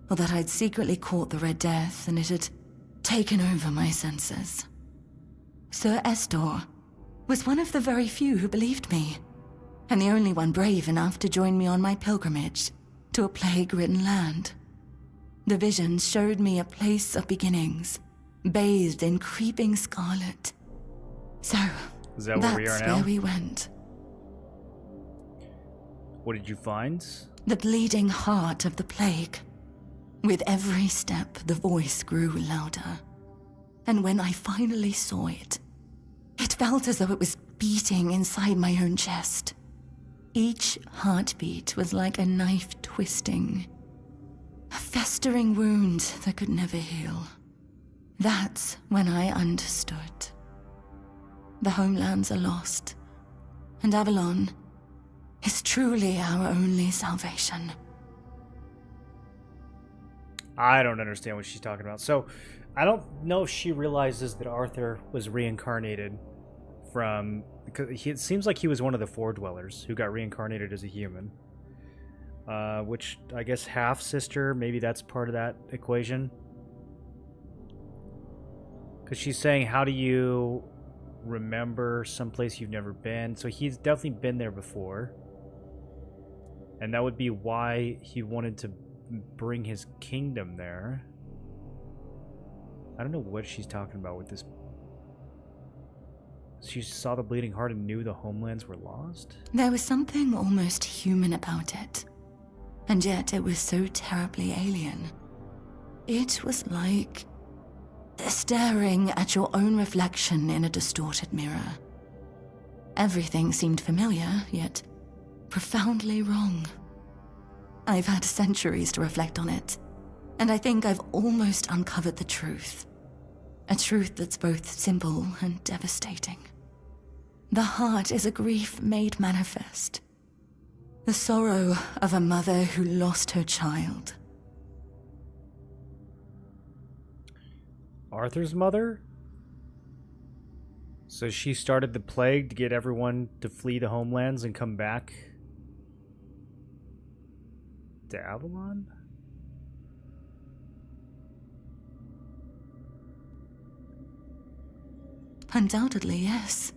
or that I'd secretly caught the Red Death and it had taken over my senses. Sir Estor was one of the very few who believed me, and the only one brave enough to join me on my pilgrimage to a plague-ridden land. The visions showed me a place of beginnings, bathed in creeping scarlet. So, is that where we are now? That's where we went. What did you find? The bleeding heart of the plague. With every step, the voice grew louder. And when I finally saw it, it felt as though it was beating inside my own chest. Each heartbeat was like a knife twisting. A festering wound that could never heal. That's when I understood. The homelands are lost, and Avalon is truly our only salvation. I don't understand what she's talking about. So, I don't know if she realizes that Arthur was reincarnated from... Because it seems like he was one of the Four Dwellers who got reincarnated as a human. Which, I guess, half-sister, maybe that's part of that equation. Because she's saying, how do you remember someplace you've never been? So he's definitely been there before. And that would be why he wanted to bring his kingdom there. I don't know what she's talking about with this. She saw the bleeding heart and knew the homelands were lost? There was something almost human about it. And yet it was so terribly alien. It was like staring at your own reflection in a distorted mirror. Everything seemed familiar, yet profoundly wrong. I've had centuries to reflect on it, and I think I've almost uncovered the truth. A truth that's both simple and devastating. The heart is a grief made manifest. The sorrow of a mother who lost her child. Arthur's mother? So she started the plague to get everyone to flee the homelands and come back to Avalon? Undoubtedly, yes.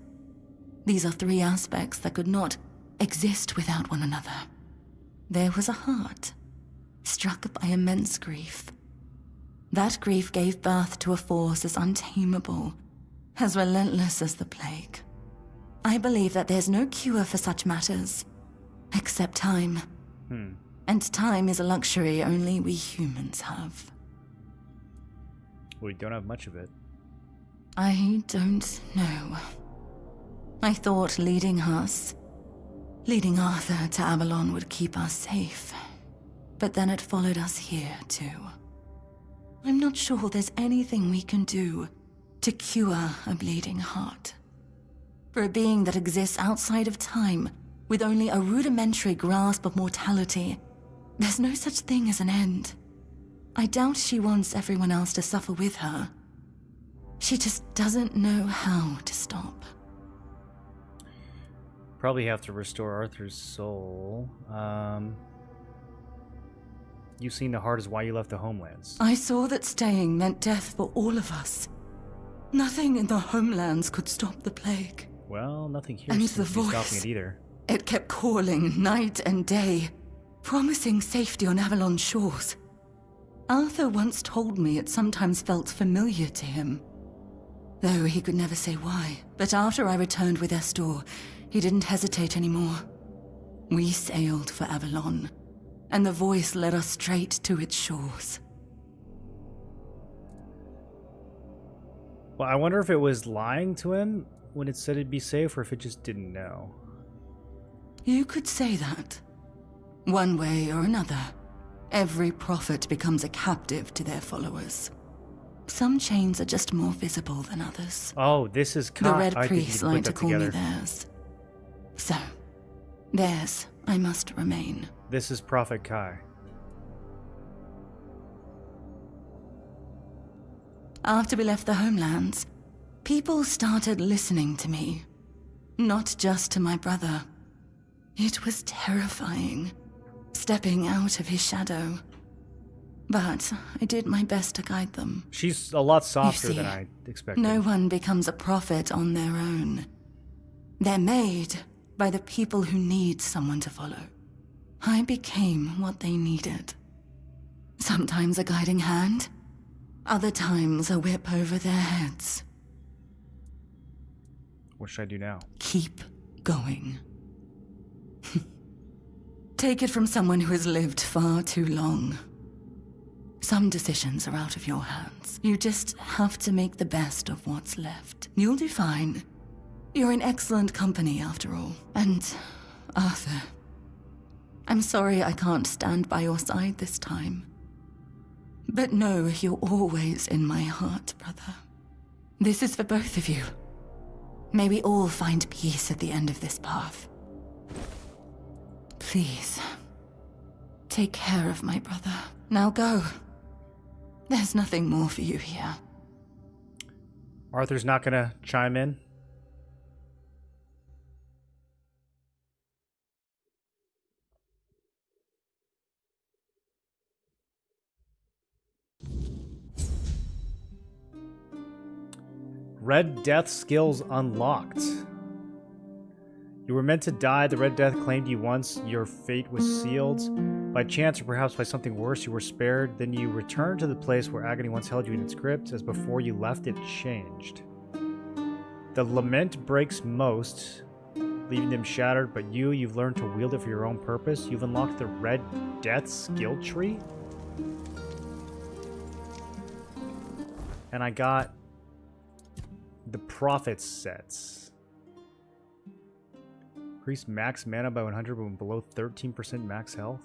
These are three aspects that could not exist without one another. There was a heart, struck by immense grief. That grief gave birth to a force as untamable, as relentless as the plague. I believe that there's no cure for such matters, except time. And time is a luxury only we humans have. We don't have much of it. I don't know. I thought leading Arthur to Avalon would keep us safe. But then it followed us here, too. I'm not sure there's anything we can do to cure a bleeding heart. For a being that exists outside of time, with only a rudimentary grasp of mortality, there's no such thing as an end. I doubt she wants everyone else to suffer with her. She just doesn't know how to stop. Probably have to restore Arthur's soul. You seen the heart is why you left the homelands. I saw that staying meant death for all of us. Nothing in the homelands could stop the plague. Well, nothing here And seems the to be stopping voice. it either. It kept calling night and day, promising safety on Avalon's shores. Arthur once told me it sometimes felt familiar to him, though he could never say why. But after I returned with Estor, he didn't hesitate anymore. We sailed for Avalon, and the voice led us straight to its shores. Well, I wonder if it was lying to him when it said it'd be safe, or if it just didn't know. You could say that. One way or another, every prophet becomes a captive to their followers. Some chains are just more visible than others. Oh, this is The Red I think you Priests can put like to that call together. me theirs. So, theirs I must remain. This is Prophet Kai. After we left the homelands, people started listening to me. Not just to my brother. It was terrifying, stepping out of his shadow. But I did my best to guide them. She's a lot softer You see, than I expected. No one becomes a prophet on their own. They're made by the people who need someone to follow. I became what they needed. Sometimes a guiding hand, other times a whip over their heads. What should I do now? Keep going. Take it from someone who has lived far too long. Some decisions are out of your hands. You just have to make the best of what's left. You'll do fine. You're in excellent company, after all. And, Arthur, I'm sorry I can't stand by your side this time. But know you're always in my heart, brother. This is for both of you. May we all find peace at the end of this path. Please, take care of my brother. Now go. There's nothing more for you here. Arthur's not gonna chime in? Red Death skills unlocked. You were meant to die. The Red Death claimed you once. Your fate was sealed. By chance, or perhaps by something worse, you were spared. Then you returned to the place where agony once held you in its grip. As before you left, it changed. The lament breaks most, leaving them shattered, but you've learned to wield it for your own purpose. You've unlocked the Red Death skill tree. And I got the Prophet sets. Increase max mana by 100 when below 13% max health.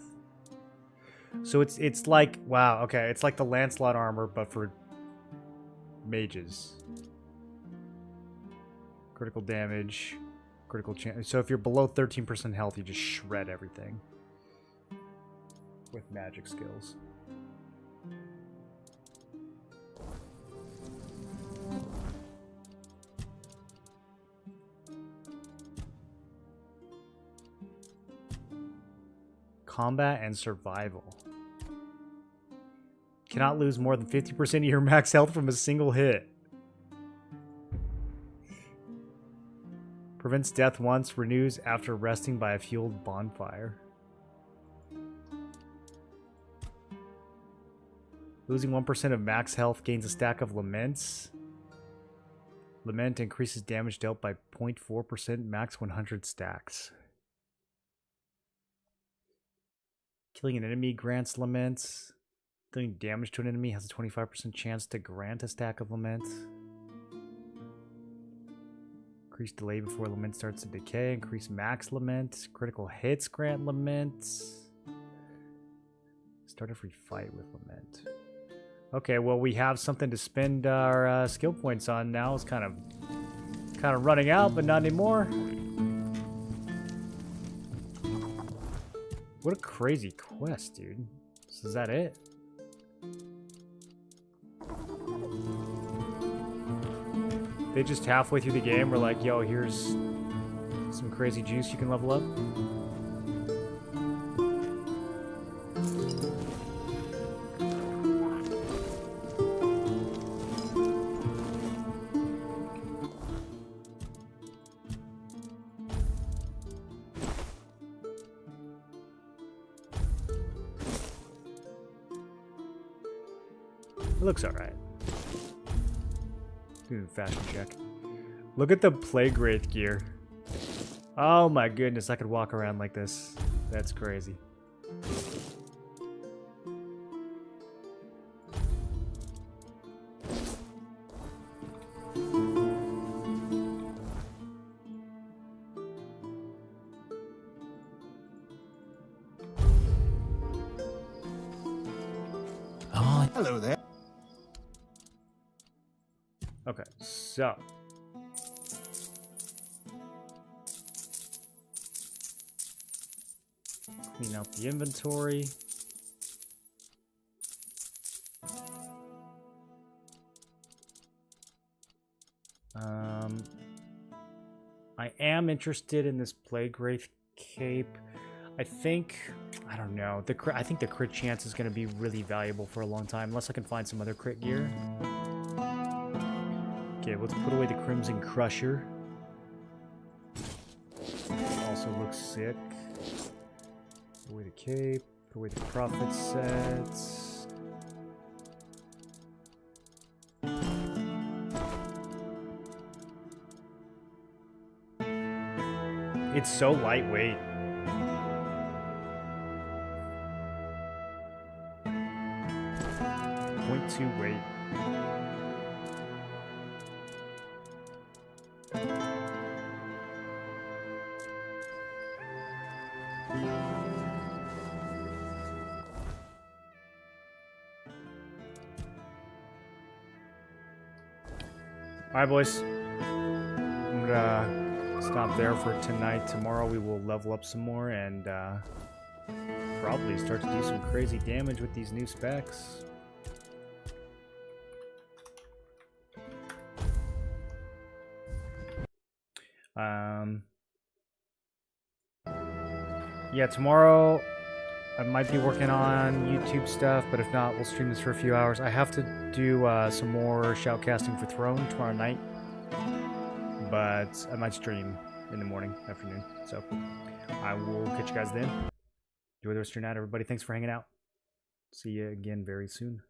So it's like, wow, okay, it's like the Lancelot armor, but for mages. Critical damage, critical chance. So if you're below 13% health, you just shred everything with magic skills. Combat and survival. Cannot lose more than 50% of your max health from a single hit. Prevents death once, renews after resting by a fueled bonfire. Losing 1% of max health gains a stack of laments. Lament increases damage dealt by 0.4%, max 100 stacks. Killing an enemy grants laments. Doing damage to an enemy has a 25% chance to grant a stack of lament. Increase delay before lament starts to decay. Increase max lament. Critical hits grant lament. Start every fight with lament. Okay, well we have something to spend our skill points on now. It's kind of running out, but not anymore. What a crazy quest, dude. So is that it? They just halfway through the game were like, yo, here's some crazy juice you can level up. It looks alright. Do a fashion check. Look at the Plague Wraith gear. Oh my goodness, I could walk around like this. That's crazy. Oh, hello there. Okay, so clean out the inventory. I am interested in this Plague Wraith cape. I don't know. I think the crit chance is going to be really valuable for a long time, unless I can find some other crit gear. Okay, let's put away the Crimson Crusher. Also looks sick. Put away the cape. Put away the Prophet sets. It's so lightweight. .2 weight. Alright, boys. I'm gonna stop there for tonight. Tomorrow we will level up some more and probably start to do some crazy damage with these new specs. Yeah, tomorrow I might be working on YouTube stuff, but if not, we'll stream this for a few hours. I have to do some more shoutcasting for Throne tomorrow night, but I might stream in the morning, afternoon. So I will catch you guys then. Enjoy the rest of your night, everybody. Thanks for hanging out. See you again very soon.